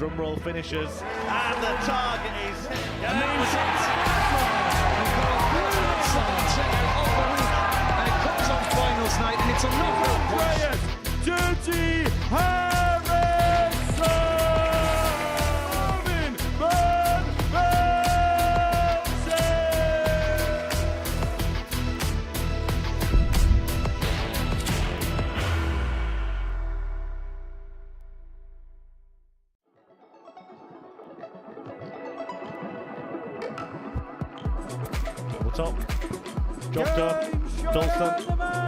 Drumroll finishes, and the target is hit. And that was it. It comes on finals night, and it's a knockout push. Dirty Harrison! Robin Van Velzen! Double top. Job done. Dawson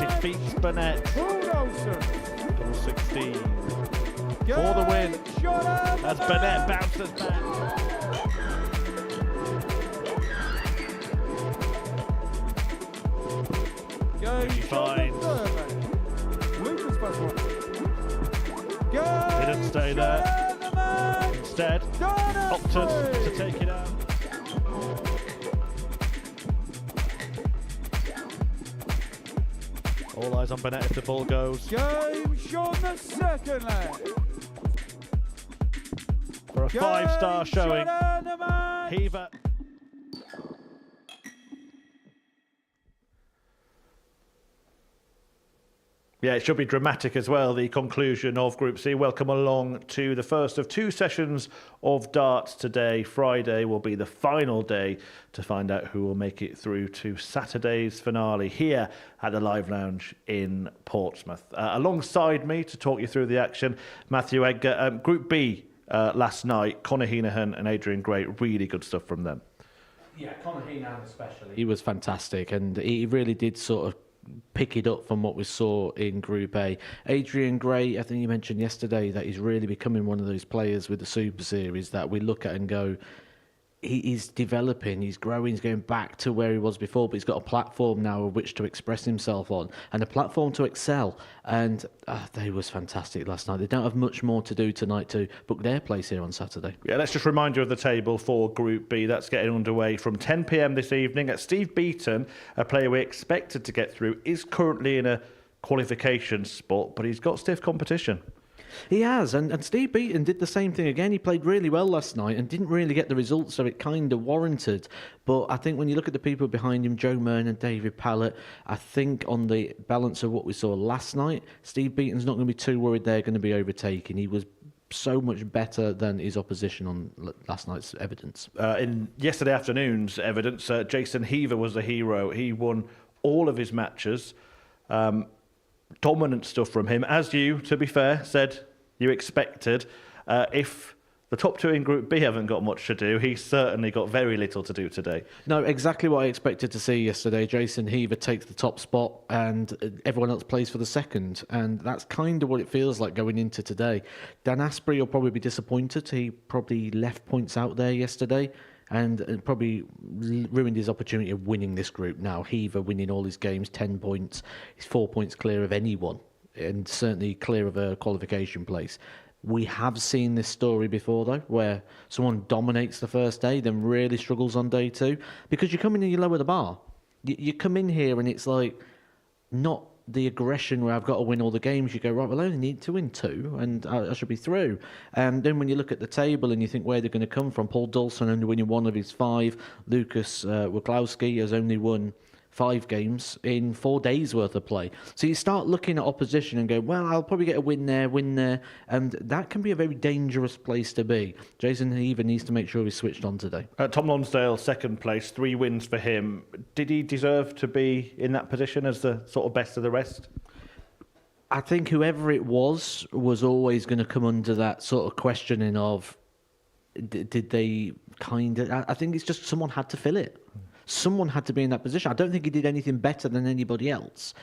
defeats Burnett. Double 16 for the win as Burnett bounces back. She finds. Didn't stay there. Instead, opted to take it out. All eyes on Burnett if the ball goes. Game Sean the second leg. For a 5-star showing. Heaver. Yeah, it should be dramatic as well, the conclusion of Group C. Welcome along to the first of 2 sessions of darts today. Friday will be the final day to find out who will make it through to Saturday's finale here at the Live Lounge in Portsmouth. Alongside me to talk you through the action, Matthew Edgar. Group B last night, Conor Heenahan and Adrian Gray, really good stuff from them. Yeah, Conor Heenahan especially. He was fantastic, and he really did sort of pick it up from what we saw in Group A. Adrian Gray, I think you mentioned yesterday that he's really becoming one of those players with the Super Series that we look at and go, he's developing, he's growing, he's going back to where he was before, but he's got a platform now of which to express himself on and a platform to excel. And they was fantastic last night. They don't have much more to do tonight to book their place here on Saturday. Yeah, let's just remind you of the table for Group B. That's getting underway from 10 p.m. this evening. Steve Beaton, a player we expected to get through, is currently in a qualification spot, but he's got stiff competition. He has, and Steve Beaton did the same thing again. He played really well last night and didn't really get the results, so it kind of warranted. But I think when you look at the people behind him, Joe Myrne and David Pallett, I think on the balance of what we saw last night, Steve Beaton's not going to be too worried they're going to be overtaken. He was so much better than his opposition on last night's evidence. In yesterday afternoon's evidence, Jason Heaver was the hero. He won all of his matches. Dominant stuff from him, as you, to be fair, said you expected. If the top 2 in Group B haven't got much to do, he's certainly got very little to do today. No, exactly what I expected to see yesterday. Jason Heaver takes the top spot and everyone else plays for the second. And that's kind of what it feels like going into today. Dan Asprey will probably be disappointed. He probably left points out there yesterday and probably ruined his opportunity of winning this group now. Heaver winning all his games, 10 points. He's 4 points clear of anyone and certainly clear of a qualification place. We have seen this story before, though, where someone dominates the first day, then really struggles on day 2. Because you come in and you lower the bar. You come in here and it's like not the aggression where I've got to win all the games. You go, right, well, I only need to win 2 and I should be through. And then when you look at the table and you think where they're going to come from, Paul Dawson only winning 1 of his 5. Lucas Wachlowski has only won 5 games in 4 days worth of play. So you start looking at opposition and go, well, I'll probably get a win there, and that can be a very dangerous place to be. Jason Heaver needs to make sure he's switched on today. Tom Lonsdale, second place, 3 wins for him. Did he deserve to be in that position as the sort of best of the rest? I think whoever it was always going to come under that sort of questioning of, did they kind of... I think it's just someone had to fill it. Someone had to be in that position. I don't think he did anything better than anybody else,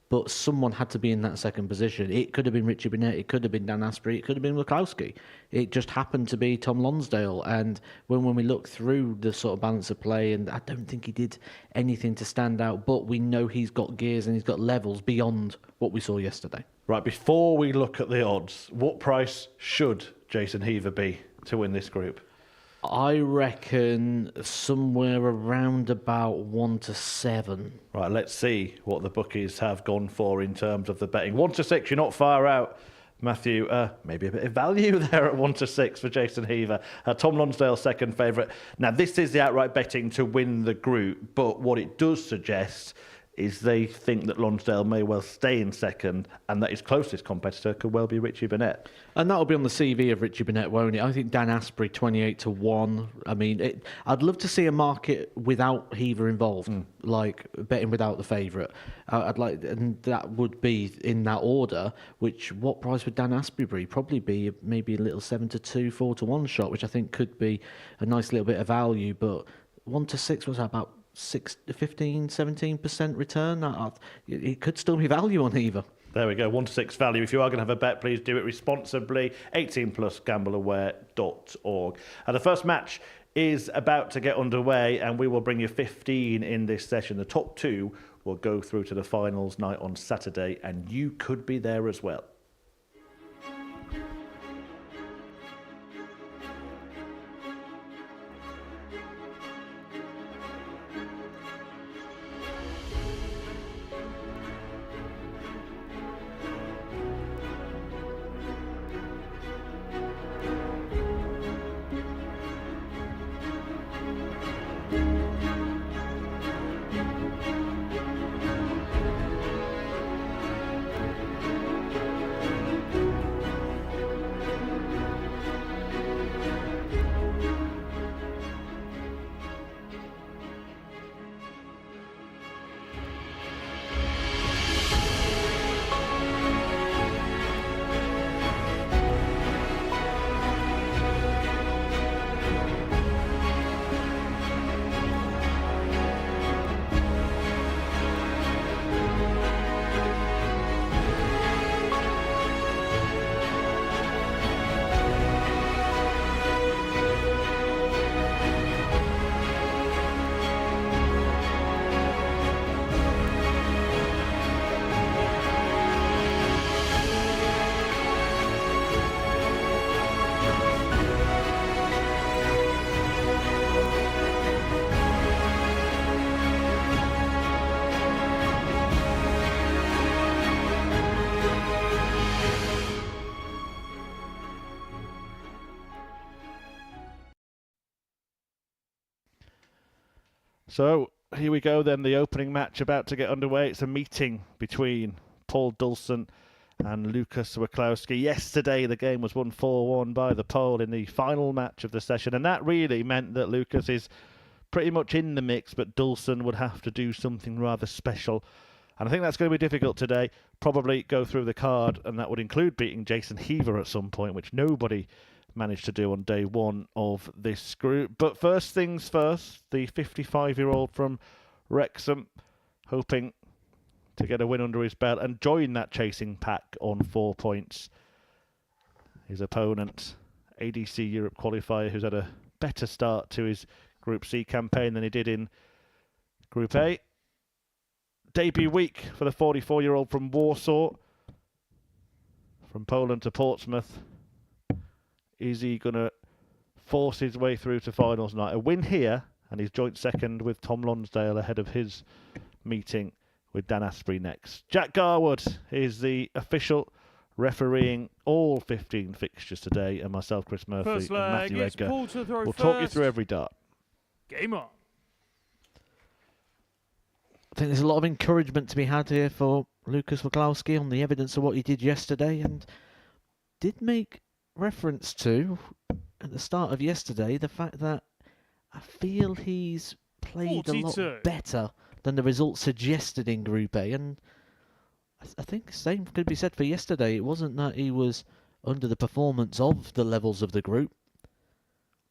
but someone had to be in that second position. It could have been Richie Burnett, it could have been Dan Asprey, it could have been Wachlowski. It just happened to be Tom Lonsdale. And when we look through the sort of balance of play, and I don't think he did anything to stand out, but we know he's got gears and he's got levels beyond what we saw yesterday. Right, before we look at the odds, what price should Jason Heaver be to win this group? I reckon somewhere around about 1 to 7. Right, let's see what the bookies have gone for in terms of the betting. 1 to 6, you're not far out. Matthew, maybe a bit of value there at 1-6 for Jason Heaver. Tom Lonsdale, second favourite. Now, this is the outright betting to win the group, but what it does suggest is they think that Lonsdale may well stay in second and that his closest competitor could well be Richie Burnett. And that'll be on the CV of Richie Burnett, won't it? I think Dan Asprey, 28-1. I mean, I'd love to see a market without Heaver involved, like betting without the favourite. I'd like, and that would be in that order. What price would Dan Asprey be? Probably be maybe a little 7-2, 4-1 shot, which I think could be a nice little bit of value. But 1-6 was about 15-17% return. It could still be value on Heaver. There we go, 1-6 value. If you are going to have a bet, please do it responsibly. 18 plus, gambleaware.org. The first match is about to get underway, and we will bring you 15 in this session. The top two will go through to the finals night on Saturday, and you could be there as well. So here we go then, the opening match about to get underway. It's a meeting between Paul Dulson and Lucas Wachlowski. Yesterday the game was won 4-1 by the Pole in the final match of the session, and that really meant that Lucas is pretty much in the mix, but Dulson would have to do something rather special. And I think that's going to be difficult today. Probably go through the card, and that would include beating Jason Heaver at some point, which nobody managed to do on day one of this group. But first things first, the 55-year-old from Wrexham, hoping to get a win under his belt and join that chasing pack on 4 points. His opponent, ADC Europe qualifier, who's had a better start to his Group C campaign than he did in Group A. Debut week for the 44-year-old from Warsaw, from Poland to Portsmouth. Is he going to force his way through to finals night? A win here, and he's joint second with Tom Lonsdale ahead of his meeting with Dan Asprey next. Jack Garwood is the official refereeing all 15 fixtures today, and myself, Chris Murphy, First and Matthew leg, it's Edgar Paul to throw will talk you first. through every dart. Game on. I think there's a lot of encouragement to be had here for Lucas Wachlowski on the evidence of what he did yesterday, and did make reference to, at the start of yesterday, the fact that I feel he's played 42. a lot better than the results suggested in Group A, and I think the same could be said for yesterday. It wasn't that he was under the performance of the levels of the group,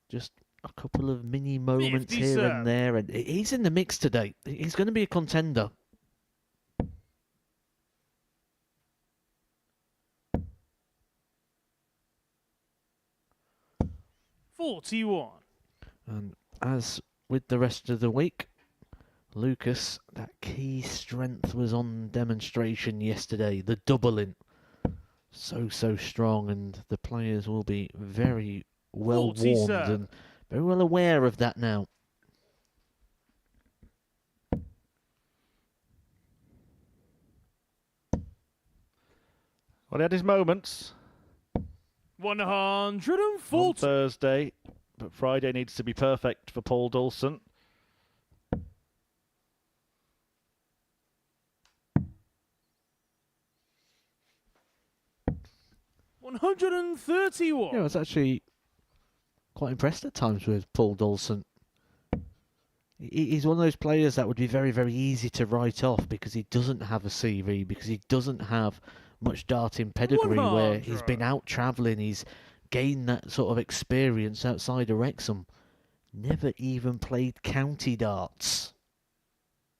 just a couple of mini moments here and there, and he's in the mix today. He's going to be a contender. $41. And as with the rest of the week, Lucas, that key strength was on demonstration yesterday, the doubling. So strong, and the players will be very well warmed and very well aware of that now. Well, he had his moments on 140. Thursday, but Friday needs to be perfect for Paul Dawson. $131. Yeah, I was actually quite impressed at times with Paul Dawson. He's one of those players that would be very, very easy to write off because he doesn't have a CV, because he doesn't have much darting pedigree where he's been out travelling, he's gained that sort of experience outside of Wrexham. Never even played county darts.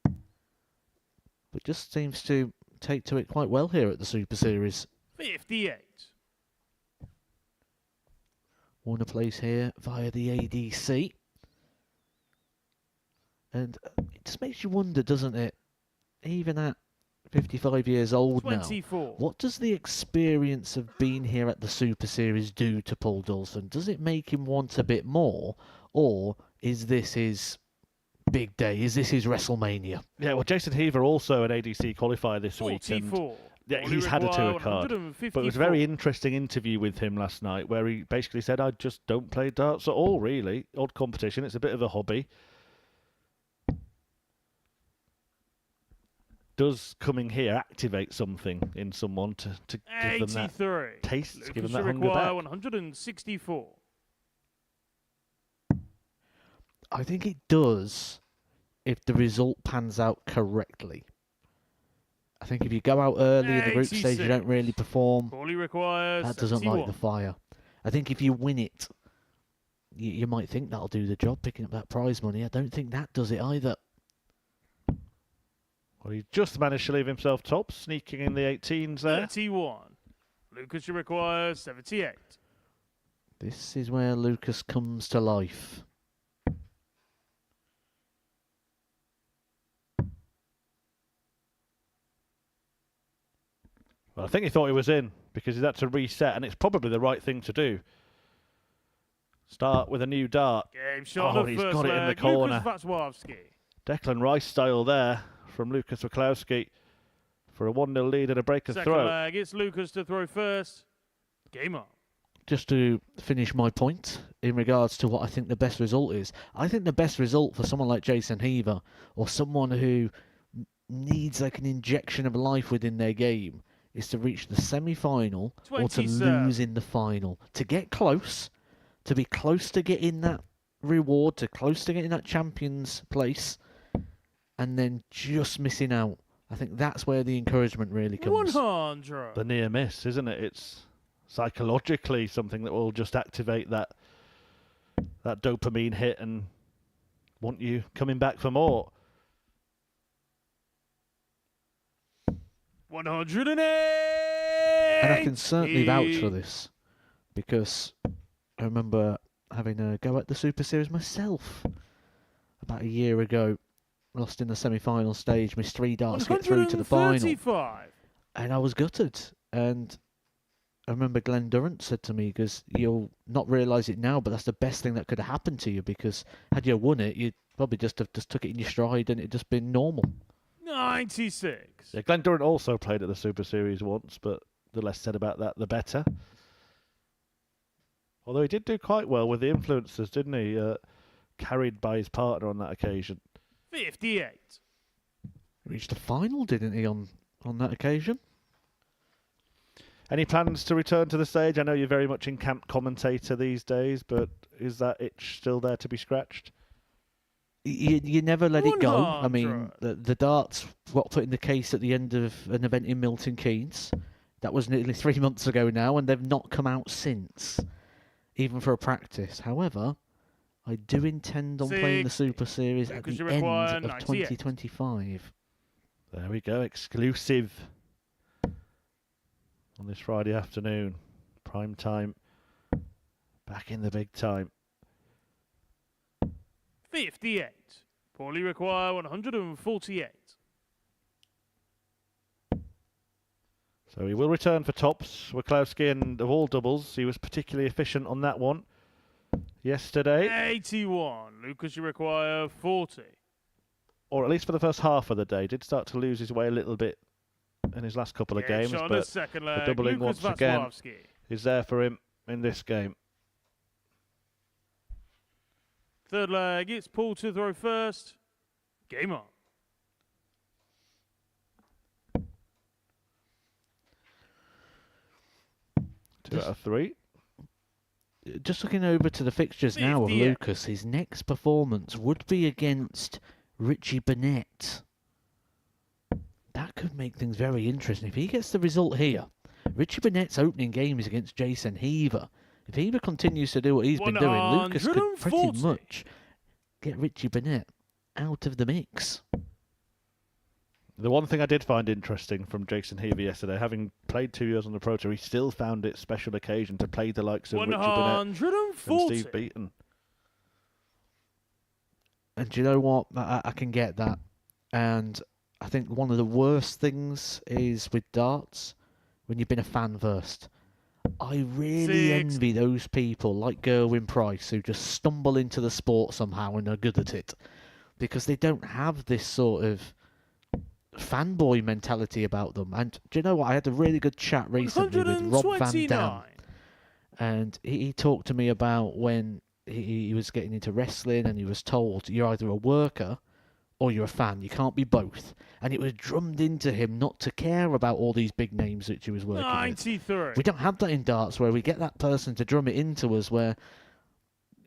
But just seems to take to it quite well here at the Super Series. 58. Won a place here via the ADC. And it just makes you wonder, doesn't it? Even at 55 years old 24. now, what does the experience of being here at the Super Series do to Paul Dawson? Does it make him want a bit more? Or is this his big day? Is this his WrestleMania? Yeah, well, Jason Heaver also an ADC qualifier this week. 44. Yeah, he's had a tour card. But it was a very interesting interview with him last night where he basically said, I just don't play darts at all, really. Odd competition. It's a bit of a hobby. Does coming here activate something in someone to give them that taste, to give them that hunger back? 164. I think it does if the result pans out correctly. I think if you go out early in the group stage, you don't really perform. That doesn't light the fire. I think if you win it, you might think that'll do the job, picking up that prize money. I don't think that does it either. Well, he just managed to leave himself top, sneaking in the 18s there. 31. Lucas, you require 78. This is where Lucas comes to life. Well, I think he thought he was in because he's had to reset, and it's probably the right thing to do. Start with a new dart. Game shot Oh, he's got it in the corner. Declan Rice style there from Lucas Wachowski for a 1-0 lead and a break of Second throw. leg, it's Lucas to throw first. Game on. Just to finish my point in regards to what I think the best result is, I think the best result for someone like Jason Heaver or someone who needs like an injection of life within their game is to reach the semi-final or to lose in the final. To get close, to be close to getting that reward, to close to getting that champion's place, and then just missing out. I think that's where the encouragement really comes. 100. The near miss, isn't it? It's psychologically something that will just activate that dopamine hit and want you coming back for more. 108. And I can certainly vouch for this because I remember having a go at the Super Series myself about a year ago. Lost in the semi-final stage, missed 3 darts to get through to the final. And I was gutted. And I remember Glenn Durrant said to me, because you'll not realise it now, but that's the best thing that could have happened to you, because had you won it, you'd probably just have just took it in your stride and it'd just been normal. 96. Yeah, Glenn Durrant also played at the Super Series once, but the less said about that, the better. Although he did do quite well with the influencers, didn't he? Carried by his partner on that occasion. 58. Reached the final, didn't he, on that occasion? Any plans to return to the stage? I know you're very much in camp commentator these days, but is that itch still there to be scratched? You never let it go. I mean, the darts got put in the case at the end of an event in Milton Keynes. That was nearly 3 months ago now, and they've not come out since, even for a practice. However, I do intend on playing the Super Series at the end of 2025. There we go, exclusive on this Friday afternoon. Prime time, back in the big time. 58. Paulie require 148. So he will return for tops. Wachowski, and of all doubles, he was particularly efficient on that one yesterday. 81. Lucas, you require 40. Or at least for the first half of the day. Did start to lose his way a little bit in his last couple of games. But the doubling once again is there for him in this game. Third leg, it's Paul to throw first. Game on. Two out of three. Just looking over to the fixtures now of 58. Lucas, his next performance would be against Richie Burnett. That could make things very interesting. If he gets the result here, Richie Burnett's opening game is against Jason Heaver. If Heaver continues to do what he's been doing, Lucas could pretty 140. much get Richie Burnett out of the mix. The one thing I did find interesting from Jason Heaver yesterday, having played 2 years on the Pro Tour, he still found it special occasion to play the likes of Richie Burnett and 140. Steve Beaton. And do you know what? I can get that. And I think one of the worst things is with darts, when you've been a fan first. I really 6. envy those people like Gerwyn Price who just stumble into the sport somehow and are good at it. Because they don't have this sort of fanboy mentality about them. And do you know what? I had a really good chat recently with Rob Van Dam. 129. And he talked to me about when he was getting into wrestling and he was told, you're either a worker or you're a fan. You can't be both. And it was drummed into him not to care about all these big names which he was working with. 93. We don't have that in darts where we get that person to drum it into us where,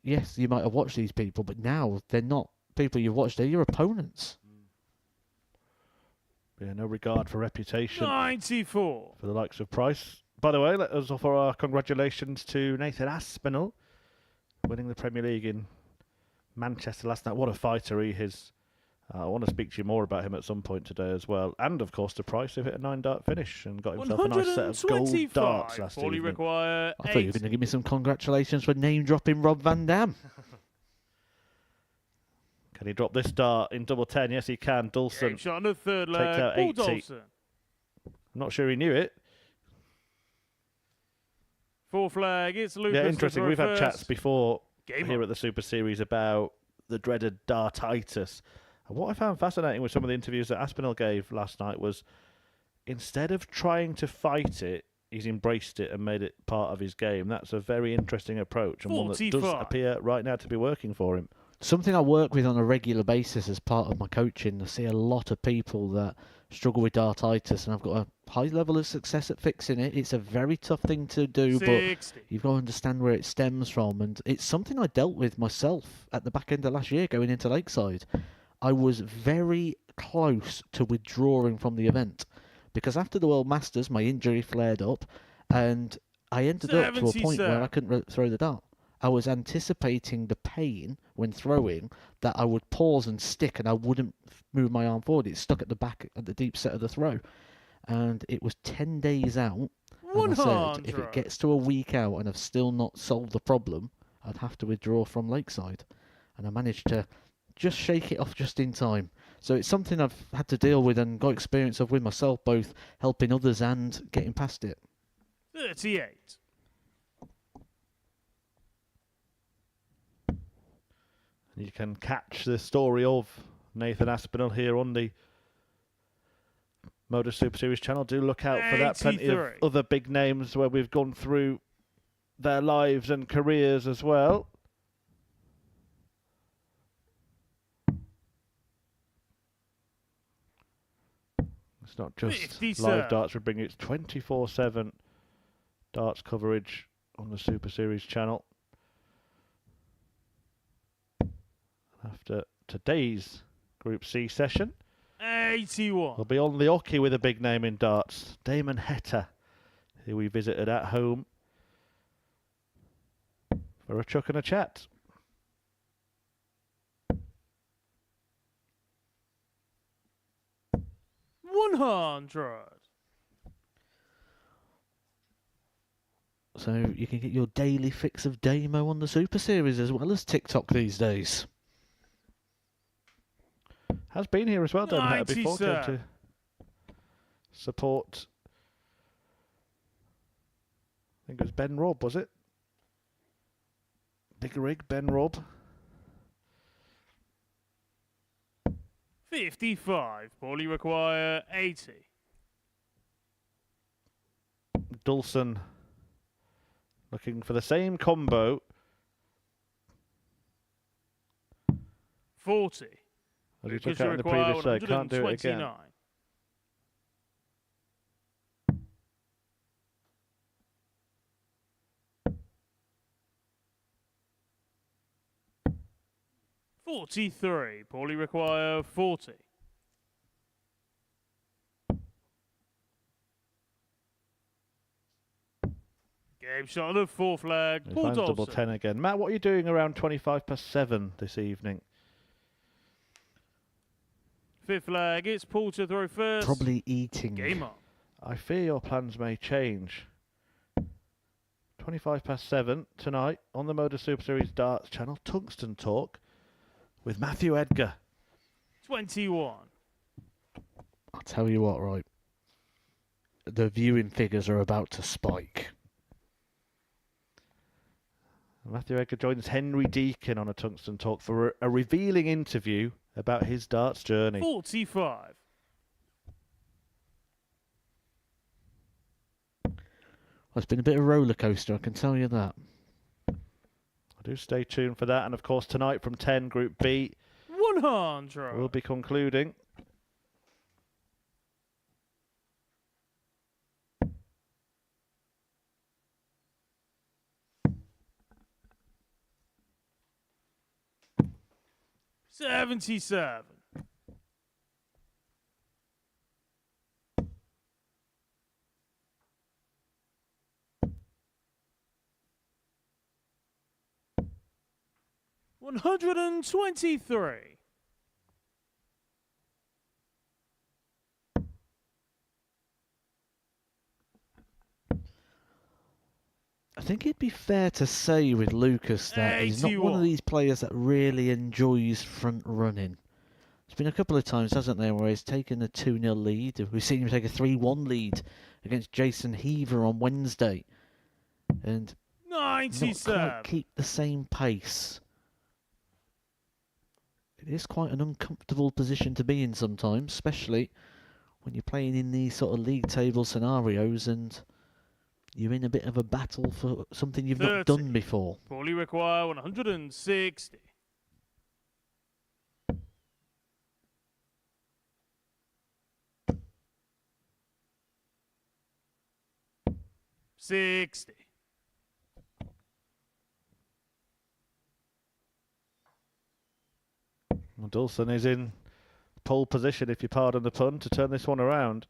yes, you might have watched these people, but now they're not people you've watched. They're your opponents. Yeah, no regard for reputation 94. for the likes of Price. By the way, let us offer our congratulations to Nathan Aspinall, winning the Premier League in Manchester last night. What a fighter he is. I want to speak to you more about him at some point today as well. And, of course, to Price, who hit a 9-dart finish and got himself a nice set of gold darts 125. last All you evening. require I thought you were 8. going to give me some congratulations for name-dropping Rob Van Dam. Can he drop this dart in double 10? Yes, he can. Dawson, Game shot on the third takes leg. out Paul 80. Dawson. I'm not sure he knew it. Fourth leg, it's Lucas. Yeah, to interesting. throw We've had first. chats before Game here on. at the Super Series about the dreaded dartitis. And what I found fascinating with some of the interviews that Aspinall gave last night was instead of trying to fight it, he's embraced it and made it part of his game. That's a very interesting approach and one that does 45. appear right now to be working for him. Something I work with on a regular basis as part of my coaching. I see a lot of people that struggle with dartitis, and I've got a high level of success at fixing it. It's a very tough thing to do, 60. but you've got to understand where it stems from. And it's something I dealt with myself at the back end of last year going into Lakeside. I was very close to withdrawing from the event because after the World Masters, my injury flared up and I ended up to a point where I couldn't throw the dart. I was anticipating the pain when throwing that I would pause and stick and I wouldn't move my arm forward. It stuck at the back at the deep set of the throw. And it was 10 days out. And I said, if it 100. gets to a week out and I've still not solved the problem, I'd have to withdraw from Lakeside. And I managed to just shake it off just in time. So it's something I've had to deal with and got experience of with myself, both helping others and getting past it. 38. You can catch the story of Nathan Aspinall here on the Modus Super Series channel. Do look out for that. Plenty of 83. other big names where we've gone through their lives and careers as well. It's not just 50, live sir. darts we bring you. It's 24/7 darts coverage on the Super Series channel. After today's Group C session, 81. we'll be on the hockey with a big name in darts, Damon Heta, who we visited at home for a chuck and a chat. One 100. So you can get your daily fix of Damo on the Super Series as well as TikTok these days. Has been here as well, Damon Heta, 90, before. Came sir. to support, I think it was Ben Robb, was it? Big rig, Ben Robb. 55. All you require 80. Dawson looking for the same combo. 40. As we Lucas took out in the require previous day, can't do it again. 129. $43. Paulie require 40. Game shot on the fourth flag. He Paul finds double Dawson. 10 again. Matt, what are you doing around 25+7 this evening? Fifth flag. It's Paul to throw first. Probably eating. Game on. I fear your plans may change. 25+7 tonight on the Modus Super Series Darts channel. Tungsten Talk with Matthew Edgar. 21. I'll tell you what, right? The viewing figures are about to spike. Matthew Edgar joins Henry Deacon on a Tungsten Talk for a revealing interview about his darts journey. 45. Well, it's been a bit of a roller coaster, I can tell you that. Do stay tuned for that. And of course, tonight from 10, Group B, 100. we'll be concluding. $77. $123. I think it'd be fair to say with Lucas that he's not one of 81. these players that really enjoys front running. There's been a couple of times, hasn't there, where he's taken a 2-0 lead. We've seen him take a 3-1 lead against Jason Heaver on Wednesday. And not 97. quite keep the same pace. It is quite an uncomfortable position to be in sometimes, especially when you're playing in these sort of league table scenarios and you're in a bit of a battle for something you've 30. not done before. Paulie require 160. $60. Well, Dawson is in pole position, if you pardon the pun, to turn this one around.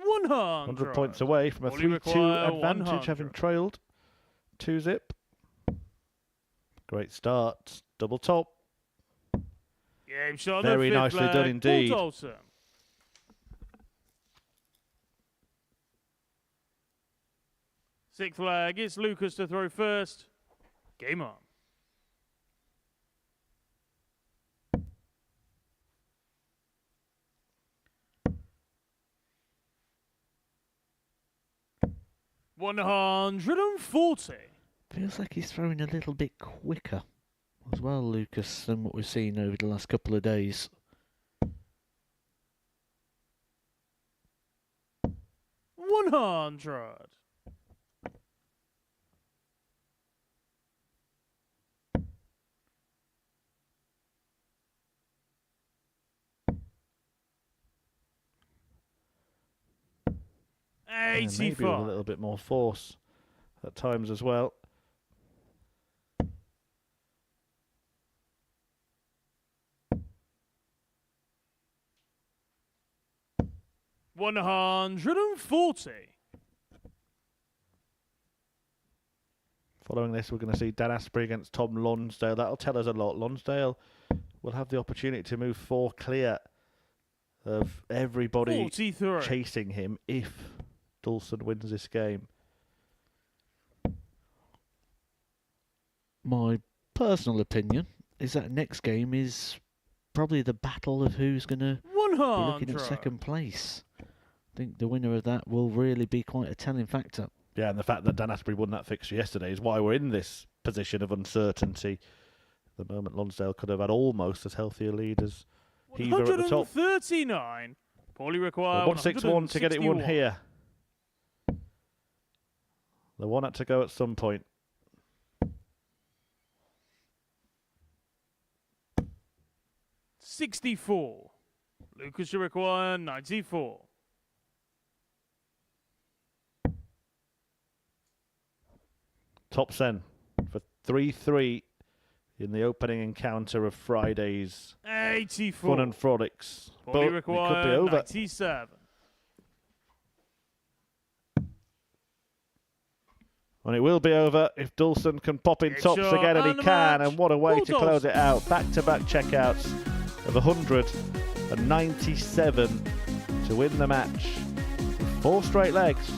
100 points away from a Paulie 3-2 require advantage, 100. having trailed 2-zip. Great start. Double top. Game shot on Very the fifth nicely flag. done Paul indeed. Dawson. Sixth flag. It's Lucas to throw first. Game on. $140. Feels like he's throwing a little bit quicker as well, Lucas, than what we've seen over the last couple of days. $100. Yeah, maybe with a 85. little bit more force at times as well. $140. Following this, we're going to see Dan Asprey against Tom Lonsdale. That'll tell us a lot. Lonsdale will have the opportunity to move 4 clear of everybody 43. chasing him if Dawson wins this game. My personal opinion is that next game is probably the battle of who's going to be looking at 100. second place. I think the winner of that will really be quite a telling factor. Yeah, and the fact that Dan Asprey won that fixture yesterday is why we're in this position of uncertainty. The moment Lonsdale could have had almost as healthy a lead as Heaver at the top. 139. Paulie require 161 to get it won 161. here. The one had to go at some point. $64. Lucas should require 94. Topsen for 3-3 in the opening encounter of Friday's 84. Fun and Frolics. Body But it could be required over. 97. And it will be over if Dulson can pop in Big tops shot again, and he and the can. match. And what a way to Bulldogs. close it out. Back-to-back checkouts of 197 to win the match. 4 straight legs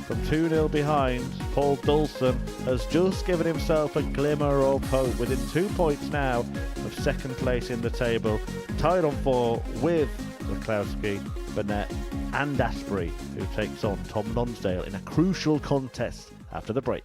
from 2-0 behind. Paul Dulson has just given himself a glimmer of hope within 2 points now of second place in the table. Tied on 4 with Zakowski, Burnett and Asprey, who takes on Tom Lonsdale in a crucial contest after the break.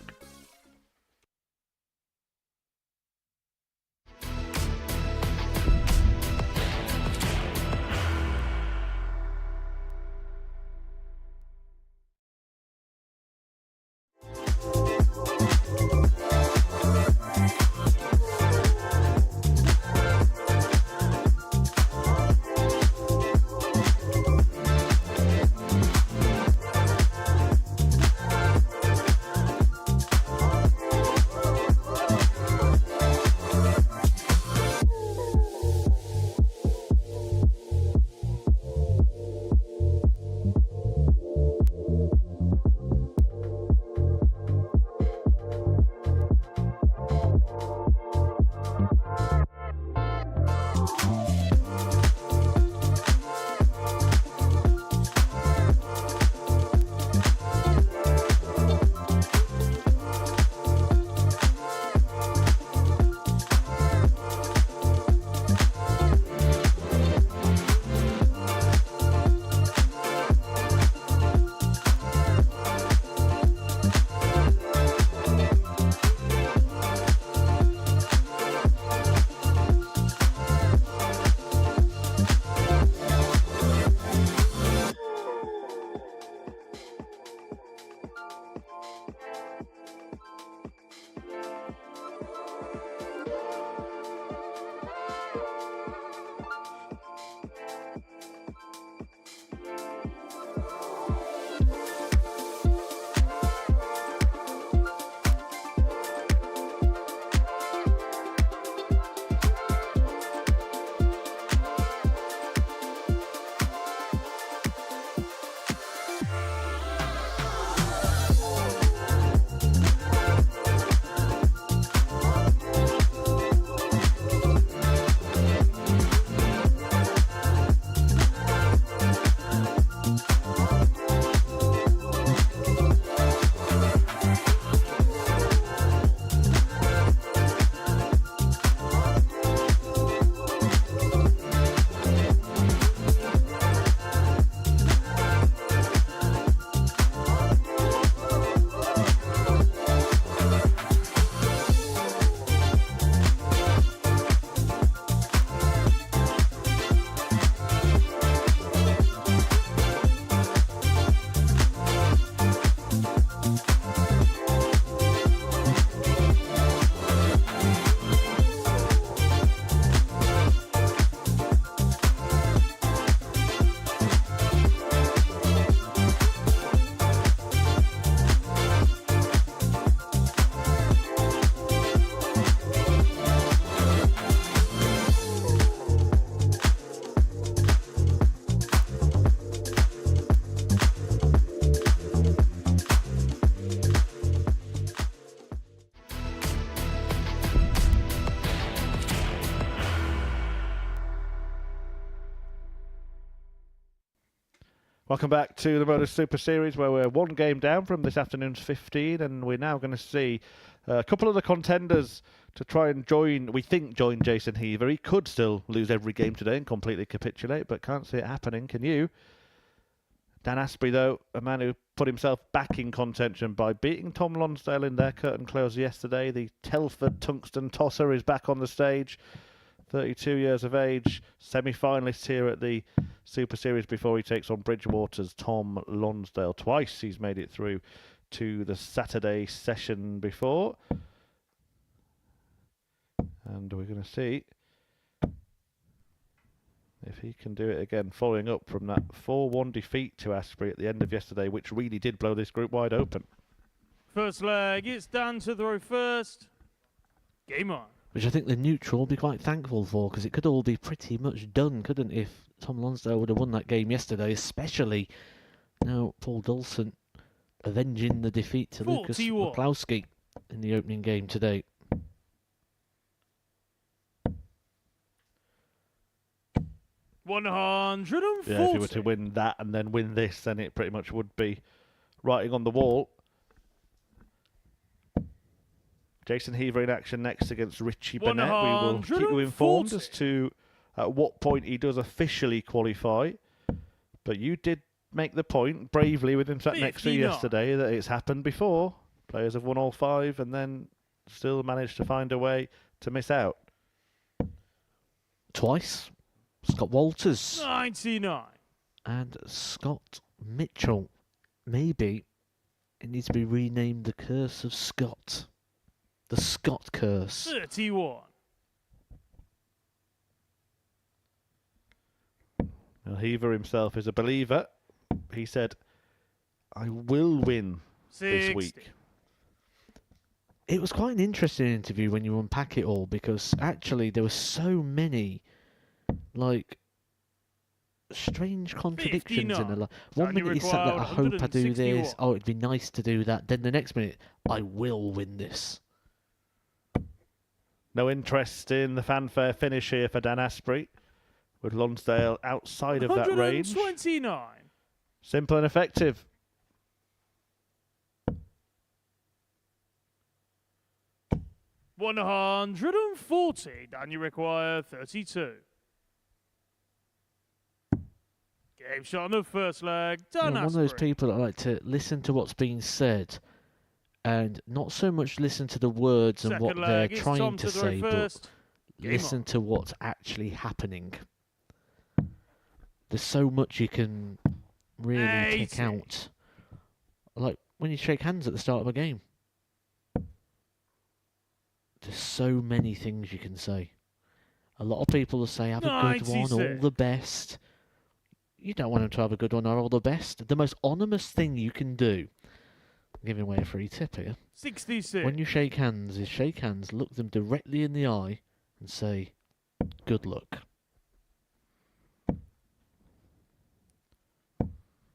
Welcome back to the Modus Super Series, where we're 1 game down from this afternoon's 15, and we're now going to see a couple of the contenders to try and join Jason Heaver. He could still lose every game today and completely capitulate, but can't see it happening. Can you? Dan Asprey, though, a man who put himself back in contention by beating Tom Lonsdale in their curtain close yesterday. The Telford Tungsten Tosser is back on the stage. 32 years of age, semi-finalist here at the Super Series before he takes on Bridgewater's Tom Lonsdale. Twice he's made it through to the Saturday session before. And we're going to see if he can do it again, following up from that 4-1 defeat to Asprey at the end of yesterday, which really did blow this group wide open. First leg, it's Dan to throw first. Game on. Which I think the neutral will be quite thankful for, because it could all be pretty much done, couldn't it, if Tom Lonsdale would have won that game yesterday, especially now Paul Dawson avenging the defeat to Lucas 41. Maklowski in the opening game today. $140. Yeah, if he were to win that and then win this, then it pretty much would be writing on the wall. Jason Heaver in action next against Richie Bennett. We will keep you informed as to at what point he does officially qualify. But you did make the point bravely with him sat next to you yesterday that it's happened before. Players have won all 5 and then still managed to find a way to miss out. Twice. Scott Walters. 99. And Scott Mitchell. Maybe it needs to be renamed the Curse of Scott. The Scott Curse. 31. Now, Heaver himself is a believer. He said, I will win 60. this week. It was quite an interesting interview when you unpack it all, because actually there were so many strange contradictions in the life. One minute he said that I hope I do this, oh it'd be nice to do that, then the next minute I will win this. No interest in the fanfare finish here for Dan Asprey, with Lonsdale outside of that range. 129. Simple and effective. $140. Dan, you require 32. Game shot on the first leg. Dan I'm one of Asprey. those people that like to listen to what's being said and not so much listen to the words and what they're trying to say, but listen to what's actually happening. There's so much you can really pick out. Like when you shake hands at the start of a game. There's so many things you can say. A lot of people will say, have a good one, all the best. You don't want them to have a good one or all the best. The most ominous thing you can do, I'm giving away a free tip here. 66. When you shake hands, is shake hands, look them directly in the eye and say, good luck.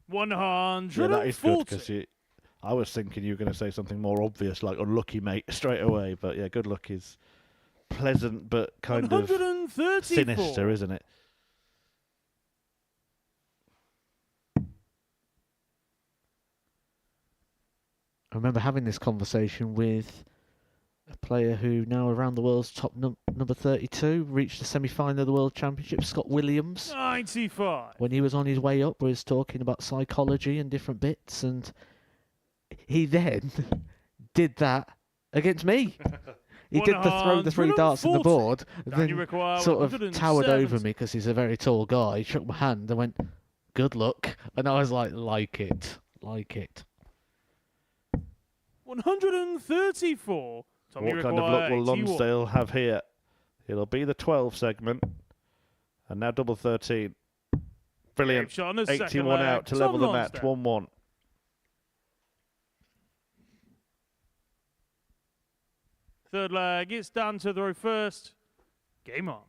140. Yeah, that is good, because I was thinking you were going to say something more obvious, like unlucky, mate, straight away. But yeah, good luck is pleasant, but kind of sinister, isn't it? I remember having this conversation with a player who now around the world's top number 32, reached the semi-final of the World Championship, Scott Williams. 95. When he was on his way up, we was talking about psychology and different bits, and he then did that against me. He did throw the 3 darts on the board, and then sort of towered over me because he's a very tall guy, shook my hand and went, good luck. And I was like it. 134. What kind of luck will Lonsdale have here? It'll be the 12 segment. And now double 13. Brilliant. 81 out to level the match. 1-1. Third leg, it's Dan to throw first. Game on.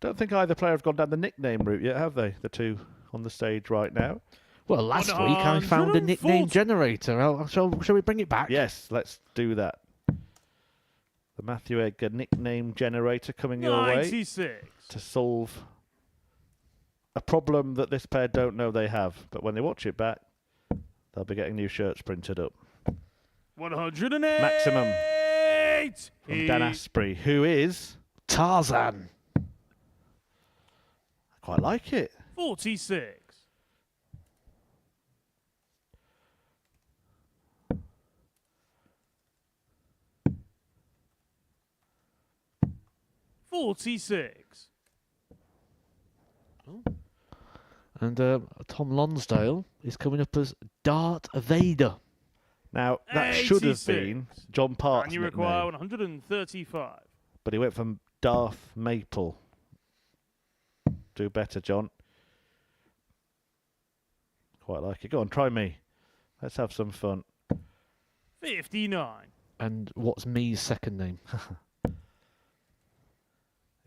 Don't think either player have gone down the nickname route yet, have they? The two on the stage right now. Well, last week I found a nickname generator. Shall we bring it back? Yes, let's do that. The Matthew Edgar nickname generator coming your way 96. to solve a problem that this pair don't know they have. But when they watch it back, they'll be getting new shirts printed up. 108. Maximum from Dan Asprey, who is Tarzan. I quite like it. 46. And Tom Lonsdale is coming up as Dart Vader. Now, that should have 86. been John Park's And you require nickname, 135. but he went from Darth Maple. Do better, John. Quite like it. Go on, try me. Let's have some fun. 59. And what's me's second name?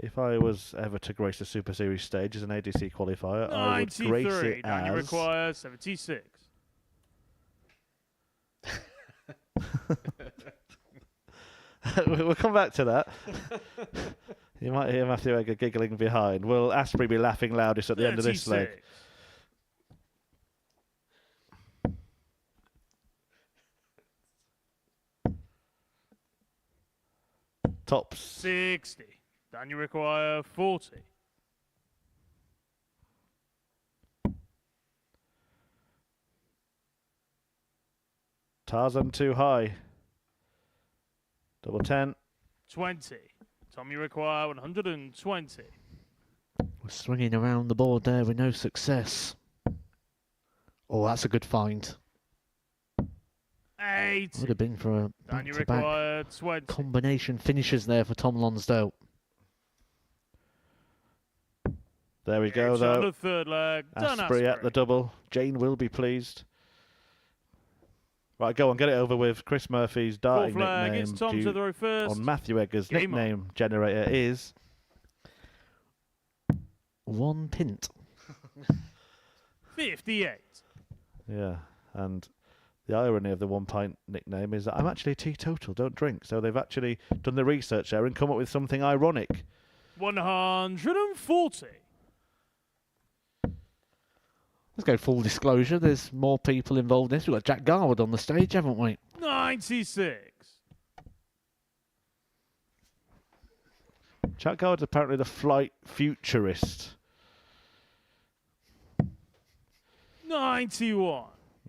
If I was ever to grace the Super Series stage as an ADC qualifier, I would grace 93. it And you as... require 76. We'll come back to that. You might hear Matthew Egger giggling behind. Will Asprey be laughing loudest at the end of this leg? 36. Tops. 60. Then you require 40. Tarzan too high. Double 10. 20. Tom, you require 120. We're swinging around the board there with no success. Oh, that's a good find. 80. Would have been for a Then you back-to-back require 20. combination finishes there for Tom Lonsdale. There we go, Shot on though. the third leg. Done Asprey at the double. Jane will be pleased. Right, go on, get it over with. Chris Murphy's darting Fourth leg. It's nickname Tom to due throw first. on Matthew Egger's Game on. nickname generator is... One pint. 58. Yeah, and the irony of the 1 pint nickname is that I'm actually teetotal, don't drink. So they've actually done the research there and come up with something ironic. 140. Let's go full disclosure. There's more people involved in this. We've got Jack Garwood on the stage, haven't we? 96. Jack Howard's apparently the flight futurist. 91.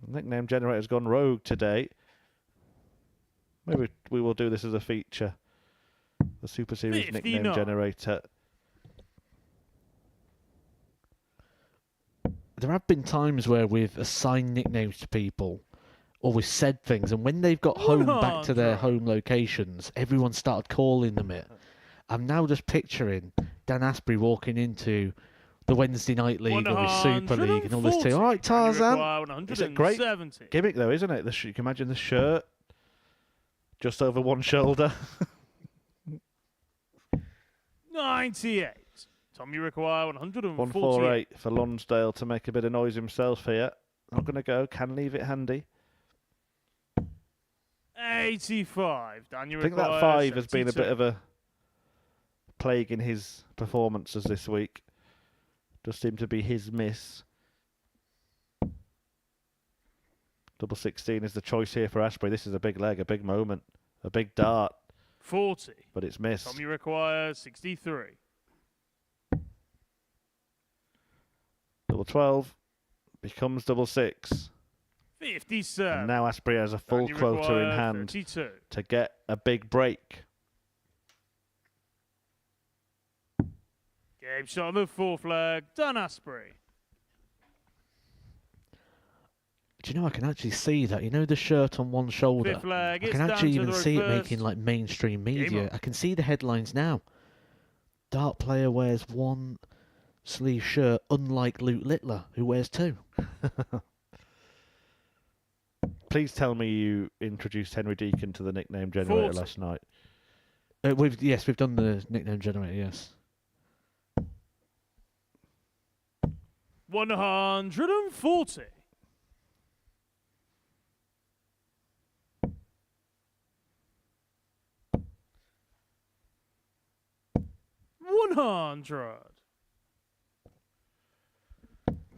Nickname generator's gone rogue today. Maybe we will do this as a feature. The Super Series 59. nickname generator. There have been times where we've assigned nicknames to people or we've said things, and when they've got home back to their 100. home locations, everyone started calling them it. I'm now just picturing Dan Asprey walking into the Wednesday Night League or his Super League and all this team. All right, Tarzan. It's a great 170. gimmick, though, isn't it? You can imagine the shirt just over one shoulder. 98. Tom, you require 148. 148 for Lonsdale to make a bit of noise himself here. Not going to go. Can leave it handy. 85. Dan, you I think require that 5 has been a 72. bit of a plague in his performances this week. Does seem to be his miss. Double 16 is the choice here for Asprey. This is a big leg, a big moment, a big dart, 40. but it's missed. Tom, you require 63. Double 12 becomes double 6. 57. And now Asprey has a full Dan, you quota in require hand 32. to get a big break. Game shot on the fourth leg. Dan Asprey. Do you know, I can actually see that. You know the shirt on one shoulder? Fifth leg. I It's can actually Dan to even the see it first. making like mainstream media. on. I can see the headlines now. Dart player wears one sleeve shirt, unlike Luke Littler, who wears two. Please tell me you introduced Henry Deacon to the nickname generator 40. last night. We've done the nickname generator, yes. 140. $100.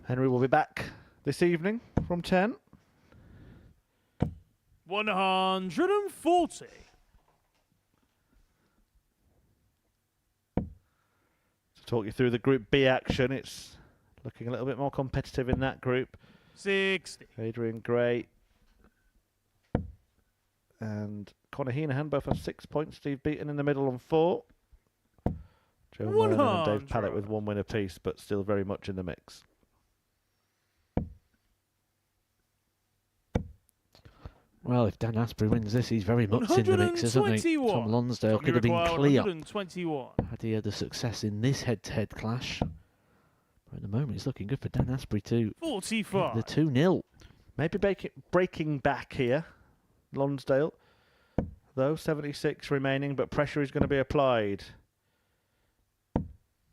Henry will be back this evening from 10. 140. To talk you through the Group B action, it's looking a little bit more competitive in that group. 60. Adrian Gray and Conor Heenahan both have 6 points. Steve Beaton in the middle on 4. Joe Mernon and Dave Pallett with 1 win apiece, but still very much in the mix. Well, if Dan Asprey wins this, he's very much in the mix, isn't he? 121. Tom Lonsdale Tommy could have been require clear 121. had he had a success in this head-to-head clash. But at the moment, it's looking good for Dan Asprey to 45. the 2-0. Maybe breaking back here, Lonsdale. Though 76 remaining, but pressure is going to be applied.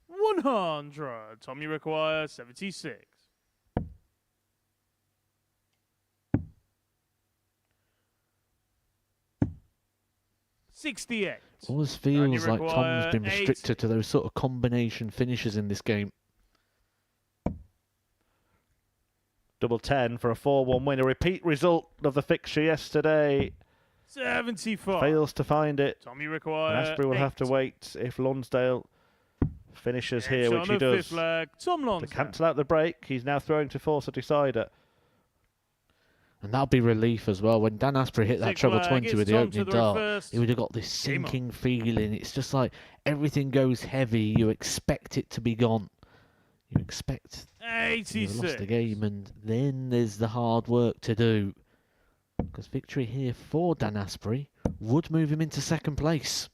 100. Tommy require 76. $68. Always feels like require Tom's been 8. restricted to those sort of combination finishes in this game. Double 10 for a 4-1 win. A repeat result of the fixture yesterday. 75. Fails to find it. Tommy And require Asprey will 8. have to wait if Lonsdale finishes here, Action which he on the does. fifth leg, Tom To Lonsdale. cancel out the break, he's now throwing to force a decider. And that'll be relief as well. When Dan Asprey hit that Sixth treble leg, 20 it's with the Tom opening to the dart, reverse. he would have got this Game on. sinking feeling. It's just like everything goes heavy. You expect it to be gone. You expect you've lost 86. the game, and then there's the hard work to do. Because victory here for Dan Asprey would move him into second place.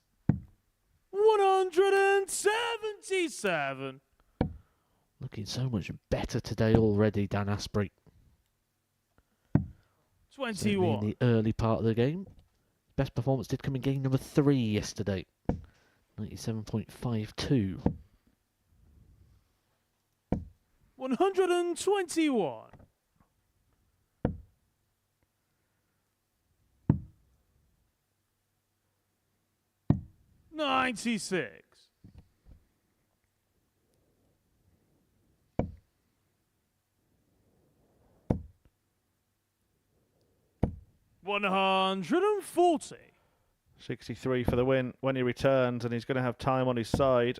177. Looking so much better today already, Dan Asprey. Certainly 21. in the early part of the game. Best performance did come in game number 3 yesterday. 97.52. 121. $96. 140. 63 for the win when he returns, and he's going to have time on his side.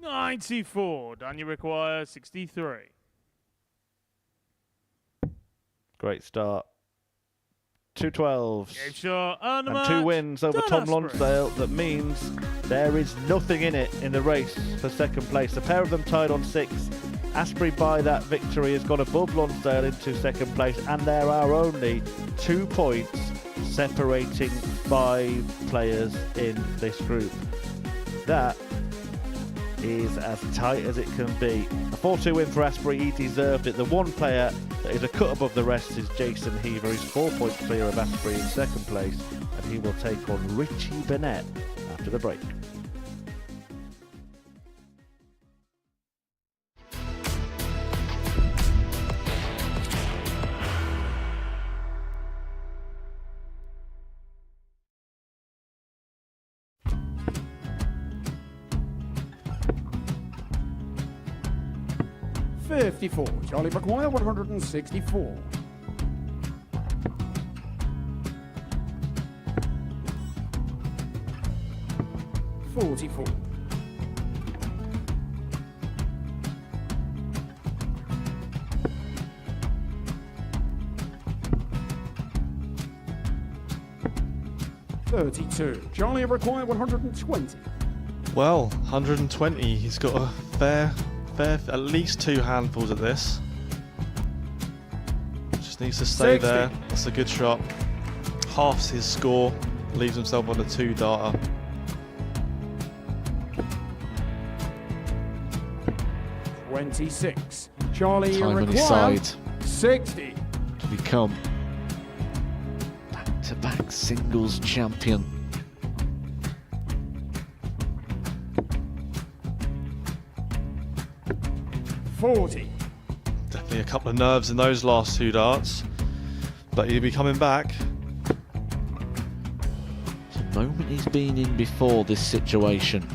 94. Daniel require 63. Great start. 2 12s. Game shot and the And match. 2 wins over Dan Tom Asprey. Lonsdale. That means there is nothing in it in the race for second place. The pair of them tied on 6. Asprey, by that victory, has gone above Lonsdale into second place, and there are only 2 points separating 5 players in this group. That is as tight as it can be. A 4-2 win for Asprey. He deserved it. The one player that is a cut above the rest is Jason Heaver. He's 4 points clear of Asprey in second place, and he will take on Richie Burnett after the break. $54. Charlie Maguire, 164. $44. $32. Charlie require 120. Well, 120. He's got a fair, at least 2 handfuls of this. Just needs to stay 60. there. That's a good shot. Halves his score. Leaves himself on a 2-darter. $26. Charlie Time on his require side 60. to become back-to-back singles champion. $40. Definitely a couple of nerves in those last 2 darts. But he'll be coming back. The moment he's been in before this situation.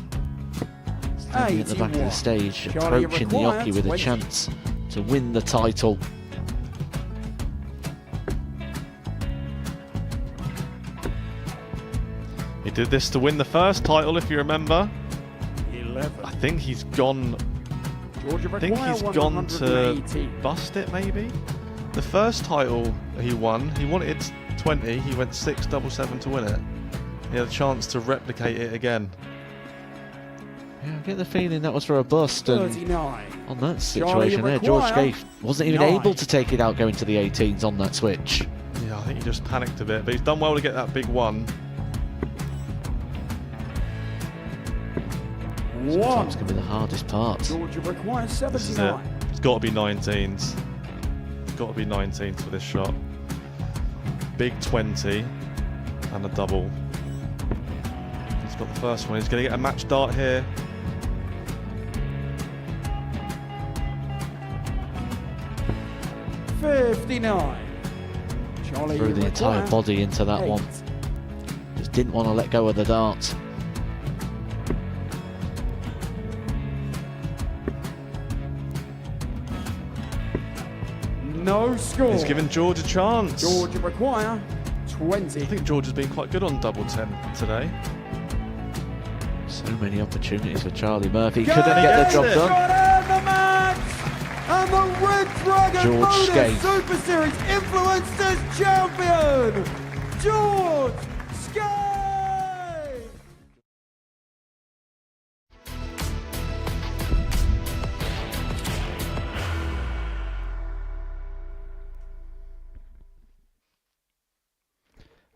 Standing at the back of the 81. stage, Charlie approaching the required Oki with a 20. chance to win the title. He did this to win the first title, if you remember. 11. I think he's gone. Georgia I think require he's gone to 180. bust it, maybe. The first title he won, he wanted 20. He went 6-7-7 to win it. He had a chance to replicate it again. Yeah, I get the feeling that was for a bust. And 39. on that Charlie situation there, George Maguire, Gay wasn't even 9. able to take it out going to the 18s on that switch. Yeah, I think he just panicked a bit, but he's done well to get that big one. Sometimes can be the hardest part. Georgia requires This is it. 79. It's got to be 19s. It's got to be 19s for this shot. Big 20 and a double. He's got the first one. He's going to get a match dart here. $59. Charlie, Threw you the entire require body into that 8. one. Just didn't want to let go of the dart. No score. He's given George a chance. Georgia require I 20. think George has been quite good on double 10 today. So many opportunities for Charlie Murphy. Got Couldn't get the job it. done. Got it, the match! And the Red Dragon George Modus Skate. Super Series Influencers Champion, George Skate!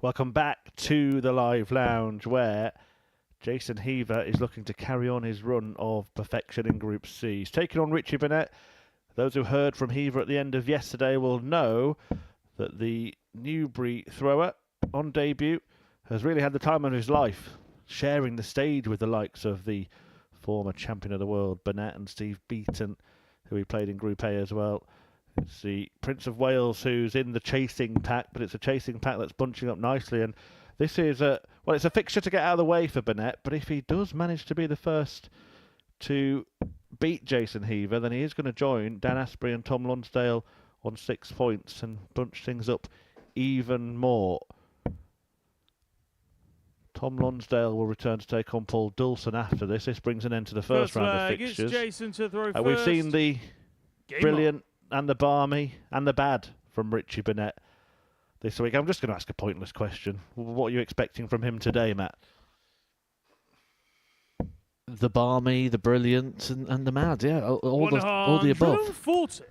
Welcome back to the live lounge where Jason Heaver is looking to carry on his run of perfection in Group C. He's taking on Richie Burnett. Those who heard from Heaver at the end of yesterday will know that the Newbury thrower on debut has really had the time of his life, sharing the stage with the likes of the former champion of the world, Burnett, and Steve Beaton, who he played in Group A as well. It's the Prince of Wales who's in the chasing pack, but it's a chasing pack that's bunching up nicely. And this is it's a fixture to get out of the way for Burnett, but if he does manage to be the first to beat Jason Heaver, then he is going to join Dan Asprey and Tom Lonsdale on 6 points and bunch things up even more. Tom Lonsdale will return to take on Paul Dulson after this. This brings an end to the first round of leg, fixtures. It's Jason to throw first. We've seen the Game brilliant and the balmy and the bad from Richie Burnett this week. I'm just going to ask a pointless question. What are you expecting from him today, Matt? The balmy, the brilliant, and the mad. Yeah, all the above. 140.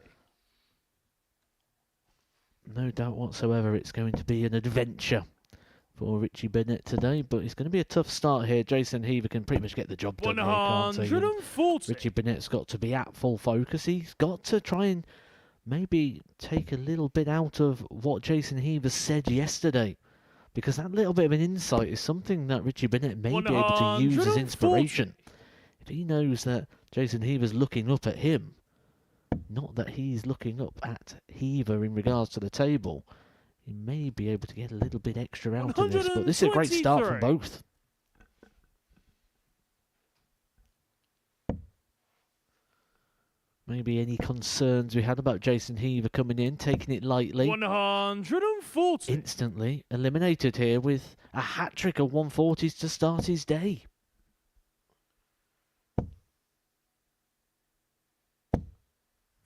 No doubt whatsoever it's going to be an adventure for Richie Burnett today, but it's going to be a tough start here. Jason Heaver can pretty much get the job done here, can't he? And 140. Richie Burnett's got to be at full focus. He's got to try and maybe take a little bit out of what Jason Heaver said yesterday, because that little bit of an insight is something that Richie Burnett may be able to use as 140. inspiration. If he knows that Jason Heaver's looking up at him, not that he's looking up at Heaver in regards to the table, he may be able to get a little bit extra out of this. But this is a great start from 123. both. Maybe any concerns we had about Jason Heaver coming in, taking it lightly. 140. Instantly eliminated here with a hat-trick of 140s to start his day.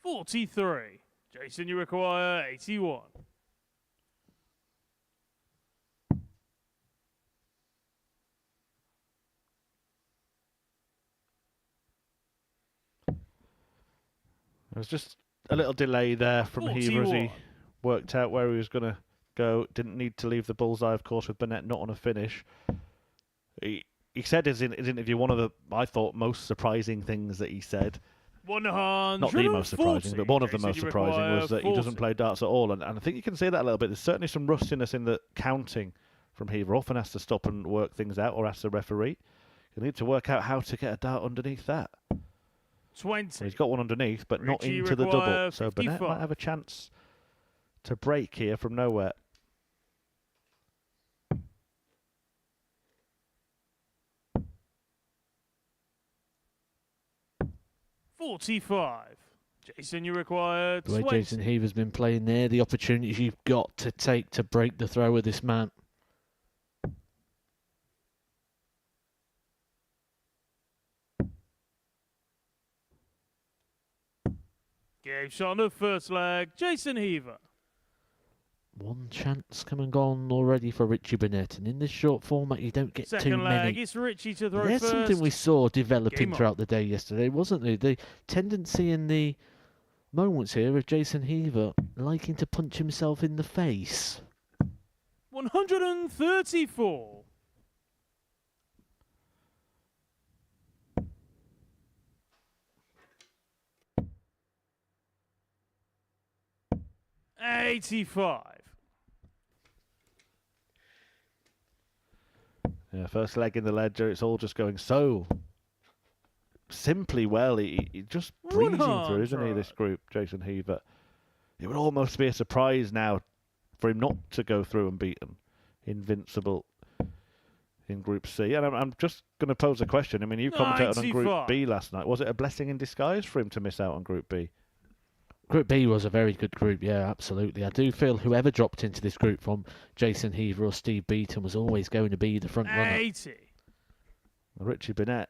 $43. Jason, you require 81. There was just a little delay there from Heaver as he 41. worked out where he was going to go. Didn't need to leave the bullseye, of course, with Burnett not on a finish. He said in his interview one of the, I thought, most surprising things that he said. 140. Not the most surprising, but one of the Jason, most you surprising require was that he doesn't 40. play darts at all. And I think you can see that a little bit. There's certainly some rustiness in the counting from Heaver. Often has to stop and work things out, or ask the referee. You need to work out how to get a dart underneath that. 20. He's got one underneath, but not Richie into the double. require So Burnett 55. might have a chance to break here from nowhere. $45. Jason, you require The way 20. Jason Heaver's been playing there, the opportunities you've got to take to break the throw of this man. Game shot on the first leg. Jason Heaver. One chance come and gone already for Richie Burnett, and in this short format you don't get too Second leg, many. it's Richie to throw There's first. something we saw developing Game on. throughout the day yesterday, wasn't there? The tendency in the moments here of Jason Heaver liking to punch himself in the face. 134. $85. Yeah, first leg in the ledger. It's all just going so simply well. He just breezing through, isn't he, this group, Jason Heaver? It would almost be a surprise now for him not to go through unbeaten, invincible in Group C. And I'm just going to pose a question. I mean, you commentated on Group 95. B last night. Was it a blessing in disguise for him to miss out on Group B? Group B was a very good group, yeah, absolutely. I do feel whoever dropped into this group from Jason Heaver or Steve Beaton was always going to be the front runner. 80. Richie Burnett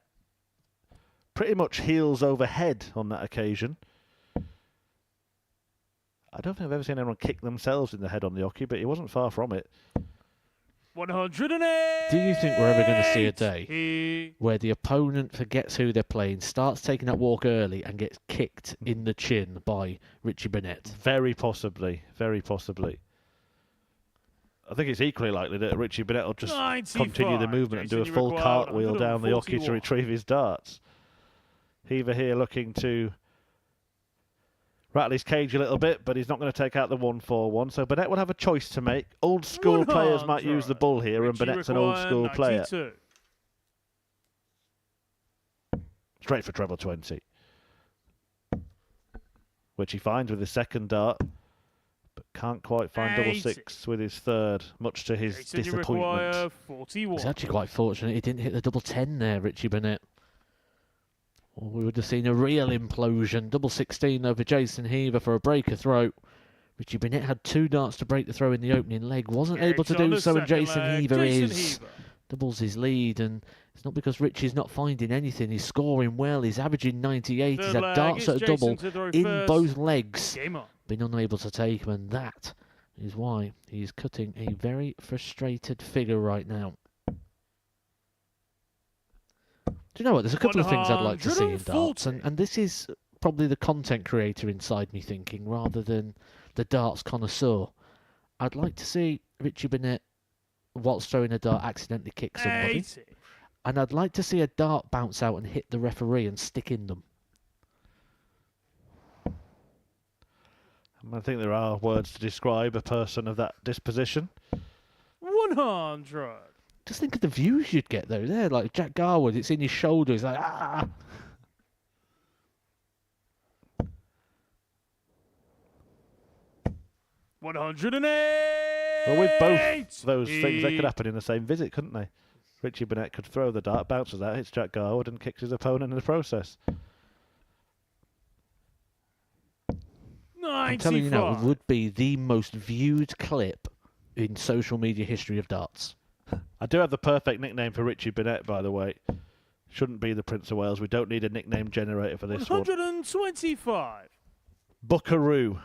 pretty much heels over head on that occasion. I don't think I've ever seen anyone kick themselves in the head on the hockey, but he wasn't far from it. 108. Do you think we're ever going to see a day where the opponent forgets who they're playing, starts taking that walk early, and gets kicked in the chin by Richie Burnett? Very possibly. Very possibly. I think it's equally likely that Richie Burnett will just 95. continue the movement and do a Jason, you full require cartwheel down the hockey to 141. retrieve his darts. Heaver here looking to rattle his cage a little bit, but he's not going to take out the 1-4-1. So Burnett will have a choice to make. Old school players might use the bull here, and Richie Burnett's an old school require player. 92. Straight for treble 20. Which he finds with his second dart, but can't quite find double 80. six with his third, much to his Jason, you disappointment. require 41. He's actually quite fortunate he didn't hit the double 10 there, Richie Burnett. Or we would have seen a real implosion. Double 16 over Jason Heaver for a breaker throw. Richie Burnett had 2 darts to break the throw in the opening leg. Wasn't able to Gates on do the so, and second Jason leg. Heaver Jason is. Heaver. Doubles his lead, and it's not because Richie's not finding anything. He's scoring well. He's averaging 98. He's Third had leg, darts at a it's double Jason to throw in first. both legs. Game on. Been unable to take him, and that is why he's cutting a very frustrated figure right now. Do you know what? There's a couple of things I'd like to see in darts, 140. and this is probably the content creator inside me thinking rather than the darts connoisseur. I'd like to see Richie Burnett, whilst throwing a dart, accidentally kick somebody. 80. And I'd like to see a dart bounce out and hit the referee and stick in them. I think there are words to describe a person of that disposition. 100. Just think of the views you'd get though. There, like Jack Garwood, it's in his shoulder. He's like, ah. Well, with both those things, they could happen in the same visit, couldn't they? Richie Burnett could throw the dart, bounces out, hits Jack Garwood, and kicks his opponent in the process. I'm telling you now, it would be the most viewed clip in social media history of darts. I do have the perfect nickname for Richie Burnett, by the way. Shouldn't be the Prince of Wales. We don't need a nickname generator for this one. 125. Buckaroo.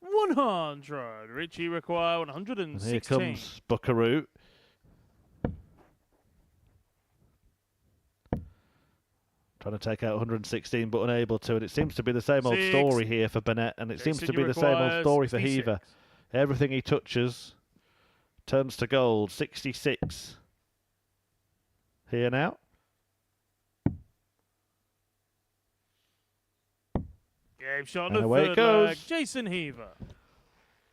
$100. Richie require And 116. here comes Buckaroo. Trying to take out 116, but unable to. And it seems to be the same old story here for Burnett, and it seems to be the same old story for Heaver. Everything he touches turns to gold. 66. Here now. Game shot And on the away it third goes. leg. Jason Heaver.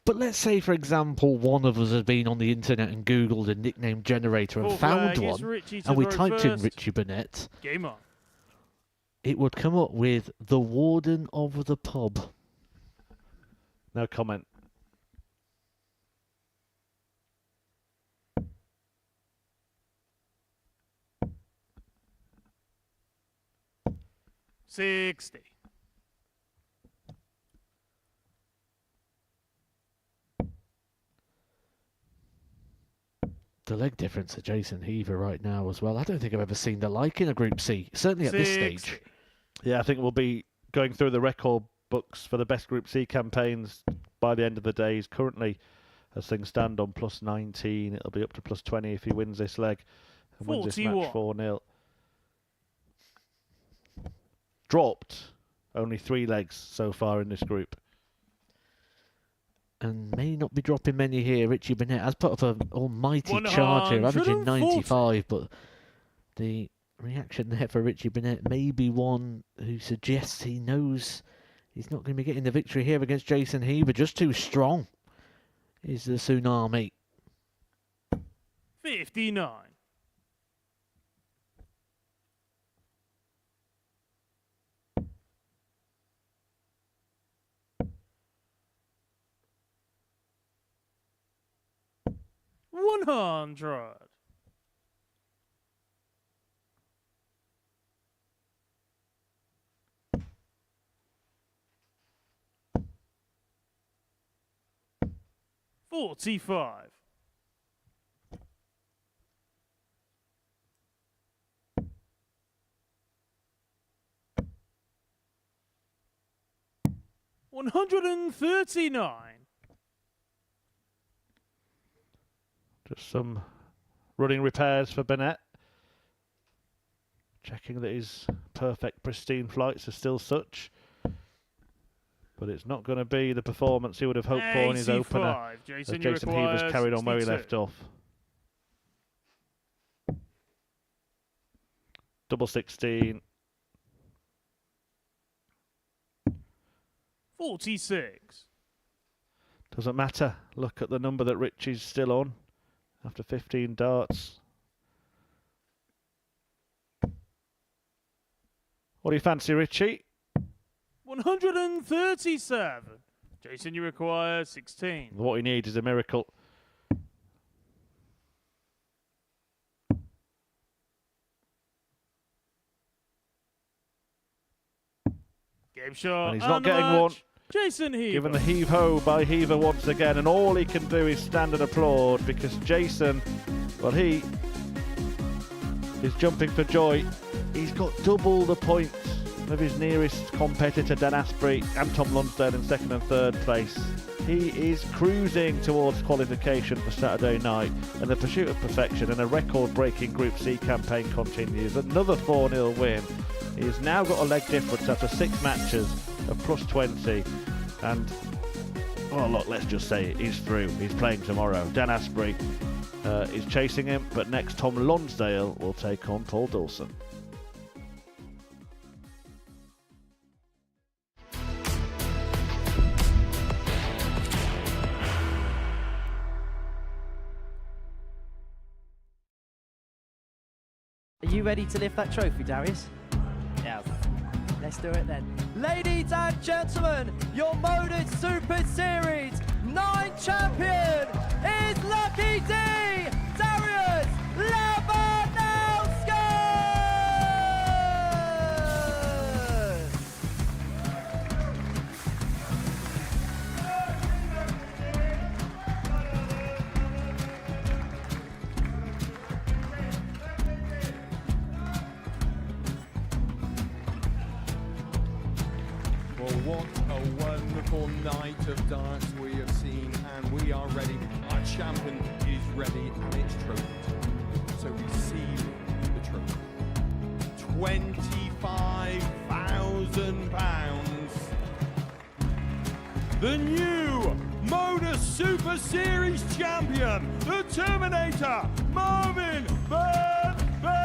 But let's say, for example, one of us has been on the internet and Googled a nickname generator and Fourth found leg is one, Richie to and we throw typed in first. Richie Burnett. Game on. It would come up with the warden of the pub. No comment. $60. The leg difference of Jason Heaver right now as well. I don't think I've ever seen the like in a Group C, certainly at this stage. Yeah, I think we'll be going through the record books for the best Group C campaigns by the end of the day. He's currently, as things stand, on plus 19. It'll be up to plus 20 if he wins this leg and wins this match 4-0. Dropped only 3 legs so far in this group. And may not be dropping many here. Richie Burnett has put up an almighty charge here, averaging 95, but the reaction there for Richie Burnett may be one who suggests he knows he's not going to be getting the victory here against Jason Heaver. Just too strong is the Tsunami. 59. $100. $45. $139. Just some running repairs for Burnett. Checking that his perfect, pristine flights are still such. But it's not going to be the performance he would have hoped for in his opener. Jason, Jason Heaver's carried on where he left off. Double 16. 46. Doesn't matter. Look at the number that Richie's still on after 15 darts. What do you fancy, Richie? 137. Jason, you require 16. What he needs is a miracle. Game shot. And he's not getting one. Jason Heaver. Given the heave-ho by Heaver once again, and all he can do is stand and applaud because Jason, well, he is jumping for joy. He's got double the points of his nearest competitor, Dan Asprey, and Tom Lonsdale in second and third place. He is cruising towards qualification for Saturday night, and the pursuit of perfection and a record-breaking Group C campaign continues. Another 4-0 win. He has now got a leg difference after 6 matches of plus 20, and well, look, let's just say he's through. He's playing tomorrow. Dan Asprey is chasing him, but next Tom Lonsdale will take on Paul Dawson. Are you ready to lift that trophy, Darius? Yeah. Let's do it then. Ladies and gentlemen, your Modus Super Series 9 champion is Lucky D, Darius Lewandowski! Well, what a wonderful night of darts we have seen, and we are ready. Our champion is ready, and it's trophy time. So receive the trophy. £25,000. The new Modus Super Series champion, the Terminator, Marvin Van Velzen.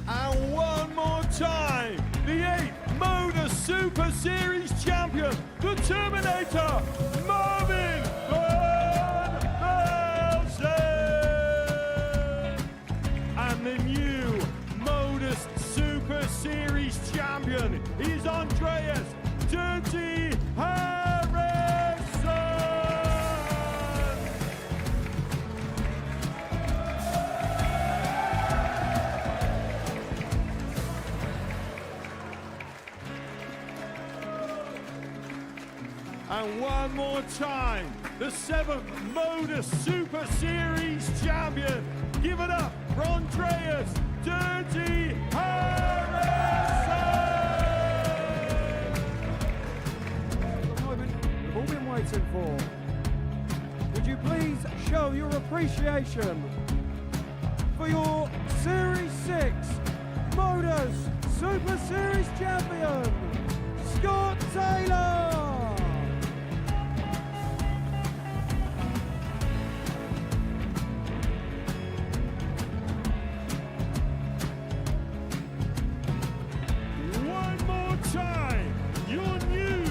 And one more time, the 8th Modus Super Series champion, the Terminator, Marvin Van Velzen. And the new Modus Super Series champion is Andreas Dirty Harrison. And one more time, the 7th Modus Super Series champion. Give it up for Andreas Dirty Harrison! The moment we've all been waiting for. Would you please show your appreciation for your Series 6 Modus Super Series champion, Scott Taylor! One more time, your new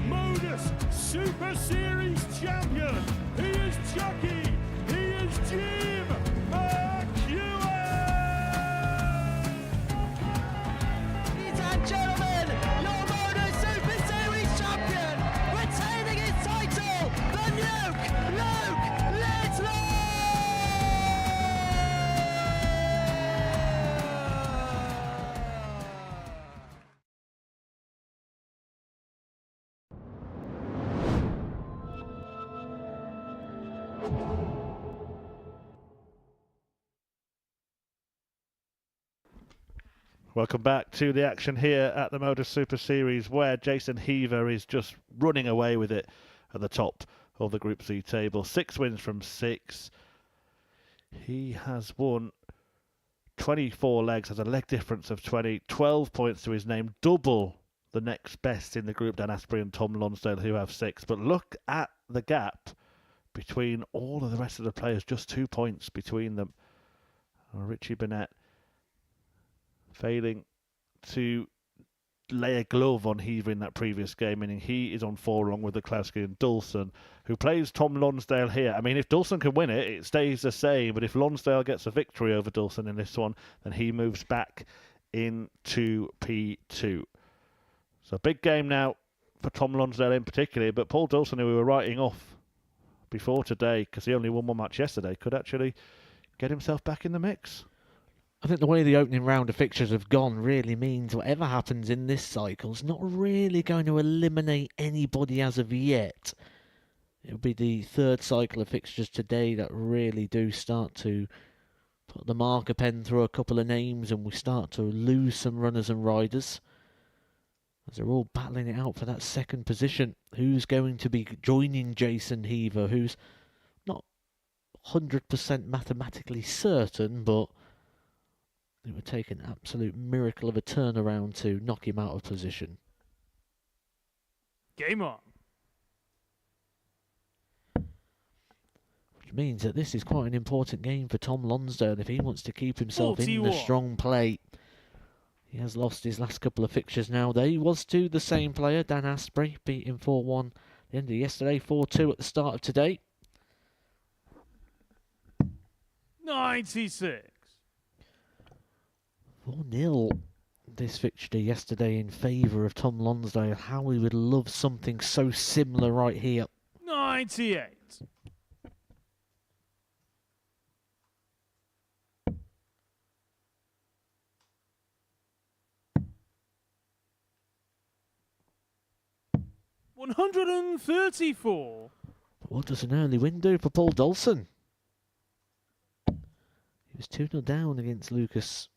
Modus Super Series champion. He is Chucky. He is Jim McEwen. Ladies and gentlemen, your Modus Super Series champion, retaining his title, the Nuke, Luke Littler! Welcome back to the action here at the Modus Super Series, where Jason Heaver is just running away with it at the top of the Group C table. 6 wins from 6. He has won 24 legs, has a leg difference of 20, 12 points to his name, double the next best in the group, Dan Asprey and Tom Lonsdale, who have 6. But look at the gap between all of the rest of the players, just 2 points between them. Richie Burnett failing to lay a glove on Heaver in that previous game, meaning he is on 4 along with Klowski and Dawson, who plays Tom Lonsdale here. I mean, if Dawson can win it, it stays the same, but if Lonsdale gets a victory over Dawson in this one, then he moves back into P2. So big game now for Tom Lonsdale in particular, but Paul Dawson, who we were writing off before today, because he only won 1 match yesterday, could actually get himself back in the mix. I think the way the opening round of fixtures have gone really means whatever happens in this cycle is not really going to eliminate anybody as of yet. It'll be the third cycle of fixtures today that really do start to put the marker pen through a couple of names, and we start to lose some runners and riders as they're all battling it out for that second position. Who's going to be joining Jason Heaver, who's not 100% mathematically certain, but it would take an absolute miracle of a turnaround to knock him out of position. Game on. Which means that this is quite an important game for Tom Lonsdale if he wants to keep himself in the 41. strong play. He has lost his last couple of fixtures now. They was to the same player, Dan Asprey, beat him 4-1 at the end of yesterday, 4-2 at the start of today. 96. 4-0 this fixture yesterday in favour of Tom Lonsdale. How we would love something so similar right here. 98. $134. But what does an early win do for Paul Dawson? He was 2-0 down against Lucas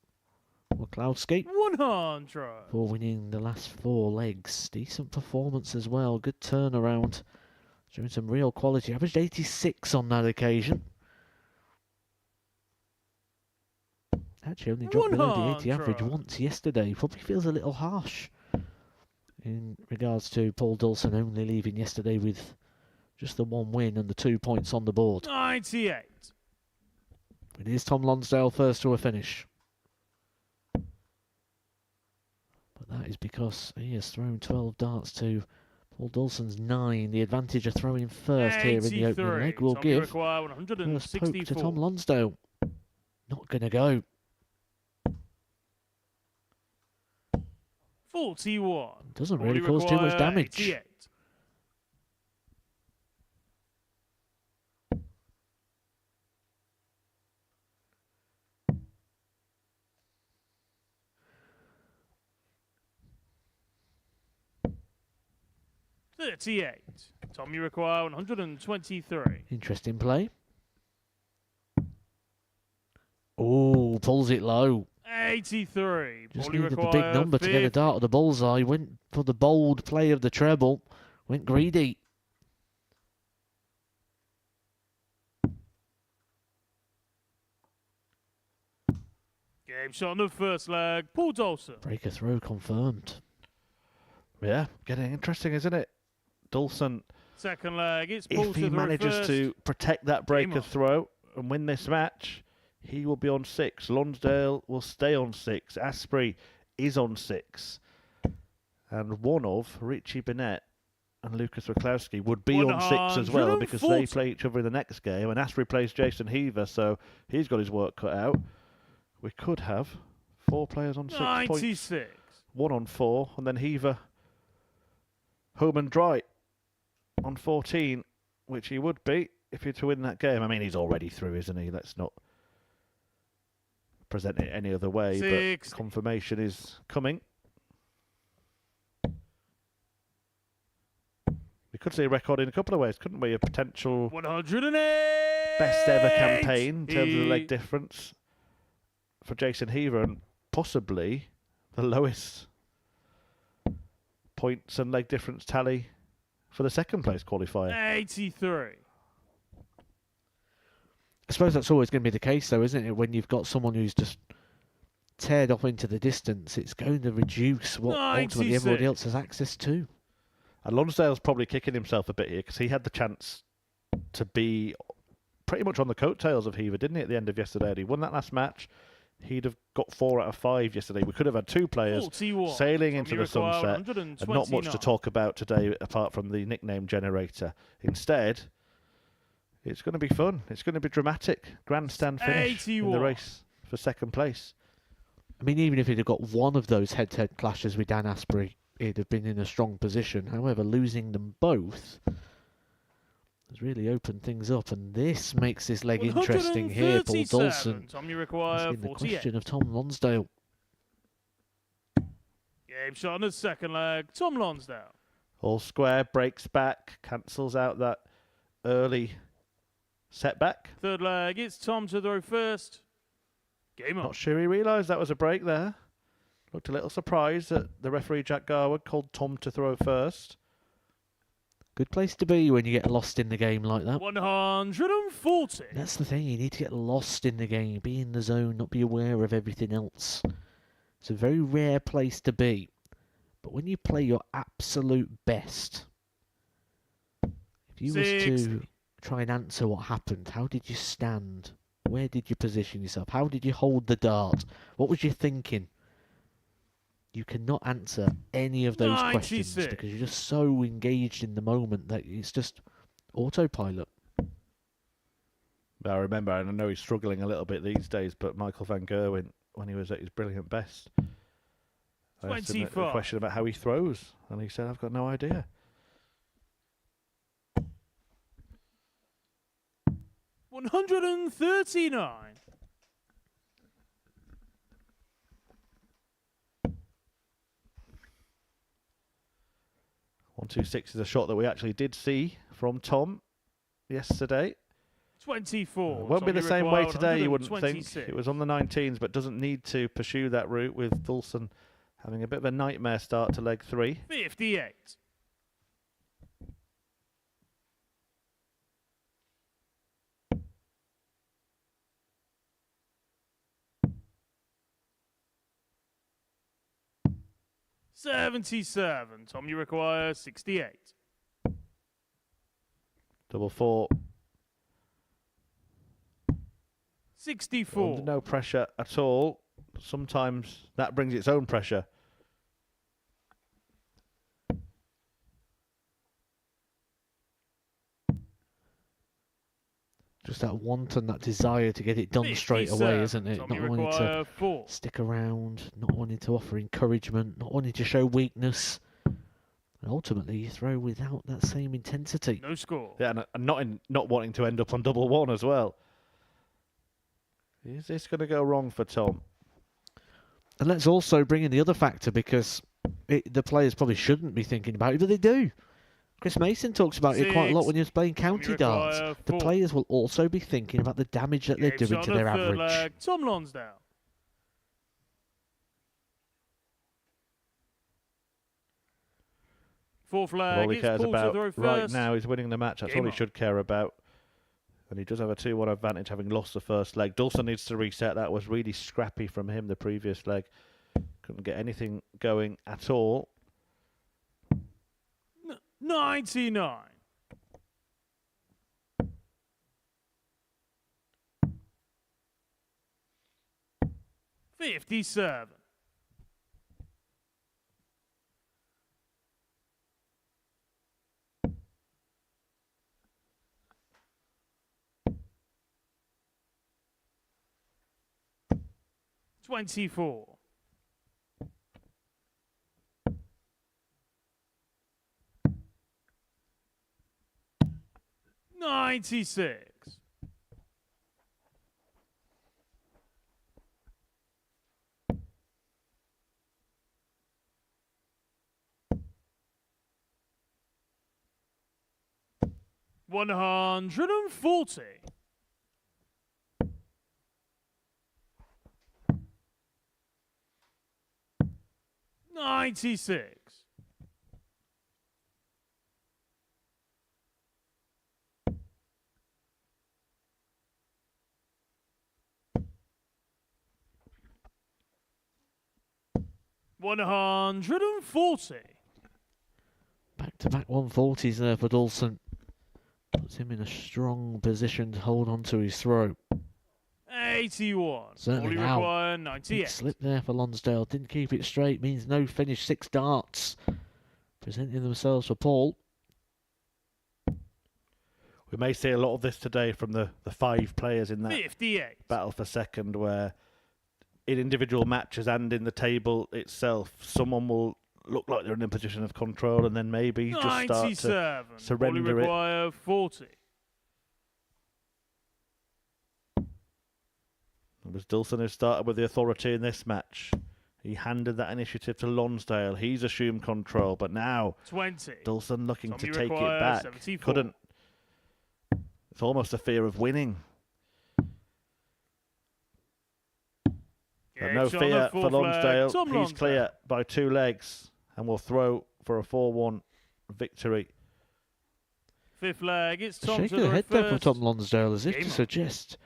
Waklowski 100. for winning the last 4 legs. Decent performance as well. Good turnaround. Showing some real quality. Averaged 86 on that occasion. Actually only dropped below the 80 average 100. once yesterday. Probably feels a little harsh in regards to Paul Dawson only leaving yesterday with just the 1 win and the 2 points on the board. 98. It is Tom Lonsdale first to a finish. But that is because he has thrown 12 darts to Paul Dawson's 9. The advantage of throwing first here in the opening leg will Tommy give require first poke to 164. Tom Lonsdale. Not going to go. 41. Doesn't Only really cause too much require damage. 88. 38. Time you require 123. Interesting play. Oh, pulls it low. 83. Just Ball you needed the require big number to get a 50. dart of the bullseye. Went for the bold play of the treble. Went greedy. Game shot on the first leg. Paul Dawson. Breaker throw confirmed. Yeah, getting interesting, isn't it? Dawson, Second leg. It's Paul if to he throw manages first. to protect that breaker on. throw and win this match, he will be on 6. Lonsdale will stay on 6. Asprey is on 6. And one of Richie Burnett and Lucas Waklowski would be on 6 as well, because they 140. play each other in the next game, and Asprey plays Jason Heaver, so he's got his work cut out. We could have 4 players on 6 points, 96. 1 on 4, and then Heaver home and dry on 14, which he would be if he's to win that game. I mean, he's already through, isn't he? Let's not present it any other way, 60. but confirmation is coming. We could see a record in a couple of ways, couldn't we? A potential 108. best ever campaign in terms of the leg difference for Jason Heaver, and possibly the lowest points and leg difference tally for the second place qualifier. 83. I suppose that's always going to be the case, though, isn't it? When you've got someone who's just teared off into the distance, it's going to reduce what ultimately everybody 96. else has access to. And Lonsdale's probably kicking himself a bit here, because he had the chance to be pretty much on the coattails of Heaver, didn't he, at the end of yesterday? And he won that last match. He'd have got 4 out of 5 yesterday. We could have had 2 players 41. sailing Time into you the require sunset, and not much to 129. talk about today apart from the nickname generator. Instead, it's going to be fun. It's going to be dramatic. Grandstand finish in the 81. race for second place. I mean, even if he'd have got one of those head-to-head clashes with Dan Asprey, he'd have been in a strong position. However, losing them both has really opened things up, and this makes this leg interesting here. Paul 137. Dawson Time you require asking the 48. question of Tom Lonsdale. Game shot on the second leg. Tom Lonsdale. All square, breaks back, cancels out that early setback. Third leg. It's Tom to throw first. Game on. Not sure he realised that was a break there. Looked a little surprised that the referee Jack Garwood called Tom to throw first. Good place to be when you get lost in the game like that. 140. That's the thing, you need to get lost in the game, be in the zone, not be aware of everything else. It's a very rare place to be. But when you play your absolute best, if you was 60. to try and answer what happened, how did you stand? Where did you position yourself? How did you hold the dart? What was you thinking? You cannot answer any of those questions 96. because you're just so engaged in the moment that it's just autopilot. I remember, and I know he's struggling a little bit these days, but Michael van Gerwen, when he was at his brilliant best, I asked him a 24. question about how he throws, and he said, I've got no idea. 139. One, 2, 6 is a shot that we actually did see from Tom yesterday. 24. Won't be Tom, the you same way require today, you wouldn't think. 126. It was on the 19s, but doesn't need to pursue that route, with Dawson having a bit of a nightmare start to leg 3. 58. $77. Tom, you require 68. Double 4. 64. Under no pressure at all. Sometimes that brings its own pressure. Just that want and that desire to get it done straight away, 57. isn't it? Tom, Not you wanting to require 4. stick around, not wanting to offer encouragement, not wanting to show weakness. And ultimately, you throw without that same intensity. No score. Yeah, and not wanting to end up on double 1 as well. Is this going to go wrong for Tom? And let's also bring in the other factor, because the players probably shouldn't be thinking about it, but they do. Chris Mason talks about it quite a lot when he was playing county darts. require The 4. players will also be thinking about the damage that they're Game doing shot to on the their third average. leg, Tom Lonsdale. Fourth leg, All he it's cares Paul to about throw right first. now is winning the match. That's Game all he on. should care about. And he does have a 2-1 advantage, having lost the first leg. Dawson needs to reset. That was really scrappy from him the previous leg. Couldn't get anything going at all. 99. $57. $24. $96. $140. $96. $140. Back-to-back 140s there for Dawson. Puts him in a strong position to hold on to his throw. 81. Certainly All you now. require, Big 98. slip there for Lonsdale. Didn't keep it straight. Means no finish. 6 darts. Presenting themselves for Paul. We may see a lot of this today from the 5 players in that 58. battle for second, where in individual matches and in the table itself, someone will look like they're in a position of control and then maybe just start to 97. surrender All you it. require, 40. It was Dawson who started with the authority in this match. He handed that initiative to Lonsdale. He's assumed control, but now 20. Dawson looking Tommy to take it requires back. 74. Couldn't. It's almost a fear of winning. But no Gage on the fear for fourth leg, Lonsdale. Tom He's Lonsdale. clear by 2 legs and will throw for a 4-1 victory. Fifth leg, it's A Tom shake to of the the head there from first. Tom Lonsdale, as if Game to on. suggest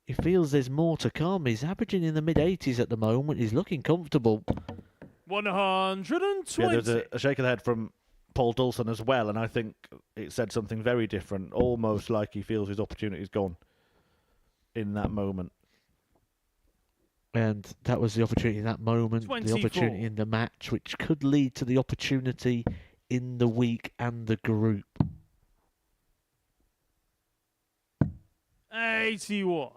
he feels there's more to come. He's averaging in the mid-80s at the moment. He's looking comfortable. 120. Yeah, there's a shake of the head from Paul Dawson as well, and I think it said something very different, almost like he feels his opportunity's gone in that moment. And that was the opportunity in that moment, 24. the opportunity in the match, which could lead to the opportunity in the week and the group. 81.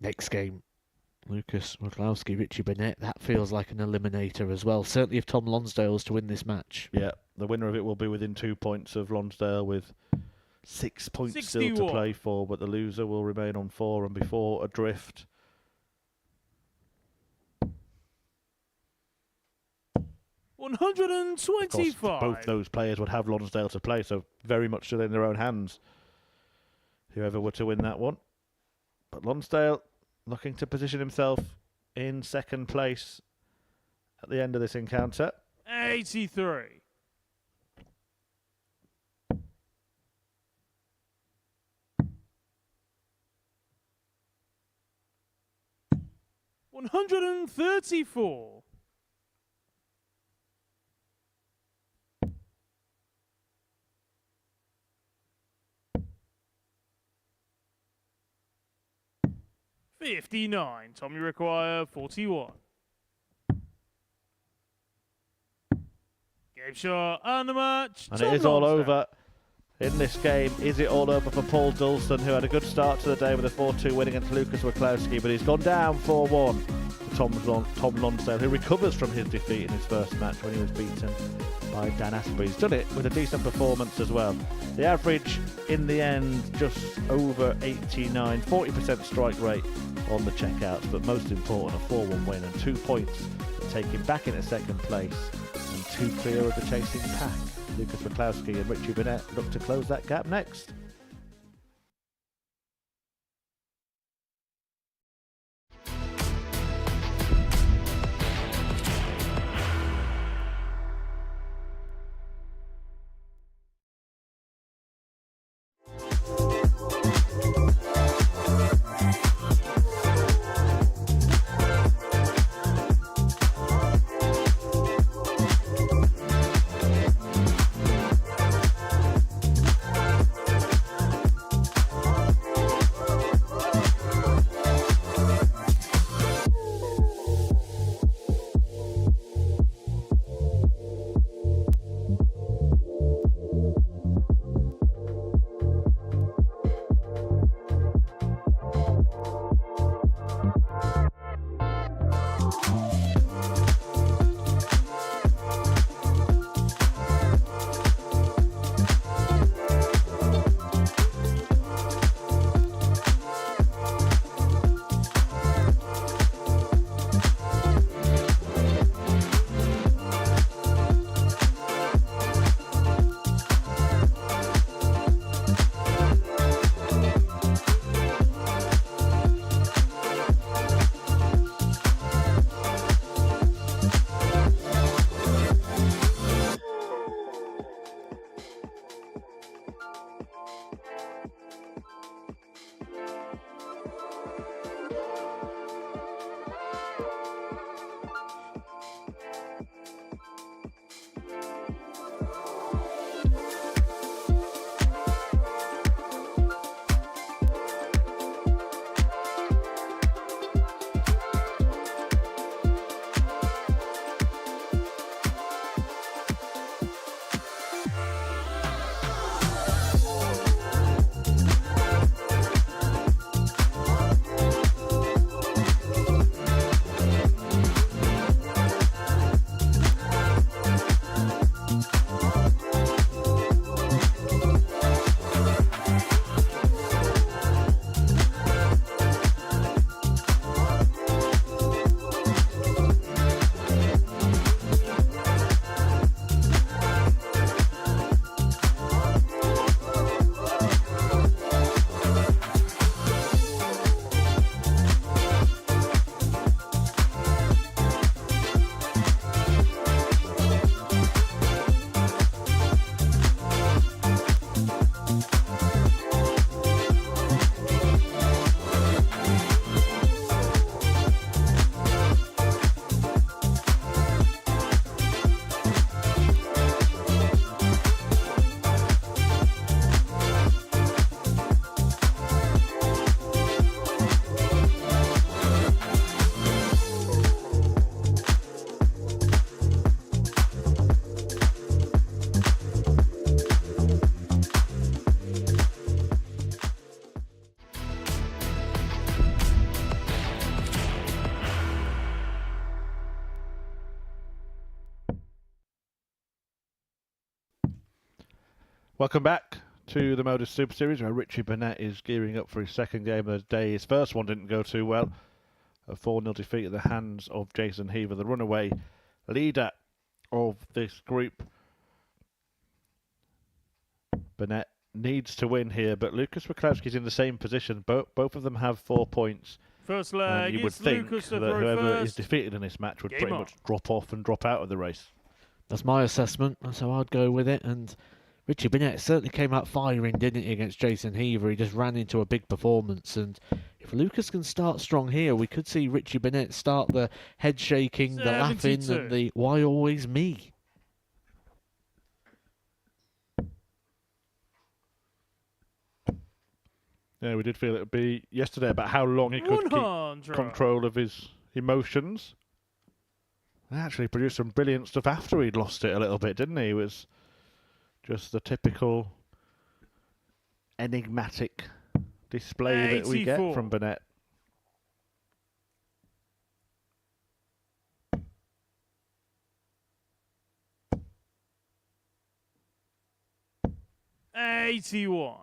Next game, Lucas McLowski, Richie Burnett. That feels like an eliminator as well. Certainly if Tom Lonsdale's to win this match. Yeah, the winner of it will be within 2 points of Lonsdale with 6 points still to 61. play for, but the loser will remain on 4 and before adrift. Of course, 125. both those players would have Lonsdale to play, so very much still in their own hands, whoever were to win that one. But Lonsdale looking to position himself in second place at the end of this encounter. 83. $134. $59. Tommy require 41. Game shot and the match. And Tom it is all Lonsdale. over in this game. Is it all over for Paul Dawson, who had a good start to the day with a 4-2 win against Lucas Waclowski, but he's gone down 4-1 for Tom Lonsdale, who recovers from his defeat in his first match when he was beaten by Dan Asprey. He's done it with a decent performance as well. The average in the end just over 89, 40% strike rate on the checkouts, but most important, a 4-1 win and 2 points that take him back into second place and 2 clear of the chasing pack. Lucas McCloskey and Richie Burnett look to close that gap next. Welcome back to the Modus Super Series, where Richie Burnett is gearing up for his second game of the day. His first one didn't go too well. A 4-0 defeat at the hands of Jason Heaver, the runaway leader of this group. Burnett needs to win here, but Lucas Wachowski's in the same position. Both of them have 4 points. First And leg, you would it's think Lucas that to throw whoever first. is defeated in this match would Game pretty on. much drop off and drop out of the race. That's my assessment. That's how I'd go with it. And Richie Burnett certainly came out firing, didn't he, against Jason Heaver? He just ran into a big performance. And if Lucas can start strong here, we could see Richie Burnett start the head shaking, the laughing, 72. and the why always me. Yeah, we did feel it would be yesterday about how long he could keep 100. control of his emotions. He actually produced some brilliant stuff after he'd lost it a little bit, didn't he? It was just the typical enigmatic display that we get 84. from Burnett. $81.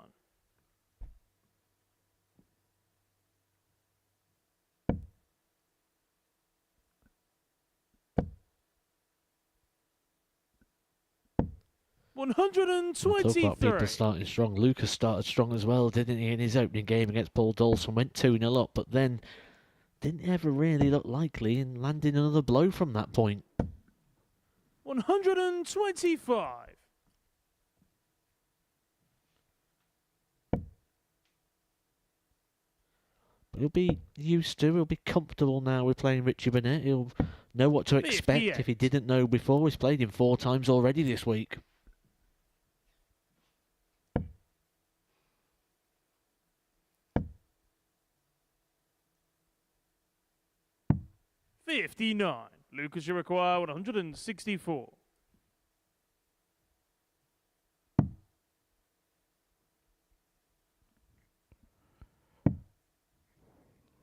Talk about people 123. starting strong. Lucas started strong as well, didn't he, in his opening game against Paul Dawson? Went 2-0 up, but then didn't ever really look likely and landed another blow from that point. 125. He'll be used to, he'll be comfortable now with playing Richie Burnett. He'll know what to expect 58. if he didn't know before. He's played him 4 times already this week. $59. Lucas, you require 164.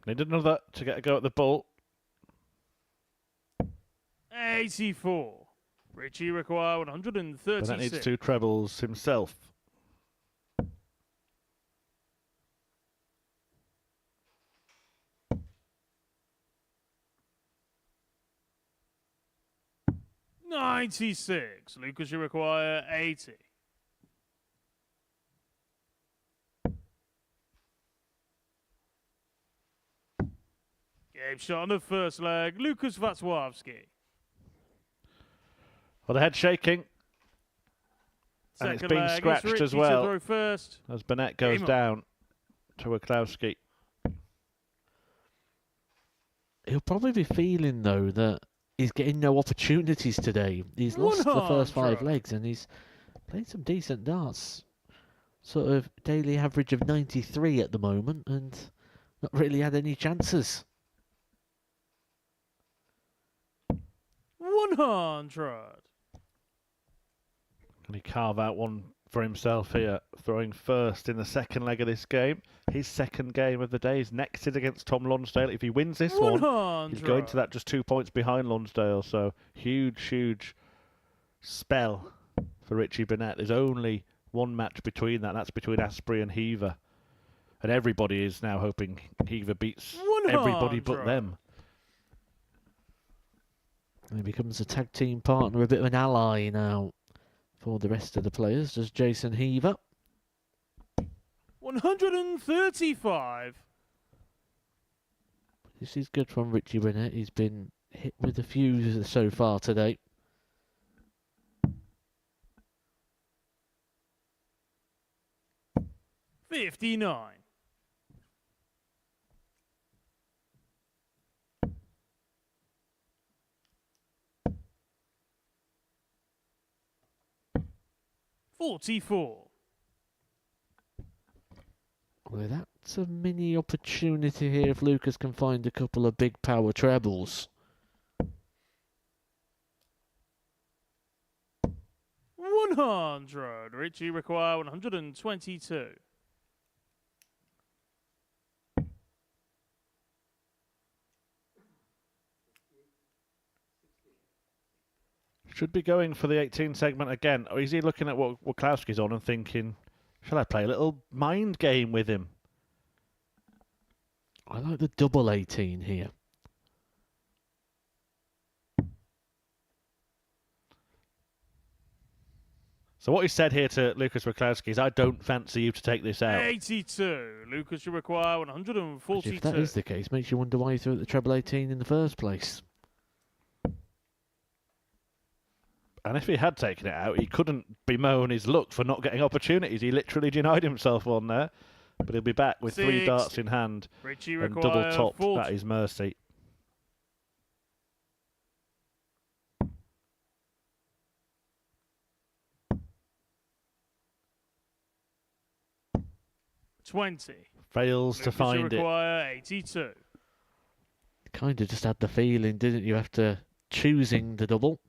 Needed another to get a go at the ball. 84. Richie require But 136. that needs 2 trebles himself. $96. Lucas, you require 80. Game shot on the first leg. Lucas Vatswowski. Well, the head shaking. And it's been leg, scratched Richie as to well. throw first. As Burnett goes Game on. down to Wachowski. He'll probably be feeling, though, that he's getting no opportunities today. He's lost the first 5 100. legs and he's played some decent darts. Sort of daily average of 93 at the moment and not really had any chances. 100. Can he carve out one for himself here? Throwing first in the second leg of this game. His second game of the day is next is against Tom Lonsdale. If he wins this one, 100. he's going to that just 2 points behind Lonsdale. So huge spell for Richie Burnett. There's only one match between that. That's between Asprey and Heaver. And everybody is now hoping Heaver beats everybody but 100. them. And he becomes a tag team partner, a bit of an ally now for the rest of the players. Does Jason Heaver? 135. This is good from Richie Burnett. He's been hit with a few so far today. $59. $44. Well, that's a mini opportunity here if Lucas can find a couple of big power trebles. 100. Richie require 122. Should be going for the 18 segment again. Or is he looking at what Wachowski's on and thinking, shall I play a little mind game with him? I like the double 18 here. So what he said here to Lucas Wachowski is, I don't fancy you to take this out. 82. Lucas, you require Which, 142. if that is the case, makes you wonder why he threw at the treble 18 in the first place. And if he had taken it out, he couldn't bemoan his luck for not getting opportunities. He literally denied himself one there. But he'll be back with 3 6. darts in hand Richie and require double top 40. at his mercy. $20. Fails to Lucas, you find it. require 82. Kind of just had the feeling, didn't you, after choosing the double,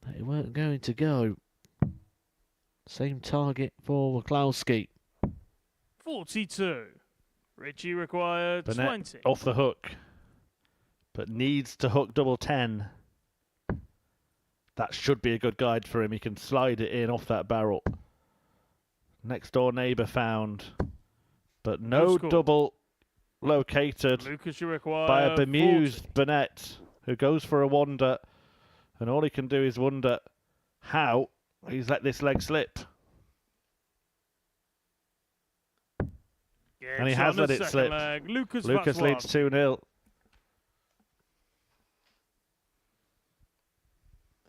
that it weren't going to go. Same target for Wachowski. 42. Richie required Burnett 20. off the hook, but needs to hook double 10. That should be a good guide for him. He can slide it in off that barrel. Next door neighbour found, but no score. double located Lucas, you require by a 40. bemused Burnett, who goes for a wander, and all he can do is wonder how He's let this leg slip. And he has let it slip. Lucas leads 2-0.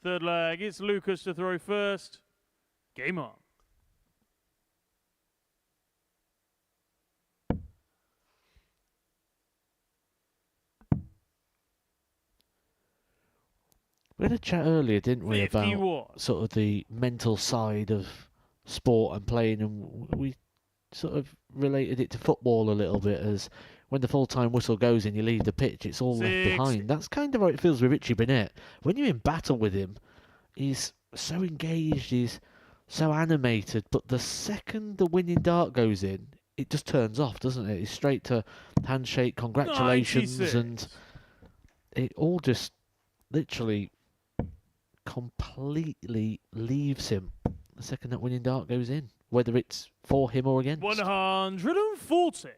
Third leg, it's Lucas to throw first. Game on. We had a chat earlier, didn't we, 51. about sort of the mental side of sport and playing, and we sort of related it to football a little bit as when the full-time whistle goes and you leave the pitch, it's all left 60. behind. That's kind of how it feels with Richie Burnett. When you're in battle with him, he's so engaged, he's so animated, but the second the winning dart goes in, it just turns off, doesn't it? It's straight to handshake, congratulations, 96. and it all just literally completely leaves him the second that winning dart goes in, whether it's for him or against. 140.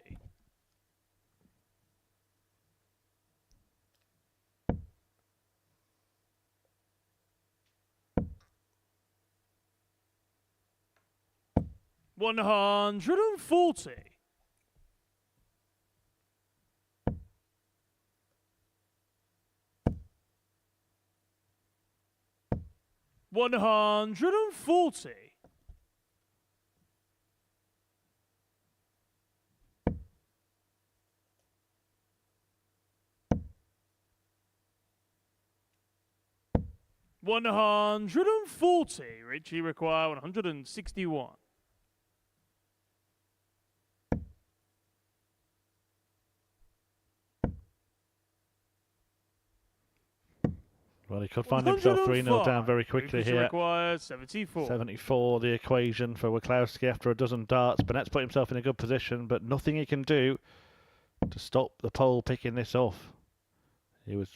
$140. $140. $140. Richie require 161. Well, he could find himself 3-0 down very quickly Lucas here. requires 74. 74, the equation for Waclowski after a dozen darts. Burnett's put himself in a good position, but nothing he can do to stop the pole picking this off. He was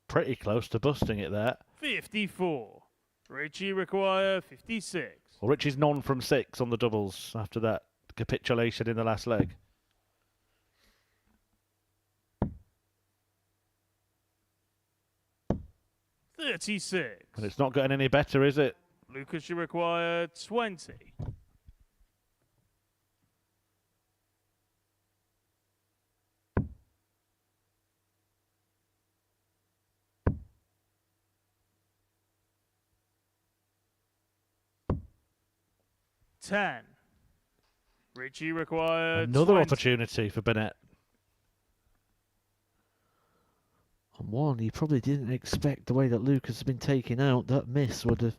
pretty close to busting it there. 54. Richie require 56. Well, Richie's none from 6 on the doubles after that capitulation in the last leg. $36. And it's not getting any better, is it? Lucas, you require 20. $10. Richie required Another 20. opportunity for Burnett. And one, he probably didn't expect the way that Lucas has been taken out. That miss would have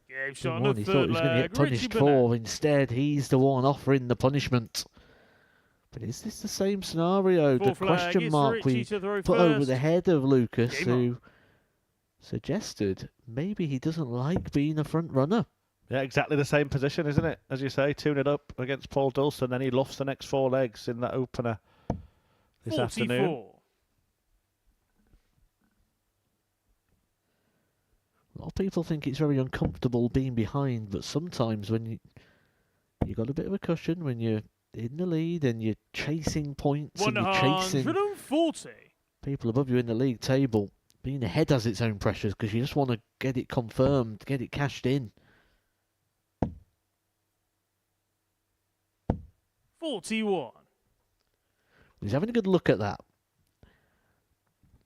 Game been shot on one the he thought third he was going to leg. get Richie punished Burnett. for. Instead, he's the one offering the punishment. But is this the same scenario? Fourth The leg, question it's mark Richie we to throw put over first. the head of Lucas, Game who suggested maybe he doesn't like being a front runner. Yeah, exactly the same position, isn't it? As you say, 2-0 up against Paul Dulson, then he luffs the next 4 legs in that opener this 44. afternoon. A lot of people think it's very uncomfortable being behind, but sometimes when you got a bit of a cushion, when you're in the lead and you're chasing points and you're chasing 140. people above you in the league table, being ahead has its own pressures because you just want to get it confirmed, get it cashed in. 41. He's having a good look at that.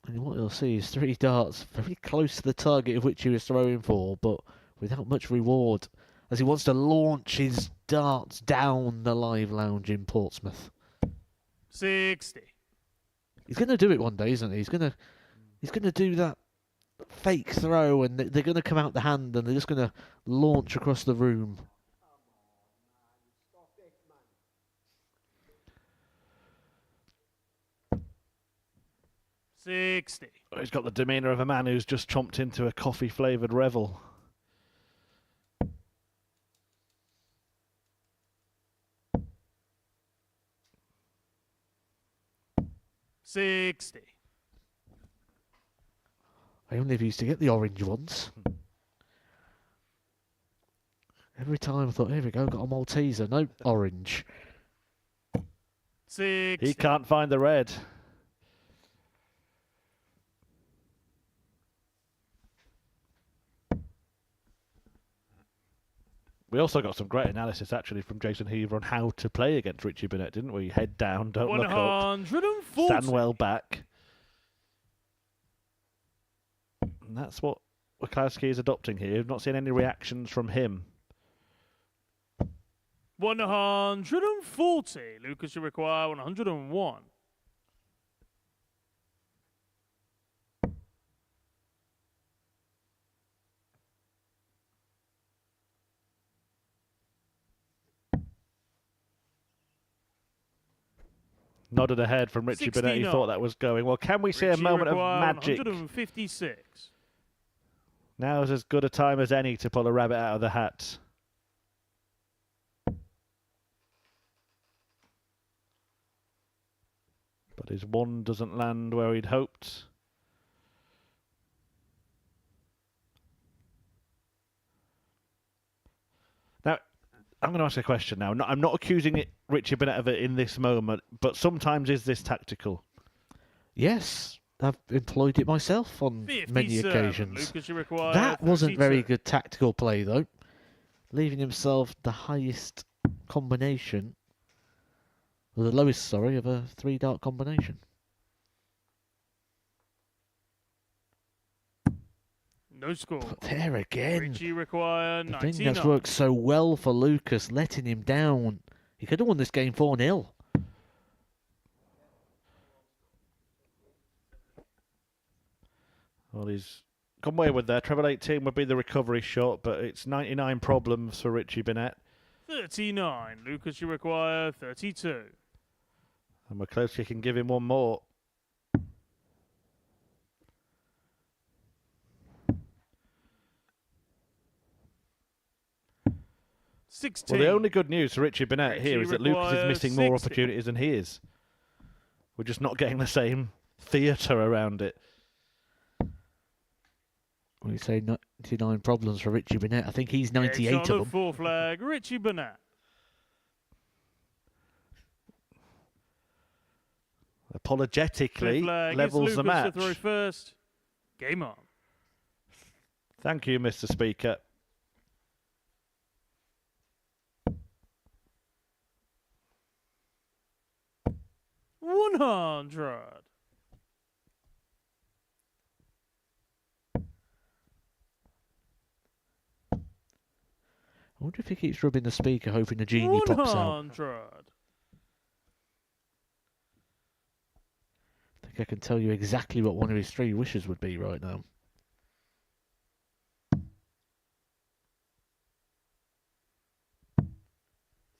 And what you'll see is 3 darts very close to the target of which he was throwing for, but without much reward, as he wants to launch his darts down the live lounge in Portsmouth. 60. He's going to do it one day, isn't he? He's going to do that fake throw, and they're going to come out the hand, and they're just going to launch across the room. $60. He's got the demeanour of a man who's just chomped into a coffee-flavoured revel. $60. I only used to get the orange ones. Every time I thought, here we go, got a Malteser. No, orange. 60. He can't find the red. We also got some great analysis actually from Jason Heaver on how to play against Richie Burnett, didn't we? Head down, don't look up, 140. stand well back. And that's what Wachowski is adopting here. We've not seen any reactions from him. 140. Lucas, you require 101. Nodded ahead from Richie Burnett. He 69. thought that was going. Well, can we see a Richie moment of require magic? 156. Now is as good a time as any to pull a rabbit out of the hat. But his one doesn't land where he'd hoped. Now, I'm going to ask a question now. I'm not accusing Richie Burnett of it in this moment, but sometimes is this tactical? Yes, I've employed it myself on many 57. occasions. Lucas, you require That wasn't very 32. good tactical play, though. Leaving himself the highest combination, or the lowest, sorry, of a 3-dart combination. No score. But there again, Richie require the thing 99. that's worked so well for Lucas, letting him down. He could have won this game 4-0. Well, he's gone wayward there. Treble 18 would be the recovery shot, but it's 99 problems for Richie Burnett. 39. Lucas, you require 32. And McCloskey can give him one more. 16. Well, the only good news for Richie Burnett here is that Lucas is requires missing more 60. opportunities than he is. We're just not getting the same theatre around it. When you say 99 problems for Richie Burnett, I think he's 98 It's of on the them. full flag. Richie Burnett. Apologetically, Fifth flag. It's levels the Lucas match. to throw first. Game on. Thank you, Mr. Speaker. One 100. I wonder if he keeps rubbing the speaker, hoping the genie pops out. 100. I think I can tell you exactly what one of his 3 wishes would be right now.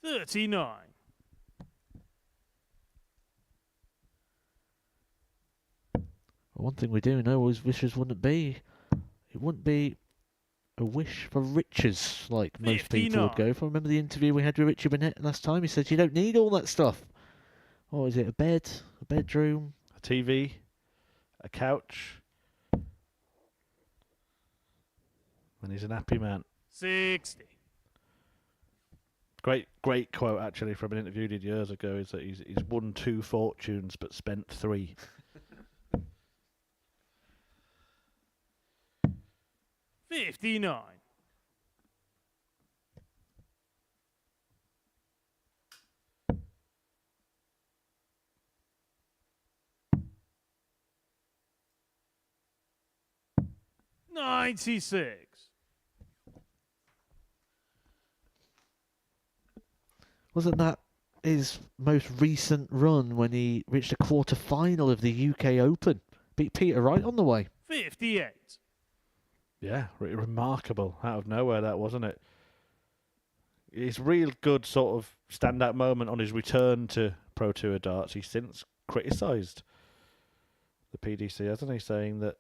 $39. One thing we do know his wishes wouldn't be. It wouldn't be a wish for riches like most people would 59. go for. Remember the interview we had with Richie Burnett last time? He said you don't need all that stuff. Oh, is it a bed, a bedroom? A TV, a couch. And he's an happy man. 60. Great quote actually from an interview he did years ago is that he's won 2 fortunes but spent 3. 59. $96. Wasn't that his most recent run when he reached a quarter-final of the UK Open? Beat Peter Wright on the way. 58. Yeah, remarkable. Out of nowhere that, wasn't it? It's real good sort of standout moment on his return to Pro Tour darts. He's since criticised the PDC, hasn't he? Saying that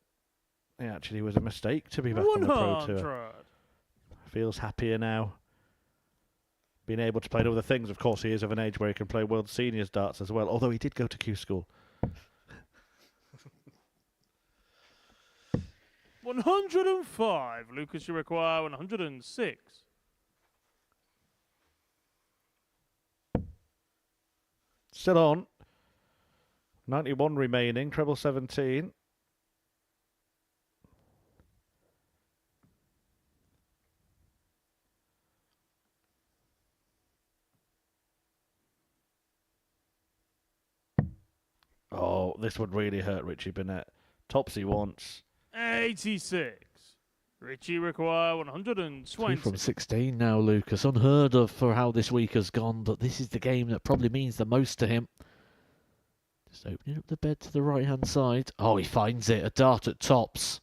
it actually was a mistake to be back on the Pro Tour. 100. Feels happier now. Being able to play other things. Of course, he is of an age where he can play World Seniors darts as well. Although he did go to Q School. 105. Lucas, you require 106. Still on. 91 remaining. Treble 17. Oh, this would really hurt Richie Burnett. Tops he wants. 86. Richie require 2 120. from 16 now, Lucas. Unheard of for how this week has gone, but this is the game that probably means the most to him. Just opening up the bed to the right-hand side. Oh, he finds it. A dart at tops.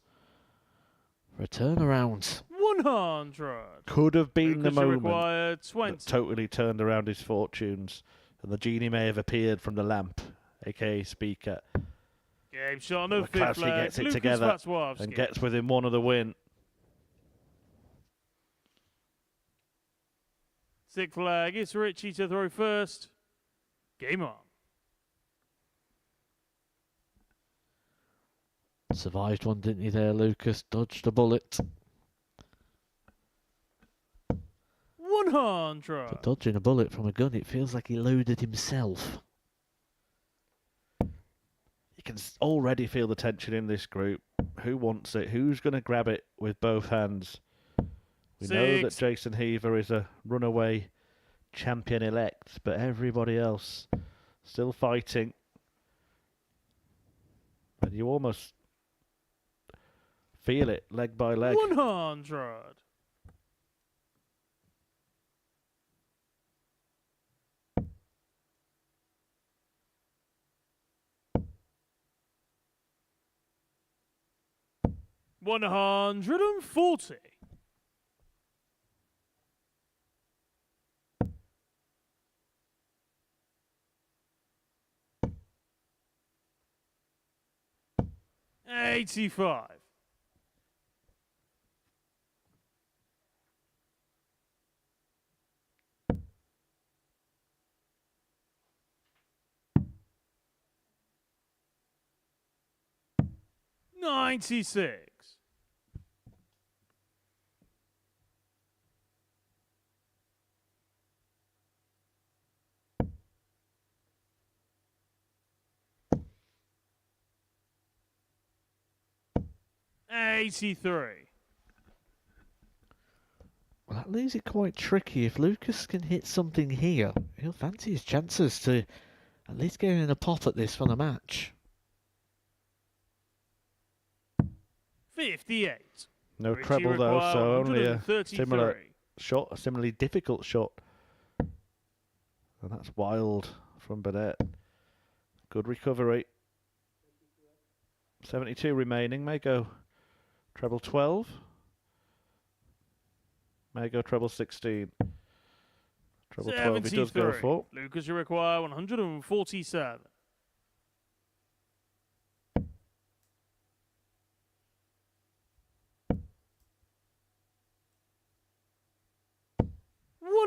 For a turnaround. 100. Could have been the Lucas moment require 20. that totally turned around his fortunes, and the genie may have appeared from the lamp, aka speaker. Game shot on the fifth McCloskey leg. gets it Lucas together Vaclavsky. and gets within one of the win. Sixth flag, it's Richie to throw first. Game on. Survived one, didn't he there, Lucas? Dodged a bullet. 100. But dodging a bullet from a gun, it feels like he loaded himself. You can already feel the tension in this group. Who wants it? Who's going to grab it with both hands? We know that Six. Jason Heaver is a runaway champion-elect, but everybody else still fighting. And you almost feel it, leg by leg. 100. $140. $85. $96. $83. Well, that leaves it quite tricky. If Lucas can hit something here, he'll fancy his chances to at least get in a pot at this for the match. 58. No Richie treble though, require so only a 133. similar shot, a similarly difficult shot. And that's wild from Burnett. Good recovery. 72 remaining, may go treble 12. May go treble 16. Treble 12 he does go 73. for. Lucas, you require 147.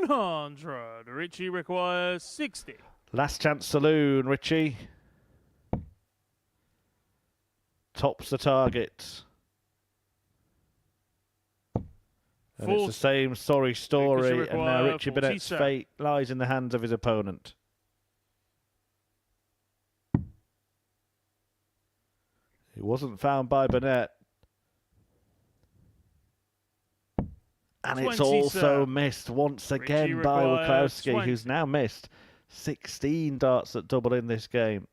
$100. Richie requires 60. Last chance saloon, Richie. Tops the target. And it's the same sorry story, and now require Richie Burnett's 47. fate lies in the hands of his opponent. He wasn't found by Burnett. And it's 27. also missed once again by requires Wachowski, 20. who's now missed 16 darts at double in this game.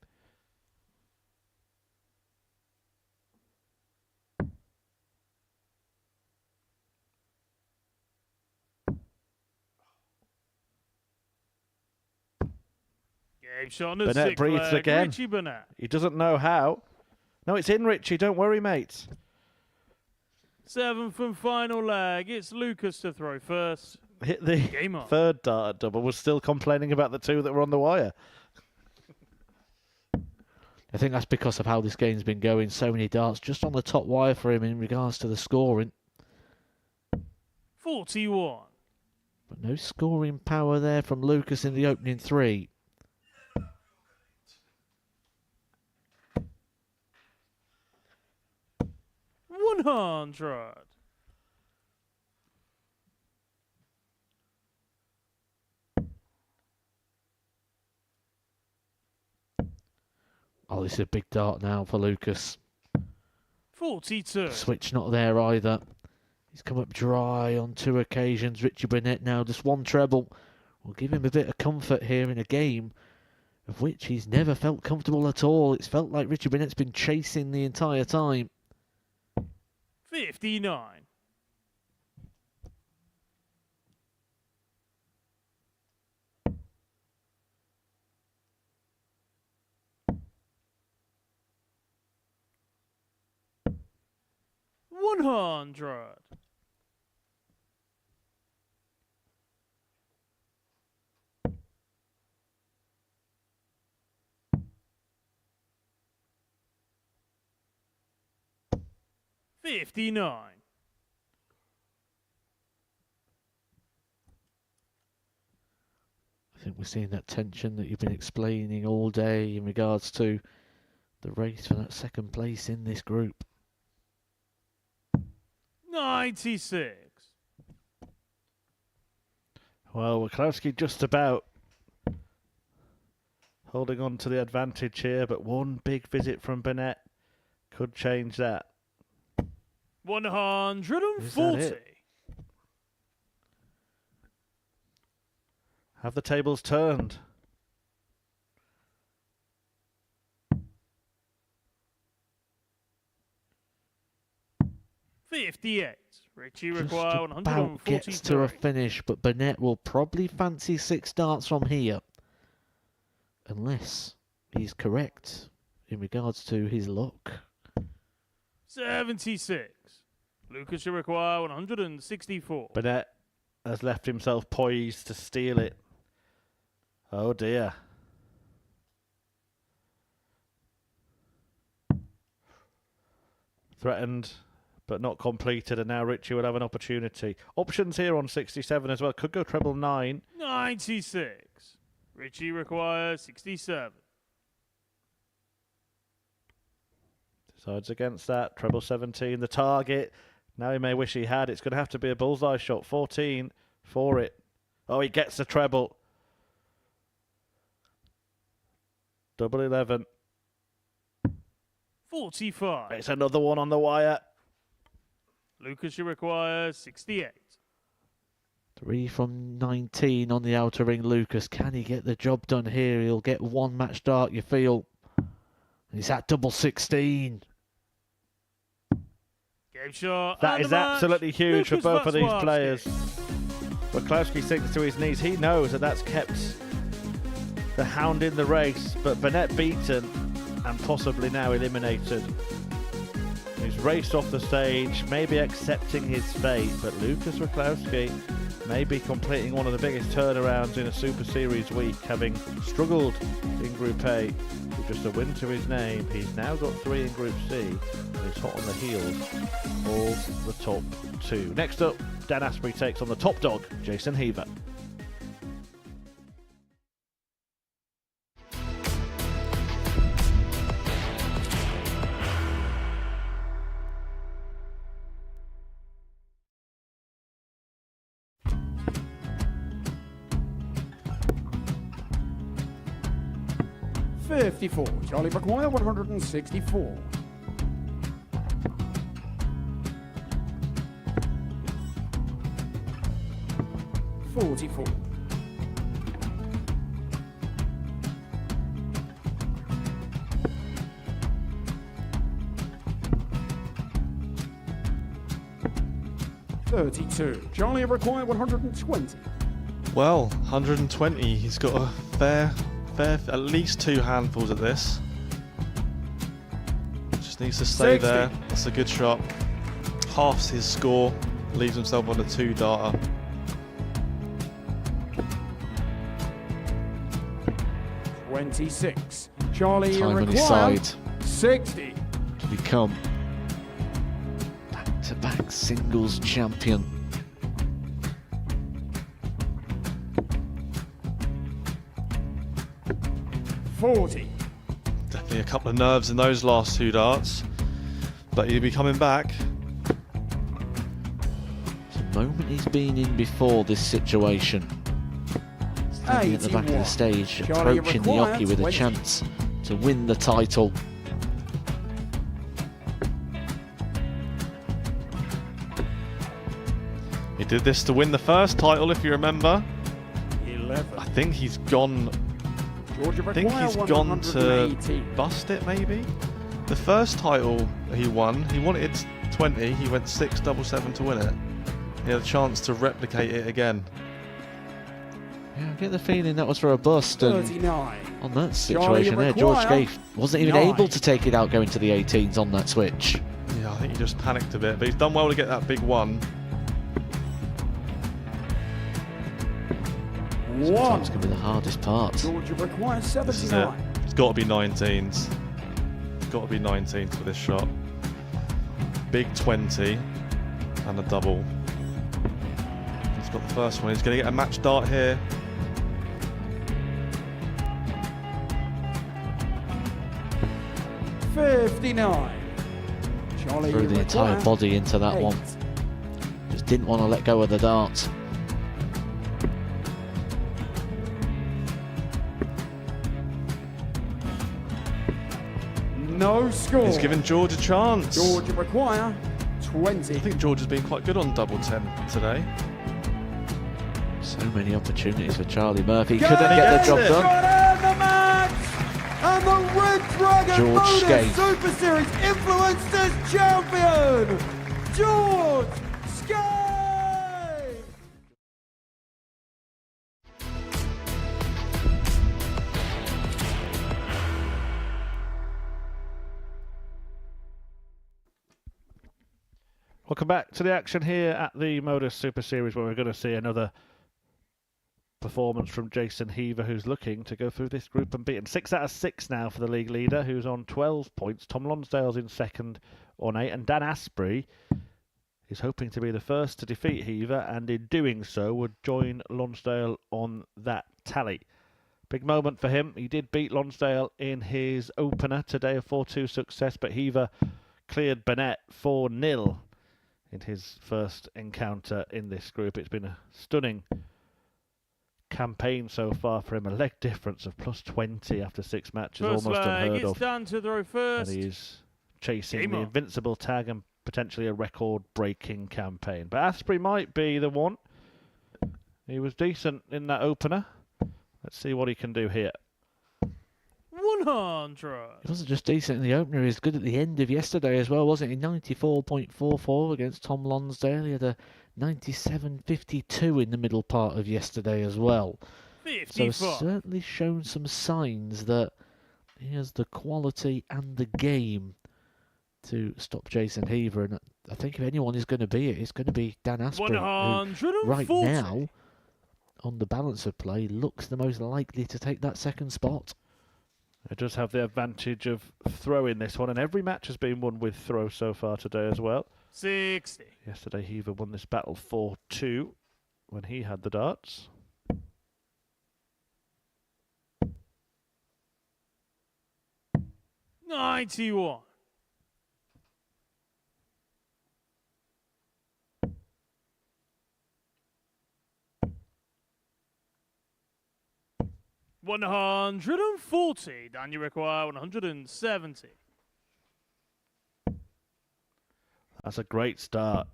Game shot on the Burnett sixth breathes leg. again. Richie Burnett. He doesn't know how. No, it's in, Richie. Don't worry, mate. Seventh and final leg. It's Lucas to throw first. Hit the Game on. third dart at double. Was still complaining about the two that were on the wire. I think that's because of how this game's been going. So many darts just on the top wire for him in regards to the scoring. 41. But no scoring power there from Lucas in the opening three. $100. Oh, this is a big dart now for Lucas. 42. Switch not there either. He's come up dry on 2 occasions. Richie Burnett now just 1 treble. Will give him a bit of comfort here in a game of which he's never felt comfortable at all. It's felt like Richie Bennett's been chasing the entire time. 59. $100. $59. I think we're seeing that tension that you've been explaining all day in regards to the race for that second place in this group. 96. Well, Wiklowski just about holding on to the advantage here, but one big visit from Bennett could change that. 140. Have the tables turned? $58. Richie Just require about gets to a 143. finish, but Burnett will probably fancy 6 darts from here. Unless he's correct in regards to his luck. 76. Lucas should require 164. Bennett has left himself poised to steal it. Oh dear. Threatened, but not completed, and now Richie will have an opportunity. Options here on 67 as well. Could go treble 9. 96. Richie requires 67. Decides against that. Treble 17, the target. Now he may wish he had. It's going to have to be a bullseye shot. 14 for it. Oh, he gets the treble. Double 11. 45. It's another one on the wire. Lucas should require 68. 3 from 19 on the outer ring. Lucas, can he get the job done here? He'll get 1 match dart, you feel. And he's at double 16. Game shot. That and is the match. absolutely huge Lucas for both of these Vatswowski. players. Wiklowski sinks to his knees. He knows that that's kept the hound in the race, but Bennett beaten and possibly now eliminated. He's raced off the stage, maybe accepting his fate, but Lucas Wiklowski may be completing one of the biggest turnarounds in a Super Series week, having struggled in Group A with just a win to his name. He's now got 3 in Group C, and he's hot on the heels of the top 2. Next up, Dan Asprey takes on the top dog, Jason Heaver. $54. Charlie McGuire, 164. $44. $32. Charlie required 120. Well, 120. He's got a fair, at least 2 handfuls at this. Just needs to stay 60. there. That's a good shot. Halves his score. Leaves himself on a 2-darter. $26. Charlie Time on his required side 60. to become back-to-back singles champion. $40. Definitely a couple of nerves in those last 2 darts. But he'll be coming back. It's a moment he's been in before this situation. Standing at the back of the 81. stage, Charlie approaching the required hockey with a 20. chance to win the title. He did this to win the first title, if you remember. 11. I think he's gone I think he's gone to bust it, maybe. The first title he won, he wanted 20, he went 6-7-7 to win it. He had a chance to replicate it again. Yeah, I get the feeling that was for a bust, and 39. on that situation there, George Scaife wasn't even able to take it out going to the 18s on that switch. Yeah, I think he just panicked a bit, but he's done well to get that big one. Sometimes going to be the hardest part. Georgia requires This is it. 79. It's got to be 19s. It's got to be 19s for this shot. Big 20 and a double. He's got the first one. He's going to get a match dart here. Charlie Threw the entire body into that one. Just didn't want to let go of the dart. No score. He's given George a chance. Georgia require 20. I think George has been quite good on double 10 today. So many opportunities for Charlie Murphy. Get Couldn't get the job it. done. Got in the match. And the Red Dragon George Modus Scaife. Super Series Influencers Champion, George Scaife. Welcome back to the action here at the Modus Super Series, where we're going to see another performance from Jason Heaver, who's looking to go through this group unbeaten. 6 out of 6 now for the league leader, who's on 12 points. Tom Lonsdale's in second on 8, and Dan Asprey is hoping to be the first to defeat Heaver, and in doing so would join Lonsdale on that tally. Big moment for him. He did beat Lonsdale in his opener today, a 4-2 success, but Heaver cleared Burnett 4-0 in his first encounter in this group. It's been a stunning campaign so far for him. A leg difference of plus 20 after 6 matches, First almost leg, unheard it's of. done to throw first. And he's chasing Game the on. invincible tag and potentially a record-breaking campaign. But Asprey might be the one. He was decent in that opener. Let's see what he can do here. 100. He wasn't just decent in the opener, he was good at the end of yesterday as well, wasn't he? 94.44 against Tom Lonsdale. He had a 97.52 in the middle part of yesterday as well. 54. So certainly shown some signs that he has the quality and the game to stop Jason Heaver. And I think if anyone is going to be it, it's going to be Dan Asprey, who 140. right now, on the balance of play, looks the most likely to take that second spot. It does have the advantage of throwing this one, and every match has been won with throw so far today as well. 60. Yesterday, Heaver won this battle 4-2 when he had the darts. $91. $140. Dan, you require 170. That's a great start.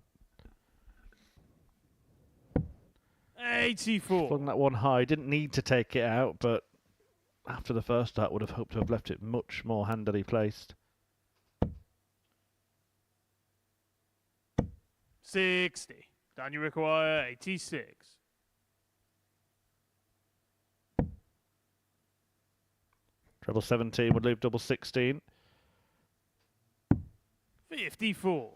84. Flung that one high. Didn't need to take it out, but after the first start, would have hoped to have left it much more handily placed. 60. Dan, you require 86. Treble 17 would leave double 16. 54.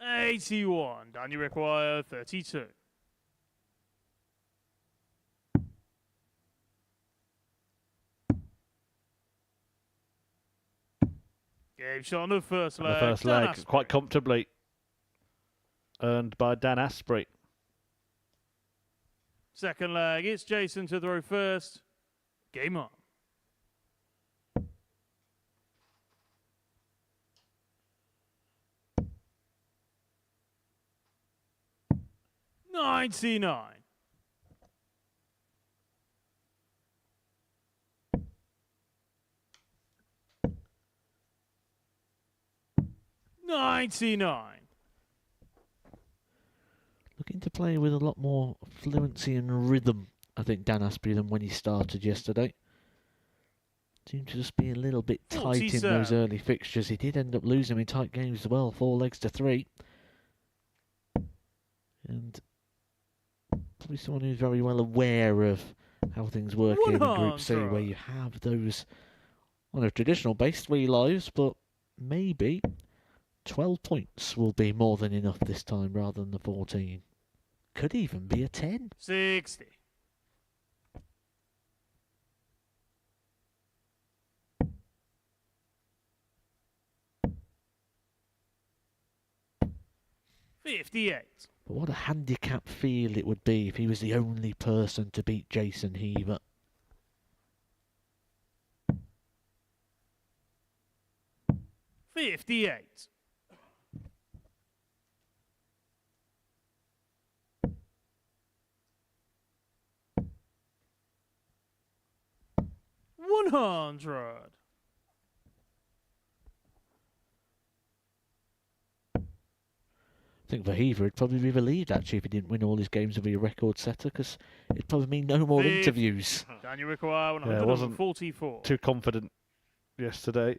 $81. Dan, you require 32. Game shot on the first leg. The first Dan leg, Asprey. quite comfortably earned by Dan Asprey. Second leg, it's Jason to throw first. Game on. $99. 99. Looking to play with a lot more fluency and rhythm, I think, Dan Asprey, than when he started yesterday. Seemed to just be a little bit tight in those 47. early fixtures. He did end up losing in tight games as well, 4 legs to 3. And probably someone who's very well aware of how things work here in Group C, where you have those, on a traditional base, 3 lives, but maybe 12 points will be more than enough this time rather than the 14. Could even be a 10. 60. $58. But what a handicap feel it would be if he was the only person to beat Jason Heaver. $58. $100. I think for Heaver, he'd probably be relieved actually if he didn't win all his games and be a record setter, because it'd probably mean no more interviews. Can you require Yeah, I wasn't 144? too confident yesterday.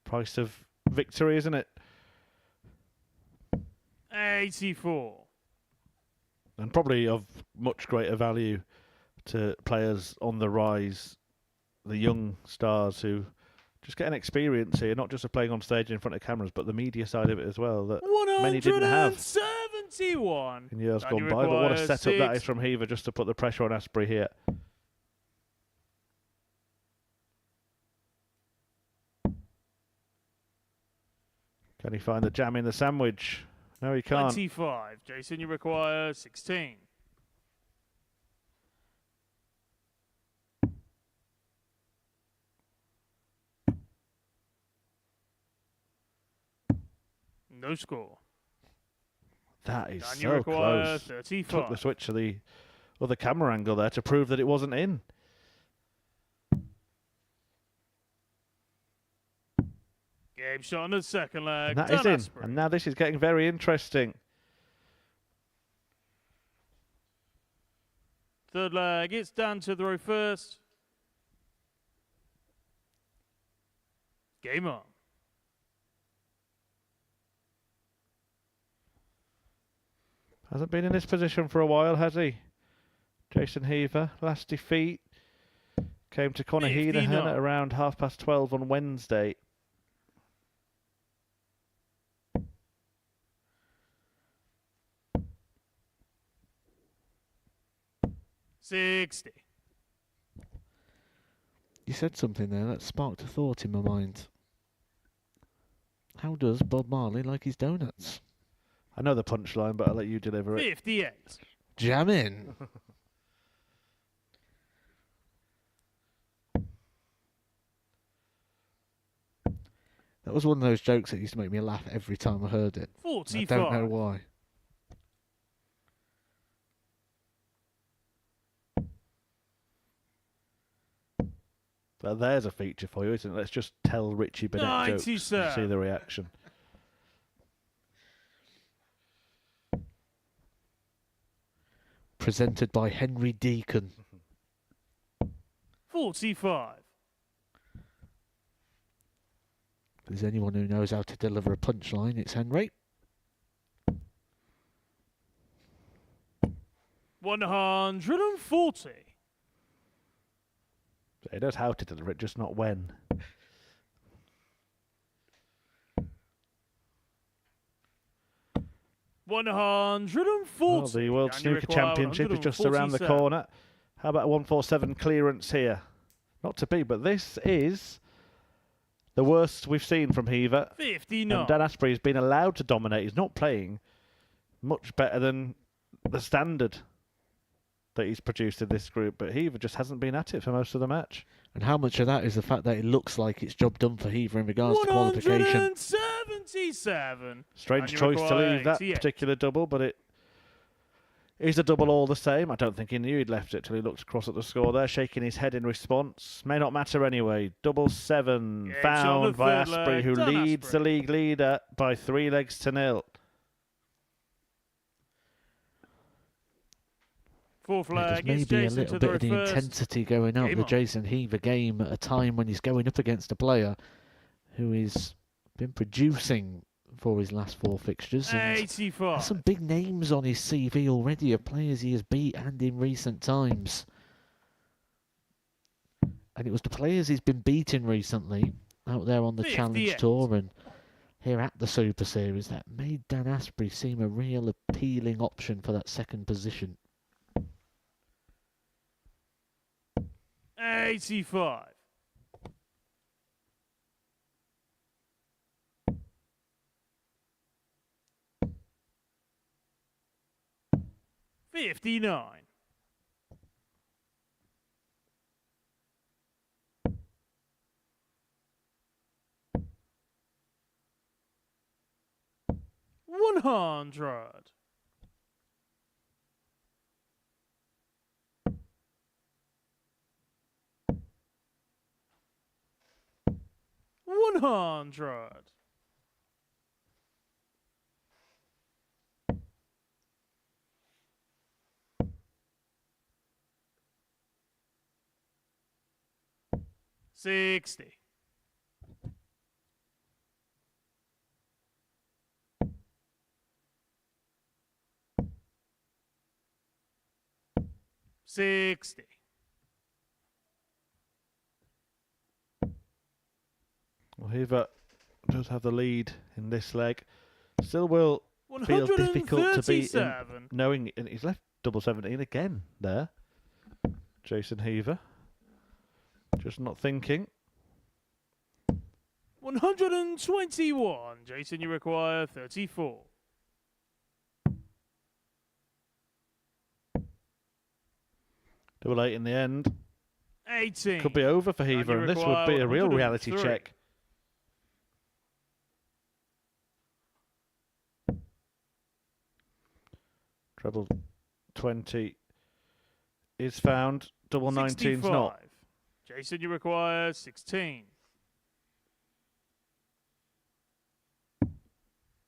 Price of victory, isn't it? 84. And probably of much greater value to players on the rise, the young stars who just get an experience here, not just of playing on stage in front of cameras, but the media side of it as well, that many didn't have 171 in years Can gone you by. But what a require setup that is 6? from Heaver just to put the pressure on Asprey here. Can he find the jam in the sandwich? No, he can't. 25. Jason, you require 16. No score. That is Can you so require close. 35? Took the switch to the other camera angle there to prove that it wasn't in. Game shot on the second leg. And that is Dan in. Asprey. And now this is getting very interesting. Third leg, it's Dan to throw first. Game on. Hasn't been in this position for a while, has he? Jason Heaver, last defeat came to Conor 59. Heenahan at around 12:30 on Wednesday. $60. You said something there that sparked a thought in my mind. How does Bob Marley like his donuts? I know the punchline, but I'll let you deliver it. 58. Jam in. That was one of those jokes that used to make me laugh every time I heard it. 45. I don't know why. But there's a feature for you, isn't it? Let's just tell Richie Bennett jokes and 97. see the reaction. Presented by Henry Deacon. 45. If there's anyone who knows how to deliver a punchline, it's Henry. 140. He knows how to deliver it, just not when. Well, the World Snooker Championship is just around the corner. How about a 147 clearance here? Not to be, but this is the worst we've seen from Heaver. 59. And Dan Asprey has been allowed to dominate. He's not playing much better than the standard that he's produced in this group, but Heaver just hasn't been at it for most of the match. And how much of that is the fact that it looks like it's job done for Heaver in regards to qualification? 177. Strange And you choice to require leave that 88. particular double, but it Is the double all the same? I don't think he knew he'd left it till he looked across at the score there, shaking his head in response. May not matter anyway. Double 7 Game's on found the by third Asprey, leg. who Done, leads the Asprey. league leader by 3 legs to 0. Fourth There's leg, it's maybe a Jason little to bit of the throw first. intensity going up Game the on. Jason Heaver game at a time when he's going up against a player who has been producing for his last 4 fixtures. And has 85. some big names on his CV already of players he has beat and in recent times. And it was the players he's been beating recently out there on the Challenge 58. Tour and here at the Super Series that made Dan Asprey seem a real appealing option for that second position. 85. $59. $100. $100. $60. $60. Well, Heaver does have the lead in this leg. Still will feel difficult to beat him, 137. knowing and he's left double 17 again there. Jason Heaver. Just not thinking. 121. Jason, you require 34. Double 8 in the end. 18. Could be over for And Heaver, you and this would be require a real reality 103. check. Treble 20 is found. Double 19's not. 65. Jason, you require 16.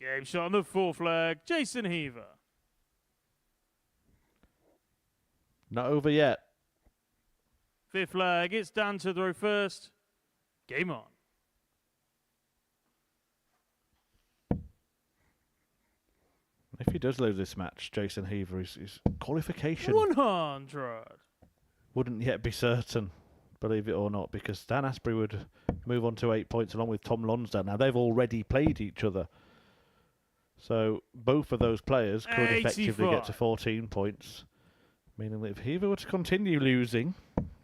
Game shot on the fourth leg. Jason Heaver. Not over yet. Fifth leg. It's Dan to throw first. Game on. If he does lose this match, Jason Heaver, his qualification 100. wouldn't yet be certain, believe it or not, because Dan Asprey would move on to 8 points along with Tom Lonsdale. Now, they've already played each other. So both of those players could effectively get to 85. 14 points, meaning that if Heaver were to continue losing,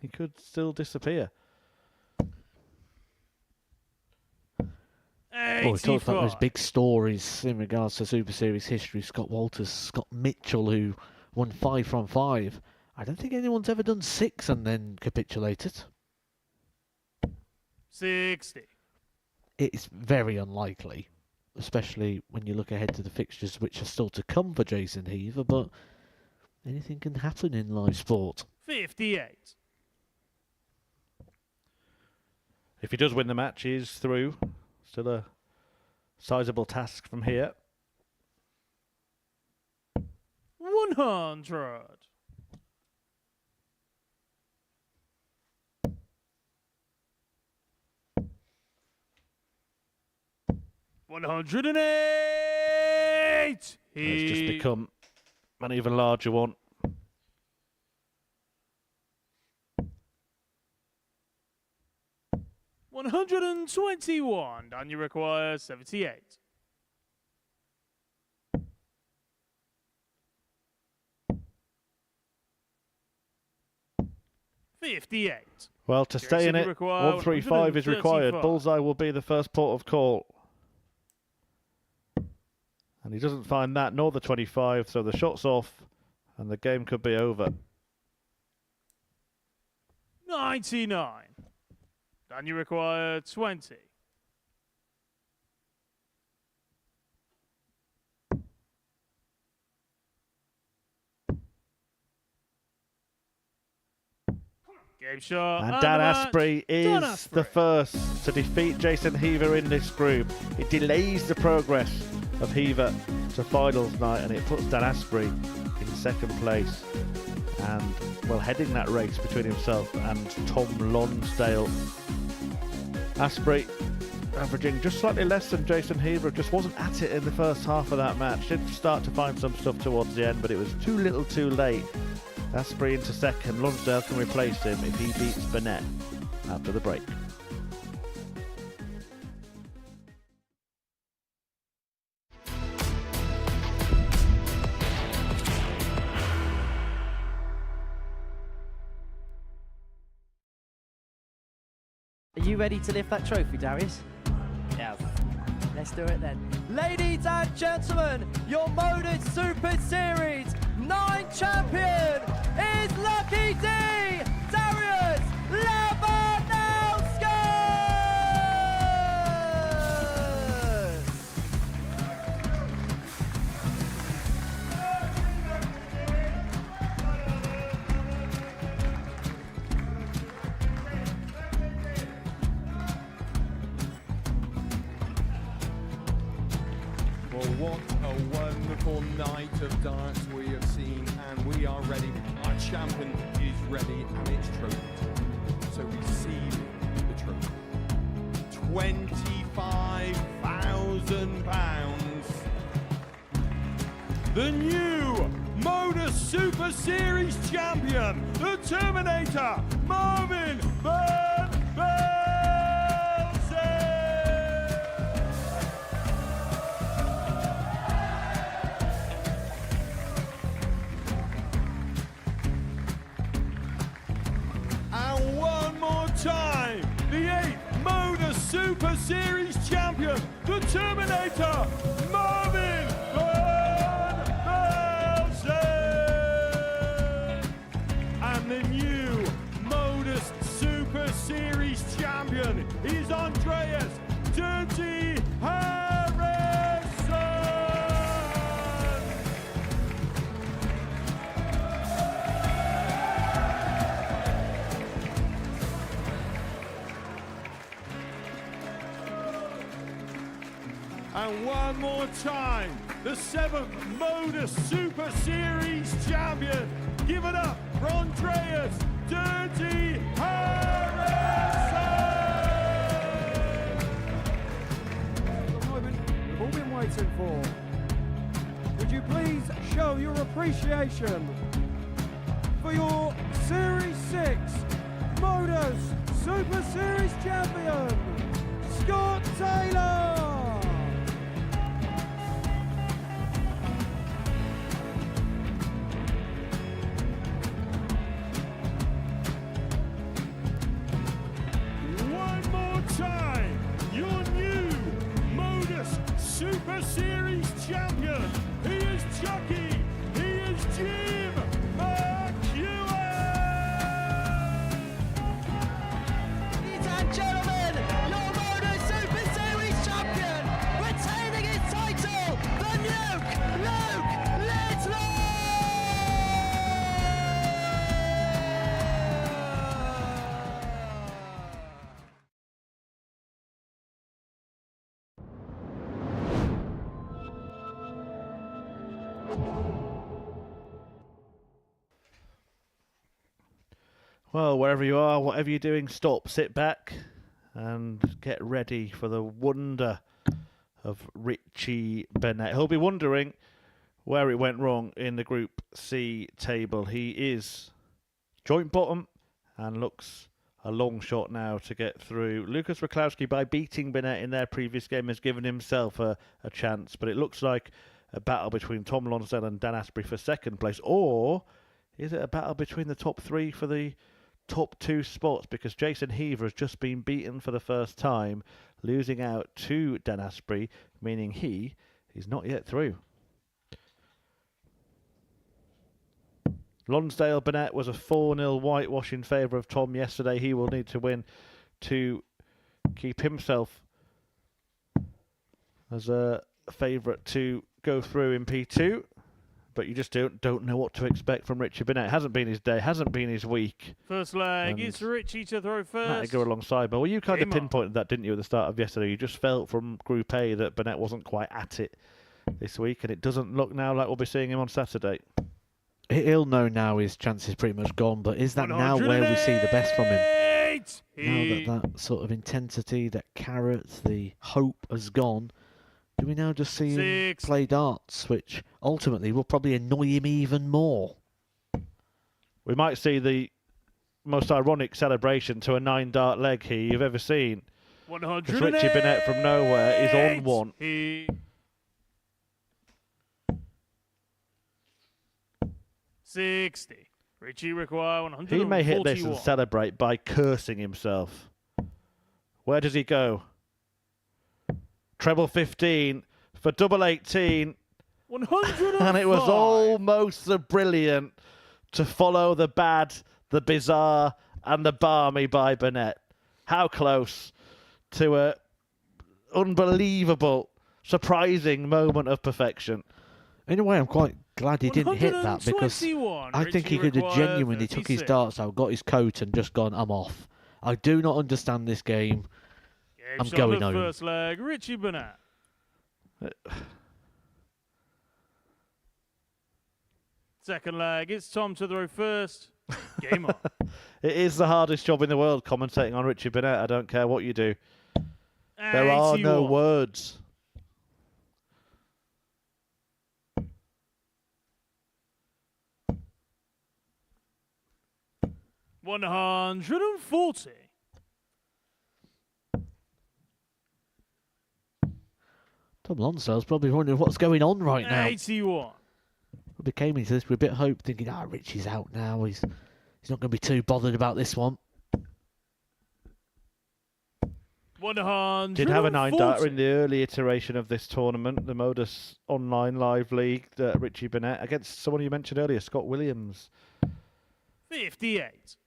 he could still disappear. Oh, we talked about those 85. big stories in regards to Super Series history. Scott Walters, Scott Mitchell, who won 5 from 5. I don't think anyone's ever done 6 and then capitulated. 60. It's very unlikely, especially when you look ahead to the fixtures which are still to come for Jason Heaver, but anything can happen in live sport. 58. If he does win the match, he's through. Still a sizable task from here. 100. $108. It's just become an even larger one. $121. And you require 78. $58. Well, to stay in Jason, you it, require 135 is required. 135. Bullseye will be the first port of call. And he doesn't find that, nor the 25, so the shot's off, and the game could be over. 99. And you require 20. Game shot. And the Dan match, Asprey Dan is Asprey. the first to defeat Jason Heaver in this group. It delays the progress of Heaver to finals night, and it puts Dan Asprey in second place. And, well, heading that race between himself and Tom Lonsdale. Asprey averaging just slightly less than Jason Heaver, just wasn't at it in the first half of that match. Did start to find some stuff towards the end, but it was too little too late. Asprey into second. Lonsdale can replace him if he beats Burnett after the break. Are you ready to lift that trophy, Darius? Yes. Let's do it then. Ladies and gentlemen, your Modus Super Series 9 champion is Lucky D, Darius Lewandowski! Well, what a wonderful night of darts we have seen, and we are ready. Our champion is ready, and it's trophy. So receive the trophy. £25,000. The new Modus Super Series champion, the Terminator, Marvin Van Velzen. And one more time, the 8th Modus Super Series champion, the Terminator, Marvin Van Velzen. And the new Modus Super Series champion is Andreas Dirty Harrison. And one more time, the 7th Modus Super Series champion. Give it up for Andreas Dirty Harrison! The moment we've all been waiting for. Would you please show your appreciation for your Series 6 Modus Super Series champion, Scott Taylor! One more time, your new Modus Super Series champion. He is Chucky. He is Jim McEwen. Ladies and gentlemen, your Modus Super Series champion, retaining his title, the Nuke, Luke Littler! Well, wherever you are, whatever you're doing, stop, sit back, and get ready for the wonder of Richie Burnett. He'll be wondering where it went wrong in the Group C table. He is joint bottom and looks a long shot now to get through. Lucas Raklowski, by beating Burnett in their previous game, has given himself a chance, but it looks like a battle between Tom Lonsdale and Dan Asprey for second place. Or is it a battle between the top three for the top two spots, because Jason Heaver has just been beaten for the first time, losing out to Dan Asprey, meaning he is not yet through. Lonsdale Burnett was a 4-0 whitewash in favour of Tom yesterday. He will need to win to keep himself as a favourite to go through in P2. but you just don't know what to expect from Richie Burnett. Hasn't been his day, hasn't been his week. First leg, And it's Richie to throw Matt first. go alongside. But well, you kind of Game on. pinpointed that, didn't you, at the start of yesterday? You just felt from Group A that Burnett wasn't quite at it this week, and it doesn't look now like we'll be seeing him on Saturday. He'll know now his chance is pretty much gone, but is that now where we see the best from him? 108. Now that sort of intensity, that carrot, the hope has gone, do we now just see him 6. play darts, which ultimately will probably annoy him even more? We might see the most ironic celebration to a 9-dart leg here you've ever seen. 108. Because Richie Burnett from nowhere is on one. He 60. Richie require 141. He may hit this and celebrate by cursing himself. Where does he go? Treble 15 for double 18. 105. And it was almost so brilliant to follow the bad, the bizarre, and the balmy by Burnett. How close to a unbelievable, surprising moment of perfection. In a way, I'm quite glad he didn't hit that, because 121. I think he Richie could have required genuinely took his 36. darts out, got his coat, and just gone, I'm off. I do not understand this game. Game I'm shot going of home. First leg, Richie Burnett. Second leg, it's Tom to throw first. Game on. It is the hardest job in the world, commentating on Richie Burnett. I don't care what you do. There are no 81. words. $140. Tom Lonsdale's probably wondering what's going on right now. 81. We came into this with a bit of hope, thinking, Richie's out now. He's not going to be too bothered about this one. 140. Did have a 9-darter in the early iteration of this tournament, the Modus Online Live League, Richie Burnett, against someone you mentioned earlier, Scott Williams. 58.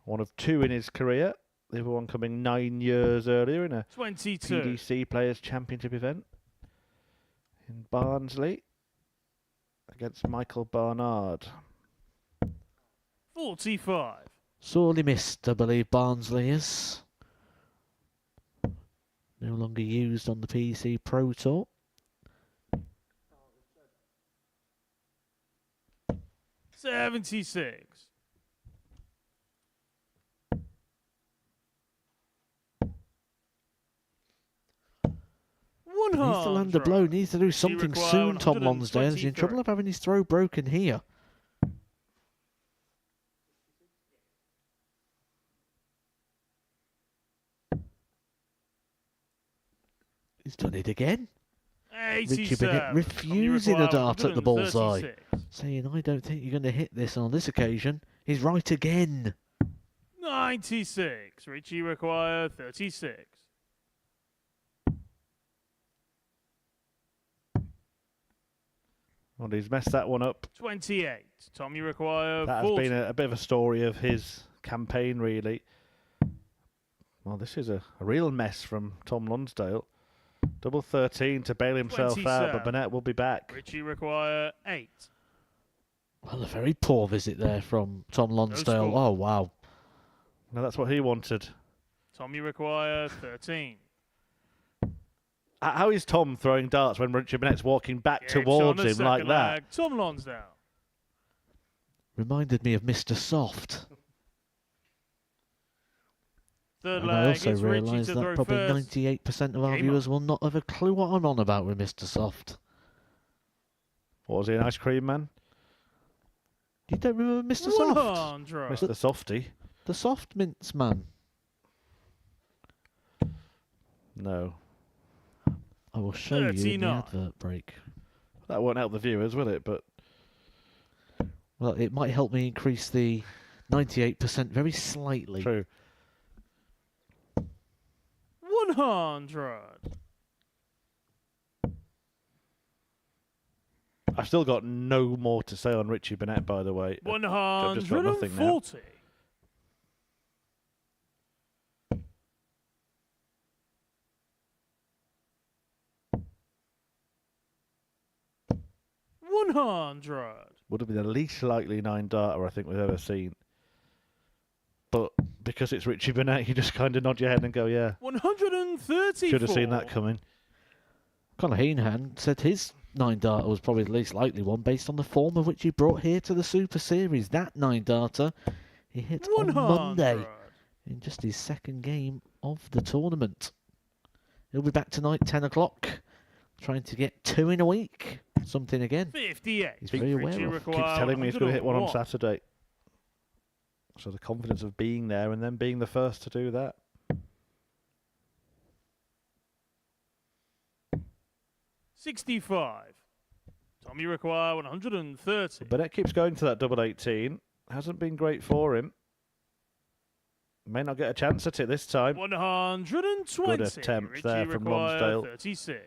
One of 2 in his career. The other one coming 9 years earlier in a 22. PDC Players Championship event in Barnsley against Michael Barnard. 45. Sorely missed, I believe, Barnsley is. No longer used on the PC Pro Tour. 76. Needs to land a blow, needs to do something require soon, Tom Lonsdale. He's in 123. trouble of having his throw broken here. He's done it again. Richie Burnett 87. refusing a dart at the bullseye. 136. Saying, I don't think you're going to hit this on this occasion. He's right again. 96. Richie require 36. Well, he's messed that one up. 28. Tommy require That has 40. been a bit of a story of his campaign, really. Well, this is a real mess from Tom Lonsdale. Double 13 to bail himself out, 27. but Burnett will be back. Richie require 8. Well, a very poor visit there from Tom Lonsdale. score. Oh, wow. No, that's what he wanted. Tommy require 13. How is Tom throwing darts when Richie Burnett's walking back Game towards shot on him the like second that? leg. Tom Lonsdale. Reminded me of Mr. Soft. Third And I leg. also It's Richie realise to that throw probably first. 98% of our Game viewers will not have a clue what I'm on about with Mr. Soft. What was he, an ice cream man? You don't remember Mr. Soft? 100. Mr. Softy? The soft mince man. No. I will show you in the 39. advert break. That won't help the viewers, will it? But Well, it might help me increase the 98% very slightly. true. 100. I've still got no more to say on Richie Burnett, by the way. I've just got nothing now. 140. 100. Would have been the least likely 9-darter I think we've ever seen. But because it's Richie Burnett, you just kind of nod your head and go, yeah, 134. should have seen that coming. Conor Heenhan said his 9-darter was probably the least likely one based on the form of which he brought here to the Super Series. That 9-darter he hit on 100. Monday in just his second game of the tournament. He'll be back tonight, 10 o'clock, trying to get 2 in a week. Something again. 58. He's very aware Richie of. require Keeps telling me he's going to hit one on 101. Saturday. So the confidence of being there and then being the first to do that. 65. Tommy require 130. Burnett keeps going to that double 18. Hasn't been great for him. May not get a chance at it this time, 120. Good attempt Richie there from require Lonsdale. 36.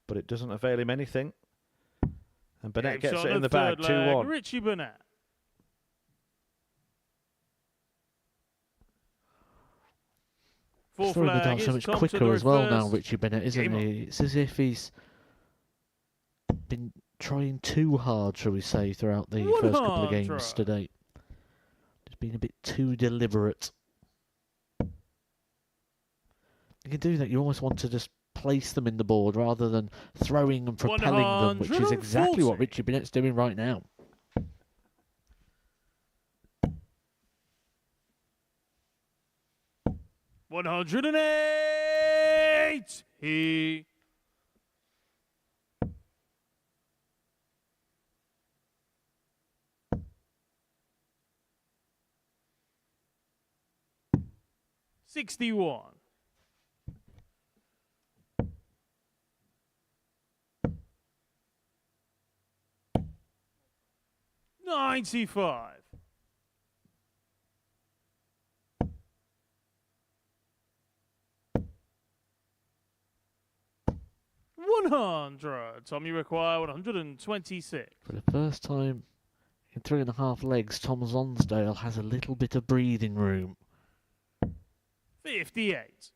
but it doesn't avail him anything. And Burnett Game gets shot it in the third bag, leg, 2-1. Richie Burnett. Fourth Throwing the leg dart so is much Tom to quicker the as well now, reverse. Richie Bennett, isn't Game he? It's as if he's been trying too hard, shall we say, throughout the first couple of 100. games today. Just been a bit too deliberate. You can do that. You almost want to just place them in the board rather than throwing and propelling them, which is exactly what 140. Richie Bennett's doing right now. $108. He. $61. $95. $100. Tommy require 126. For the first time in 3.5 legs, Tom Lonsdale has a little bit of breathing room. 58.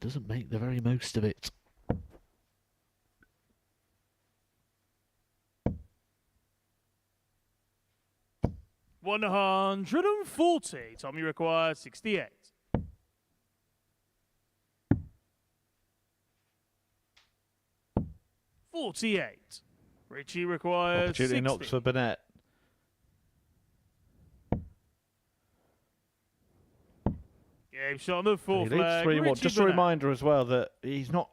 Doesn't make the very most of it. $140. Tommy requires 68. $48. Richie requires Opportunity 60. knocks for Burnett. Game shot on the fourth He leads leg. 3-1. Richie Just a Burnett. reminder as well that he's not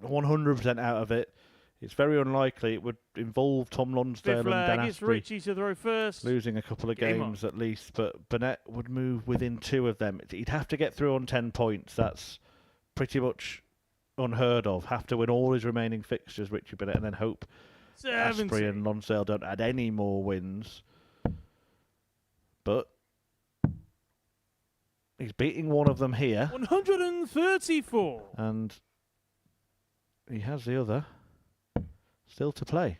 100% out of it. It's very unlikely it would involve Tom Lonsdale Fifth and Dan leg, it's Asprey Richie to throw first. losing a couple of Game games at least, but Burnett would move within 2 of them. He'd have to get through on 10 points. That's pretty much unheard of. Have to win all his remaining fixtures, Richie Burnett, and then hope 70. Asprey and Lonsdale don't add any more wins. But he's beating one of them here, 134. and he has the other still to play.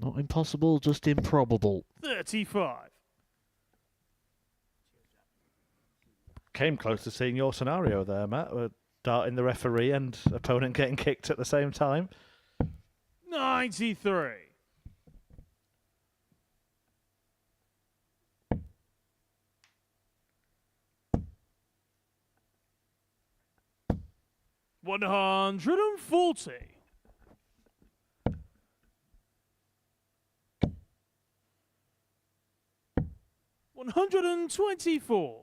Not impossible, just improbable. 35. Came close to seeing your scenario there, Matt. Darting the referee and opponent getting kicked at the same time. 93. $140. $124.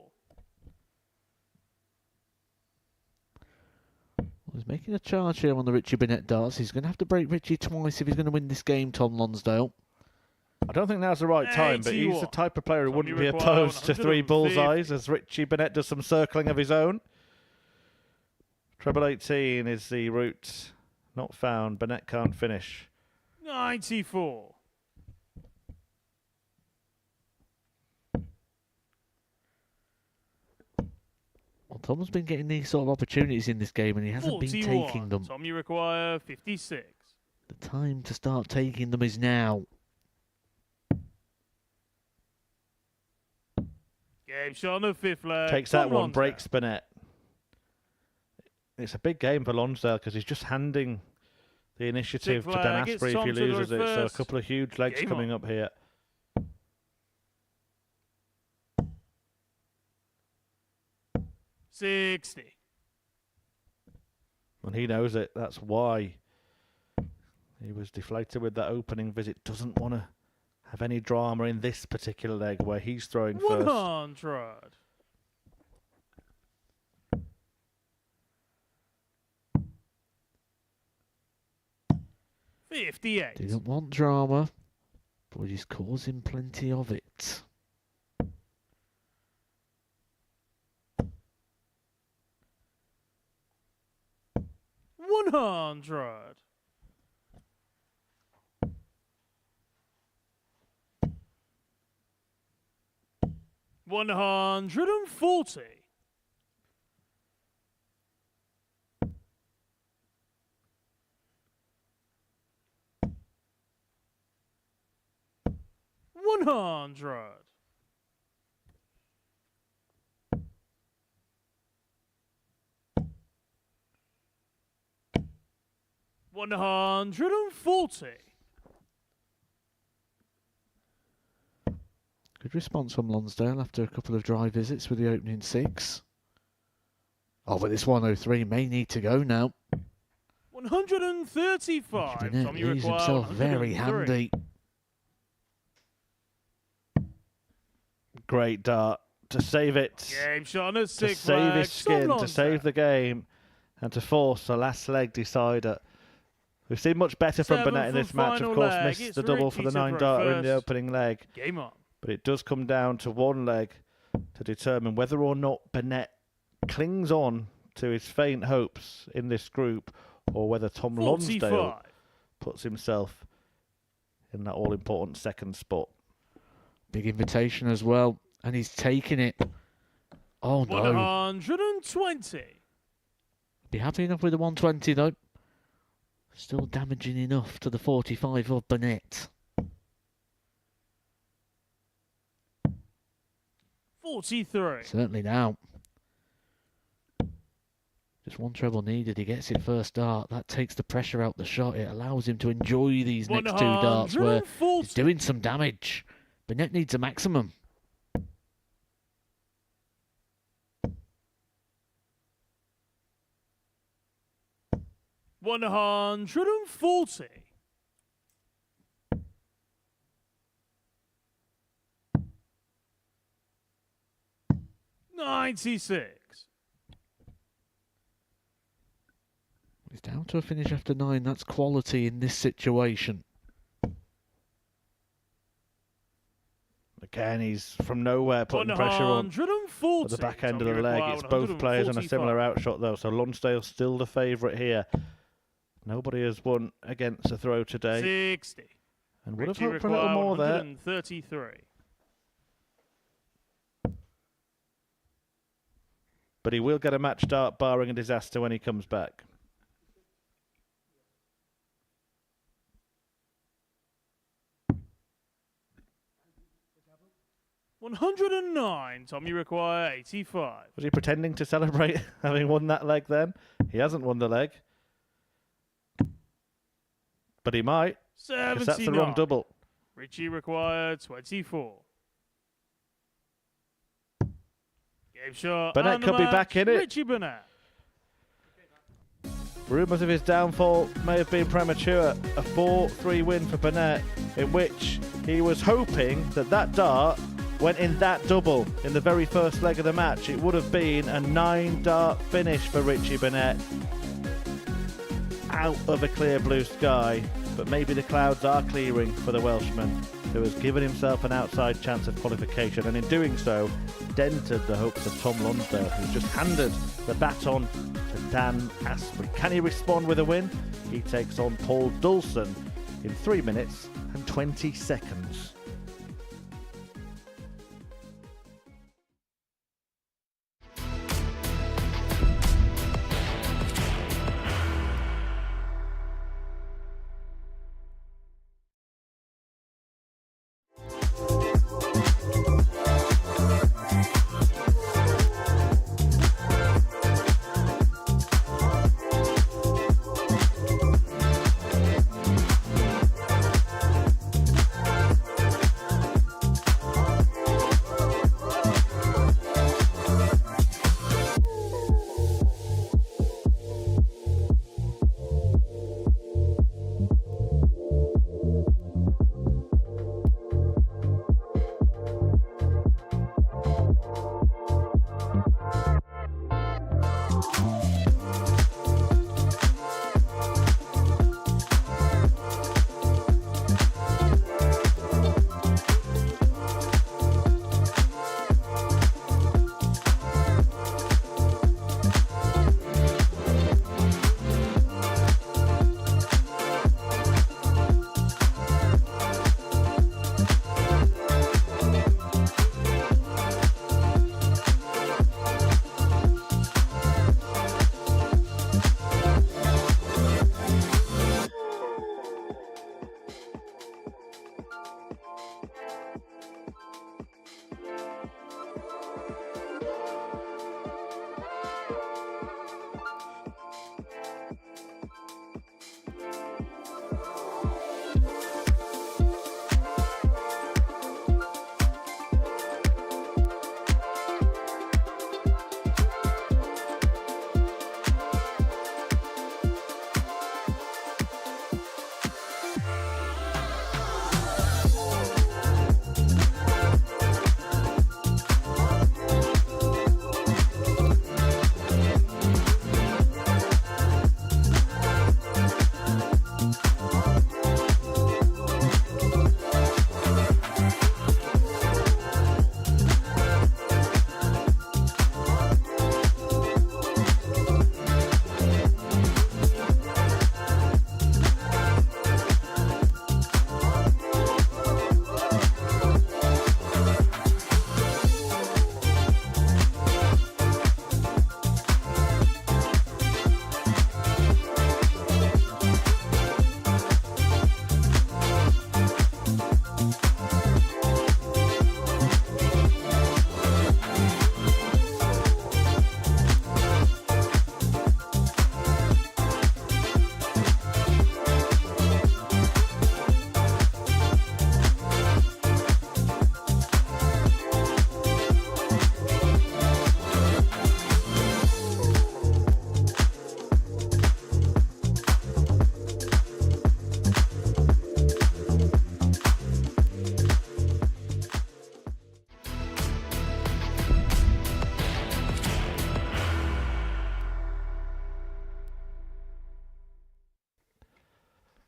He's making a charge here on the Richie Burnett darts. He's going to have to break Richie twice if he's going to win this game, Tom Lonsdale. I don't think now's the right time, but he's the 81. type of player who Tommy wouldn't be require opposed to 3 bullseyes as Richie Burnett does some circling of his own. Treble 18 is the route not found. Burnett can't finish. 94. Well, Tom's been getting these sort of opportunities in this game and he hasn't been 41. taking them. Tommy require 56. The time to start taking them is now. Game shot on the fifth leg. Takes Tom that one, Lonsdale. breaks Burnett. it's a big game for Lonsdale because he's just handing the initiative to Dan flag, it's Asprey if Tom he to go loses it. So a first. couple of huge legs Game coming on. up here. $60. And he knows it. That's why he was deflated with that opening visit. Doesn't want to have any drama in this particular leg where he's throwing first. 100. $58. Didn't want drama, but he's causing plenty of it. $100. $140. $100. $140. Good response from Lonsdale after a couple of dry visits with the opening 6. Oh, but this 103 may need to go now. 135. Burnett Tom, you leaves require himself very 103. handy. Great dart to save it. Game shot on a To stick save flag. his skin, Tom to save Lonsdale. the game, and to force the last leg decider. We've seen much better from Seventh Burnett in this and match. Of final course, leg. missed It's the double for Richie the 9 to throw darter in the first. opening leg. Game on. But it does come down to one leg to determine whether or not Burnett clings on to his faint hopes in this group, or whether Tom Lonsdale 45. puts himself in that all-important second spot. Big invitation as well, and he's taking it. Oh no. 120. Be happy enough with the 120 though. Still damaging enough to the 45 of Burnett. 43. Certainly now. Just one treble needed. He gets it first dart. That takes the pressure out the shot. It allows him to enjoy these next 2 darts where he's 140. doing some damage. Burnett needs a maximum. $140. $96. He's down to a finish after 9. That's quality in this situation. Again, he's from nowhere putting pressure on 140. at the back end Tom, of the you leg. require It's both players on a 145. similar outshot, though. So Lonsdale still the favourite here. Nobody has won against a throw today. 60. And would have Richie hoped for a little require more there. 133. But he will get a match start, barring a disaster, when he comes back. $109. Tom, you require 85. Was he pretending to celebrate having won that leg then? He hasn't won the leg. But he might, because 79. that's the wrong double. Richie required 24. Game shot. Burnett and the could be match, back in it. Richie Burnett. Rumours of his downfall may have been premature. A 4-3 win for Burnett, in which he was hoping that that dart went in that double in the very first leg of the match. It would have been a 9-dart finish for Richie Burnett. Out of a clear blue sky, but maybe the clouds are clearing for the Welshman, who has given himself an outside chance of qualification, and in doing so, dented the hopes of Tom Lonsdale, who's just handed the baton to Dan Asprey. Can he respond with a win? He takes on Paul Dulson in 3 minutes and 20 seconds.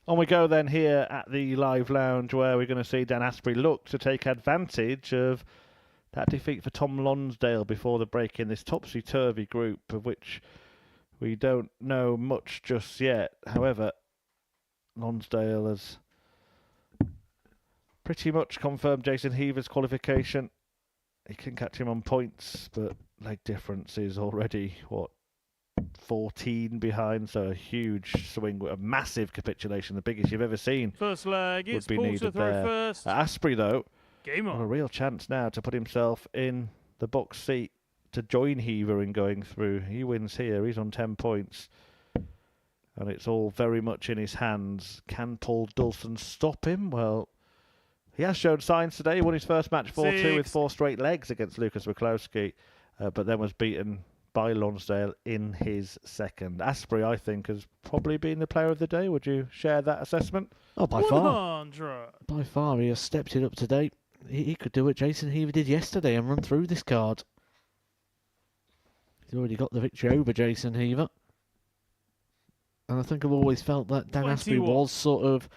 On we go then here at the live lounge, where we're going to see Dan Asprey look to take advantage of that defeat for Tom Lonsdale before the break in this topsy-turvy group, of which we don't know much just yet. However, Lonsdale has pretty much confirmed Jason Heaver's qualification. He can catch him on points, but leg difference is already, 14 behind, so a huge swing, a massive capitulation, the biggest you've ever seen. First leg, it's would be Paul to needed throw there. first. Asprey, though, Game got a on. real chance now to put himself in the box seat to join Heaver in going through. He wins here, he's on 10 points, and it's all very much in his hands. Can Paul Dawson stop him? Well, he has shown signs today. He won his first match 4-2 with 4 straight legs against Lucas Wiklowski, but then was beaten by Lonsdale in his second. Asprey, I think, has probably been the player of the day. Would you share that assessment? Oh, by far. 100. By far, he has stepped it up to date. He could do what Jason Heaver did yesterday and run through this card. He's already got the victory over Jason Heaver. And I think I've always felt that Dan Asprey 21. was sort of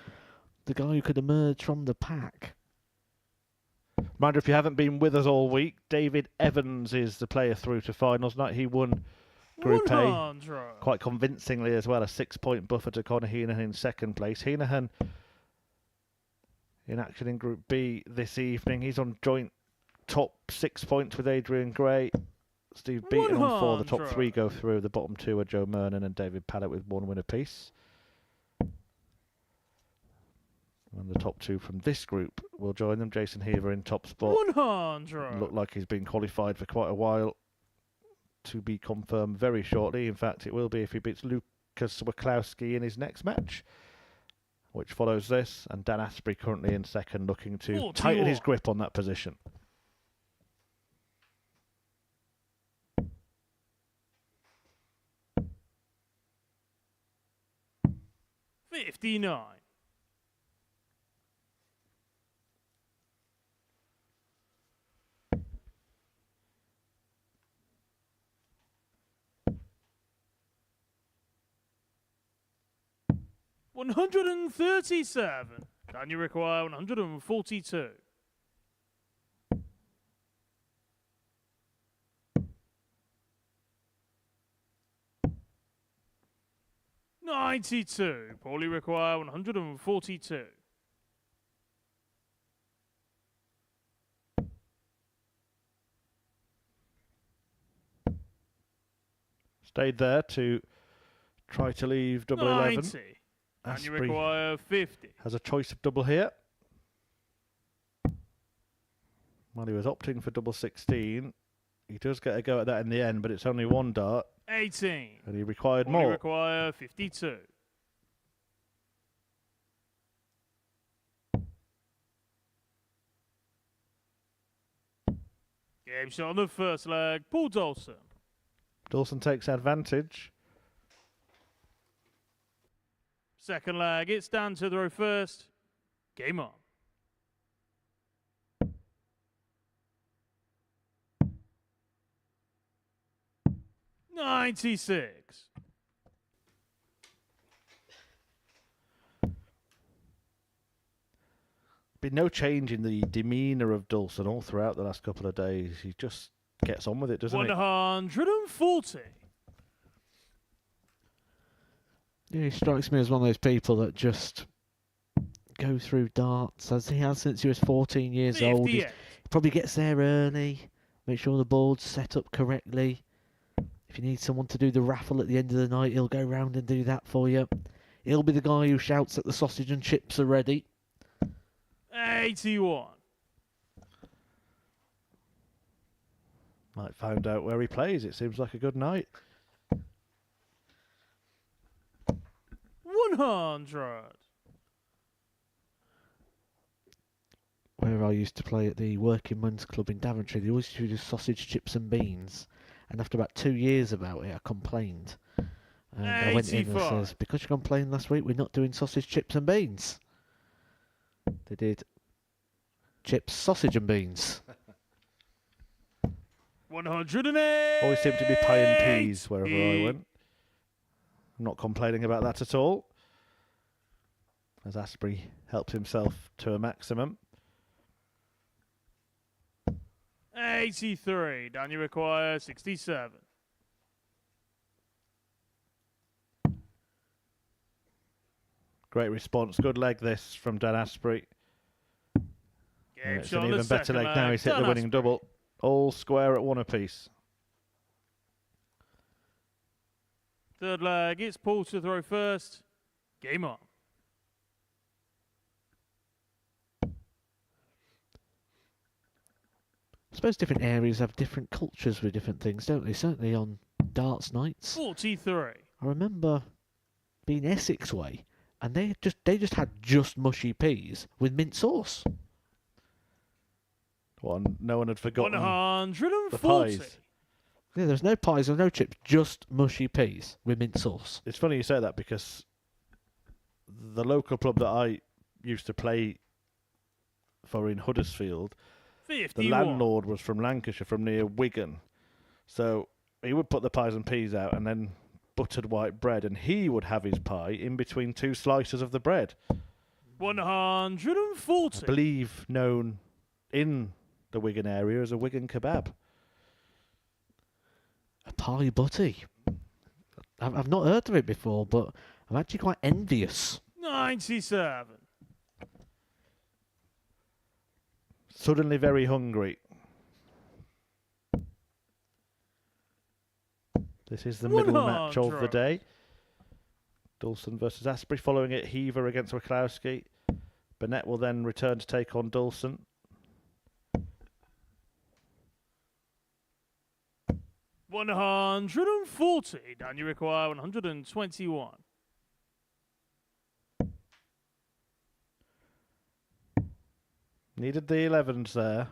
the guy who could emerge from the pack. Reminder, if you haven't been with us all week, David Evans is the player through to finals night. He won Group A 100. quite convincingly as well, a 6-point buffer to Conor Heenan in second place. Heenan in action in Group B this evening. He's on joint top 6 points with Adrian Gray. Steve Beaton on 4. The top 100. 3 go through. The bottom 2 are Joe Mernon and David Pallett with 1 win apiece. And the top 2 from this group will join them. Jason Heaver in top spot. 100. Looked like he's been qualified for quite a while. To be confirmed very shortly. In fact, it will be if he beats Lucas Wiklowski in his next match, which follows this. And Dan Asprey currently in second, looking to 41. tighten his grip on that position. $59. $137. Can you require 142? $92. Paulie require 142. Stayed there to try to leave double 11. 90. Can you Asprey require 50? has a choice of double here. Well, he was opting for double 16. He does get a go at that in the end, but it's only 1 dart, 18. and he required Paulie more. require 52. Game shot on the first leg. Paul Dawson. Dawson takes advantage. Second leg. It's Dan to throw first. Game on. $96. Been no change in the demeanour of Dawson all throughout the last couple of days. He just gets on with it, doesn't he? 140. Yeah, he strikes me as one of those people that just go through darts, as he has since he was 14 years old. He 58. probably gets there early, make sure the board's set up correctly. If you need someone to do the raffle at the end of the night, he'll go round and do that for you. He'll be the guy who shouts that the sausage and chips are ready. 81. Might find out where he plays. It seems like a good night. 100. Where I used to play at the Working Men's Club in Daventry, they always used to do sausage, chips and beans. And after about 2 years about it, I complained. And I went in and 85. says, because you complained last week, we're not doing sausage, chips and beans. They did chips, sausage and beans. 108. Always seemed to be pie and peas wherever I went. I'm not complaining about that at all. as Asprey helps himself to a maximum. 83. Down you require 67. Great response. Good leg this from Dan Asprey. Game It's shot an on the even better second leg now. leg. He's hit the Dan winning Asprey. double. All square at one apiece. Third leg, it's Paul to throw first. Game on. I suppose different areas have different cultures with different things, don't they? Certainly on darts nights. 43. I remember being Essex way, and they just had just mushy peas with mint sauce. No one had forgotten the 140. pies. Yeah, there's no pies or no chips, just mushy peas with mint sauce. It's funny you say that because the local club that I used to play for in Huddersfield, 51. the landlord was from Lancashire, from near Wigan. So he would put the pies and peas out and then buttered white bread, and he would have his pie in between two slices of the bread. 140. I believe known in the Wigan area as a Wigan kebab. A pie butty. I've not heard of it before, but I'm actually quite envious. 97. Suddenly very hungry. This is the middle match of the 100. day. Dawson versus Asprey. Following it, Heaver against Wachowski. Burnett will then return to take on Dawson. 140. Down you require 121. Needed the 11s there.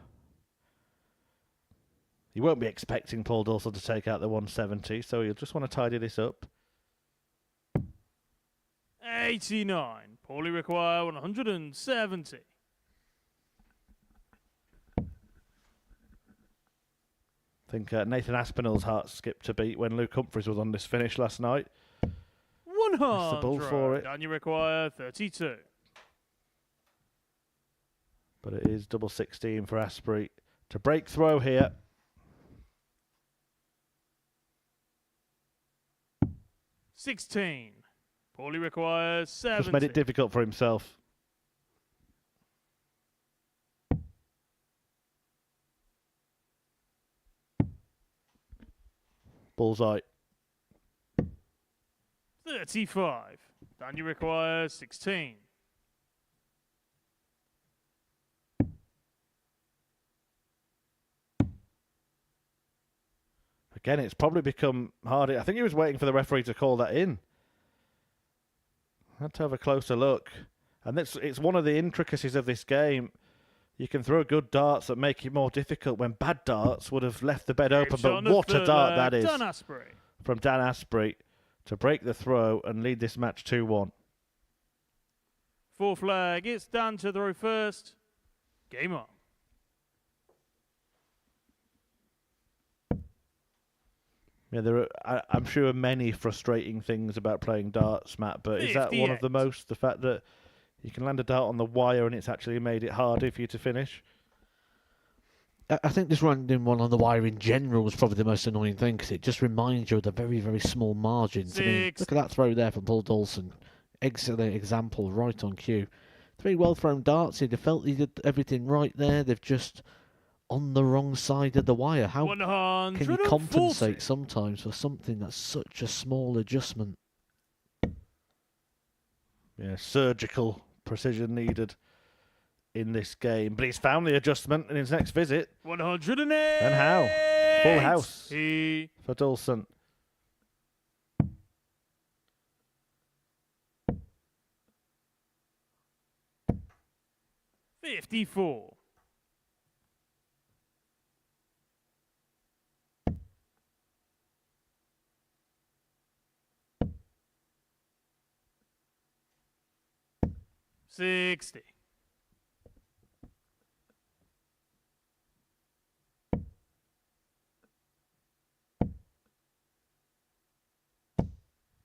You won't be expecting Paul Dawson to take out the 170, so you'll just want to tidy this up. 89. Paulie require 170. I think Nathan Aspinall's heart skipped a beat when Luke Humphries was on this finish last night. 100. the ball for it. Down you require 32. But it is double 16 for Asprey to break throw here. 16. Paulie requires 70. Just made it difficult for himself. Bullseye. 35. Down you require 16. Again, it's probably become harder. I think he was waiting for the referee to call that in. Had to have a closer look. And it's one of the intricacies of this game. You can throw good darts that make it more difficult when bad darts would have left the bed open. Shot But on the what a third dart leg, that is Dan Asprey. from Dan Asprey to break the throw and lead this match 2-1. Fourth leg, it's Dan to throw first. Game on. Yeah, I'm sure many frustrating things about playing darts, Matt, but is that one of the 58. most? The fact that you can land a dart on the wire and it's actually made it harder for you to finish? I think this landing one on the wire in general was probably the most annoying thing because it just reminds you of the very, very small margins. I mean, Six. look at that throw there from Paul Dawson. Excellent example, right on cue. Three well thrown darts. He'd have felt he did everything right there. They've just on the wrong side of the wire. How 140. can you compensate sometimes for something that's such a small adjustment? Yeah, surgical precision needed in this game. But he's found the adjustment in his next visit. 108. And how? Full house He for Dawson. $54. $60.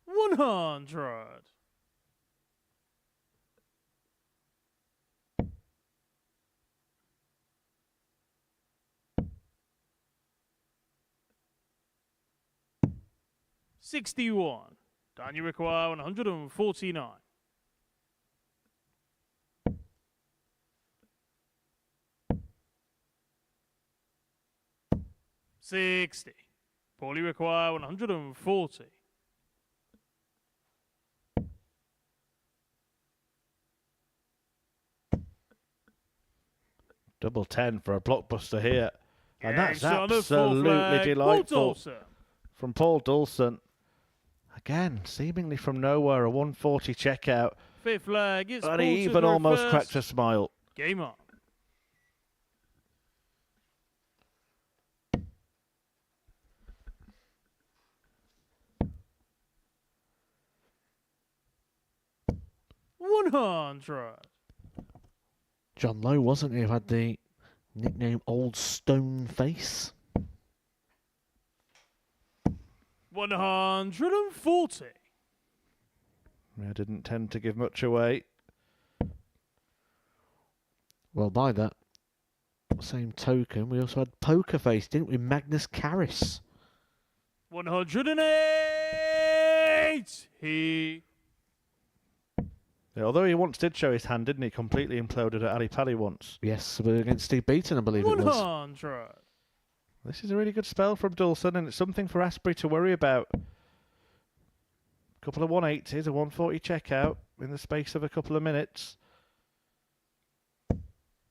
$100. 61. Down you require 149. 60. Paulie require 140. 10 for a blockbuster here. And that's Game's on the full absolutely flag. Paul delightful Dawson. from Paul Dawson. Again, seemingly from nowhere, a 140 checkout. Fifth flag. It's And Paul he to even throw almost first. cracked a smile. Game on. $100. John Lowe, wasn't he, who had the nickname Old Stone Face? 140. I didn't tend to give much away. Well, by that same token, we also had Poker Face, didn't we? Magnus Carris. 108. Although he once did show his hand, didn't he? Completely imploded at Ali Pali once. Yes, but against Steve Beaton, I believe it was. 100. This is a really good spell from Dawson, and it's something for Asprey to worry about. A couple of 180s, a 140 checkout in the space of a couple of minutes.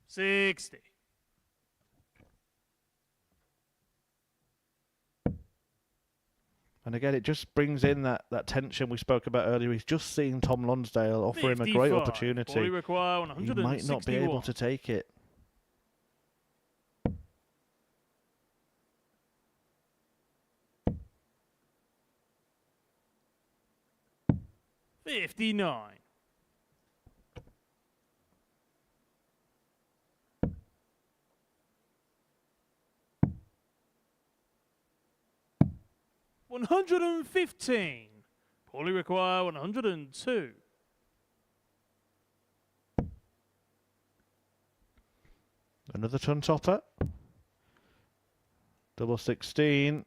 60. And again, it just brings in that tension we spoke about earlier. He's just seen Tom Lonsdale offer him a great 55. opportunity. Paulie require He 161. might not be able to take it. $59. 115. Paulie require 102. Another ton topper. Double 16.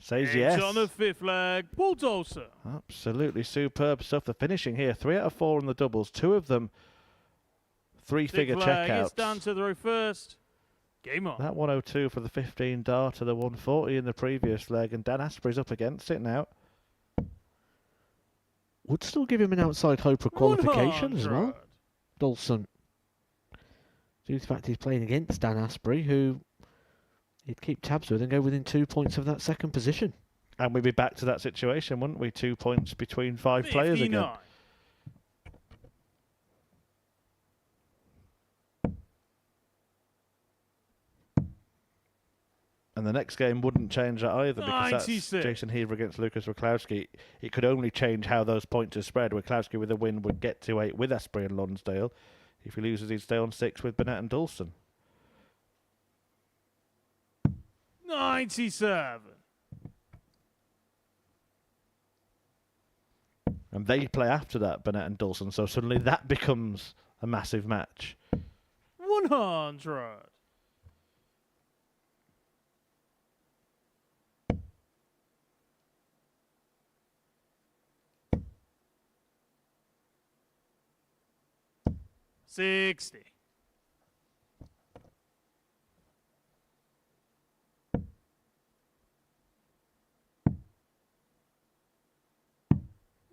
Says yes. It's on the fifth flag. Paul Dawson. Absolutely superb stuff. The finishing here, 3 out of 4 on the doubles. 2 of them three-figure Fifth flag. It's checkouts. down to throw first. Game on. That 102 for the 15 dart to the 140 in the previous leg, and Dan Asprey's up against it now. Would still give him an outside hope for qualification as well. 100. Dawson. Due to the fact he's playing against Dan Asprey, who he'd keep tabs with and go within 2 points of that second position. And we'd be back to that situation, wouldn't we? 2 points between 5 players again. 59. And the next game wouldn't change that either, because that's 96. Jason Heaver against Lucas Waclowski. It could only change how those points are spread. Waclowski with a win would get to 8 with Asprey and Lonsdale. If he loses, he'd stay on 6 with Burnett and Dawson. 97. And they play after that, Burnett and Dawson, so suddenly that becomes a massive match. 100. 60.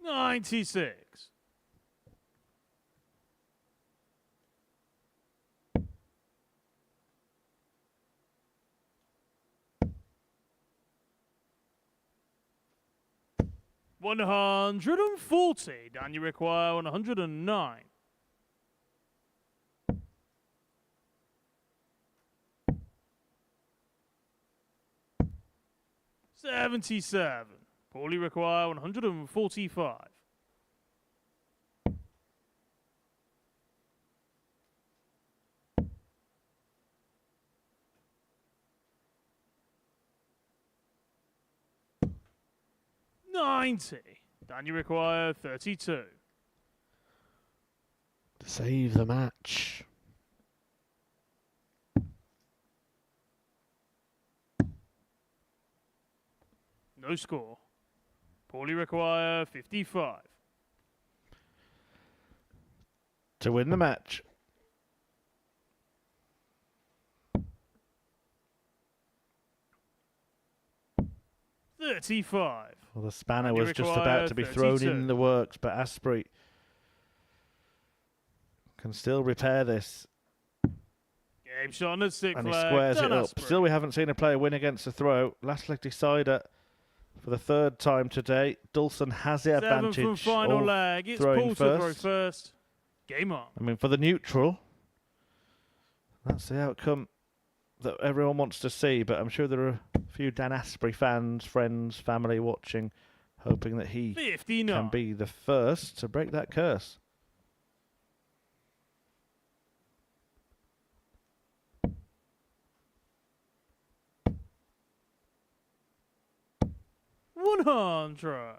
96. 140. Dan, you require 109. 77. Paulie require 145. 90. Dan, you require 32. To save the match. No score. Paulie require 55. To win the match. $35. Well, the spanner And you was just require about to be thrown 32. in the works, but Asprey can still repair this. Game shot on a stick And he flag. squares Dan it up. Asprey. Still, we haven't seen a player win against the throw. Last leg decider for the third time today. Dawson has the 7 advantage from final of leg. It's throwing Paul to throw first. first. Game on. I mean, for the neutral, that's the outcome that everyone wants to see. But I'm sure there are a few Dan Asprey fans, friends, family watching, hoping that he 59. can be the first to break that curse. $100.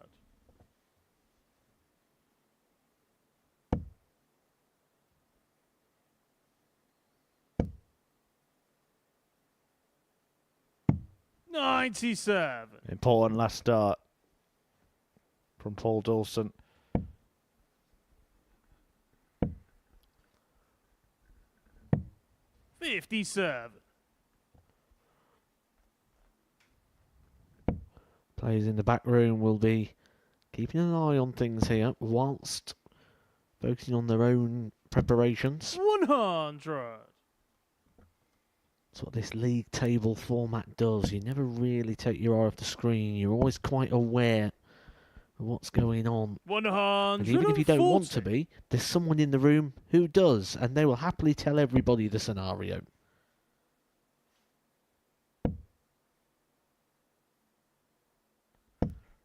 $97. Important last start from Paul Dawson. $57. Players in the back room will be keeping an eye on things here whilst focusing on their own preparations. 100. That's what this league table format does. You never really take your eye off the screen. You're always quite aware of what's going on. 140. And even if you don't want to be, there's someone in the room who does, and they will happily tell everybody the scenario.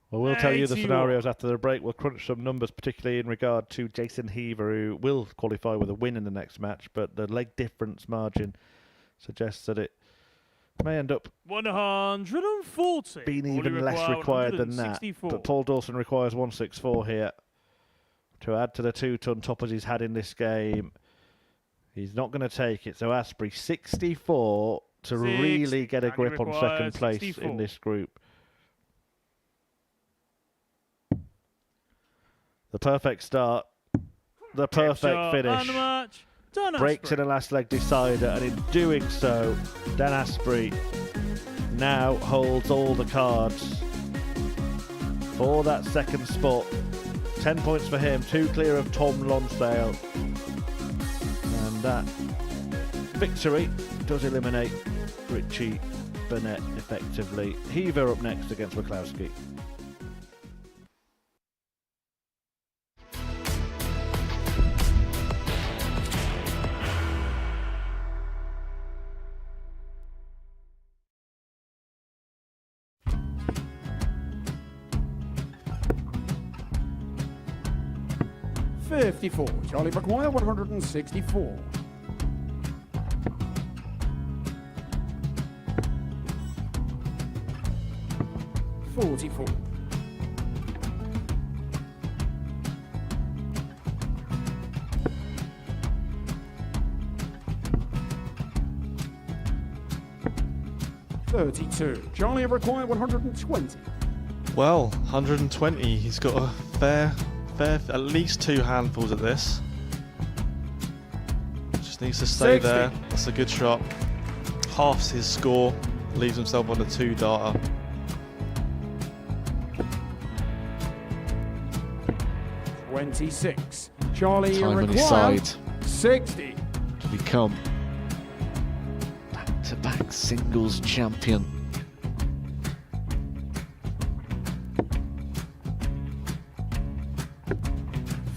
Well, we'll tell you the 81. scenarios after the break. We'll crunch some numbers, particularly in regard to Jason Heaver, who will qualify with a win in the next match, but the leg difference margin suggests that it may end up 140. being Paulie even less required than that. 164. But Paul Dawson requires 164 here to add to the 2-ton toppers he's had in this game. He's not going to take it. So Asprey 64 to 60. really get a And he grip on requires second place 64. in this group. The perfect start, the perfect Shot finish. on the match. Dan Breaks in Asprey. a last leg decider, and in doing so, Dan Asprey now holds all the cards for that second spot. 10 points for him, 2 clear of Tom Lonsdale. And that victory does eliminate Richie Burnett effectively. Heaver up next against Wachowski. $54. Charlie McGuire, 164. $44. $32. Charlie require 120. Well, 120. He's got a fair, at least 2 handfuls at this. Just needs to stay 60. there. That's a good shot. Halves his score. Leaves himself on a 2-darter. $26. Charlie Time on his require side 60. to become back-to-back singles champion.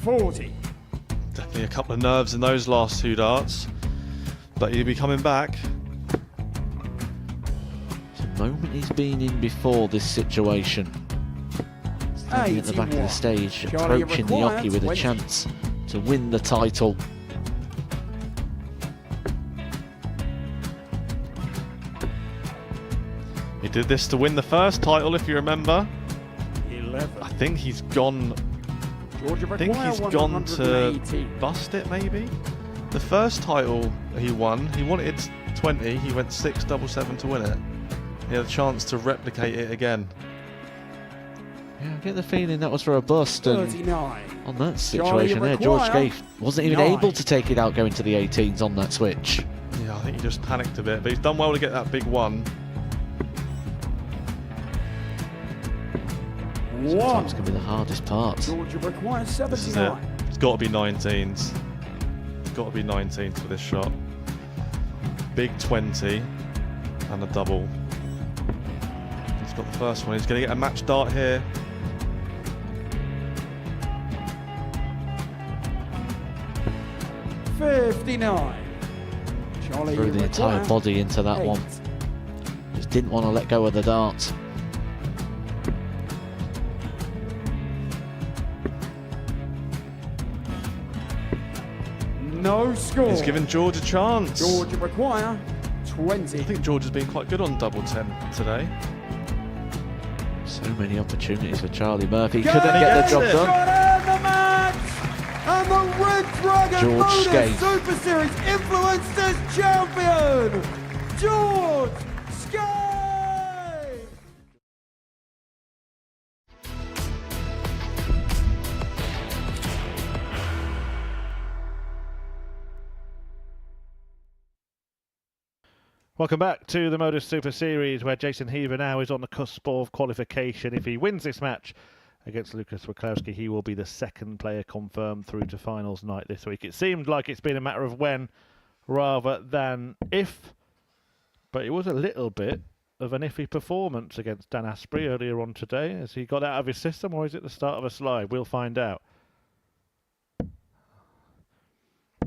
$40. Definitely a couple of nerves in those last 2 darts. But he'll be coming back. It's a moment he's been in before this situation. Standing at the back of the 81. stage, Charlie approaching the require Oki with a 20. chance to win the title. He did this to win the first title, if you remember. 11. I think he's gone. Georgia I think require he's gone to 118. bust it, maybe. The first title he won, he wanted 20. He went 6-7-7 to win it. He had a chance to replicate it again. Yeah, I get the feeling that was for a bust, and 39. on that situation there, George Gay wasn't even able to take it out going to the 18s on that switch. Yeah, I think he just panicked a bit, but he's done well to get that big one. Sometimes can be the hardest part. Georgia requires This is it. 79. It's got to be 19s. It's got to be 19s for this shot. Big 20 and a double. He's got the first one. He's going to get a match dart here. $59. Charlie, Threw you the entire require body into that 8. one. Just didn't want to let go of the dart. No score. He's given George a chance. Georgia require I 20. think George has been quite good on double 10 today. So many opportunities for Charlie Murphy. Go Couldn't get the job Got done. in the match! And the Red Dragon George Modus Skate. Super Series Influencers Champion, George Skate! Welcome back to the Modus Super Series, where Jason Heaver now is on the cusp of qualification. If he wins this match against Lucas Wachowski, he will be the second player confirmed through to finals night this week. It seemed like it's been a matter of when rather than if, but it was a little bit of an iffy performance against Dan Asprey earlier on today. Has he got out of his system, or is it the start of a slide? We'll find out.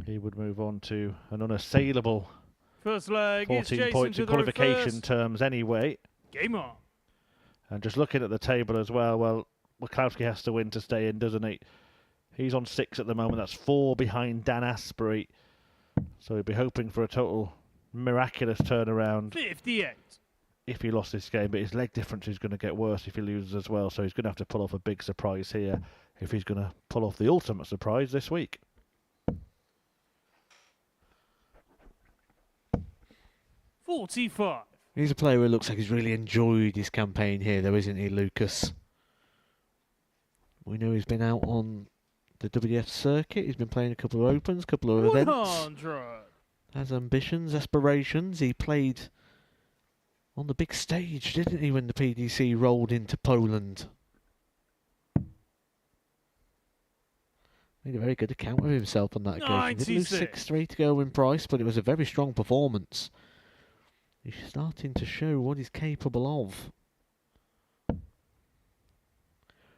He would move on to an unassailable First leg, it's 14 Jason points to in throw qualification first. terms anyway. Game on. And just looking at the table as well, Wachowski has to win to stay in, doesn't he? He's on 6 at the moment. That's 4 behind Dan Asprey. So he'd be hoping for a total miraculous turnaround 58. if he lost this game. But his leg difference is going to get worse if he loses as well. So he's going to have to pull off a big surprise here if he's going to pull off the ultimate surprise this week. 45. He's a player who looks like he's really enjoyed his campaign here, though, isn't he, Lucas? We know he's been out on the WF circuit. He's been playing a couple of opens, a couple of events. 100. Has ambitions, aspirations. He played on the big stage, didn't he, when the PDC rolled into Poland? Made a very good account of himself on that occasion. Didn't lose 96. 6-3 to go in price, but it was a very strong performance. He's starting to show what he's capable of.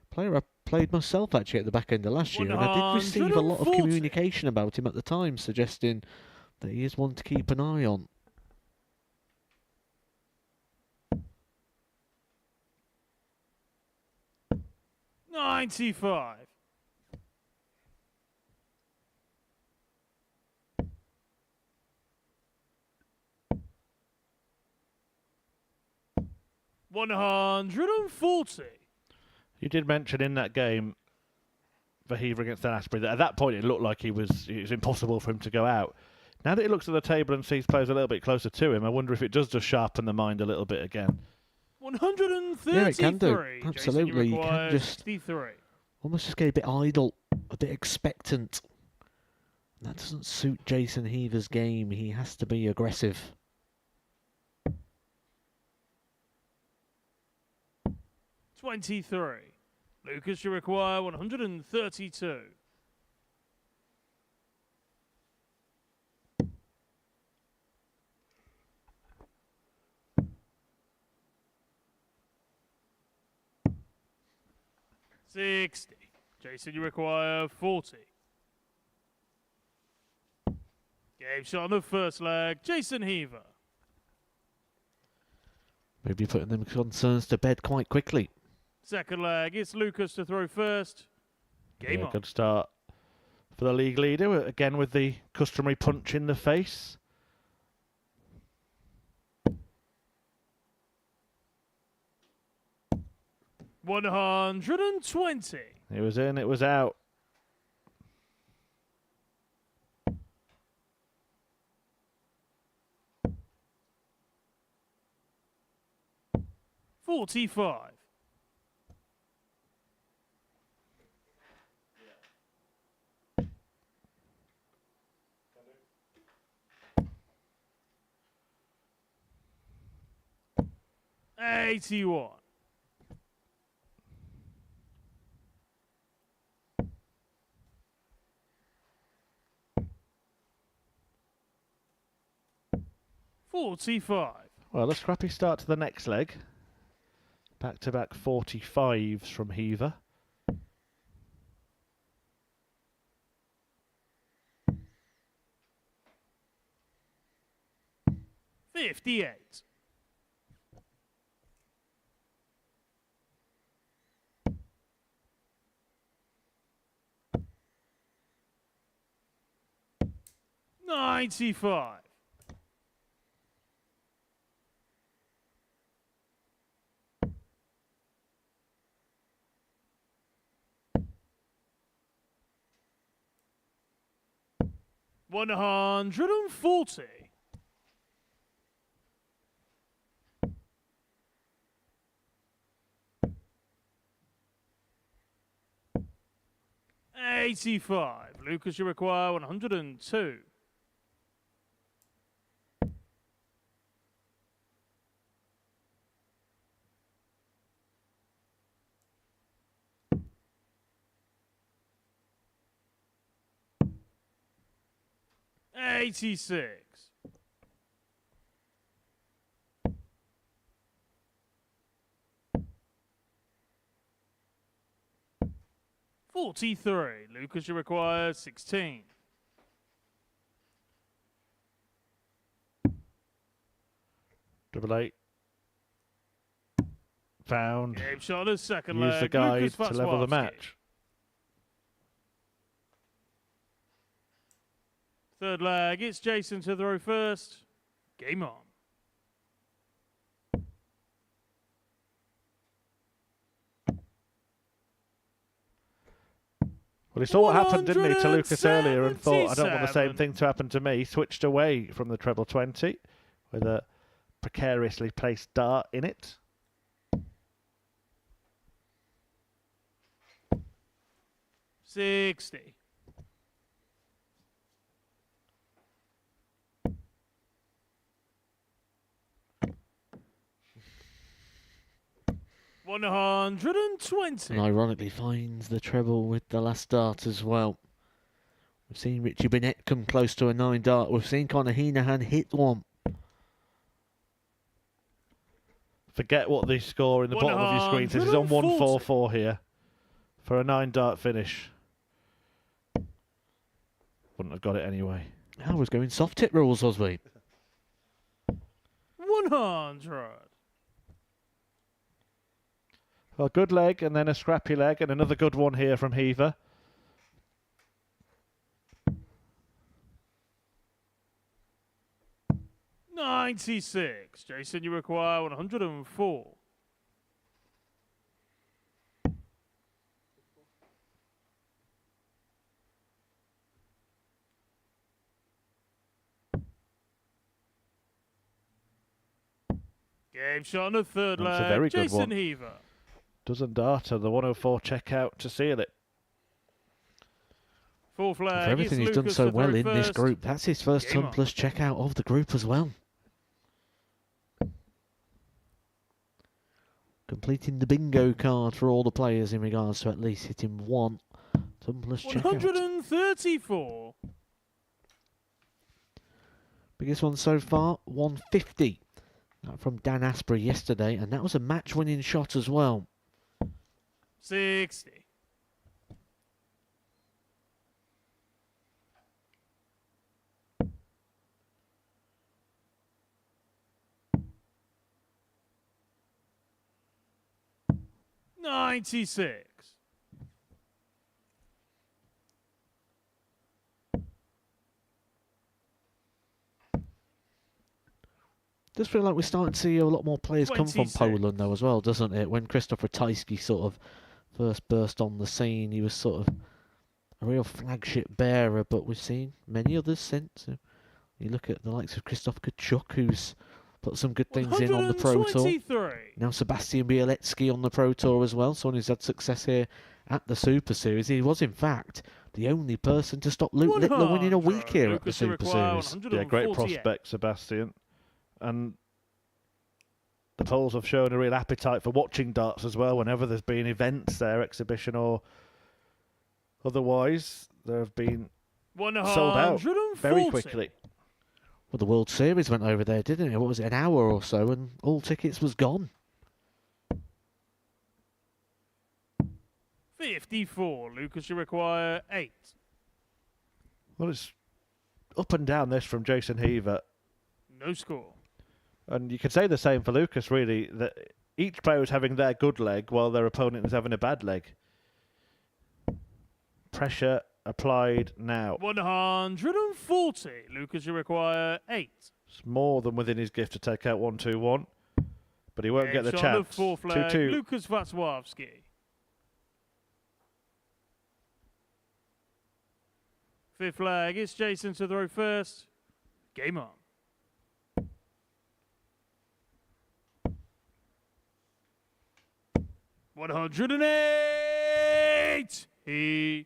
Player I played myself actually at the back end of last year, and I did receive a lot of 140. communication about him at the time, suggesting that he is one to keep an eye on. $95. $140. You did mention in that game for Heaver against Dan Asprey that at that point it looked like it was impossible for him to go out. Now that he looks at the table and sees players a little bit closer to him, I wonder if it does just sharpen the mind a little bit again. 133. Yeah, it can do. Jason, Absolutely. You can require just 63. almost just get a bit idle, a bit expectant. That doesn't suit Jason Heaver's game. He has to be aggressive. $23. Lucas, you require 132. $60. Jason, you require 40. Game shot on the first leg. Jason Heaver. Maybe putting them concerns to bed quite quickly. Second leg, it's Lucas to throw first. Game Yeah, on. good start for the league leader, again with the customary punch in the face. $120. It was in, it was out. $45. 81. $45. Well, a scrappy start to the next leg. Back-to-back 45s from Heaver. $58. $95. $140. $85. Lucas, you require 102. $86. $43. Lucas, you require 16. Double eight. Found. Game shot on the second Use leg. the guide Lucas to level the Vaclavsky. match. Third leg, it's Jason to throw first. Game on. Well, he saw what happened, didn't he, to Lucas earlier and thought, I don't want the same 177. thing to happen to me. Switched away from the treble 20 with a precariously placed dart in it. $60. $120. And ironically finds the treble with the last dart as well. We've seen Richie Burnett come close to a 9 dart. We've seen Conor Heenahan hit one. Forget what the score in the bottom of your screen says. He's on 144 here for a 9 dart finish. Wouldn't have got it anyway. I was going soft hit rules, was we? 100. Well, good leg and then a scrappy leg and another good one here from Heaver. $96. Jason, you require 104. Game shot on the third That's a leg. very good Jason one. Heaver. Dozen darter, the 104 checkout to seal it. Fourth leg. For everything it's he's done Lucas so to well throw in this first. group, that's his first Game ton on. plus checkout of the group as well. Completing the bingo card for all the players in regards to at least hitting one ton plus checkout. 134. Biggest one so far, 150. That from Dan Asprey yesterday, and that was a match-winning shot as well. 60. $96. Does feel like we're starting to see a lot more players come from 26. Poland though as well, doesn't it? When Krzysztof Ratajski sort of first burst on the scene, he was sort of a real flagship bearer, but we've seen many others since. You look at the likes of Krzysztof Kachuk, who's put some good things in on the Pro Tour. 123. Now Sebastian Bielecki on the Pro Tour as well, someone who's had success here at the Super Series. He was, in fact, the only person to stop Luke Littler winning a week here at the Lucas, you Super require Series. Yeah, great 148. prospect, Sebastian. And the Poles have shown a real appetite for watching darts as well. Whenever there's been events there, exhibition or otherwise, there have been sold out very quickly. Well, the World Series went over there, didn't it? What was it, an hour or so, and all tickets was gone. 54. Lucas, you require 8. Well, it's up and down this from Jason Heaver. No score. And you could say the same for Lucas, really, that each player is having their good leg while their opponent is having a bad leg. Pressure applied now. 140. Lucas, you require 8. It's more than within his gift to take out 1-2-1, but he won't get the On chance. the fourth flag, 2-2. Lucas Vatswowski. Fifth flag, it's Jason to throw first. Game on. $108. He.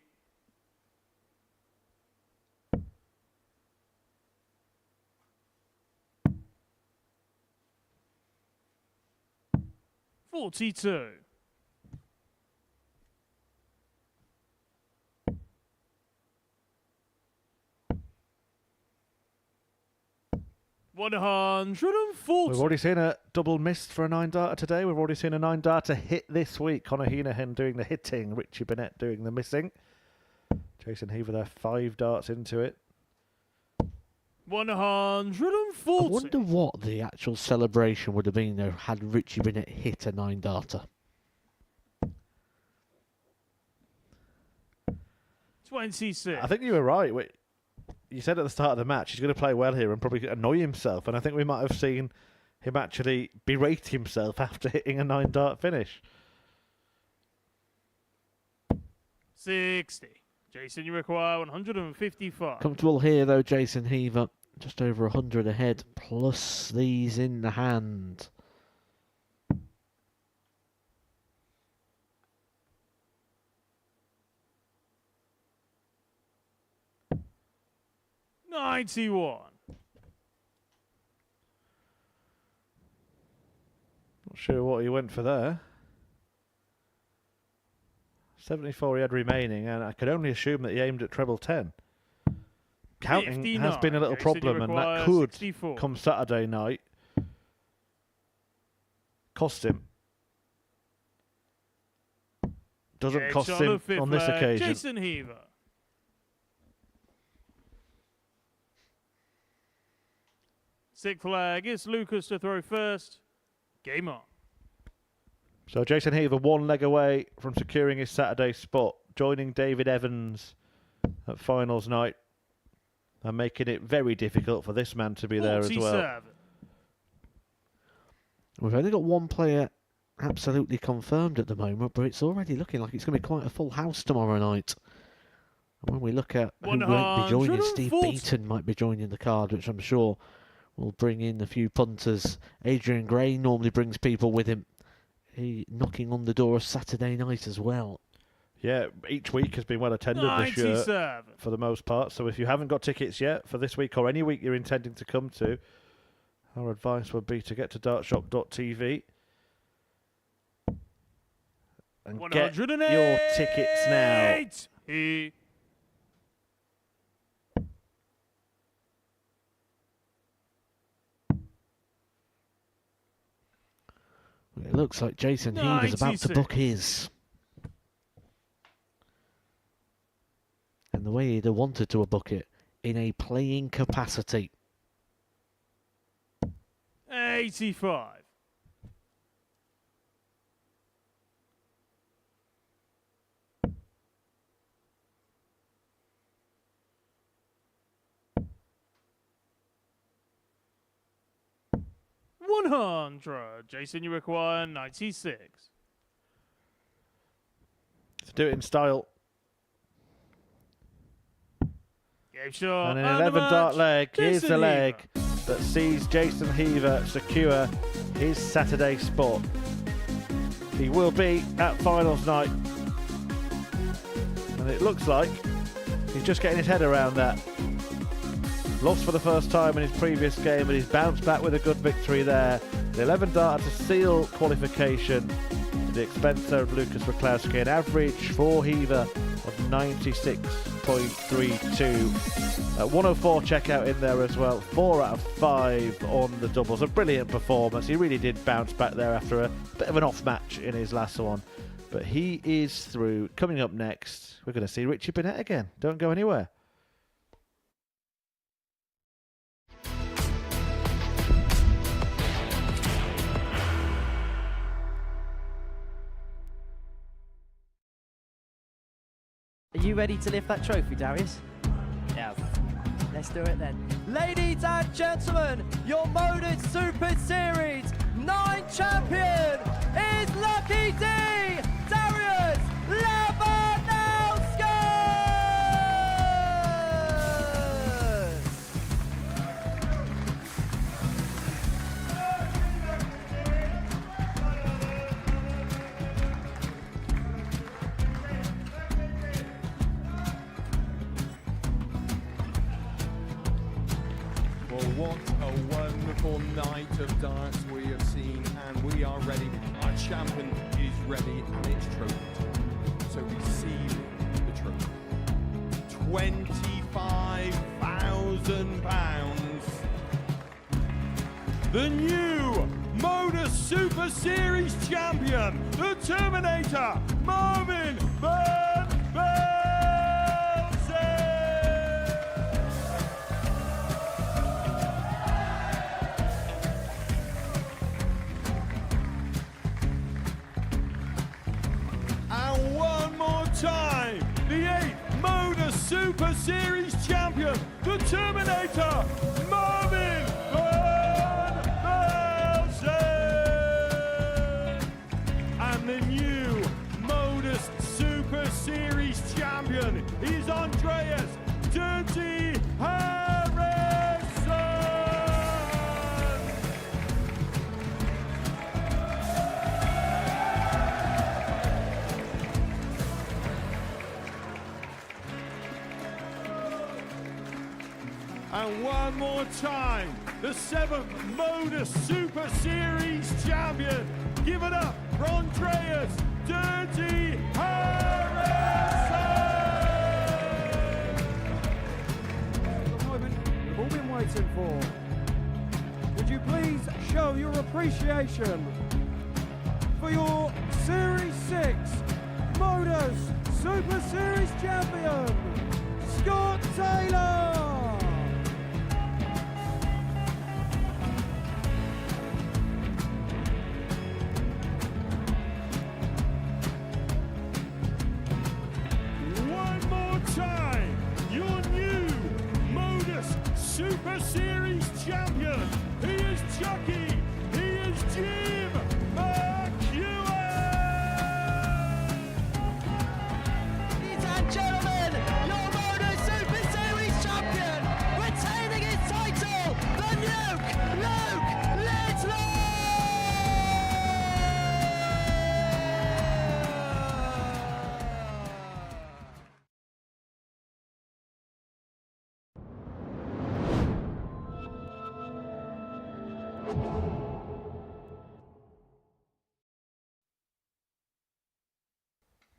$42. $140. We've already seen a double missed for a 9-darter today. We've already seen a 9-darter hit this week. Connor Heenahan doing the hitting, Richie Burnett doing the missing. Jason Heaver there, 5 darts into it. 140. I wonder what the actual celebration would have been though had Richie Burnett hit a 9-darter. 26. I think you were right. You said at the start of the match he's going to play well here and probably annoy himself, and I think we might have seen him actually berate himself after hitting a 9-dart finish. 60. Jason, you require 155. Comfortable here though, Jason Heaver. Just over 100 ahead, plus these in the hand. $91. Not sure what he went for there. 74 he had remaining, and I could only assume that he aimed at treble 10. Counting 59. has been a little Jason, you problem, and that require could 64. come Saturday night cost him. Doesn't Edge cost on the him fifth on this flag, occasion. Jason Heaver. Sixth flag, it's Lucas to throw first. Game on. So Jason Heaver 1 leg away from securing his Saturday spot, joining David Evans at finals night and making it very difficult for this man to be there as well. 47. We've only got one player absolutely confirmed at the moment, but it's already looking like it's going to be quite a full house tomorrow night. And when we look at who might be joining, Steve 140. Beaton might be joining the card, which I'm sure will bring in a few punters. Adrian Gray normally brings people with him. He knocking on the door Saturday night as well. Yeah, each week has been well attended this year 97. for the most part. So if you haven't got tickets yet for this week or any week you're intending to come to, our advice would be to get to dartshop.tv and get your tickets now. 108. It looks like Jason Heaver's about to 96. book his. And the way he'd have wanted to book it, in a playing capacity. 85. $100. Jason, you require 96. To do it in style. Game shot. And an and the 11 dart match, leg. Here's Jason the leg Heaver. that sees Jason Heaver secure his Saturday spot. He will be at finals night. And it looks like he's just getting his head around that. Lost for the first time in his previous game, but he's bounced back with a good victory there. The 11 darter to seal qualification to the expense of Lucas Wachowski, an average for Heaver of 96.32. 104 checkout in there as well, 4 out of 5 on the doubles. A brilliant performance. He really did bounce back there after a bit of an off match in his last one. But he is through. Coming up next, we're going to see Richie Burnett again. Don't go anywhere. Are you ready to lift that trophy, Darius? Yes. Let's do it then. Ladies and gentlemen, your Modus Super Series 9 champion is Lucky D, Darius Labanowski! Well, what a wonderful night of darts we have seen, and we are ready. Our champion is ready, and it's trophy time. So receive the trophy. £25,000. The new Modus Super Series champion, the Terminator, Marvin Van Velzen. And one more time, the 8th Modus Super Series champion, the Terminator, Marvin Van Velzen. And the new Modus Super Series champion is Andreas Dirty Harrison. And one more time, the 7th Modus Super Series champion. Give it up for Andreas Dirty Harrison! The moment we've all been waiting for. Would you please show your appreciation for your Series 6 Modus Super Series champion, Scott Taylor! One more time, your new Modus Super Series champion. He is Chucky. He is Jim McEwen. Ladies and gentlemen, your Modus Super Series champion, retaining his title, the Nuke, Luke Littler!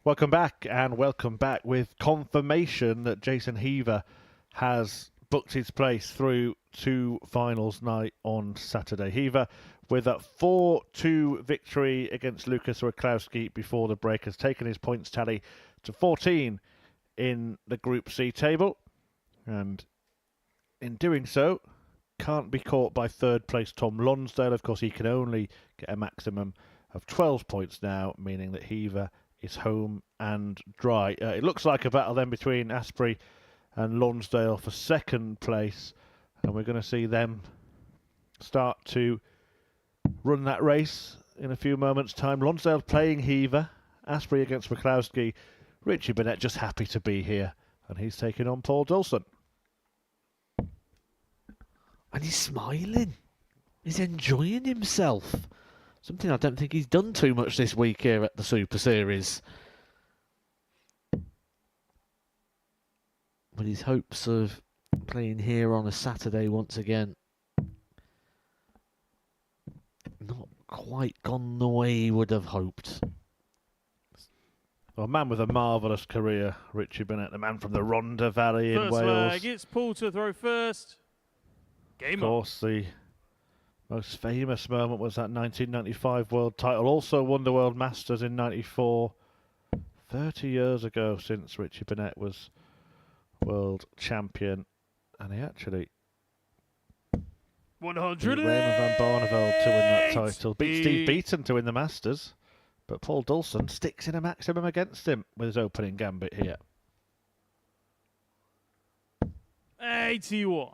Welcome back, and welcome back with confirmation that Jason Heaver has booked his place through to finals night on Saturday. Heaver with a 4-2 victory against Lucas Wachowski before the break has taken his points tally to 14 in the Group C table, and in doing so can't be caught by third place Tom Lonsdale. Of course, he can only get a maximum of 12 points now, meaning that Heaver is home and dry. It looks like a battle then between Asprey and Lonsdale for second place, and we're going to see them start to run that race in a few moments' time. Lonsdale playing Heaver, Asprey against Wachowski. Richie Burnett just happy to be here, and he's taking on Paul Dulson. And he's smiling. He's enjoying himself. Something I don't think he's done too much this week here at the Super Series. But his hopes of playing here on a Saturday once again quite gone the way he would have hoped. Well, a man with a marvellous career, Richie Bennett, the man from the Rhondda Valley in First Wales. leg, it's Paul to throw first. Game Of on. course, the most famous moment was that 1995 world title. Also won the World Masters in 94. 30 years ago since Richie Bennett was world champion. And he actually beat 100. Raymond van Barneveld to win that title. Beat Steve Beaton to win the Masters. But Paul Dawson sticks in a maximum against him with his opening gambit here. 81.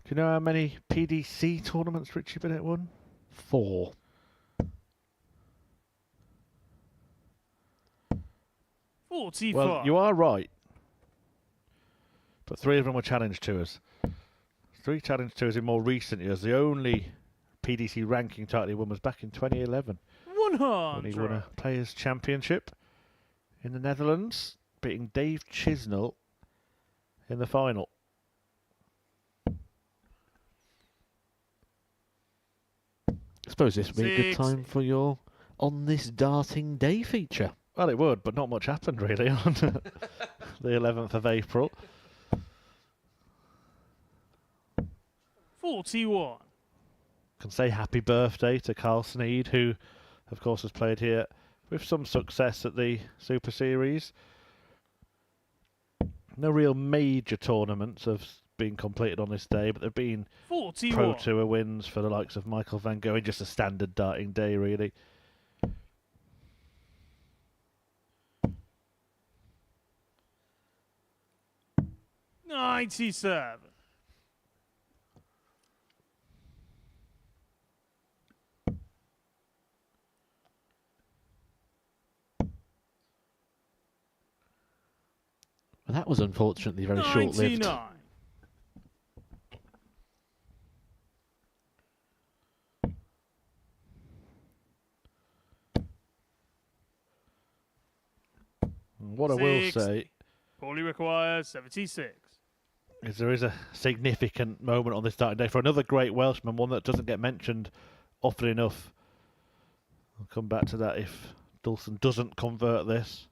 Do you know how many PDC tournaments Richie Bennett won? 4. 45. Well, you are right. But 3 of them were Challenge Tours. 3 Challenge Tours in more recent years. The only PDC ranking title he won was back in 2011 when 100. he won a Players' Championship in the Netherlands, beating Dave Chisnell in the final. I suppose this would be a good 60. time for your On This Darting Day feature. Well, it would, but not much happened really on the 11th of April. 41. Can say happy birthday to Carl Sneed, who, of course, has played here with some success at the Super Series. No real major tournaments have been completed on this day, but there have been 41. Pro Tour wins for the likes of Michael van Gogh, just a standard darting day, really. $97. Well, that was unfortunately very short-lived. 99. What I will 60. say Paulie requires 76. is there is a significant moment on this starting day for another great Welshman, one that doesn't get mentioned often enough. I'll come back to that if Dawson doesn't convert this.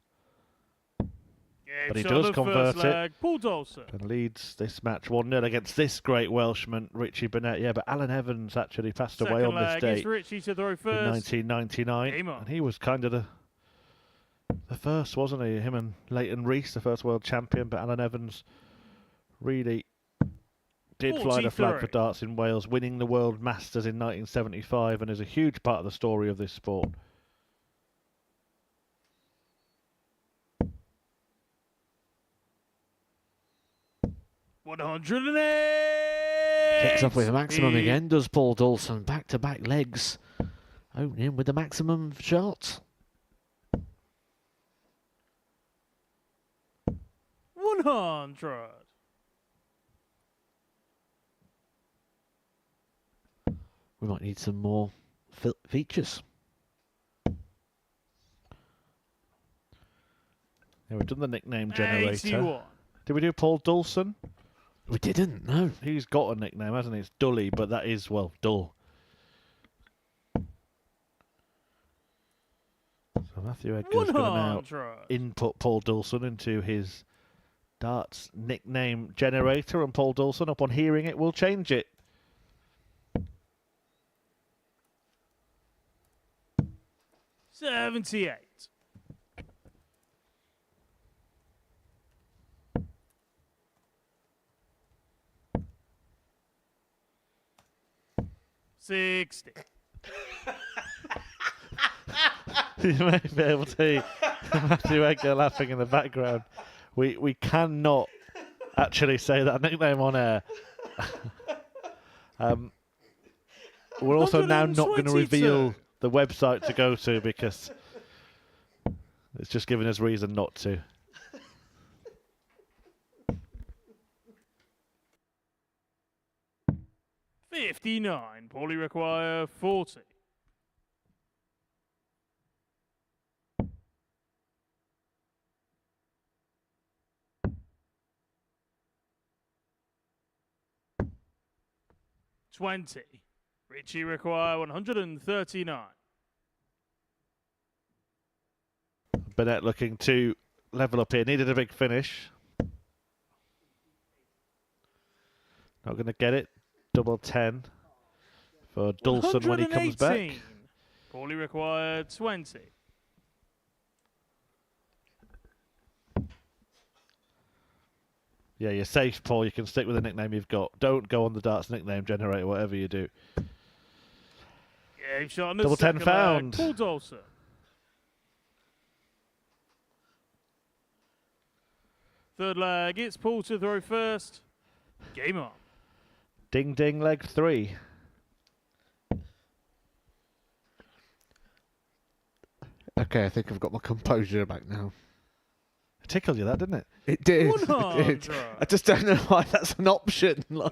But he does convert it. Paul Dawson. And leads this match 1-0 against this great Welshman, Richie Bennett. Yeah, but Alan Evans actually passed away Second on this leg, date it's Richie to throw in first. 1999. Game on. And he was kind of the first, wasn't he? Him and Leighton Rees, the first world champion. But Alan Evans really did fly the flag for 43. darts in Wales, winning the World Masters in 1975, and is a huge part of the story of this sport. Kicks off with a maximum again, does Paul Dawson. Back-to-back legs. Opening with the maximum shot. 100. We might need some more features. Yeah, we've done the nickname generator. 81. Did we do Paul Dawson? We didn't, no. He's got a nickname, hasn't he? It's Dully, but that is, well, dull. So Matthew Edgar's going to now 100. input Paul Dawson into his darts nickname generator, and Paul Dawson, upon hearing it, will change it. $78. $60. You may be able to hear Matthew Edgar laughing in the background. We cannot actually say that nickname on air. We're also now not going to 122. reveal the website to go to because it's just giving us reason not to. $59. Paulie require 40. 20. Richie require 139. Burnett looking to level up here. Needed a big finish. Not going to get it. Double 10 for Dawson when he comes back. 118. Paulie required 20. Yeah, you're safe, Paul. You can stick with the nickname you've got. Don't go on the darts nickname generator, whatever you do. Game shot on the Double 10 second found. leg. Paul Dawson. Third leg, it's Paul to throw first. Game on. Ding ding leg 3. Okay, I think I've got my composure back now. It tickled you, that, didn't it? It did. 100. I just don't know why that's an option. Yeah,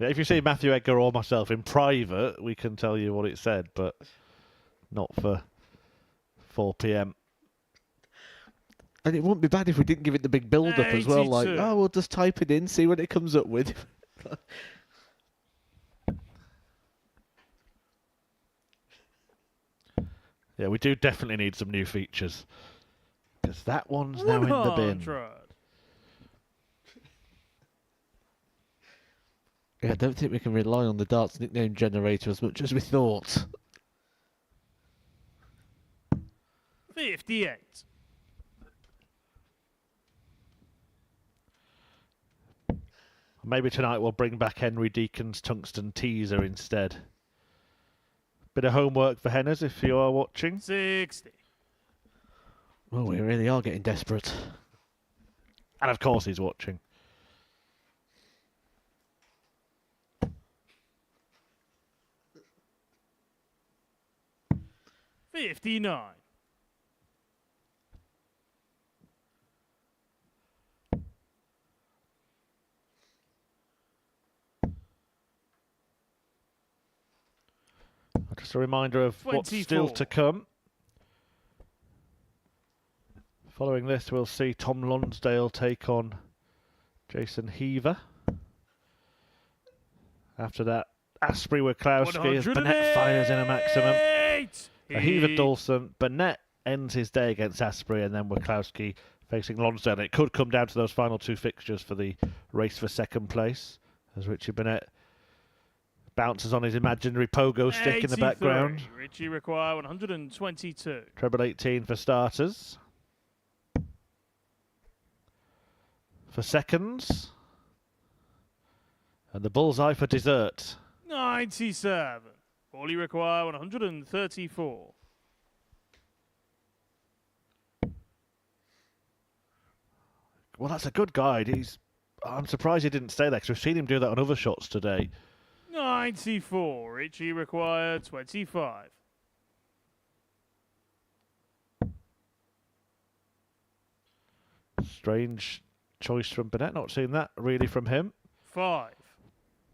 if you see Matthew Edgar or myself in private, we can tell you what it said, but not for 4 p.m. And it wouldn't be bad if we didn't give it the big build-up as well. Like, 82. oh, we'll just type it in, see what it comes up with. Yeah, we do definitely need some new features. Because that one's now in the bin. 100. Yeah, I don't think we can rely on the darts nickname generator as much as we thought. 58. Maybe tonight we'll bring back Henry Deacon's tungsten teaser instead. Bit of homework for Henners if you are watching. 60. Oh, we really are getting desperate. And of course he's watching. $59. Just a reminder of what's still 24. to come. Following this, we'll see Tom Lonsdale take on Jason Heaver. After that, Asprey Wachowski as Burnett fires in a maximum. A Heaver Dawson. Burnett ends his day against Asprey, and then Wachowski facing Lonsdale. It could come down to those final two fixtures for the race for second place, as Richie Burnett bounces on his imaginary pogo stick in the background. Richie require 122. Treble 18 for starters. For seconds. And the bullseye for dessert. 97. Paulie require 134. Well, that's a good guide. I'm surprised he didn't stay there because we've seen him do that on other shots today. 94. Richie require 25. Strange choice from Burnett. Not seeing that really from him. 5.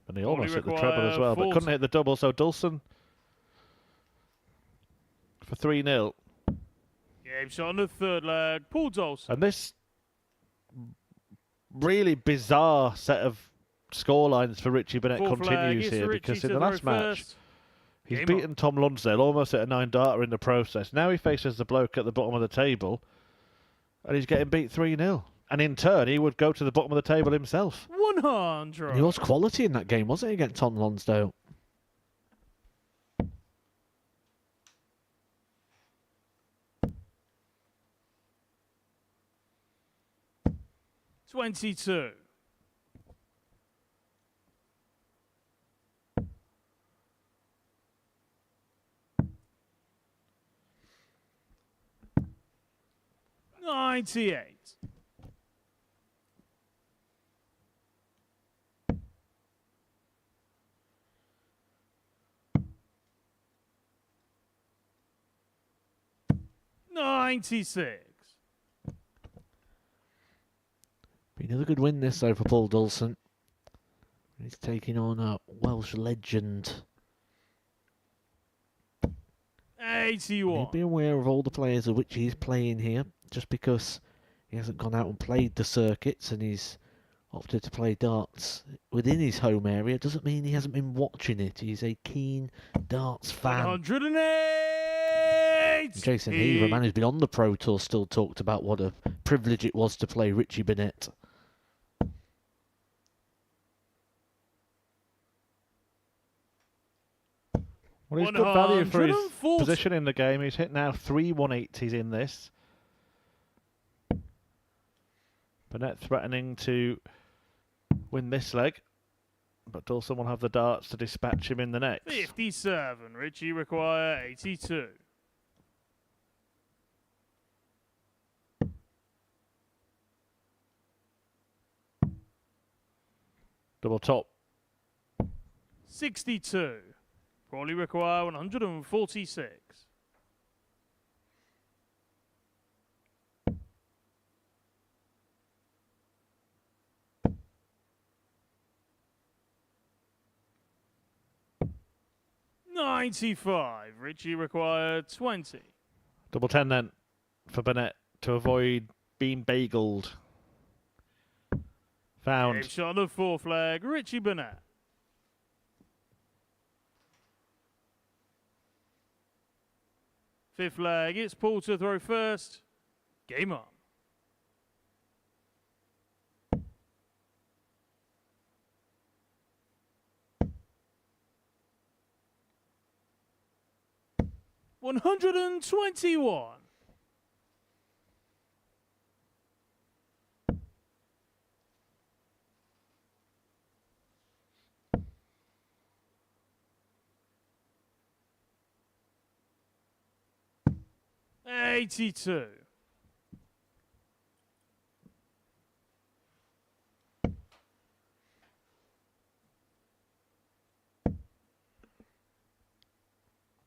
And he almost hit the require treble as well, but 40. couldn't hit the double. So Dawson for 3-0. Game shot on the third leg. Paul Dawson. And this really bizarre set of scorelines for Richie Burnett Fourth leg continues is here Richie because in to the throw last match first. he's Game beaten on. Tom Lonsdale, almost hit a 9-darter in the process. Now he faces the bloke at the bottom of the table and he's getting beat 3-0. And in turn, he would go to the bottom of the table himself. 100. He was quality in that game, wasn't he, against Tom Lonsdale? $22. $98. $96. Be another good win this, though, for Paul Dawson. He's taking on a Welsh legend. 81. He'd be aware of all the players of which he's playing here, just because he hasn't gone out and played the circuits, and he's opted to play darts within his home area doesn't mean he hasn't been watching it. He's a keen darts fan. 108! Jason Heaver, a man who's been on the Pro Tour, still talked about what a privilege it was to play Richie Burnett. Well, he's good value for his 140. position in the game. He's hit now 3 180s in this. Burnett threatening to win this leg, but Dawson will have the darts to dispatch him in the next. 57. Richie require 82. Double top. 62. Crawley require 146. $95. Richie required 20. Double 10 then for Burnett to avoid being bageled. Found. Game shot on the 4th flag. Richie Burnett. Fifth flag. It's Paul to throw first. Game on. $121. $82.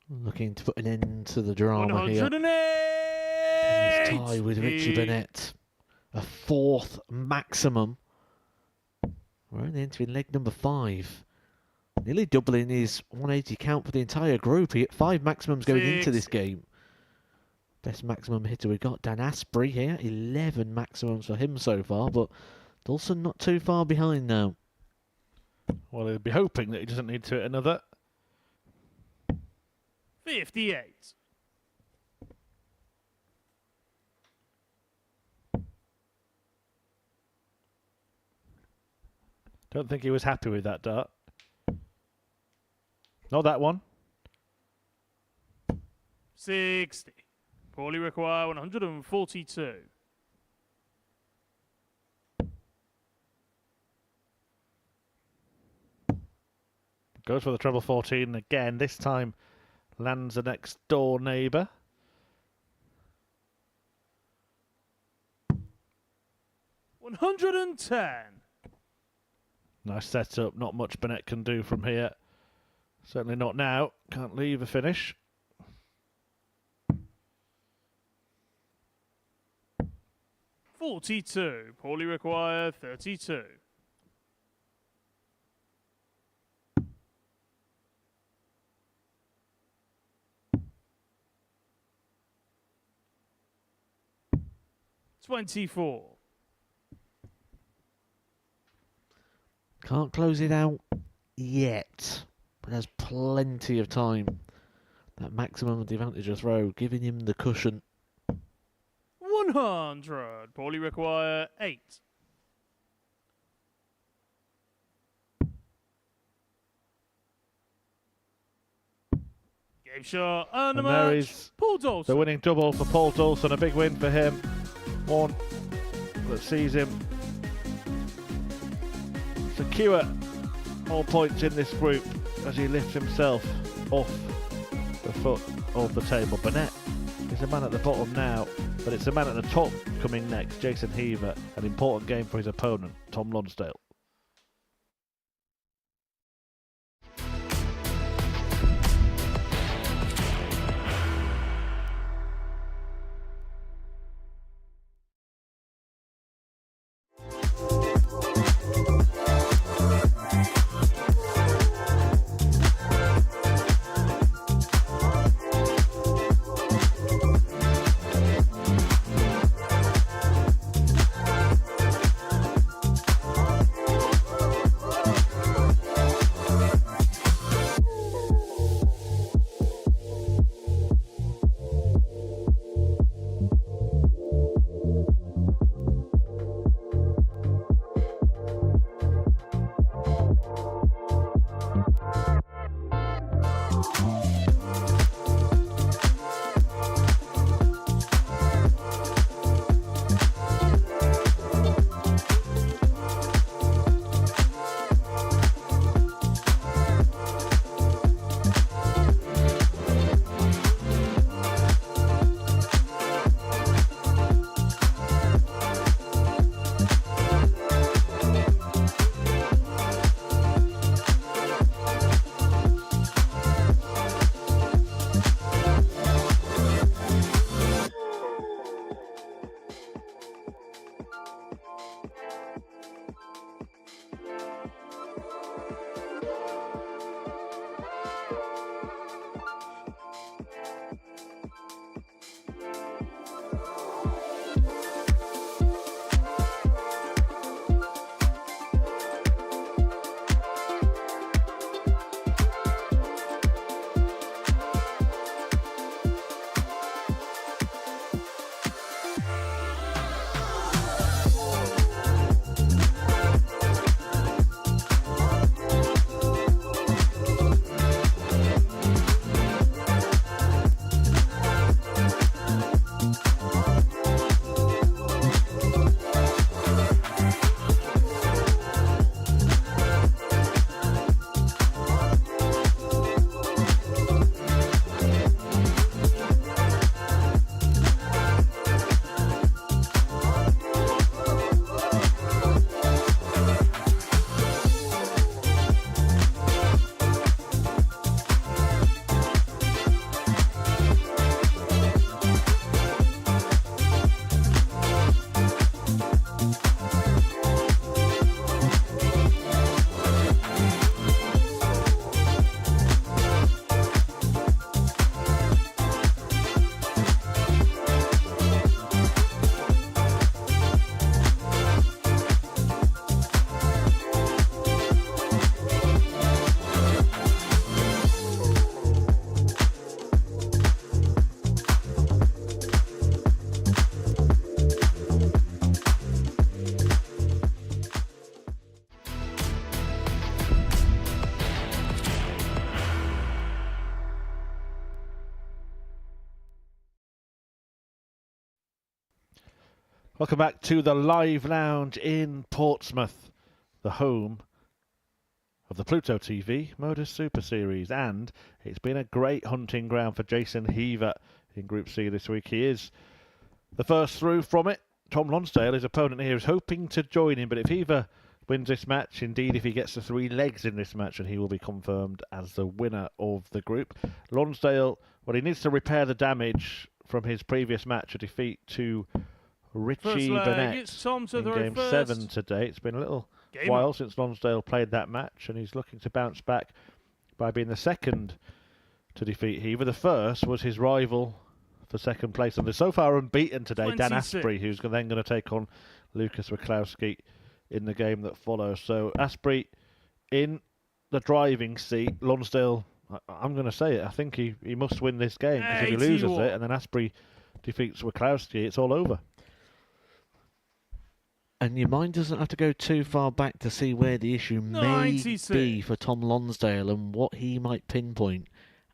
Looking to put an end to the drama here. 108. He's tied with Richie Burnett. A 4th maximum. We're only entering leg number 5. Nearly doubling his 180 count for the entire group. He hit 5 maximums going into this game. Best maximum hitter we got, Dan Asprey here. 11 maximums for him so far, but Dawson not too far behind now. Well, he'll be hoping that he doesn't need to hit another. 58. Don't think he was happy with that dart. Not that one. 60. Paulie require 142. Goes for the treble 14 again. This time lands the next door neighbour. $110. Nice setup. Not much Burnett can do from here. Certainly not now. Can't leave a finish. $42. Paulie require 32. $24. Can't close it out yet, but there's plenty of time. That maximum advantage of throw, giving him the cushion. 100. Paulie require 8. Game shot and a And there match. is Paul the Dawson. winning double for Paul Dawson. A big win for him. One that sees him secure all points in this group as he lifts himself off the foot of the table. Burnett is a man at the bottom now, but it's a man at the top coming next. Jason Heaver, an important game for his opponent, Tom Lonsdale. Welcome back to the Live Lounge in Portsmouth, the home of the Pluto TV Modus Super Series, and it's been a great hunting ground for Jason Heaver in Group C this week. He is the first through from it. Tom Lonsdale, his opponent here, is hoping to join him, but if Heaver wins this match, indeed if he gets the 3 legs in this match, then he will be confirmed as the winner of the group. Lonsdale, well, he needs to repair the damage from his previous match, a defeat to Richie Burnett in Game 7 today. It's been a little while since Lonsdale played that match, and he's looking to bounce back by being the second to defeat Heaver. The first was his rival for second place, and they're so far unbeaten today, 26. Dan Asprey, who's then going to take on Lucas Wachowski in the game that follows. So Asprey in the driving seat. Lonsdale, I'm going to say it, I think he must win this game, because if he loses it and then Asprey defeats Wachowski, it's all over. And your mind doesn't have to go too far back to see where the issue may be for Tom Lonsdale and what he might pinpoint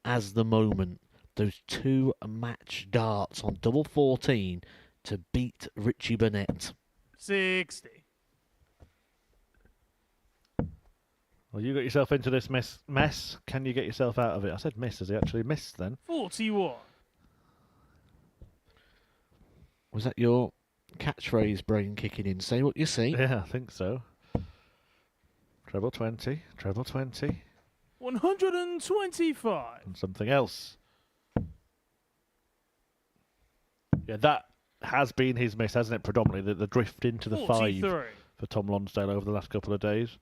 as the moment. Those 2 match darts on double 14 to beat Richie Burnett. 60. Well, you got yourself into this mess. Can you get yourself out of it? I said miss. Has he actually missed then? 41. Was that your catchphrase brain kicking in? Say what you see. Yeah, I think so. Treble 20. Treble 20. 125. And something else. Yeah, that has been his miss, hasn't it, predominantly? The drift into the 43. 5 for Tom Lonsdale over the last couple of days.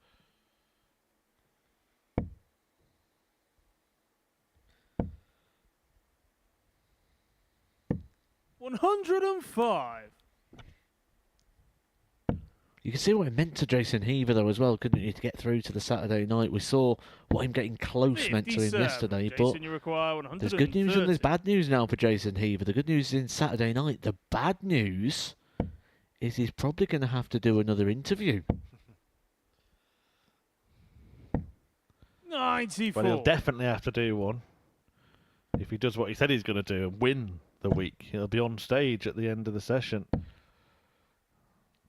$105. You can see what it meant to Jason Heaver, though, as well, couldn't you, to get through to the Saturday night? We saw what him getting close meant to him yesterday, but there's good news and there's bad news now for Jason Heaver. The good news is in Saturday night. The bad news is he's probably going to have to do another interview. 94. Well, he'll definitely have to do one. If he does what he said he's going to do and win the week, he'll be on stage at the end of the session.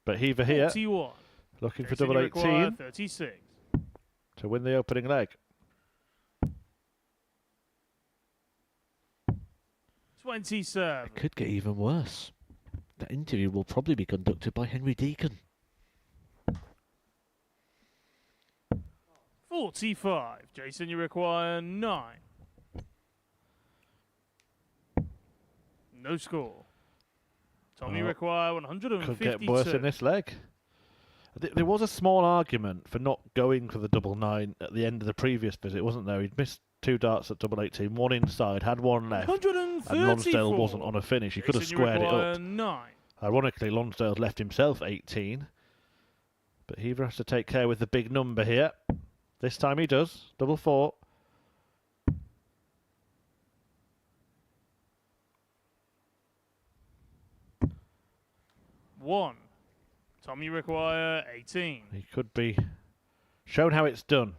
But Heaver here, 41. looking for double 18 36. to win the opening leg. 27. It could get even worse. That interview will probably be conducted by Henry Deacon. 45. Jason, you require 9. No score. Tommy require 152. Could get worse in this leg. There was a small argument for not going for the double 9 at the end of the previous visit, wasn't there? He'd missed 2 darts at double 18, 1 inside, had 1 left, and Lonsdale wasn't on a finish. He could have squared it up. 9. Ironically, Lonsdale left himself 18, but Heaver has to take care with the big number here. This time he does. Double 4. One. Tommy require 18. He could be shown how it's done.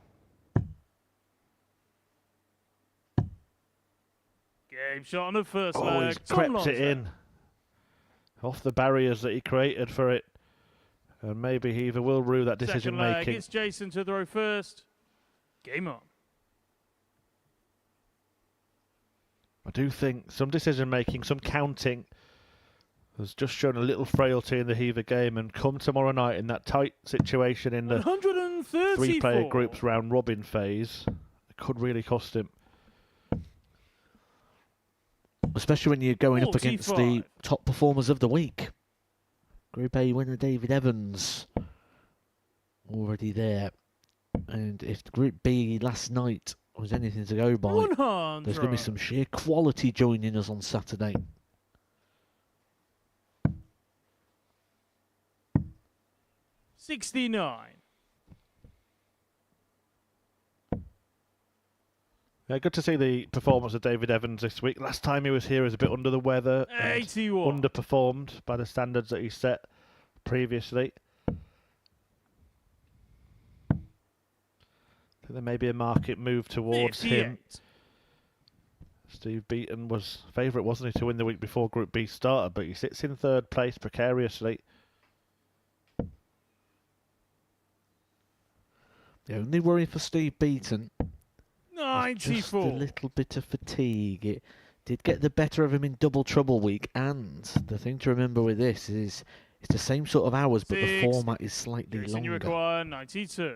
Game shot on the first Oh, leg. he's Tom crept it Lonsdale. in. Off the barriers that he created for it. And maybe Heaver will rue that decision Second leg, making. it's Jason to throw first. Game on. I do think some decision making, some counting has just shown a little frailty in the Heaver game, and come tomorrow night in that tight situation in the 3-player groups round robin phase, it could really cost him. Especially when you're going up against the 45. top performers of the week. Group A winner David Evans already there. And if Group B last night was anything to go by, 100. there's going to be some sheer quality joining us on Saturday. $69. Yeah, good to see the performance of David Evans this week. Last time he was here, he was a bit under the weather, and 81. underperformed by the standards that he set previously. I think there may be a market move towards 58. him. Steve Beaton was favourite, wasn't he, to win the week before Group B started, but he sits in third place precariously. The only worry for Steve Beaton is just a 94. little bit of fatigue. It did get the better of him in double trouble week, and the thing to remember with this is it's the same sort of hours, but the 60. format is slightly Jason, you longer. require 92.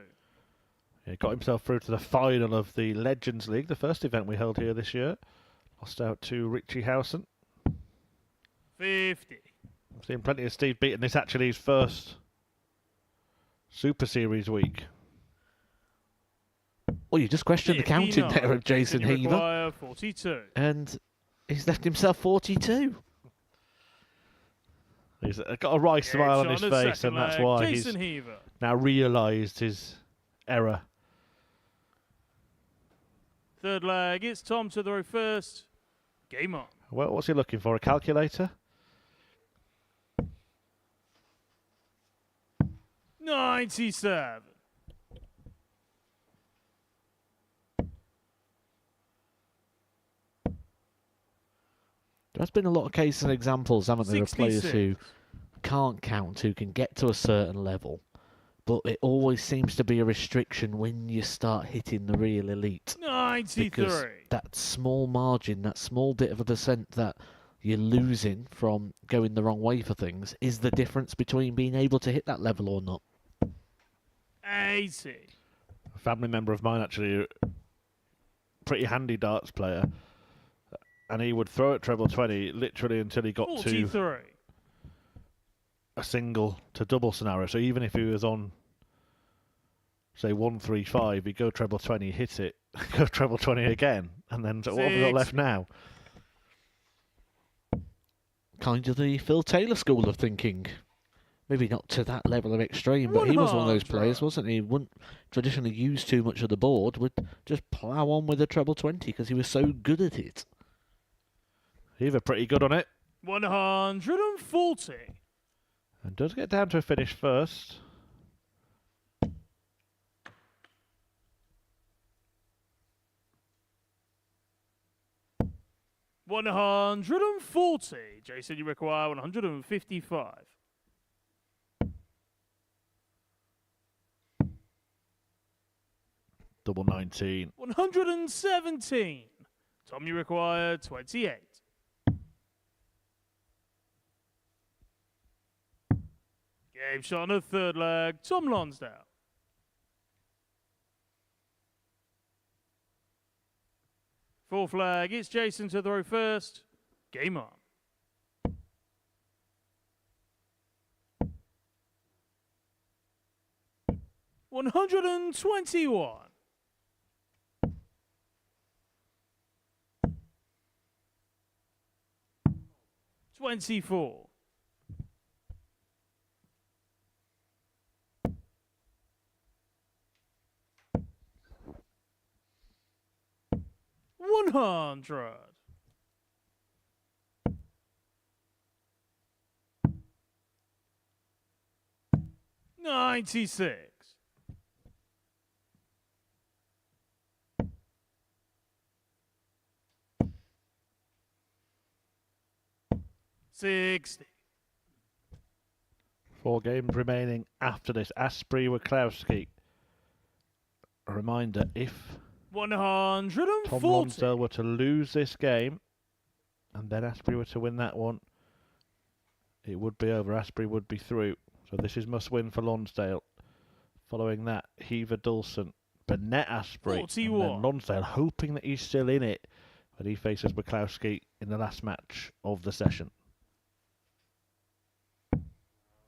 He got himself through to the final of the Legends League, the first event we held here this year. Lost out to Richie Howson. 50. I've seen plenty of Steve Beaton. This actually his first Super Series week. Well, you just questioned the counting 59. there of Jason you Heaver, require 42. and he's left himself 42. He's got a wry smile on his the face, second and that's leg, why Jason he's Heaver. now realised his error. Third leg, it's Tom to throw first. Game on. Well, what's he looking for? A calculator? 97. There's been a lot of cases and examples, haven't there, of players 66. who can't count, who can get to a certain level, but it always seems to be a restriction when you start hitting the real elite. 93. Because that small margin, that small bit of a percent that you're losing from going the wrong way for things is the difference between being able to hit that level or not. 80. A family member of mine, actually, a pretty handy darts player, and he would throw at treble 20 literally until he got 43. to a single to double scenario. So even if he was on, say, 135, he'd go treble 20, hit it, go treble 20 again, and then so what have we got left now? Kind of the Phil Taylor school of thinking. Maybe not to that level of extreme, but he was one of those 100. players, wasn't he? Wouldn't traditionally use too much of the board, would just plough on with a treble 20 because he was so good at it. Heaver pretty good on it, 140. and does get down to a finish first. $140. Jason, you require 155. Double 19. 117. Tom, you require 28. Game shot on the third leg. Tom Lonsdale. Fourth leg. It's Jason to throw first. Game on. $121. 24. $100. 96. 60. 4 games remaining after this. Asprey Wachowski. A reminder, if Tom 140. Lonsdale were to lose this game and then Asprey were to win that one, it would be over. Asprey would be through. So this is must win for Lonsdale. Following that, Heaver Dulcin, Burnett Asprey, and 41. then Lonsdale hoping that he's still in it when he faces Wachowski in the last match of the session.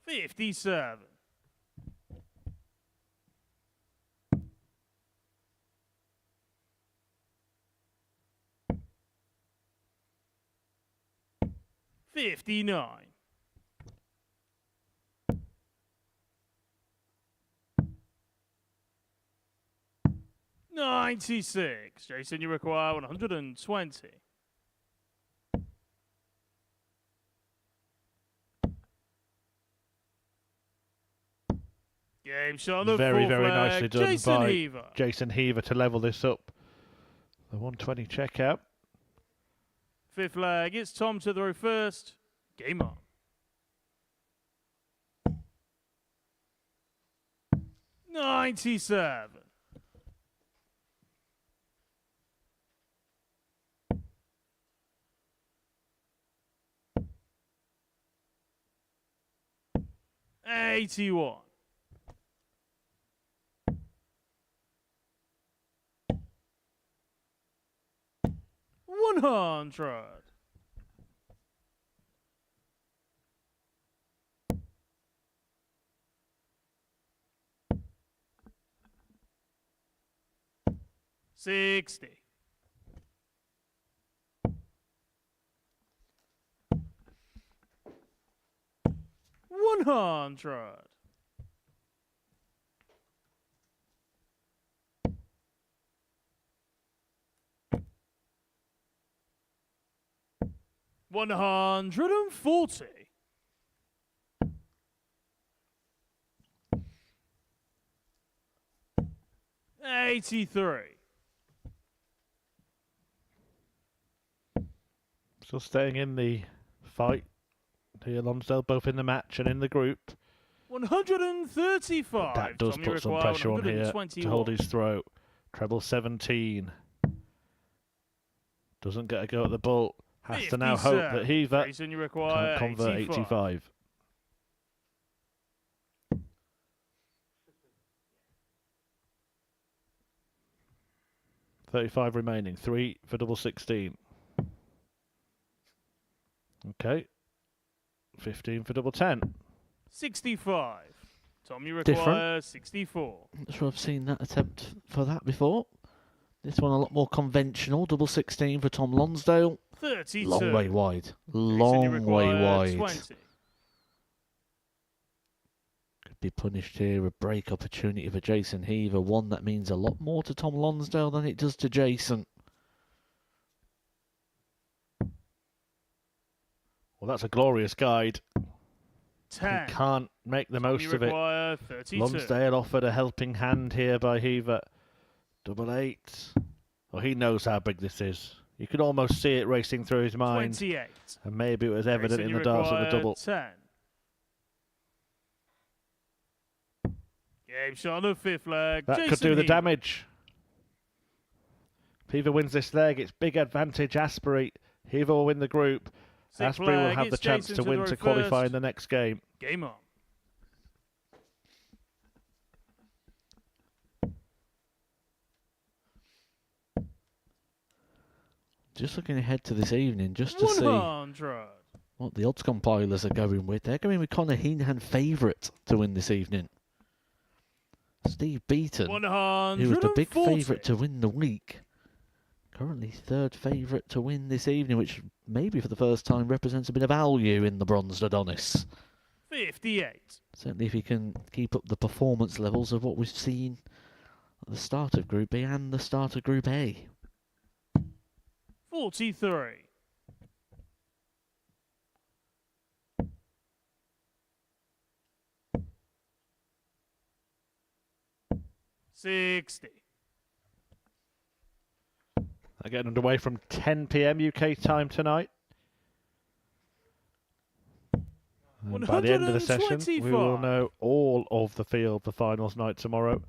57. 59. 96. Jason, you require 120. Game shot on the Very, fourth very leg. nicely done Jason by Heaver. Jason Heaver to level this up. The 120 checkout. Fifth leg, it's Tom to throw first. Game on. $97. $81. $100. $60. $100. $140. $83. Still staying in the fight here, Lonsdale, both in the match and in the group. 135. That does Tommy put some require pressure on here to 121. hold his throat. Treble 17. Doesn't get a go at the bull. Has to now hope that Heaver Jason, you require can't convert 85. $35 remaining. 3 for double 16. Okay. 15 for double 10. 65. Tommy Different. requires 64. Not sure I've seen that attempt for that before. This one a lot more conventional. Double 16 for Tom Lonsdale. 32. Long way wide. Jason, you Long way require wide. 20. Could be punished here. A break opportunity for Jason Heaver. One that means a lot more to Tom Lonsdale than it does to Jason. Well, that's a glorious guide. 10. He can't make the most Tommy of it. require 32. Lonsdale offered a helping hand here by Heaver. Double 8. Well, he knows how big this is. You could almost see it racing through his mind. 28. And maybe it was evident Jason, in you the darts at the require double. 10. Game shot on the fifth leg. That Jason could do the Heaver. damage. If Heaver wins this leg, it's big advantage Asprey. Heaver will win the group. Sixth Asprey will leg, have the it's chance Jason to win throw to qualify first. in the next game. Game on. Just looking ahead to this evening, just to see 100. what the odds compilers are going with. They're going with Conor Heenan favourite to win this evening. Steve Beaton, 140. who was the big favourite to win the week, currently third favourite to win this evening, which maybe for the first time represents a bit of value in the bronzed Adonis. 58. Certainly if he can keep up the performance levels of what we've seen at the start of Group B and the start of Group A. 43. $60. They're getting underway from 10 p.m. UK time tonight. And by the end of the session, we will 125. know all of the field for finals night tomorrow.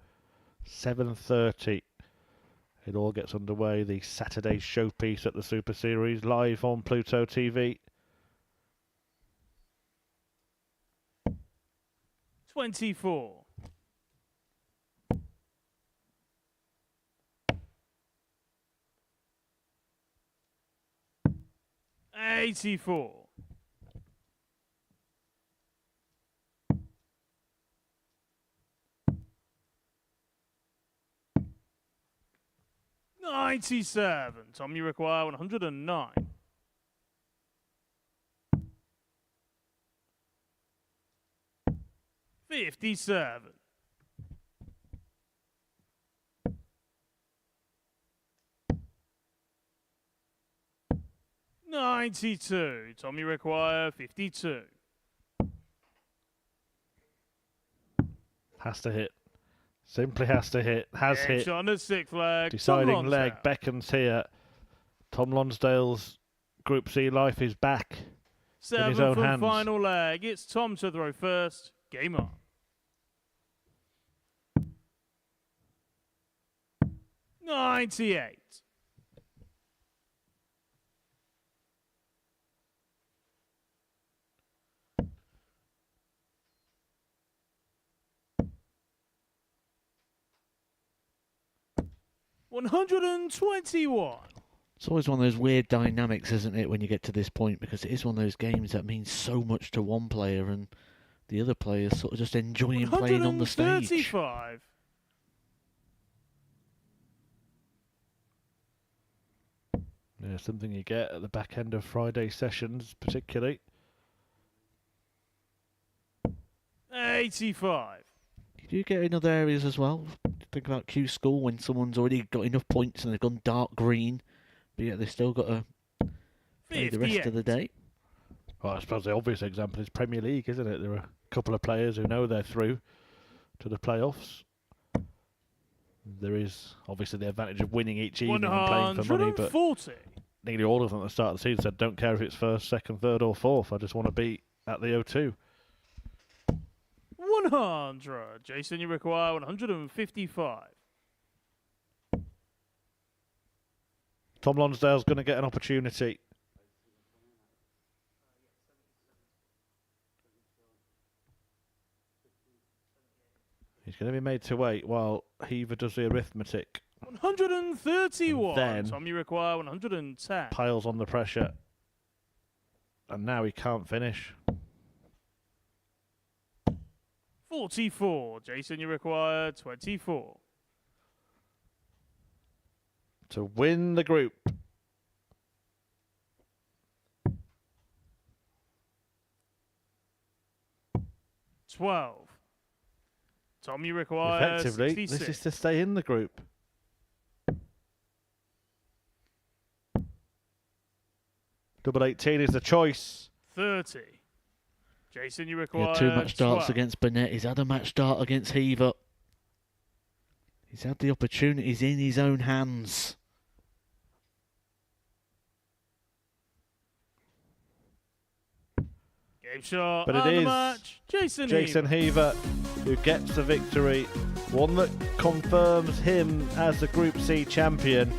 7:30. It all gets underway. The Saturday showpiece at the Super Series live on Pluto TV. 24. $84. $97. Tom, you require 109. $57. $92. Tom, you require 52. Has to hit. Simply has to hit. Has Game hit. shot on the sixth leg. Tom Deciding leg Lonsdale. beckons here. Tom Lonsdale's Group C life is back in his Seventh own and hands. final leg. It's Tom to throw first. Game on. $98. $121. It's always one of those weird dynamics, isn't it, when you get to this point, because it is one of those games that means so much to one player and the other players sort of just enjoying playing on the stage. 135. Yeah, something you get at the back end of Friday sessions, particularly. 85. You do get in other areas as well. Think about Q School when someone's already got enough points and they've gone dark green, but yet they've still got to play the rest of the day. Well, I suppose the obvious example is Premier League, isn't it? There are a couple of players who know they're through to the playoffs. There is obviously the advantage of winning each evening and playing for money, but 140. nearly all of them at the start of the season said, don't care if it's first, second, third or fourth, I just want to be at the O2. 100. Jason, you require 155. Tom Lonsdale's going to get an opportunity. He's going to be made to wait while Heaver does the arithmetic. 131. Then Tom, you require 110. Piles on the pressure. And now he can't finish. 44. Jason, you require 24. To win the group. $12. Tom, you require Effectively, 66. this is to stay in the group. Double 18 is the choice. 30. Jason, you He require had 2 match starts 12. against Burnett. He's had a match start against Heaver. He's had the opportunities in his own hands. Game shot. But it and the is match. Jason Heaver who gets the victory. One that confirms him as the Group C champion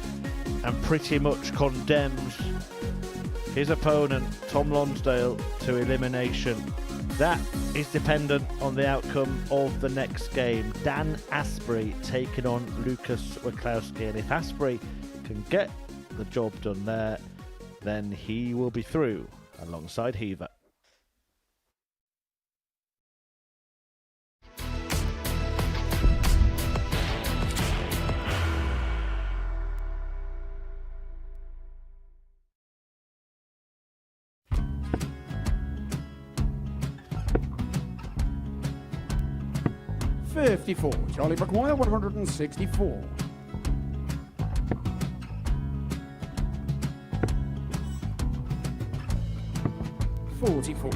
and pretty much condemns his opponent, Tom Lonsdale, to elimination. That is dependent on the outcome of the next game. Dan Asprey taking on Lucas Wachowski. And if Asprey can get the job done there, then he will be through alongside Heaver. $54. Charlie McGuire, 164. $44.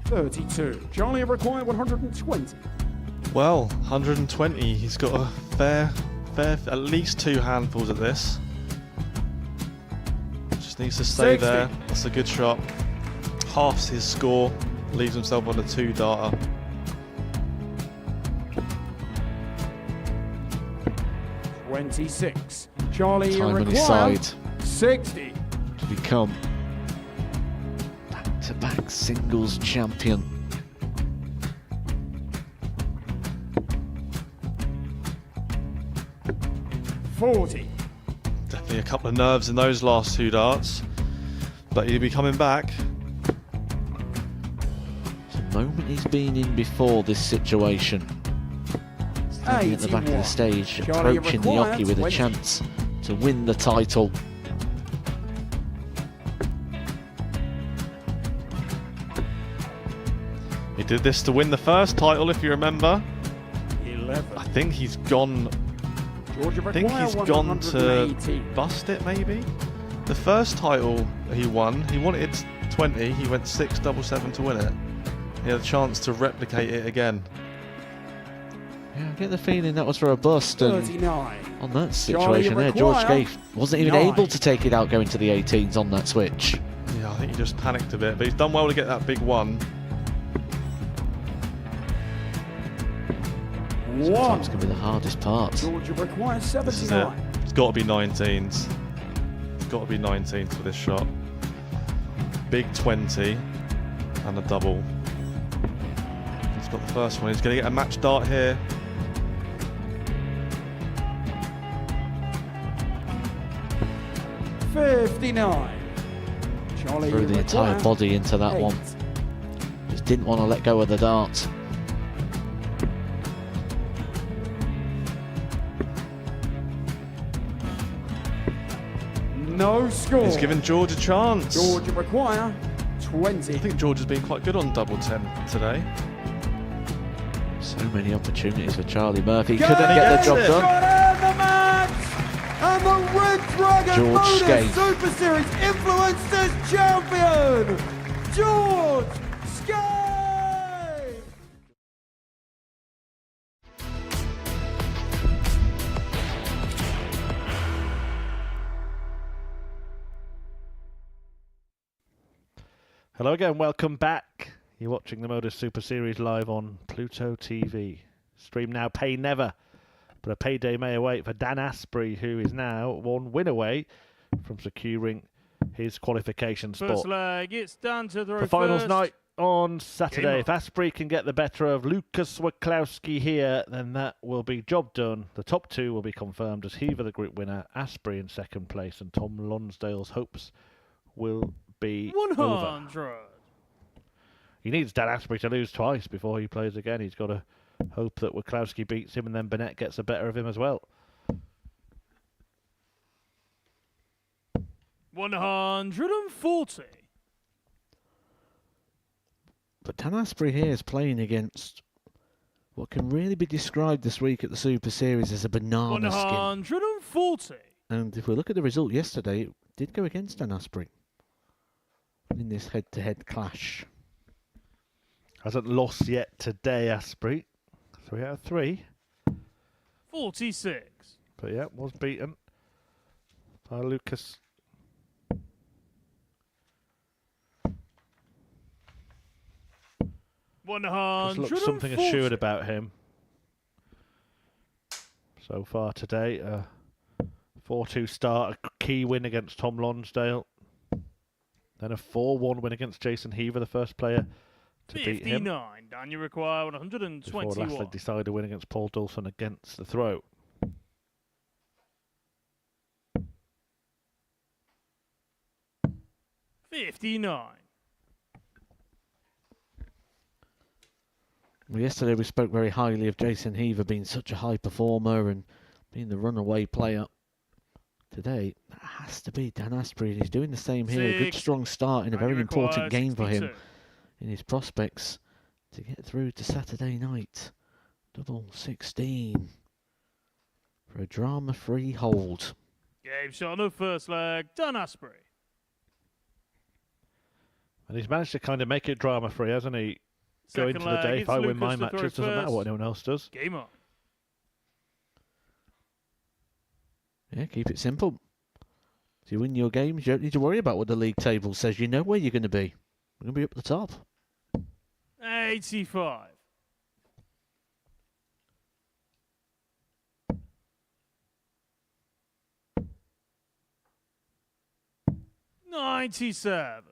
$32. Charlie required 120. Well, 120. He's got a fair, at least 2 handfuls of this. Just needs to stay 60. there. That's a good shot. Halves his score. Leaves himself on a 2-darter. $26. Charlie Time on his required side 60. to become back-to-back singles champion. $40. Definitely a couple of nerves in those last 2 darts. But he'll be coming back. It's a moment he's been in before this situation. Standing at the back of the 81. stage, Charlie approaching the required hockey with a 20. chance to win the title. He did this to win the first title, if you remember. 11. I think he's gone. Georgia I think required he's gone to 118. bust it, maybe. The first title he won, he wanted 20. He went 6-7-7 to win it. He had a chance to replicate it again. Yeah, I get the feeling that was for a bust. And 39. on that Charlie situation there, George Maguire, Scaife wasn't even 9. able to take it out going to the 18s on that switch. Yeah, I think he just panicked a bit, but he's done well to get that big one. Sometimes can be the hardest part. Georgia requires This is it. 79. It's got to be 19s. It's got to be 19s for this shot. Big 20 and a double. He's got the first one. He's going to get a match dart here. $59. Charlie Threw the entire Maguire, body into that 8. one. Just didn't want to let go of the dart. No score. He's given George a chance. Georgia require 20. I think George has been quite good on double 10 today. So many opportunities for Charlie Murphy. Go! Couldn't get the Gets job it. done. Got out the match! And the Red Dragon George Modus Scaife. Super Series Influencers Champion, George Scaife! Hello again, welcome back. You're watching the Modus Super Series live on Pluto TV. Stream now, pay never. But a payday may await for Dan Asprey, who is now one win away from securing his qualification First spot. leg, it's Dan to throw For finals first. night on Saturday. Game If Asprey can get the better of Lucas Waklowski here, then that will be job done. The top two will be confirmed as Heaver the group winner, Asprey in second place, and Tom Lonsdale's hopes will be over. 100. He needs Dan Asprey to lose twice before he plays again. He's got to hope that Waklowski beats him and then Burnett gets the better of him as well. 140. But Dan Asprey here is playing against what can really be described this week at the Super Series as a banana skin. 140. And if we look at the result yesterday, it did go against Dan Asprey in this head-to-head clash. Hasn't lost yet today, Asprey. 3 out of 3. 46. But yeah, was beaten by Lucas. Just looks something assured about him so far today. 4-2 start, a key win against Tom Lonsdale. Then a 4-1 win against Jason Heaver, the first player to beat him. 59. Dan, you require Before 121. lastly decided a win against Paul Dawson against the throw. $59. Well, yesterday we spoke very highly of Jason Heaver being such a high performer and being the runaway player. Today, that has to be Dan Asprey. He's doing the same here. A good strong start in a Dan, you very important require game for him 62. in his prospects to get through to Saturday night. Double 16 for a drama-free hold. Game shot on the first leg. Dan Asprey. And he's managed to kind of make it drama-free, hasn't he? Go Second into the leg, day, it's if I win Lucas my to throw matches, doesn't matter first. what anyone else does. Game on. Yeah, keep it simple. If you win your games, you don't need to worry about what the league table says. You know where you're going to be. You're going to be up the top. 85. $97.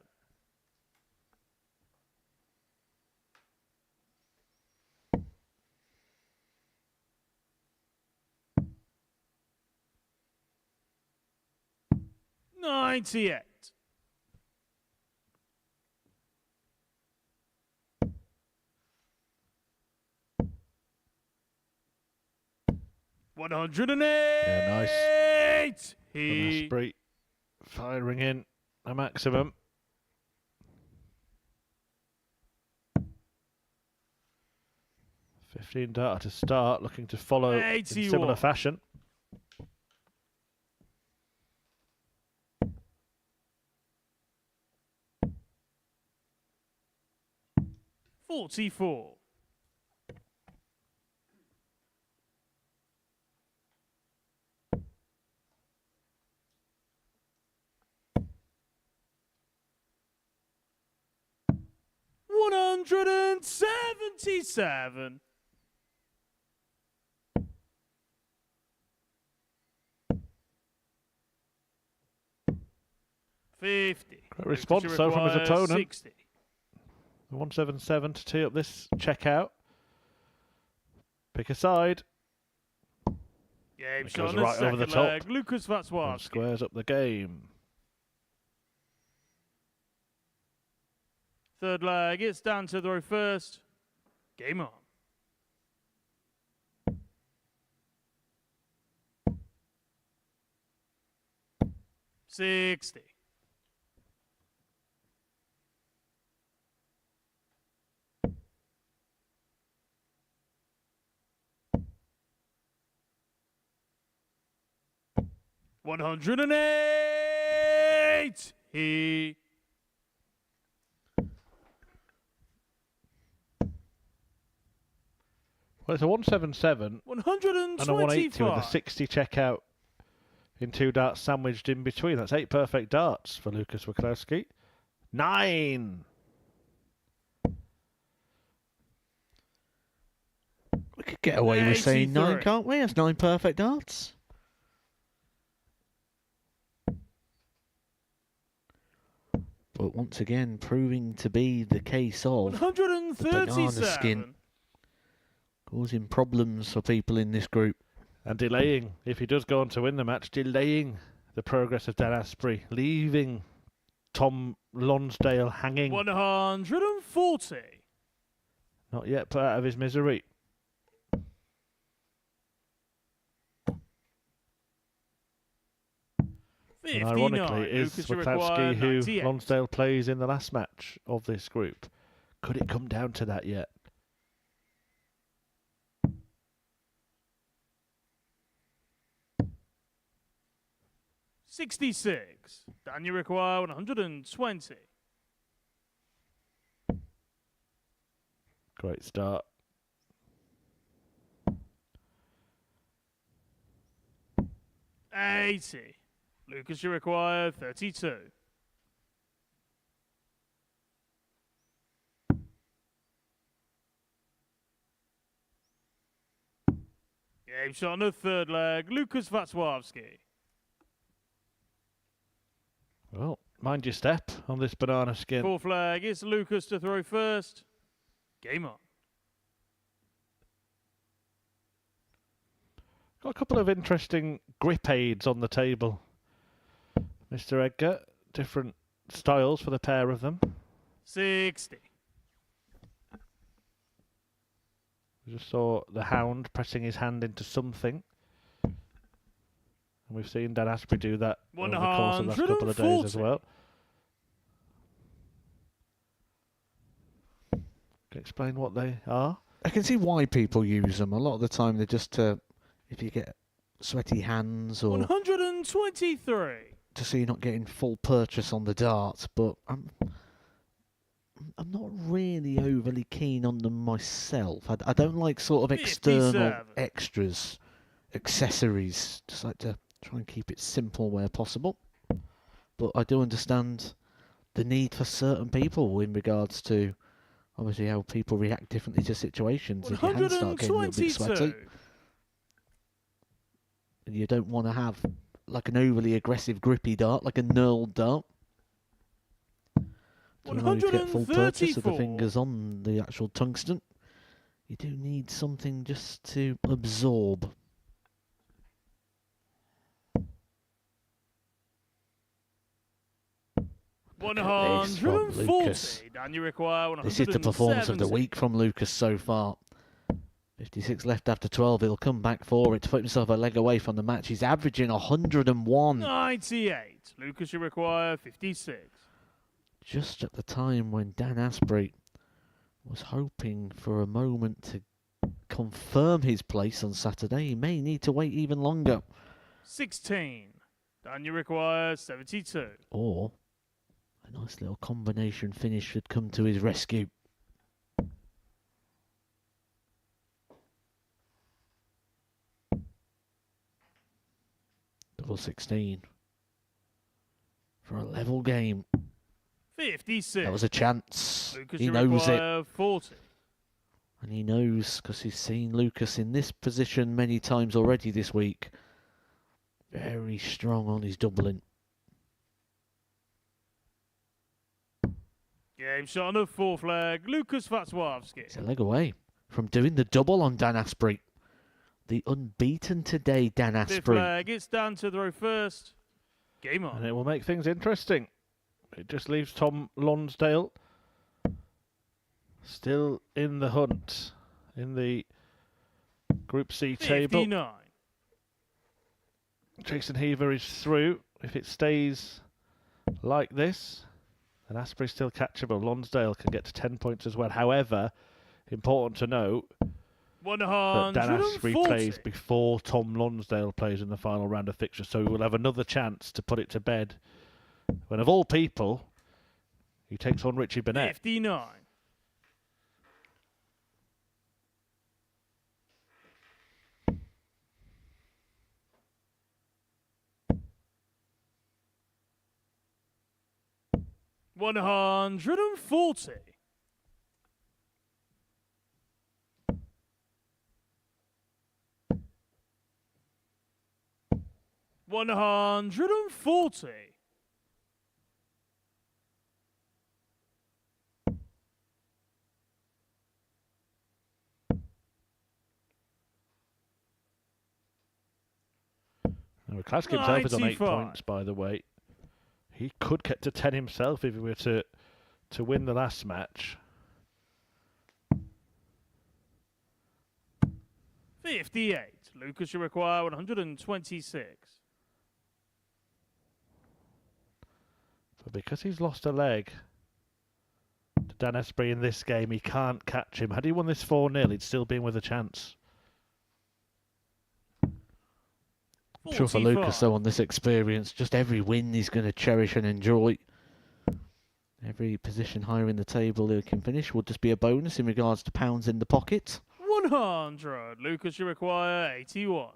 $98. $108. Yeah, nice. From He Asprey firing in a maximum. $15 data to start, looking to follow in 81. similar fashion. 44. $177. 50. Great response, though, from his Requires opponent. 60. 177 to tee up this checkout. Pick a side. Game It shot goes on the right over the second top. leg. Lucas And Vatswalski. squares up the game. Third leg, it's Dan to throw first. Game on. $60. $108. Well, it's a 177 and a 180 with a 60 checkout in 2 darts sandwiched in between. That's 8 perfect darts for Lucas Waklowski. 9. We could get away with saying 9, 83. can't we? That's 9 perfect darts. But once again, proving to be the case of the banana skin 137. causing problems for people in this group. And delaying, if he does go on to win the match, delaying the progress of Dan Asprey, leaving Tom Lonsdale hanging, 140. not yet put out of his misery. And 59. ironically, it is Lucas, you require Waklowski who 98. Lonsdale plays in the last match of this group. Could it come down to that yet? $66. Dan, you require 120. Great start. $80. Lucas, you require 32. Game shot on the third leg. Lucas Vatswalski. Well, mind your step on this banana skin. Fourth leg. It's Lucas to throw first. Game on. Got a couple of interesting grip aids on the table, Mr. Edgar. Different styles for the pair of them. 60. We just saw the Hound pressing his hand into something. And we've seen Dan Asprey do that over the course of the last couple of days as 140. well. Can you explain what they are? I can see why people use them. A lot of the time they're just to, if you get sweaty hands or 123. to so you're not getting full purchase on the darts, but I'm not really overly keen on them myself. I don't like sort of external 57. extras, accessories. Just like to try and keep it simple where possible. But I do understand the need for certain people in regards to obviously how people react differently to situations. If your hands start getting a little bit sweaty, 122. and you don't want to have like an overly aggressive grippy dart, like a knurled dart. To allow you to get full purchase of the 134. fingers on the actual tungsten, you do need something just to absorb. Look at this from Lucas. 140. Dan, you require 170. This is the performance of the week from Lucas so far. 56 left after 12. He'll come back for it to put himself a leg away from the match. He's averaging 101. 98. Lucas, you require 56. Just at the time when Dan Asprey was hoping for a moment to confirm his place on Saturday, he may need to wait even longer. 16. Dan, you require 72. Or a nice little combination finish should come to his rescue. Double 16. For a level game. 56. That was a chance. Lucas, He you knows it. require 40. And he knows because he's seen Lucas in this position many times already this week. Very strong on his doubling. Game shot on the fourth leg. Lucas It's a Vatswowski. leg away from doing the double on Dan Asprey. The unbeaten today, Dan Fifth Asprey. leg. It's Dan to throw first. Game on. And it will make things interesting. It just leaves Tom Lonsdale still in the hunt in the Group C table. 59. Jason Heaver is through. If it stays like this, then Asprey's still catchable. Lonsdale can get to 10 points as well. However, important to note that Dan Asprey 140. plays before Tom Lonsdale plays in the final round of fixtures, so he will have another chance to put it to bed when, of all people, he takes on Richie Burnett. 59. $140. $140. Now, McClaskey himself is on 8 95. points, by the way. He could get to 10 himself if he were to win the last match. 58. Lucas, you require 126. But because he's lost a leg to Dan Asprey in this game, he can't catch him. Had he won this 4-0, he'd still been with a chance. I'm sure for Lucas, 45. though, on this experience, just every win he's going to cherish and enjoy. Every position higher in the table he can finish will just be a bonus in regards to pounds in the pocket. 100. Lucas, you require 81.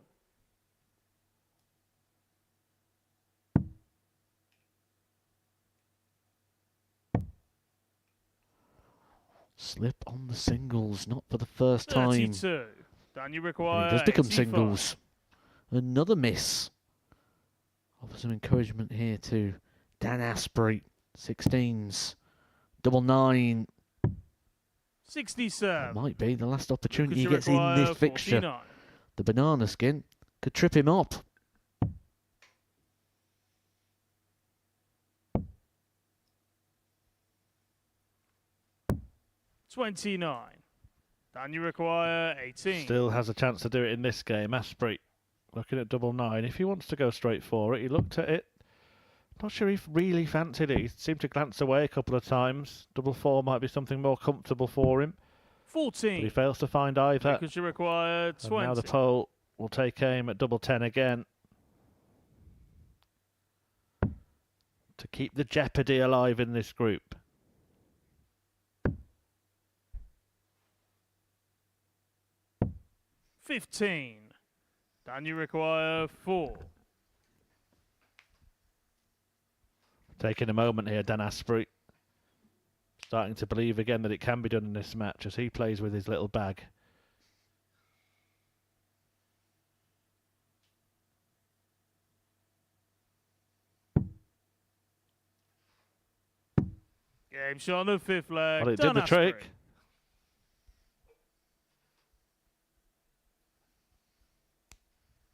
Slip on the singles, not for the first time. 32. Dan, you require It does become 85. singles. Another miss. Offer some encouragement here to Dan Asprey. 16s. Double 9. 67. Might be the last opportunity he Lucas, gets you in require this fixture. 49. The banana skin could trip him up. $29. Dan, you require 18. Still has a chance to do it in this game. Asprey looking at double 9. If he wants to go straight for it, he looked at it. Not sure he really fancied it. He seemed to glance away a couple of times. Double 4 might be something more comfortable for him. 14. But he fails to find either. Lucas, you require And 20. now the pole will take aim at double 10 again. To keep the jeopardy alive in this group. $15. Dan, you require 4. Taking a moment here, Dan Asprey. Starting to believe again that it can be done in this match as he plays with his little bag. Game shot on the fifth leg. Well, it Dan did the Asprey. trick.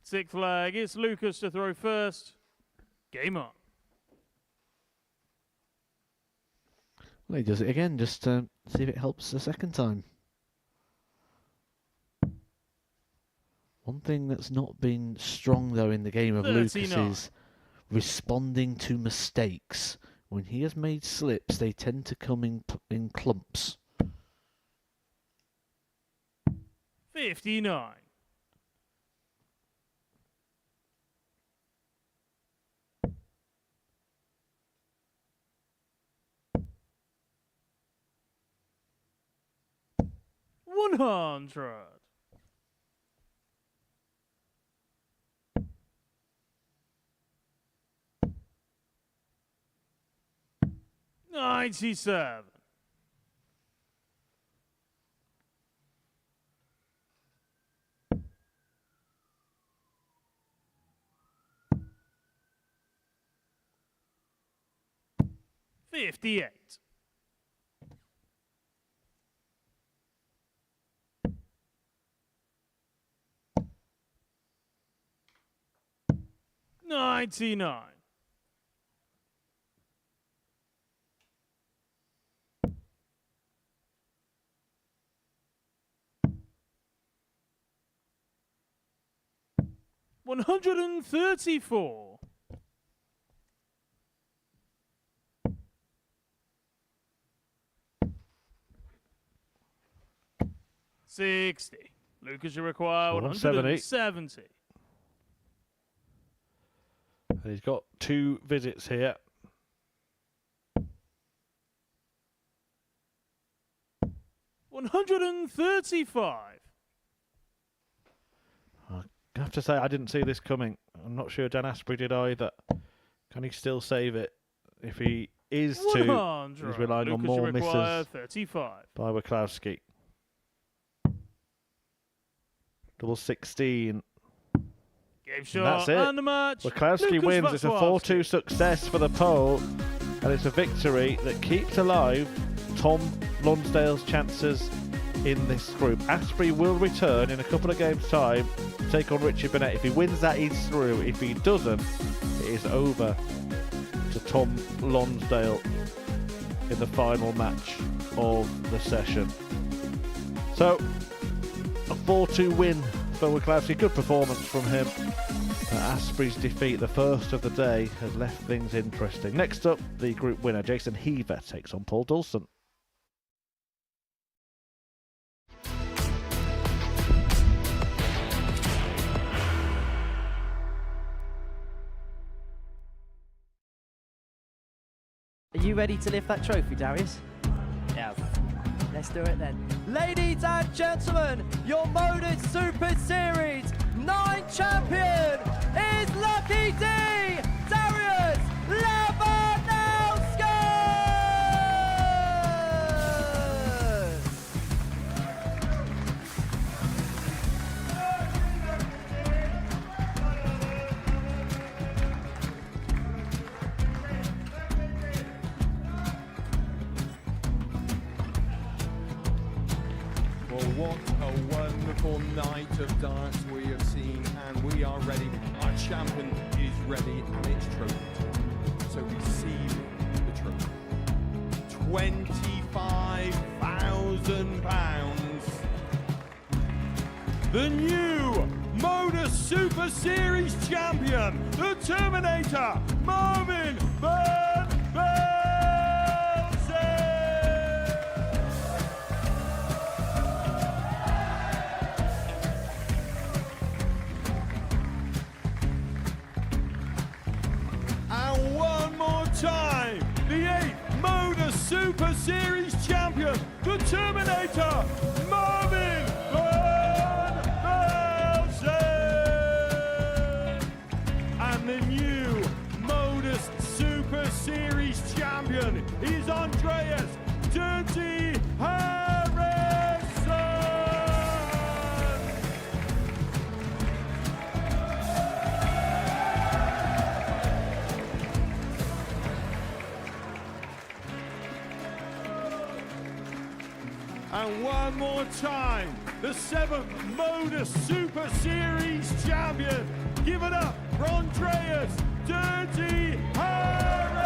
Sixth leg. It's Lucas to throw first. Game on. Well, he does it again, just to see if it helps the second time. One thing that's not been strong, though, in the game of Lucas 39. is responding to mistakes. When he has made slips, they tend to come in clumps. 59. $100. 97. $58. 99. 134. 60. Lucas, you require 170. And he's got 2 visits here. $135. I have to say, I didn't see this coming. I'm not sure Dan Asprey did either. Can he still save it? If he is to, 100. he's relying on Lucas, more you require misses 35. by Wachowski. Double 16. Game shot that's it. and the match. Wachowski Lucas wins. It's a Wachowski. 4-2 success for the pole. And it's a victory that keeps alive Tom Lonsdale's chances in this group. Asprey will return in a couple of games' time to take on Richard Burnett. If he wins that, he's through. If he doesn't, it is over to Tom Lonsdale in the final match of the session. So, a 4-2 win for Wachowski. Good performance from him. Asprey's defeat, the first of the day, has left things interesting. Next up, the group winner, Jason Heaver, takes on Paul Dulson. Are you ready to lift that trophy, Darius? Yes. Let's do it then. Ladies and gentlemen, your Modus Super Series 9 champion is Lucky D, Darius Labanowski! Well, what a wonderful night of darts we have seen, and we are ready. Our champion is ready, and it's trophy time. So receive the trophy. £25,000. The new Modus Super Series champion, the Terminator, Marvin Van Velzen. And one more time, the 8th Modus Super Series champion, the Terminator, Marvin Van Velzen. And the new Modus Super Series champion is Andreas Dirty Harrison. And one more time, the 7th Modus Super Series champion. Give it up for Andreas Dirty Harrison.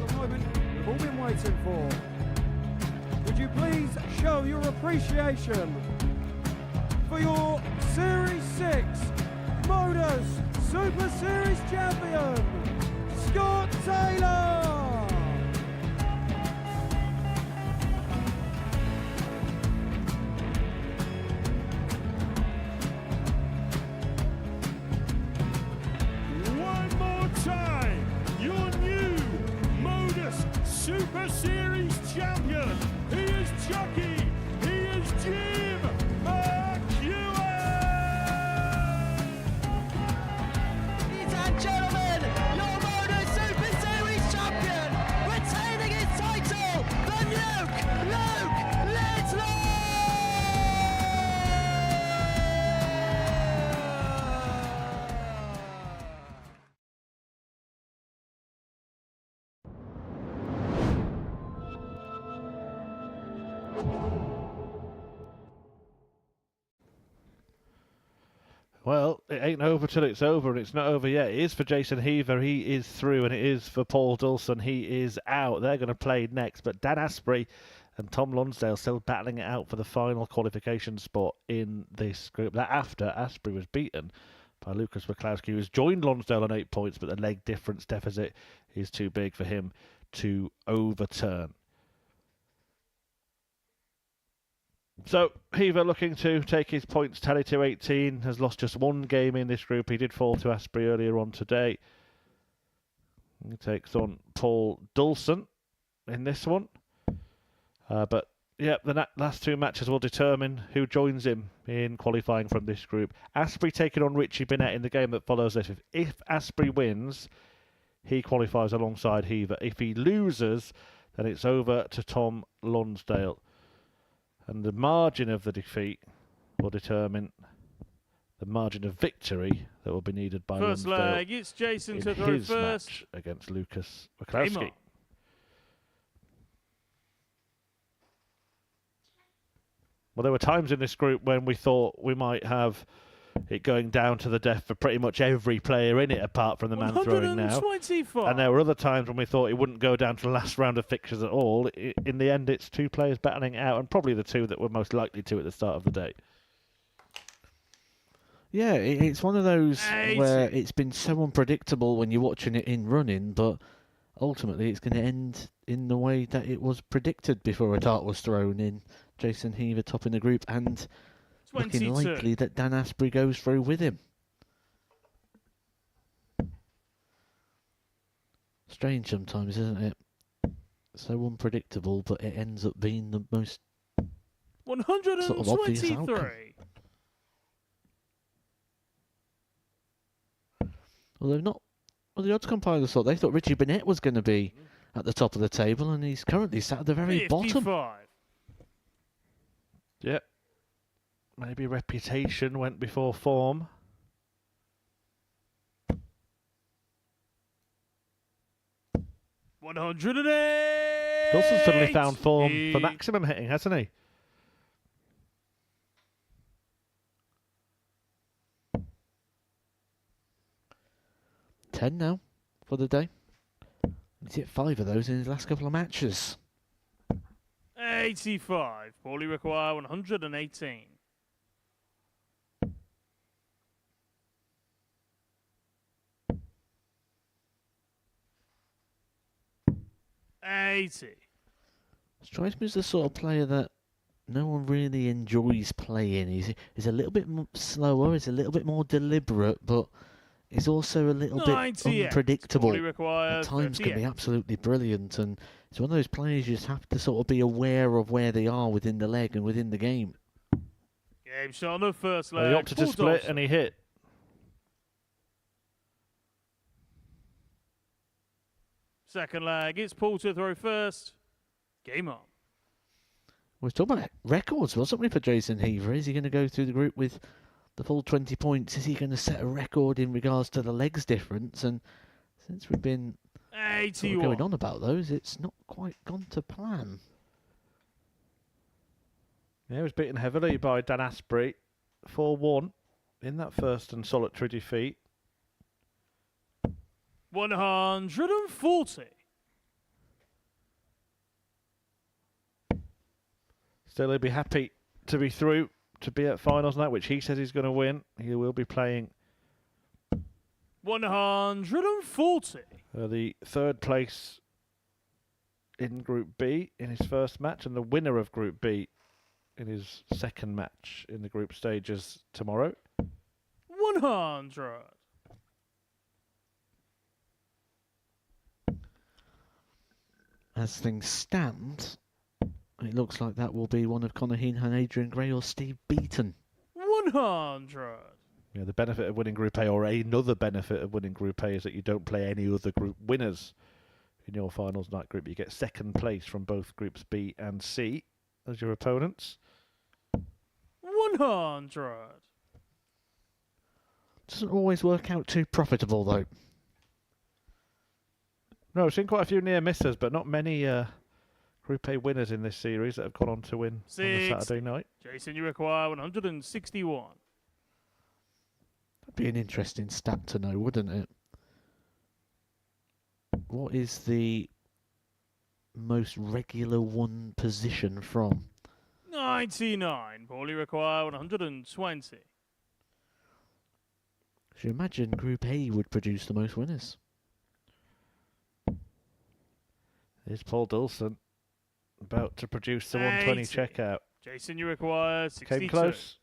The moment we've all been waiting for. Would you please show your appreciation for your Series 6 Modus Super Series champion, Scott Taylor? One more time, your new Modus Super Series champion. He is Chucky. He is Jim McEwen. Ladies and gentlemen, Well, it ain't over till it's over, and it's not over yet. It is for Jason Heaver. He is through, and it is for Paul Dulson. He is out. They're going to play next, but Dan Asprey and Tom Lonsdale still battling it out for the final qualification spot in this group. That after Asprey was beaten by Lucas McCloskey, who has joined Lonsdale on 8 points, but the leg difference deficit is too big for him to overturn. So, Heaver looking to take his points tally to 18, has lost just one game in this group. He did fall to Asprey earlier on today. He takes on Paul Dulson in this one. But, yeah, the last two matches will determine who joins him in qualifying from this group. Asprey taking on Richie Binnett in the game that follows this. If Asprey wins, he qualifies alongside Heaver. If he loses, then it's over to Tom Lonsdale. And the margin of the defeat will determine the margin of victory that will be needed by First Lonsdale leg, it's Jason in to throw his first. match against Lucas Game McCloskey. on. Well, there were times in this group when we thought we might have it going down to the death for pretty much every player in it, apart from the man throwing now. 125. And there were other times when we thought it wouldn't go down to the last round of fixtures at all. In the end, it's two players battling it out, and probably the two that were most likely to at the start of the day. Yeah, it's one of those where it's been so unpredictable when you're watching it in running, but ultimately it's going to end in the way that it was predicted before a dart was thrown in. Jason Heaver topping the group, and 22. looking likely that Dan Asprey goes through with him. Strange sometimes, isn't it? So unpredictable, but it ends up being the most sort of obvious outcome. 123. Well, the odds compilers thought Richie Binnett was going to be at the top of the table, and he's currently sat at the very 55. bottom. Yep. Maybe reputation went before form. $108. Dulson suddenly found form for maximum hitting, hasn't he? $10 now for the day. He's hit 5 of those in his last couple of matches. 85. Paulie require 118. Strikes me as the sort of player that no one really enjoys playing. He's a little bit slower, he's a little bit more deliberate, but he's also a little bit 98. unpredictable. Paulie requires At times can be 38. absolutely brilliant, and it's one of those players you just have to sort of be aware of where they are within the leg and within the game. Game shot on the first Well, leg. he opted to Paul split Dawson. and he hit. Second leg, it's Paul to throw first. Game on. We were talking about records, wasn't we, for Jason Heaver? Is he going to go through the group with the full 20 points? Is he going to set a record in regards to the legs difference? And since we've been sort of 81. going on about those, it's not quite gone to plan. Yeah, he was beaten heavily by Dan Asprey, 4-1 in that first and solitary defeat. 140. Still, he'll be happy to be through, to be at finals night, which he says he's going to win. He will be playing 140. the third place in Group B in his first match, and the winner of Group B in his second match in the group stages tomorrow. 100. As things stand, it looks like that will be one of Conor Heenhan, Adrian Gray or Steve Beaton. 100. Yeah, the benefit of winning Group A, or another benefit of winning Group A, is that you don't play any other group winners in your finals night group. You get second place from both Groups B and C as your opponents. 100. Doesn't always work out too profitable, though. No, I've seen quite a few near misses, but not many Group A winners in this series that have gone on to win on the 6. Saturday night. Jason, you require 161. That'd be an interesting stat to know, wouldn't it? What is the most regular won position from? 99. Paulie require 120. Should you imagine Group A would produce the most winners? Here's Paul Dawson about to produce the 120 80. checkout. Jason, you require 62. Came close.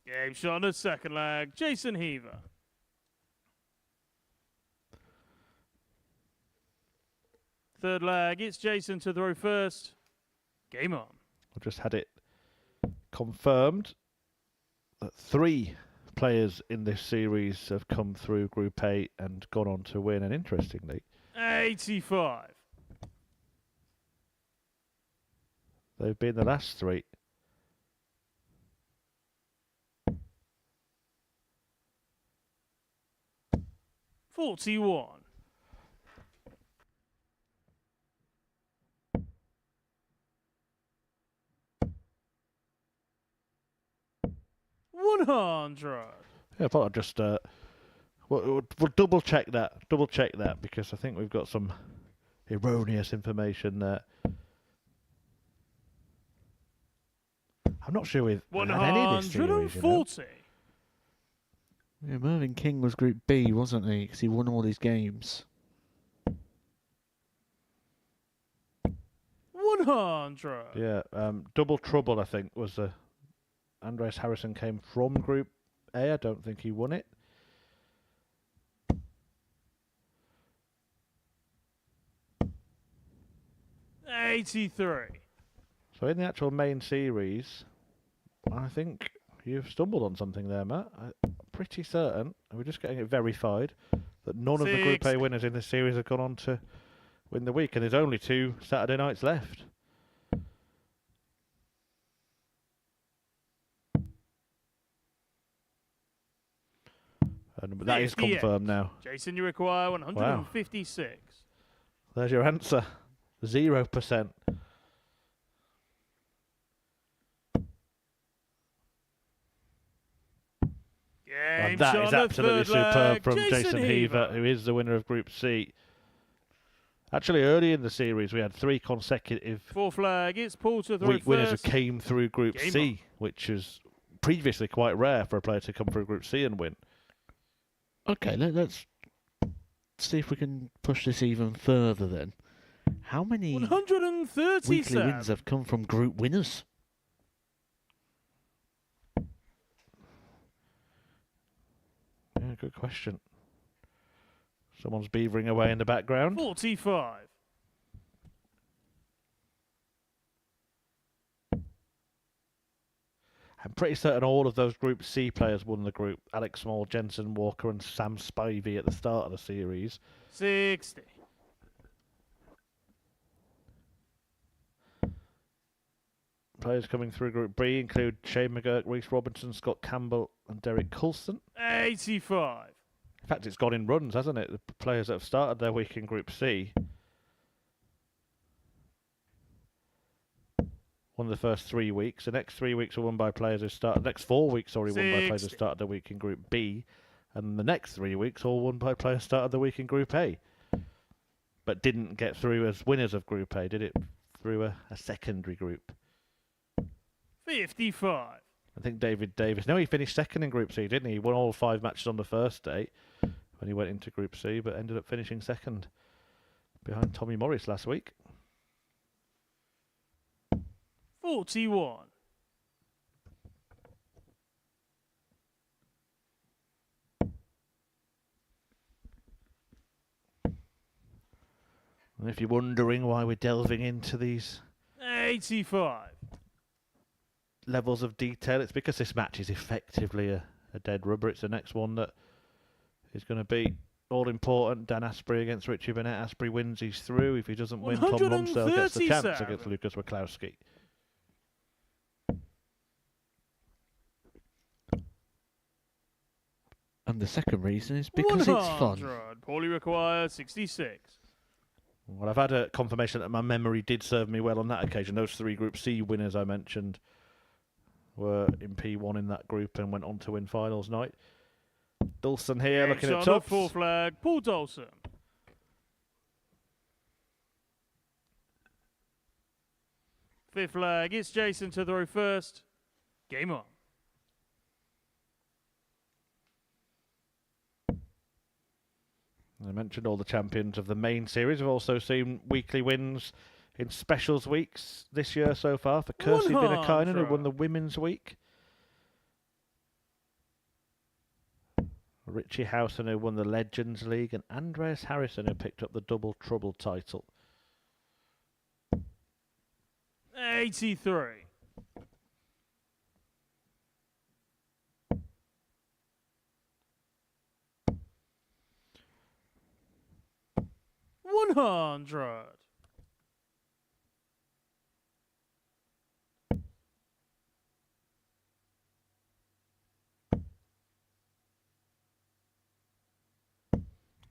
Game shot on the second leg. Jason Heaver. Third leg, it's Jason to throw first. Game on. I've just had it confirmed that 3 players in this series have come through Group A and gone on to win. And interestingly, 85. they've been the last 3. $41. $100. Yeah, I thought I'd just we'll double check that because I think we've got some erroneous information there. I'm not sure we've had any of this series, you know. 140. Yeah, Mervyn King was Group B, wasn't he? Because he won all his games. 100. Yeah, Double Trouble I think was Andres Harrison came from Group A. I don't think he won it. $83. So in the actual main series, I think you've stumbled on something there, Matt. I'm pretty certain, and we're just getting it verified, that none of the Group A 60. winners in this series have gone on to win the week, and there's only 2 Saturday nights left. And that is 58. confirmed now. Jason, you require 156. There's your answer. 0%. Game That shot is on the absolutely third superb leg. from Jason Heaver, who is the winner of Group C. Actually, early in the series, we had 3 consecutive Fourth leg, it's Paul to throw week winners who first. came through Group Game C, which is previously quite rare for a player to come through Group C and win. Okay, let's see if we can push this even further then. How many 137. weekly wins have come from group winners? Yeah, good question. Someone's beavering away in the background. 45. I'm pretty certain all of those Group C players won the group. Alex Small, Jensen Walker and Sam Spivey at the start of the series. 60. Players coming through Group B include Shane McGurk, Reece Robinson, Scott Campbell and Derek Coulson. 85. In fact, it's gone in runs, hasn't it? The players that have started their week in Group C won the first 3 weeks. The next 3 weeks were won by players who started. The next 4 weeks already won by players who 60. started their week in Group B. And the next 3 weeks all won by players who started their week in Group A. But didn't get through as winners of Group A, did it? Through a secondary group. 55. I think David Davis. No, he finished second in Group C, didn't he? He won all 5 matches on the first day when he went into Group C, but ended up finishing second behind Tommy Morris last week. 41. And if you're wondering why we're delving into these 85. levels of detail, it's because this match is effectively a dead rubber. It's the next one that is going to be all important. Dan Asprey against Richie Burnett. Asprey wins, he's through. If he doesn't win, Tom Lonsdale gets the chance 137. against Lucas Wachowski. And the second reason is because it's fun. 100. Paulie requires 66. Well, I've had a confirmation that my memory did serve me well on that occasion. Those 3 Group C winners I mentioned were in P1 in that group and went on to win finals night. Dawson here looking at On tops. the 4th flag, Paul Dawson. Fifth flag, it's Jason to throw first. Game on. I mentioned all the champions of the main series have also seen weekly wins in specials weeks this year so far. For Kirsty Vinakainen, who won the Women's Week. Richie Housen, who won the Legends League. And Andreas Harrison, who picked up the Double Trouble title. 83. $100.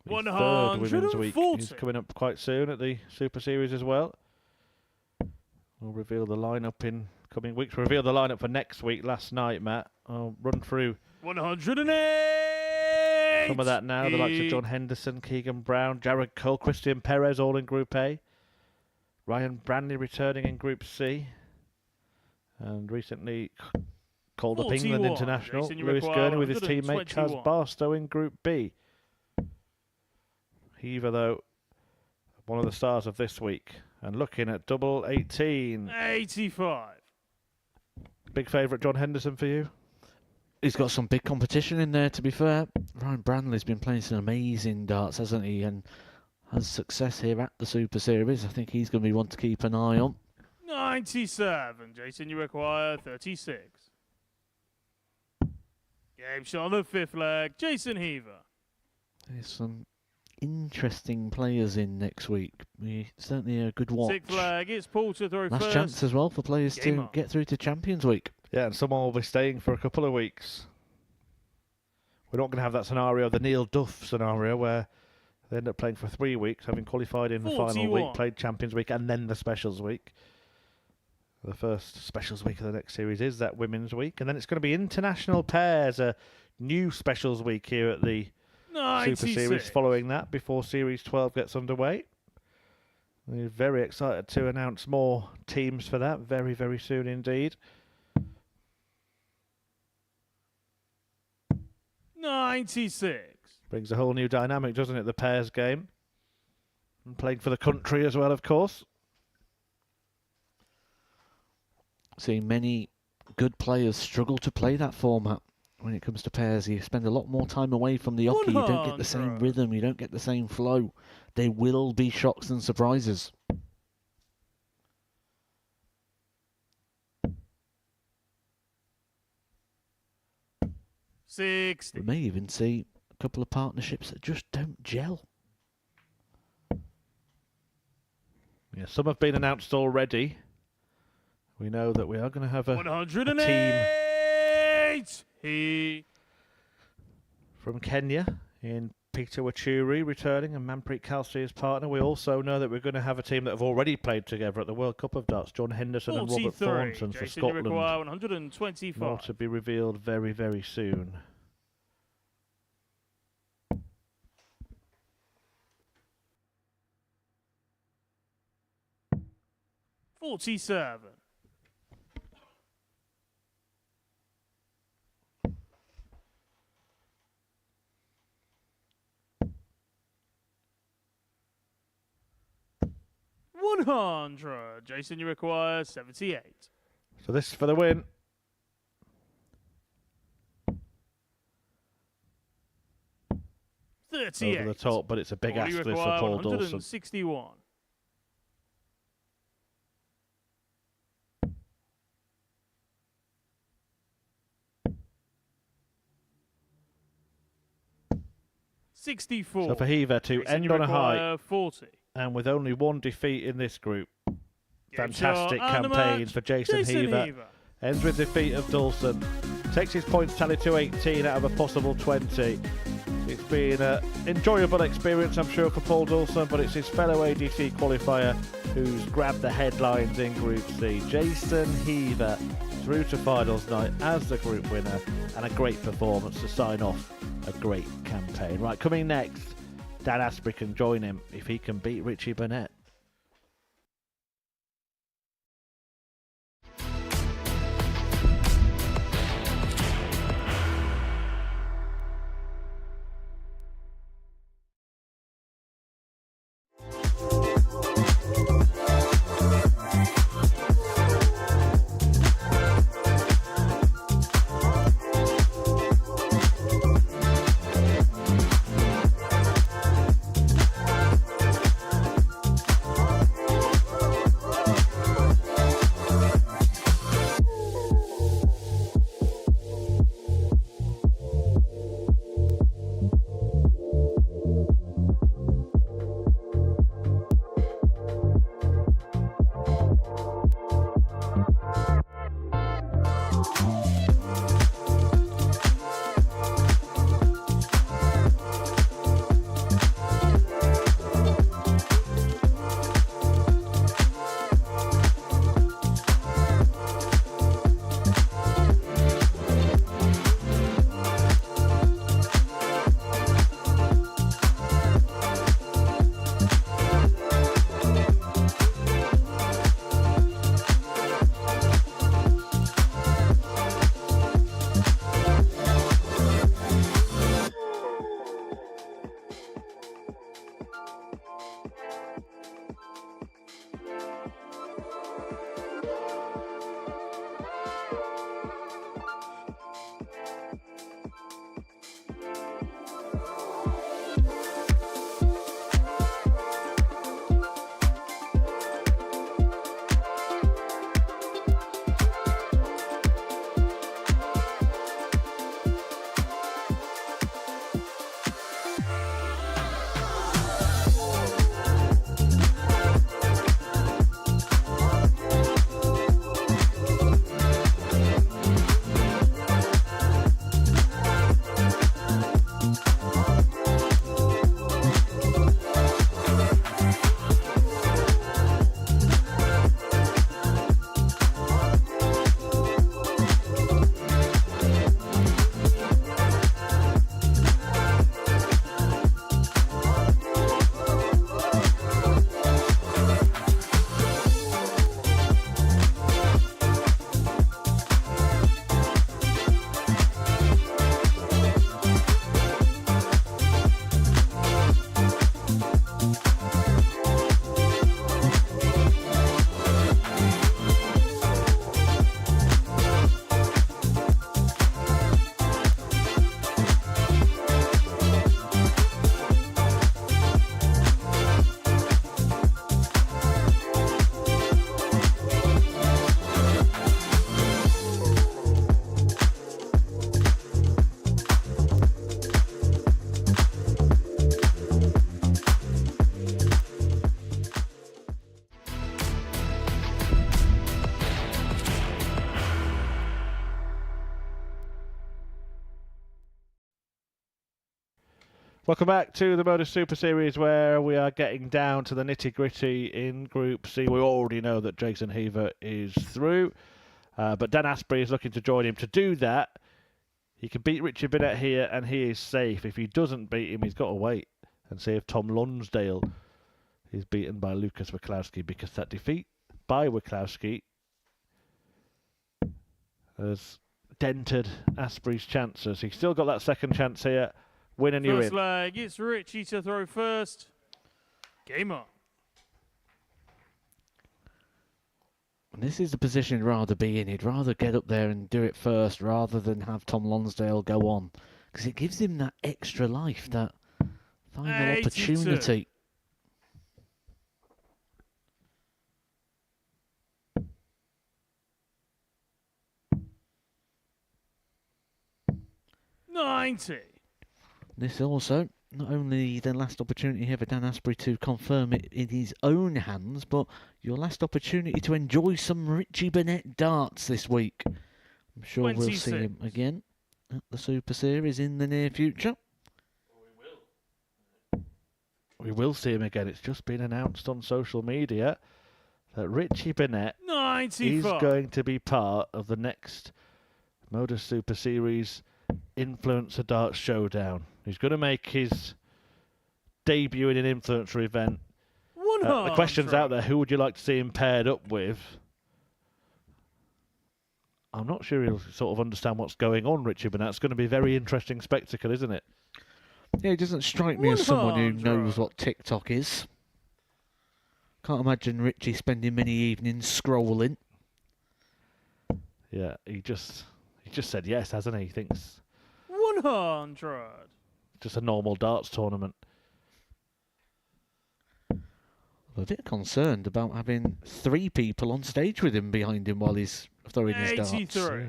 The third Women's Week is 140. coming up quite soon at the Super Series as well. We'll reveal the lineup in coming weeks. We'll reveal the lineup for next week last night, Matt. I'll run through 108. some of that now. The likes of John Henderson, Keegan Brown, Jared Cole, Christian Perez all in Group A. Ryan Brandley returning in Group C. And recently called up England 41. international, Jason, you Lewis require Gurney with his teammate Chaz 121. Barstow in Group B. Heaver, though, one of the stars of this week. And looking at double 18. 85. Big favourite John Henderson for you? He's got some big competition in there, to be fair. Ryan Brandley's been playing some amazing darts, hasn't he? And has success here at the Super Series. I think he's going to be one to keep an eye on. 97. Jason, you require 36. Game shot on the 5th flag, Jason Heaver. There's some interesting players in next week. Certainly a good watch. 6th flag, it's Paul to throw Last first. chance as well for players Game to on. get through to Champions Week. Yeah, and someone will be staying for a couple of weeks. We're not going to have that scenario, the Neil Duff scenario, where they end up playing for 3 weeks, having qualified in the final 41. week, played Champions Week, and then the Specials Week. The first Specials Week of the next series is that Women's Week, and then it's going to be International Pairs, a new Specials Week here at the 96. Super Series following that, before Series 12 gets underway. We're very excited to announce more teams for that very, very soon indeed. 96. Brings a whole new dynamic, doesn't it, the pairs game? And playing for the country as well, of course. Seeing many good players struggle to play that format. When it comes to pairs, you spend a lot more time away from the hockey. You don't get the same 100. rhythm. You don't get the same flow. There will be shocks and surprises. 60. We may even see a couple of partnerships that just don't gel. Yeah, some have been announced already. We know that we are going to have a 108. team from Kenya in Peter Wachuri returning and Manpreet Kalsi as partner. We also know that we're going to have a team that have already played together at the World Cup of Darts, John Henderson and Robert 43. Thornton for Jason, you Scotland. require 125. More to be revealed very, very soon. $47. $100. Jason, you require 78. So this is for the win. $38. Over the top, but it's a big All ask you this for require Paul Dawson. 161. $64. So for Heaver to Jason, end you on a high, require 40. and with only one defeat in this group, Game fantastic shot and the campaign match, for Jason Heaver. Ends with defeat of Dawson. Takes his points tally to 18 out of a possible 20. It's been an enjoyable experience, I'm sure, for Paul Dawson, but it's his fellow ADT qualifier who's grabbed the headlines in Group C. Jason Heaver through to finals night as the group winner, and a great performance to sign off a great campaign. Right, coming next, Dan Asprey can join him if he can beat Richie Burnett. Welcome back to the Modus Super Series, where we are getting down to the nitty-gritty in Group C. We already know that Jason Heaver is through, but Dan Asprey is looking to join him. To do that, he can beat Richard Burnett here, and he is safe. If he doesn't beat him, he's got to wait and see if Tom Lonsdale is beaten by Lucas Wiklowski, because that defeat by Wiklowski has dented Asprey's chances. He's still got that second chance here. Win and you're First in. leg, it's Richie to throw first. Game on. This is the position he'd rather be in. He'd rather get up there and do it first rather than have Tom Lonsdale go on, because it gives him that extra life, that final 82. opportunity. $90. This also not only the last opportunity here for Dan Asprey to confirm it in his own hands, but your last opportunity to enjoy some Richie Burnett darts this week. I'm sure we'll see 26. him again at the Super Series in the near future. We will see him again. It's just been announced on social media that Richie Burnett 95. is going to be part of the next Modus Super Series Influencer Darts Showdown. He's going to make his debut in an influencer event. 100. The question's out there, who would you like to see him paired up with? I'm not sure he'll sort of understand what's going on, Richie Burnett. It's going to be a very interesting spectacle, isn't it? Yeah, he doesn't strike me as someone who 100. knows what TikTok is. Can't imagine Richie spending many evenings scrolling. Yeah, he just said yes, hasn't he? He thinks 100. just a normal darts tournament. I'm a bit concerned about having 3 people on stage with him behind him while he's throwing his darts. 83. Yeah.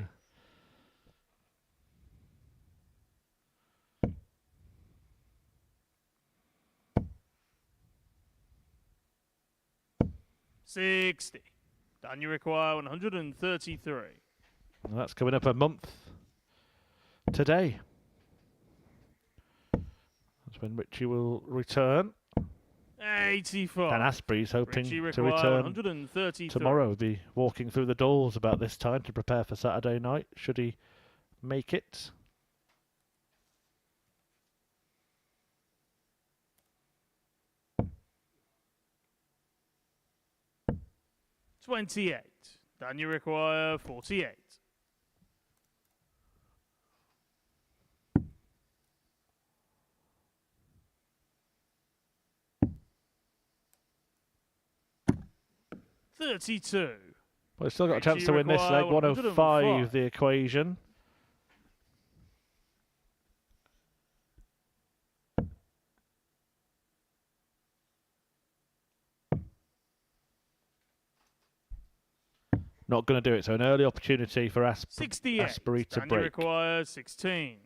$60. Dan, you require 133. Well, that's coming up a month today. That's when Richie will return. 85. Dan Asprey's hoping Richie to require return 133. tomorrow. He'll be walking through the doors about this time to prepare for Saturday night, should he make it. $28. Dan, you require 48. $32. Well, he's still got a chance Richie to win this require leg. 105 105. the equation. Not going to do it. So an early opportunity for 68. Asprey to Dan, you break. require 16.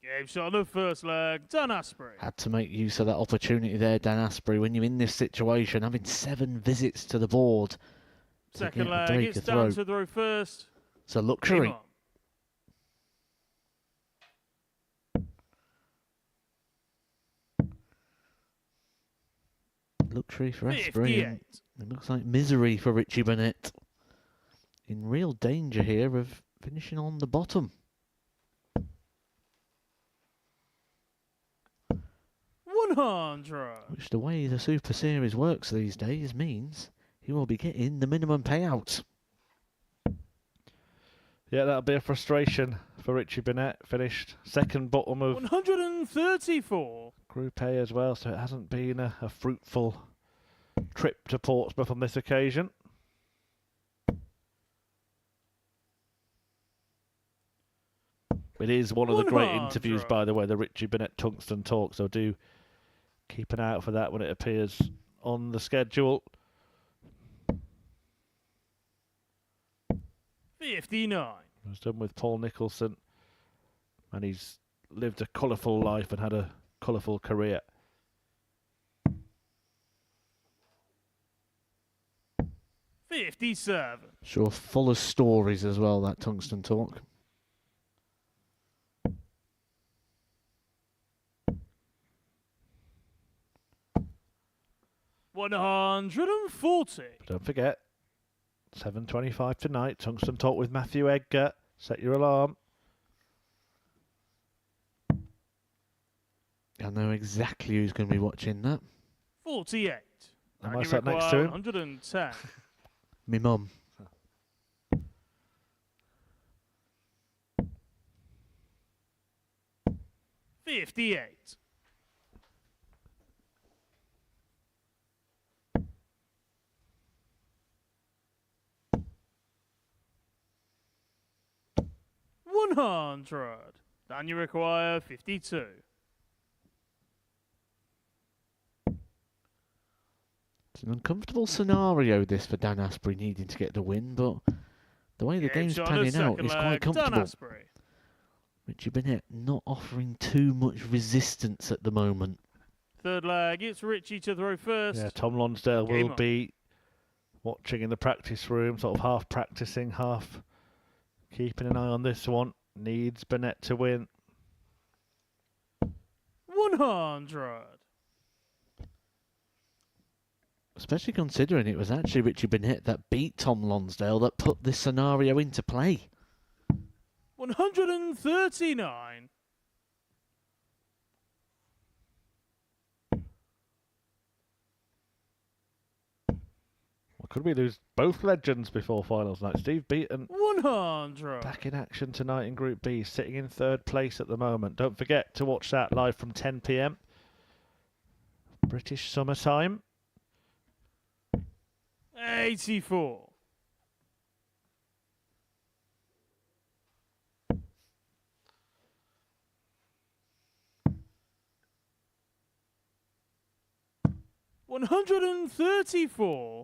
Game shot of the first leg. Dan Asprey. Had to make use of that opportunity there, Dan Asprey. When you're in this situation, having 7 visits to the board to Second get a leg. break It's a down throw. to throw first. It's a Game luxury. on. Luxury for Asprey. 58. And it looks like misery for Richie Burnett. In real danger here of finishing on the bottom. 100. Which the way the Super Series works these days means he will be getting the minimum payout. Yeah, that'll be a frustration for Richie Burnett. Finished second bottom of 134. Group A as well, so it hasn't been a fruitful trip to Portsmouth on this occasion. It is one of the great 100. interviews, by the way, the Richie Burnett Tungsten Talk, so do keep an eye out for that when it appears on the schedule. 59. It was done with Paul Nicholson, and he's lived a colourful life and had a colourful career. $57. Sure, full of stories as well, that Tungsten Talk. $140. Don't forget, 7:25 tonight, Tungsten Talk with Matthew Edgar. Set your alarm. I know exactly who's going to be watching that. 48. Am I You sat next require to him? 110. Me mum. $58. $100. Then you require 52. It's an uncomfortable scenario, this, for Dan Asprey needing to get the win, but The way the Game game's shot on the panning out second is quite leg, Dan comfortable. Asprey. Richie Bennett not offering too much resistance at the moment. Third leg, it's Richie to throw first. Yeah, Tom Lonsdale Game will on. be watching in the practice room, sort of half practicing, half keeping an eye on this one. Needs Bennett to win. 100. Especially considering it was actually Richie Bennett that beat Tom Lonsdale that put this scenario into play. 139. Well, could we lose both legends before finals night? Steve Beaton 100. back in action tonight in Group B, sitting in third place at the moment. Don't forget to watch that live from 10 p.m. British summertime. 84. $134.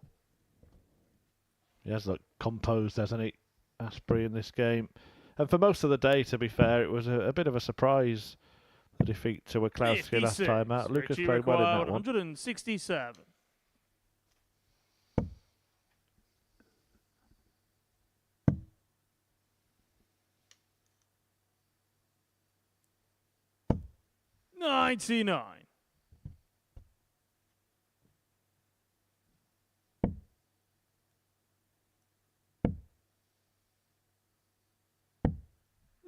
He has looked composed, hasn't he, Asprey, in this game. And for most of the day, to be fair, it was a bit of a surprise, the defeat to Wachowski last 56. time out. Lucas Richie played well in required that one. 167. $99.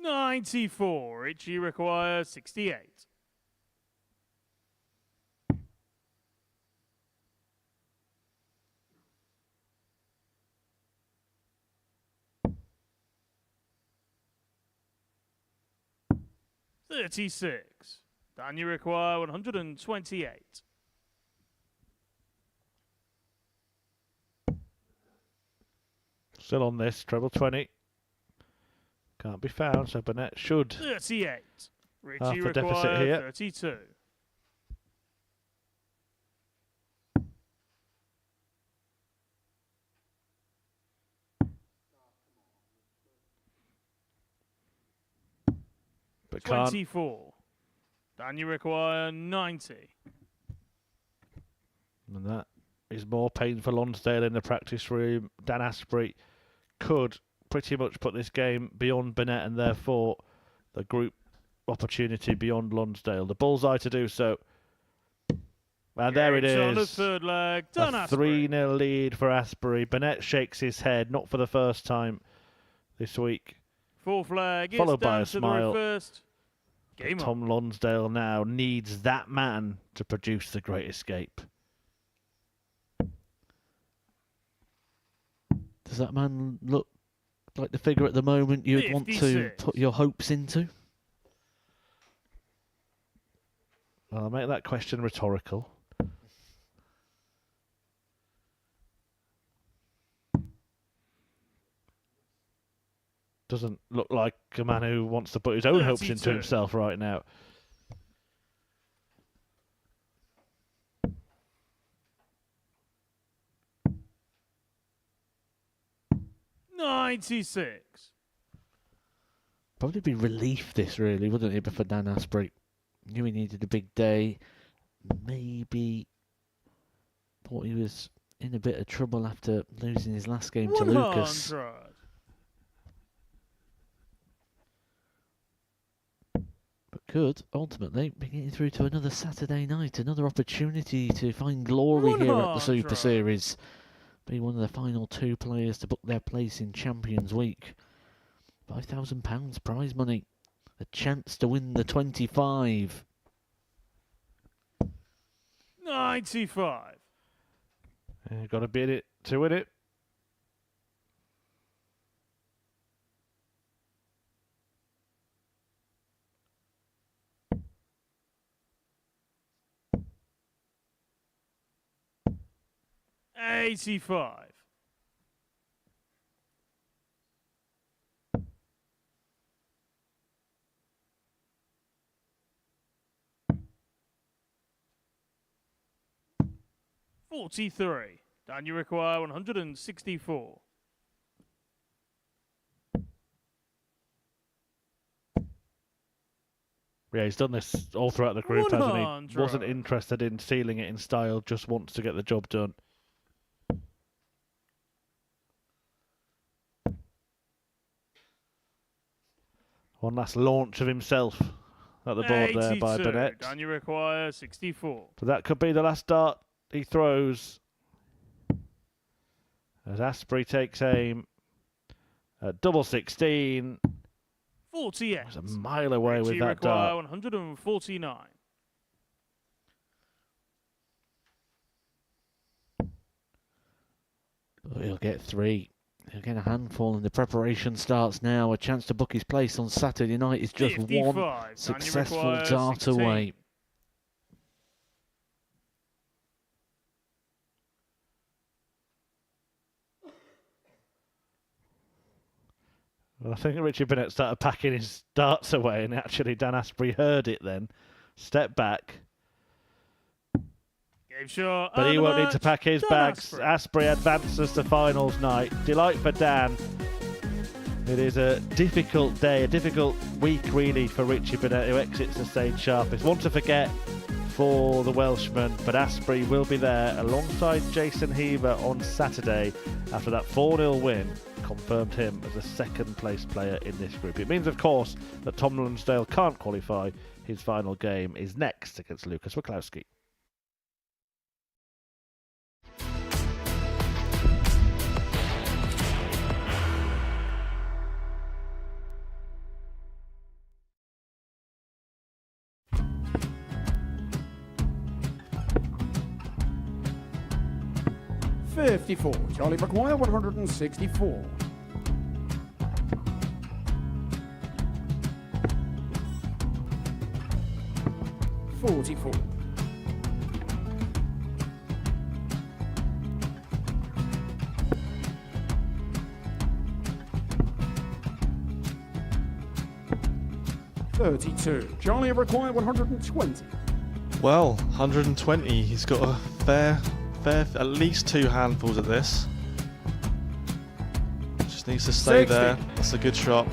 $94. Richie requires 68. $36. Dan, you require 128. Still on this, treble 20. Can't be found, so Burnett should. 38. Richie Half the deficit required here. 32. But can't. 24. Dan, you require 90. And that is more pain for Lonsdale in the practice room. Dan Asprey could pretty much put this game beyond Burnett and therefore the group opportunity beyond Lonsdale. The bullseye to do so. And there it Games on the is. third leg. Dan A Asprey. 3-0 lead for Asprey. Burnett shakes his head, not for the first time this week. Fourth leg. Followed It's by Dan a to the smile. first. But Game on. Tom Lonsdale now needs that man to produce the Great Escape. Does that man look like the figure at the moment you'd want to 56. put your hopes into? Well, I'll make that question rhetorical. Doesn't look like a man who wants to put his own hopes into 32. himself right now. $96. Probably be relief this really, wouldn't it, for Dan Asprey? Knew he needed a big day. Maybe thought he was in a bit of trouble after losing his last game to Lucas. 100. But could ultimately be getting through to another Saturday night, another opportunity to find glory here at the Super 100. Series. Be one of the final two players to book their place in Champions Week. £5,000 prize money. A chance to win the 25. 95. Got to be in it to win it. $85. $43. Dan, you require 164. Yeah, he's done this all throughout the group, hasn't he? 100. Wasn't interested in sealing it in style, just wants to get the job done. One last launch of himself at the board there by 82. Burnett. Daniel requires 64. So that could be the last dart he throws. As Asprey takes aim at double 16. 48. He's a mile away with Richie that require dart. 149. He'll get 3. He'll get a handful, and the preparation starts now. A chance to book his place on Saturday night is just 55. one Daniel successful requires dart 16. away. Well, I think Richie Burnett started packing his darts away, and actually Dan Asprey heard it then. Stepped back. Game shot. But and he the won't need match, to pack his Dan bags. Asprey. Asprey advances to finals night. Delight for Dan. It is a difficult day, a difficult week really for Richie Burnett, who exits the stage sharpest. One to forget for the Welshman, but Asprey will be there alongside Jason Heaver on Saturday after that 4-0 win confirmed him as a second place player in this group. It means, of course, that Tom Lonsdale can't qualify. His final game is next against Lucas Wachowski. $54. Charlie Maguire, 164. $44. $32. Charlie required 120. Well, 120. He's got a fair, at least 2 handfuls of this. Just needs to stay 60. there. That's a good shot.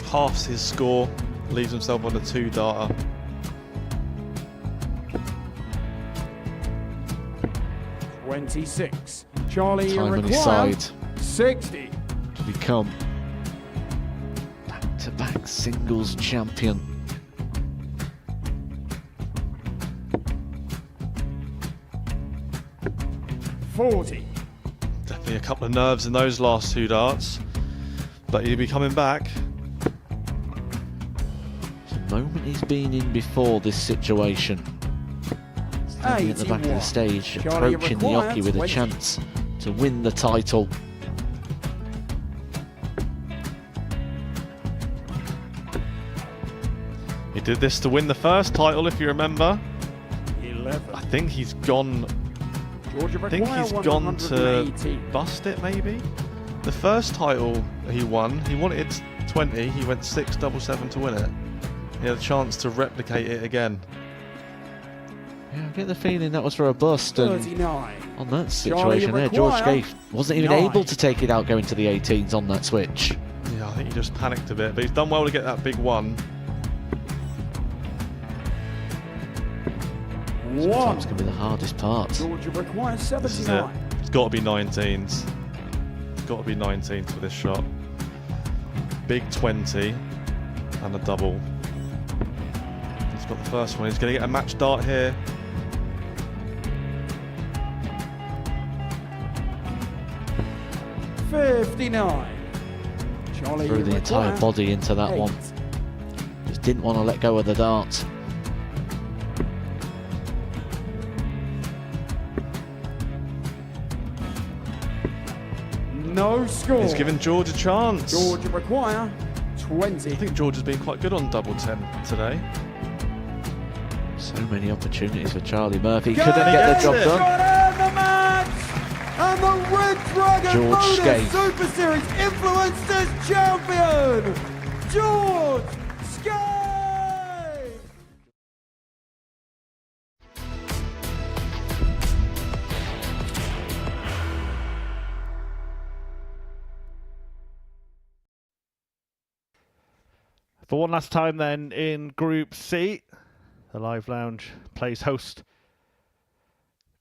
Halves his score. Leaves himself on a 2-darter. $26. Charlie Time on his required side 60. to become back-to-back singles champion. $40. Definitely a couple of nerves in those last 2 darts. But he'll be coming back. It's a moment he's been in before this situation. Standing at the back of the 81. stage, Charlie approaching the required Yoki with a 20. chance to win the title. He did this to win the first title, if you remember. 11. I think he's gone. Georgia I think require he's gone to 118. bust it, maybe. The first title he won, he wanted 20. He went 6-7-7 to win it. He had a chance to replicate it again. Yeah, I get the feeling that was for a bust, and 39. on that Charlie situation there, George require Scaife wasn't even 9. able to take it out going to the 18s on that switch. Yeah, I think he just panicked a bit, but he's done well to get that big one. Sometimes can be the hardest part. Georgia requires This is it. 79. It's got to be 19s. It's got to be 19s for this shot. Big 20 and a double. He's got the first one. He's going to get a match dart here. $59. Charlie Threw the entire require body into that 8. one. Just didn't want to let go of the dart. No score. He's given George a chance. Georgia require 20. I think George has been quite good on double 10 today. So many opportunities for Charlie Murphy. Go! Couldn't get the job Yes! done. Got in the match! And the Red Dragon George Modus Scaife. Super Series Influencers Champion, George Scaife! For one last time then in Group C, the Live Lounge plays host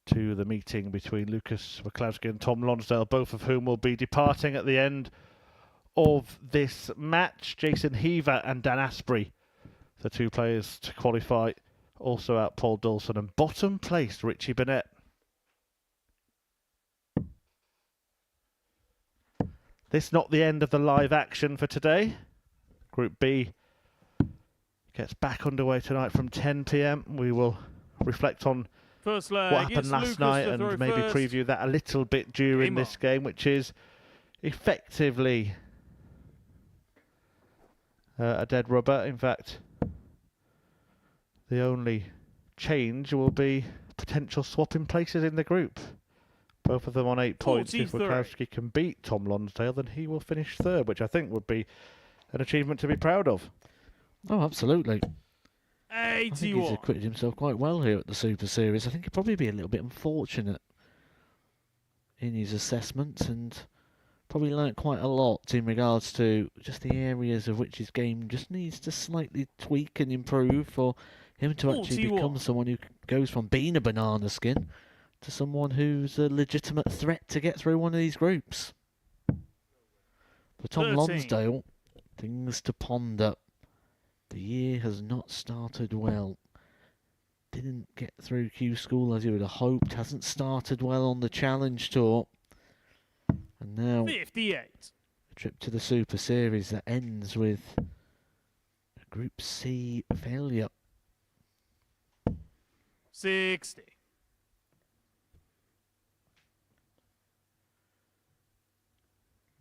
to the meeting between Lucas McCloskey and Tom Lonsdale, both of whom will be departing at the end of this match. Jason Heaver and Dan Asprey, the two players to qualify, also out Paul Dawson, and bottom placed Richie Burnett. This not the end of the live action for today. Group B gets back underway tonight from 10 p.m. We will reflect on First leg, what happened it's last Lucas night to and throw maybe first. preview that a little bit during Game this on. game, which is effectively a dead rubber. In fact, the only change will be potential swapping places in the group. Both of them on 8 points. If 43. Wachowski can beat Tom Lonsdale, then he will finish third, which I think would be an achievement to be proud of. Oh, absolutely. I think he's 81. acquitted himself quite well here at the Super Series. I think he'd probably be a little bit unfortunate in his assessment and probably learnt quite a lot in regards to just the areas of which his game just needs to slightly tweak and improve for him to actually 41. become someone who goes from being a banana skin to someone who's a legitimate threat to get through one of these groups. For Tom 13. Lonsdale, things to ponder. The year has not started well. Didn't get through Q School as he would have hoped. Hasn't started well on the Challenge Tour. And now 58. a trip to the Super Series that ends with a Group C failure. 60.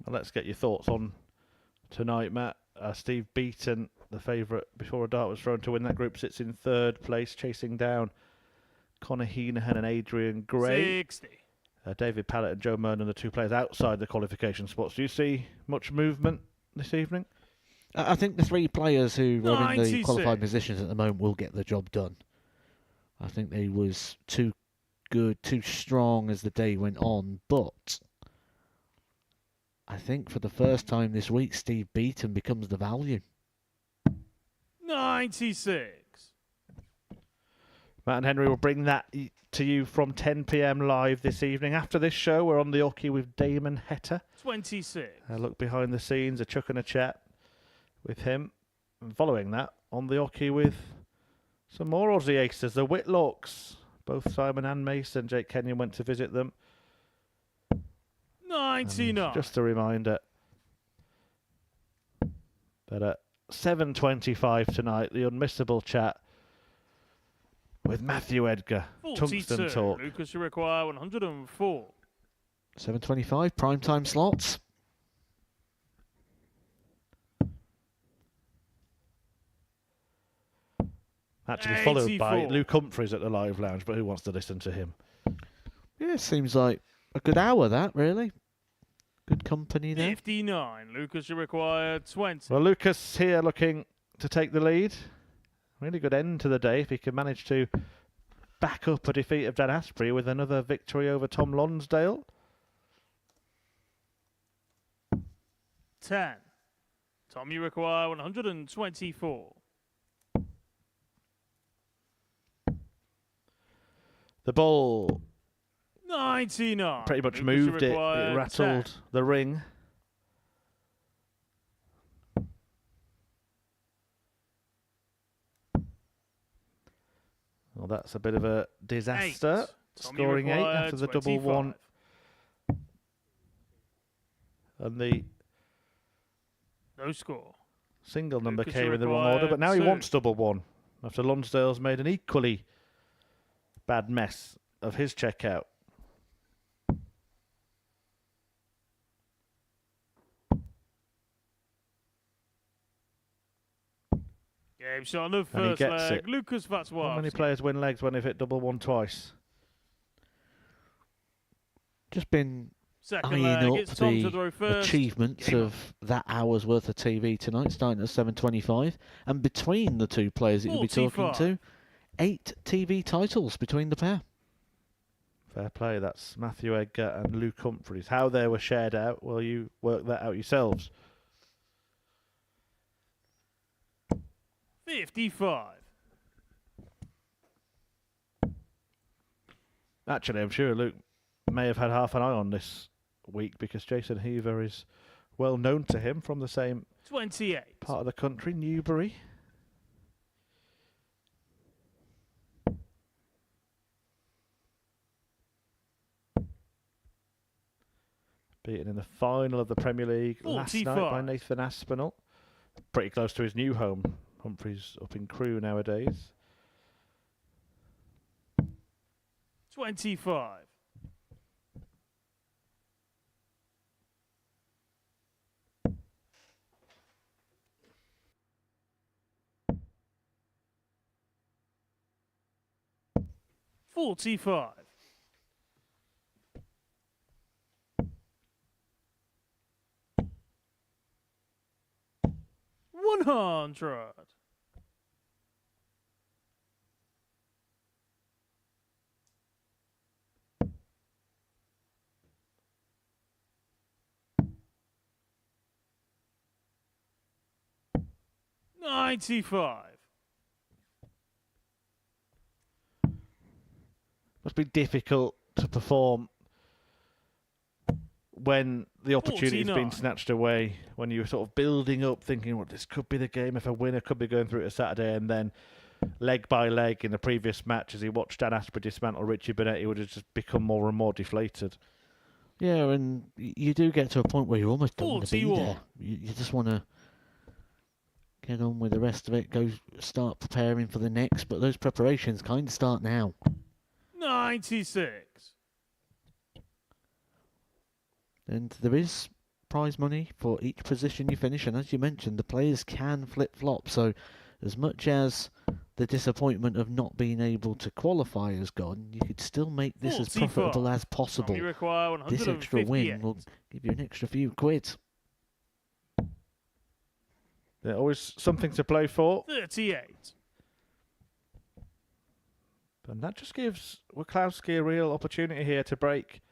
Well, let's get your thoughts on tonight, Matt. Steve Beaton, the favourite before a dart was thrown to win that group, sits in third place, chasing down Connor Heenahan and Adrian Gray. 60. David Pallett and Joe Mernon, the two players outside the qualification spots. Do you see much movement this evening? I think the three players who are in the 96. qualified positions at the moment will get the job done. I think they was too good, too strong as the day went on, but I think for the first time this week, Steve Beaton becomes the value. 96. Matt and Henry will bring that to you from 10 p.m. live this evening. After this show, we're on the Oki with Damon Hetter. 26. A look behind the scenes, a chuck and a chat with him. And following that, on the Oki with some more Aussie aces, the Whitlocks. Both Simon and Mason. Jake Kenyon went to visit them. 99. Just a reminder that at 7:25 tonight, the unmissable chat with Matthew Edgar, 42. Tungsten Talk. Lucas, you require 104. 7:25 primetime slots. Actually followed by 84. Luke Humphreys at the Live Lounge, but who wants to listen to him? Yeah, seems like a good hour, that, really. Good company there. 59. Lucas, you require 20. Well, Lucas here looking to take the lead. Really good end to the day if he can manage to back up a defeat of Dan Asprey with another victory over Tom Lonsdale. 10. Tom, you require 124. The ball 99. pretty much Lucas, you moved it. require It rattled 10. the ring. Well, that's a bit of a disaster. 8. Tom, you Scoring 8 require after the double 25. one. And the No score. single number Lucas, came you in the wrong order, require but now he 2. wants double one after Lonsdale's made an equally bad mess of his checkout. Game shot on the And he first gets leg. it. Lucas Vatswar. How many players win legs when they've hit double one twice? Just been Second eyeing leg. up It's Tom to the throw first. achievements Game of that hour's worth of TV tonight, starting at 7:25, and between the two players that you'll be talking 45. to, 8 TV titles between the pair. Fair play. That's Matthew Edgar and Luke Humphreys. How they were shared out, well, you work that out yourselves. 55. Actually, I'm sure Luke may have had half an eye on this week because Jason Heaver is well known to him from the same 28. part of the country, Newbury. Beaten in the final of the Premier League last night by 45. Nathan Aspinall. Pretty close to his new home. Humphrey's up in Crewe nowadays. 25. 45. 100. 95. Must be difficult to perform when the opportunity's been 49. snatched away, when you're sort of building up, thinking, well, this could be the game if a winner could be going through to Saturday, and then leg by leg in the previous match, as he watched Dan Asprey dismantle Richie Burnett, he would have just become more and more deflated. Yeah, and you do get to a point where you almost don't want to be 41. there. You just want to get on with the rest of it, go start preparing for the next, but those preparations kind of start now. 96. And there is prize money for each position you finish, and as you mentioned, the players can flip-flop, so as much as the disappointment of not being able to qualify has gone, you could still make this as 44. profitable as possible. You require This extra win 158. will give you an extra few quid. There's always something to play for, 38. and that just gives Wachowski a real opportunity here to break.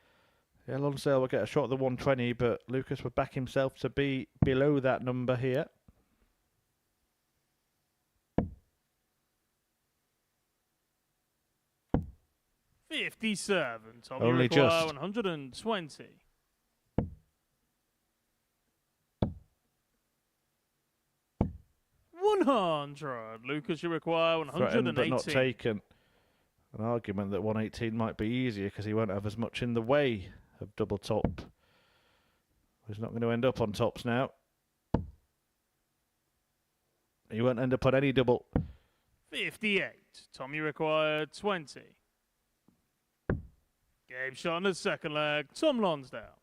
Yeah, Lonsdale will get a shot at the 120, but Lucas would back himself to be below that number here. $57. Tom, Only you require just. 120. 100. Lucas, you require Threatened but 118. not taken. An argument that 118 might be easier because he won't have as much in the way of double top. He's not going to end up on tops now. He won't end up on any double. 58. Tom, you require 20. Game shot on the second leg. Tom Lonsdale.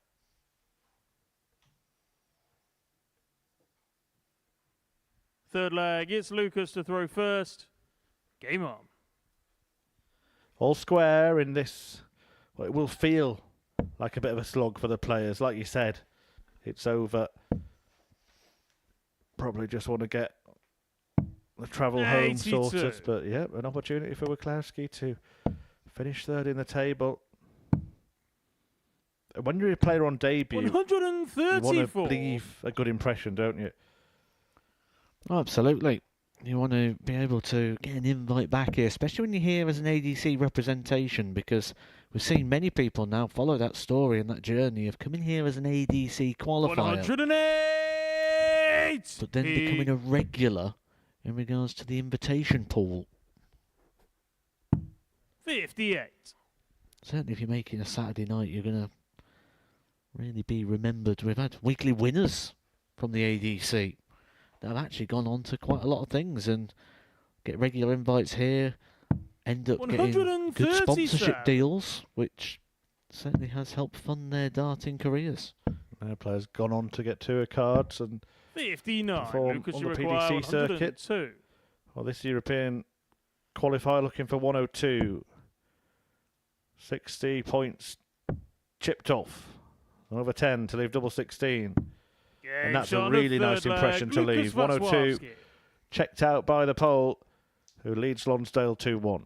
Third leg, it's Lucas to throw first. Game on. All square in this. Well, it will feel like a bit of a slog for the players. Like you said, it's over. Probably just want to get the travel home 82. sorted. But yeah, an opportunity for Wachowski to finish third in the table. When you're a player on debut, you want to 134. leave a good impression, don't you? Oh, absolutely. You want to be able to get an invite back here, especially when you're here as an ADC representation, because we've seen many people now follow that story and that journey of coming here as an ADC qualifier, 108. but then becoming a regular in regards to the invitation pool. 58. Certainly if you're making a Saturday night, you're going to really be remembered. We've had weekly winners from the ADC that have actually gone on to quite a lot of things and get regular invites here, end up getting good sponsorship deals, which certainly has helped fund their darting careers. Our players gone on to get tour cards and 59. perform Lucas, on you the require PDC circuit. 102. Well, this European qualifier looking for 102. 60 points chipped off. Over 10 to leave double 16. And that's a really nice impression to leave. 102 checked out by the pole, who leads Lonsdale 2-1.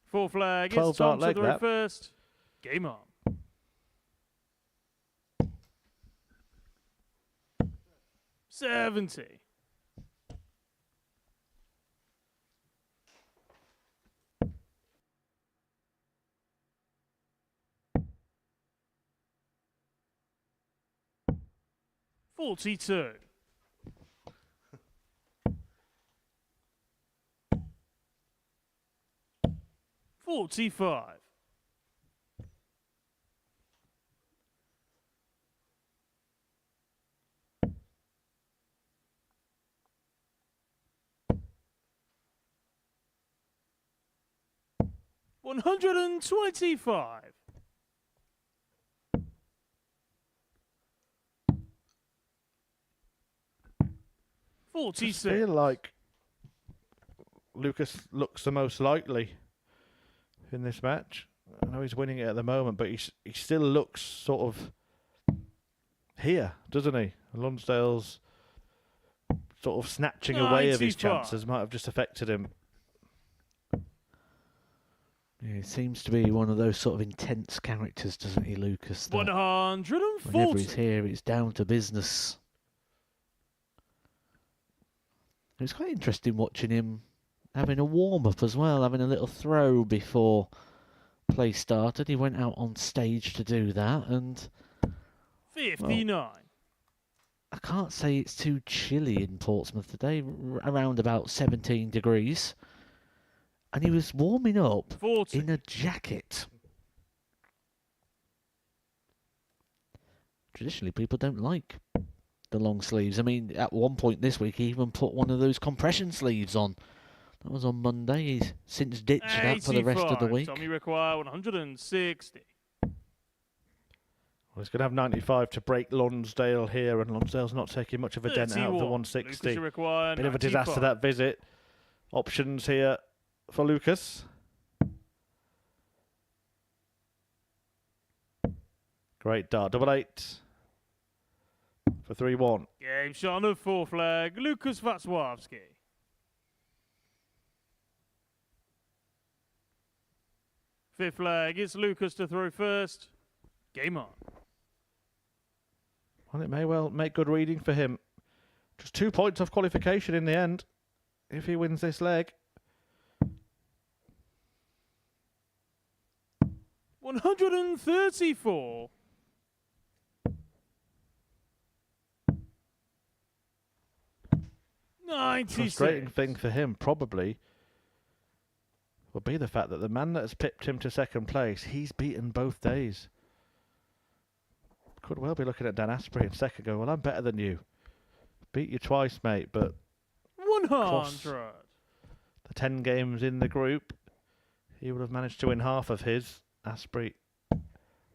Fourth flag, 12 it's Tom dart to leg, throw that. first. Game on. 70. 42. $45. $125. I 46. feel like Lucas looks the most likely in this match. I know he's winning it at the moment, but he still looks sort of here, doesn't he? Lonsdale's sort of snatching away of his 95. chances might have just affected him. Yeah, he seems to be one of those sort of intense characters, doesn't he, Lucas? That 140. whenever he's here, it's down to business. It was quite interesting watching him having a warm-up as well, having a little throw before play started. He went out on stage to do that, and 59. I can't say it's too chilly in Portsmouth today, around about 17 degrees. And he was warming up 40. in a jacket. Traditionally, people don't like the long sleeves. I mean, at one point this week, he even put one of those compression sleeves on. That was on Monday. He's since ditched that for the rest of the 85. week. Tommy require 160. Well, he's going to have 95 to break Lonsdale here, and Lonsdale's not taking much of a dent out of the 31. 160. Lucas require Bit of a disaster 95. that visit. Options here for Lucas. Great dart. 88 for 3-1. Game shot on the fourth flag. Lucas Vatswowski. Fifth flag. It's Lucas to throw first. Game on. Well, it may well make good reading for him. Just 2 points off qualification in the end, if he wins this leg. 134. Frustrating 96. thing for him probably will be the fact that the man that has pipped him to second place, he's beaten both days. Could well be looking at Dan Asprey in second, going, well, I'm better than you. Beat you twice, mate, but 100. the 10 games in the group, he would have managed to win half of his. Asprey,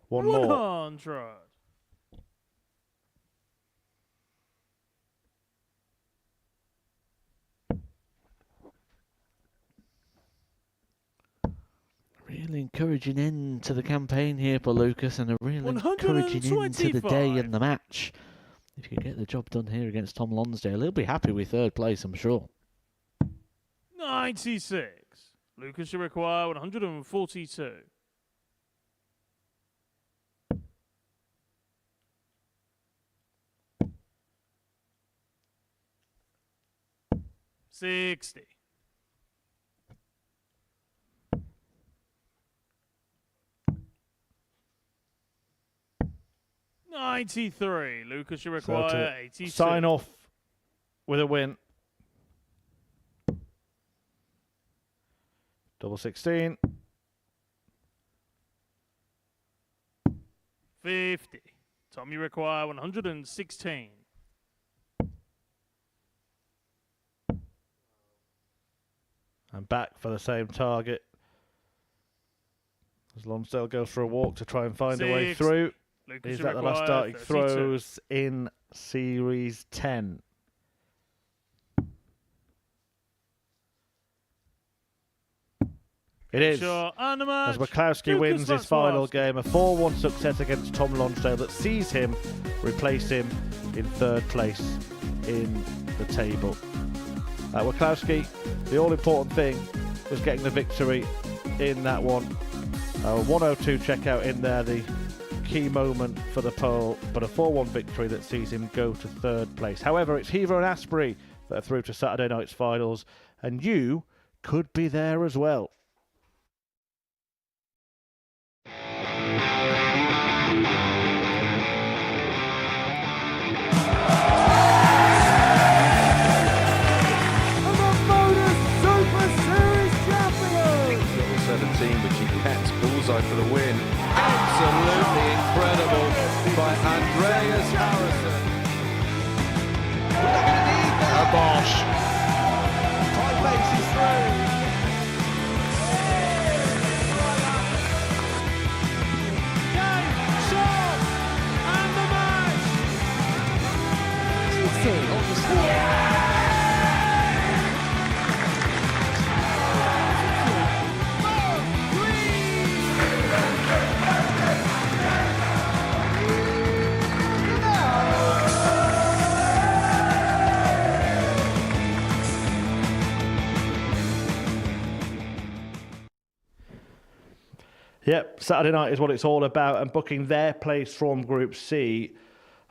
one more. 100. Really encouraging end to the campaign here for Lucas, and a really encouraging end to the day 125. and the match. If you get the job done here against Tom Lonsdale, he'll be happy with third place, I'm sure. 96. Lucas should require 142. $60. $93. Lucas should So require to 82. sign off with a win. Double 16. 50. Tommy require 116. And back for the same target. As Lonsdale goes for a walk to try and find a way 60. through. Lucas Is should that the last require dart he 32. throws in Series 10? It is. Shot and the match. As Wachowski Lucas wins his final Vatswowski. game, a 4-1 success against Tom Lonsdale that sees him replace him in third place in the table. Wachowski, the all-important thing was getting the victory in that one. 102 checkout in there, the key moment for the poll, but a 4-1 victory that sees him go to third place. However, it's Hever and Asprey that are through to Saturday night's finals, and you could be there as well. go for the win. Absolutely incredible by Andreas Harrison. We're not going to need that. Bosch. High pace is through. Yep, Saturday night is what it's all about, and booking their place from Group C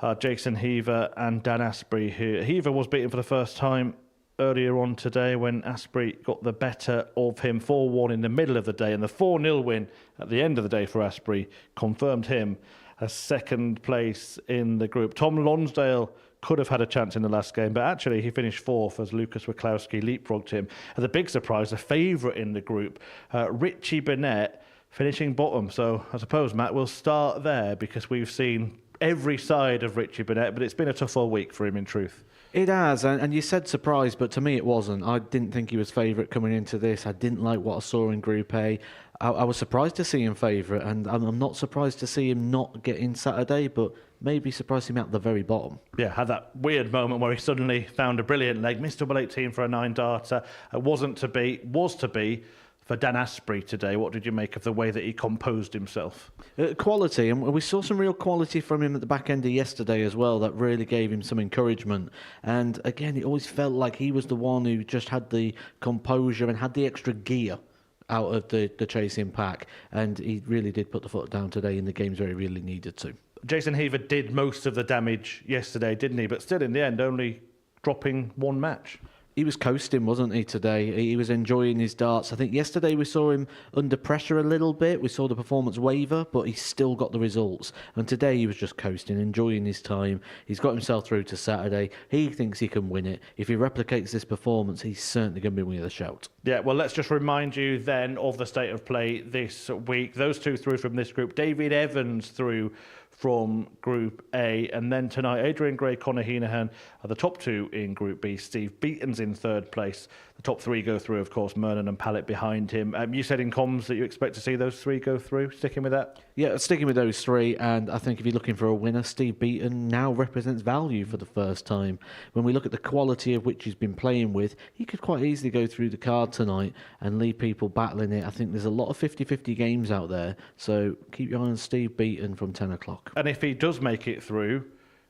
are Jason Heaver and Dan Asprey. Heaver was beaten for the first time earlier on today when Asprey got the better of him 4-1 in the middle of the day, and the 4-0 win at the end of the day for Asprey confirmed him as second place in the group. Tom Lonsdale could have had a chance in the last game, but actually he finished fourth as Lucas Wachowski leapfrogged him. And the big surprise, the favourite in the group, Richie Burnett, finishing bottom. So I suppose, Matt, we'll start there because we've seen every side of Richie Burnett, but it's been a tough all week for him in truth. It has, and you said surprise, but to me it wasn't. I didn't think he was favourite coming into this. I didn't like what I saw in Group A. I was surprised to see him favourite, and I'm not surprised to see him not get in Saturday, but maybe surprised him at the very bottom. Yeah, had that weird moment where he suddenly found a brilliant leg, missed double 18 for a 9-darter. Wasn't to be, was to be. For Dan Asprey today, what did you make of the way that he composed himself? Quality, and we saw some real quality from him at the back end of yesterday as well that really gave him some encouragement. And again, it always felt like he was the one who just had the composure and had the extra gear out of the chasing pack, and he really did put the foot down today in the games where he really needed to. Jason Heaver did most of the damage yesterday, didn't he? But still, in the end, only dropping one match. He was coasting, wasn't he, today? He was enjoying his darts. I think yesterday we saw him under pressure a little bit. We saw the performance waver, but he still got the results. And today he was just coasting, enjoying his time. He's got himself through to Saturday. He thinks he can win it. If he replicates this performance, he's certainly going to be winning the shout. Yeah, well, let's just remind you then of the state of play this week. Those two through from this group. David Evans through from Group A, and then tonight Adrian Gray, Conor Heenahan are the top two in Group B. Steve Beaton's in third place. The top three go through, of course, Mernon and Pallett behind him. You said in comms that you expect to see those three go through. Sticking with that? Yeah, sticking with those three, and I think if you're looking for a winner, Steve Beaton now represents value for the first time. When we look at the quality of which he's been playing with, he could quite easily go through the card tonight and leave people battling it. I think there's a lot of 50-50 games out there, so keep your eye on Steve Beaton from 10 o'clock. And if he does make it through,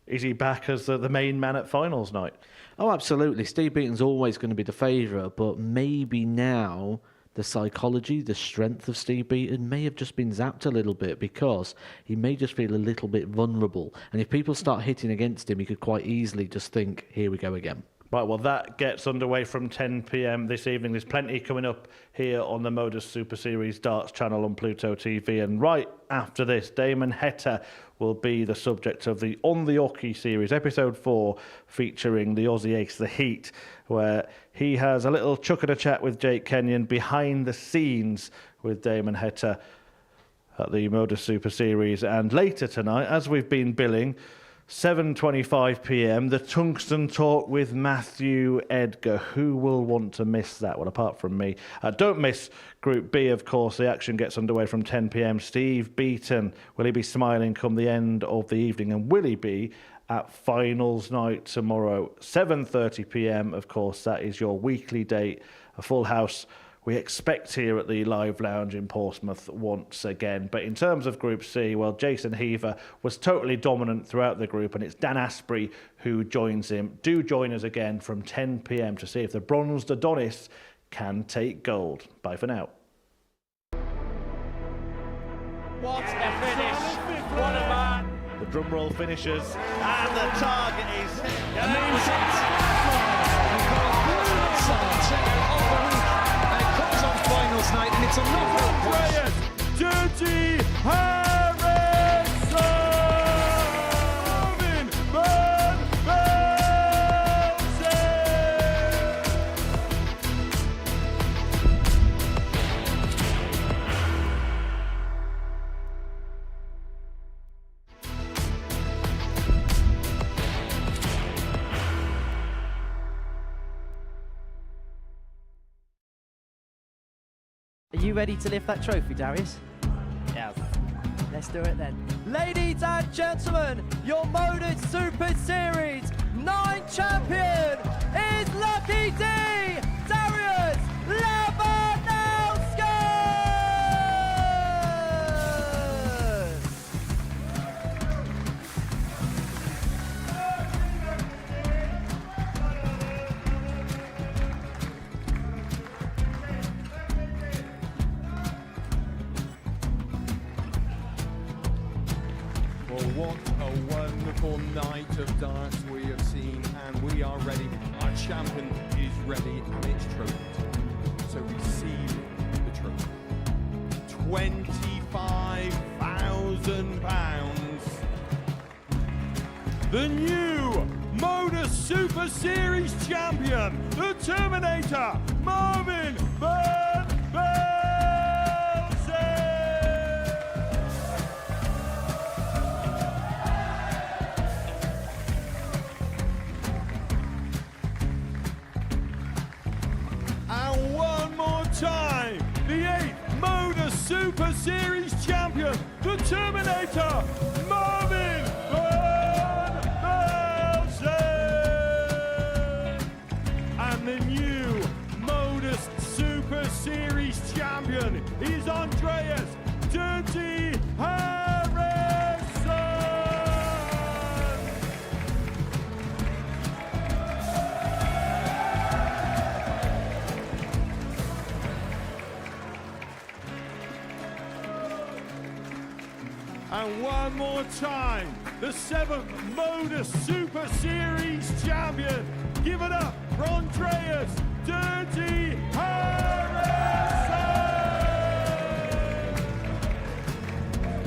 is he back as the main man at finals night? Oh, absolutely. Steve Beaton's always going to be the favourite, but maybe now the psychology, the strength of Steve Beaton may have just been zapped a little bit because he may just feel a little bit vulnerable. And if people start hitting against him, he could quite easily just think, here we go again. Right, well, that gets underway from 10 p.m. this evening. There's plenty coming up here on the Modus Super Series Darts channel on Pluto TV. And right after this, Damon Heta will be the subject of the On the Oche series, episode 4, featuring the Aussie ace, The Heat, where he has a little chuck and a chat with Jake Kenyon behind the scenes with Damon Heta at the Modus Super Series. And later tonight, as we've been billing, 7:25 p.m, the Tungsten Talk with Matthew Edgar. Who will want to miss that? Well, apart from me. Don't miss Group B, of course. The action gets underway from 10 p.m. Steve Beaton, will he be smiling come the end of the evening? And will he be at finals night tomorrow? 7:30 p.m, of course. That is your weekly date. A full house we expect here at the Live Lounge in Portsmouth once again. But in terms of Group C, well, Jason Heaver was totally dominant throughout the group, and it's Dan Asprey who joins him. Do join us again from 10 p.m. to see if the bronzed Adonis can take gold. Bye for now. What a finish! What a man! The drum roll finishes, and the target is Finals night, and it's another Dirty Harrison! Van Velzen! Are you ready to lift that trophy, Darius? Yes. Let's do it then. Ladies and gentlemen, your Modus Super Series 9 champion is Lucky D, Darius Labanowski! Well, what a wonderful night of darts we have seen, and we are ready. Our champion is ready, and it's trophy time. So receive the trophy. £25,000. The new Modus Super Series champion, the Terminator, Marvin Van Velzen. And one more time, the 8th Modus Super Series champion, the Terminator, Marvin Van Velzen. And the new Modus Super Series champion is Andreas Dirty Harrison. And one more time, the 7th Modus Super Series champion. Give it up for Andreas Dirty Harrison!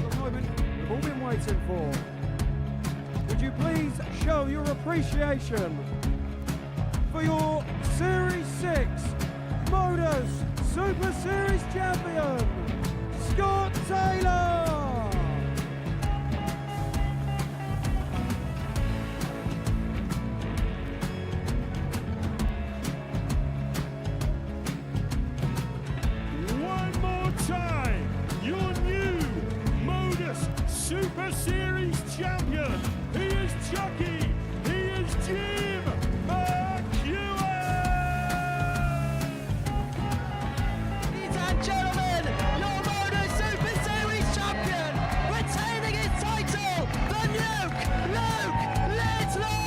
The moment we've all been waiting for. Would you please show your appreciation for your Series 6 Modus Super Series champion, Scott Taylor! One more time, your new Modus Super Series champion. He is Chucky. He is Jim McEwen. Ladies and gentlemen, your Modus Super Series champion, retaining his title, the Nuke, Luke Littler!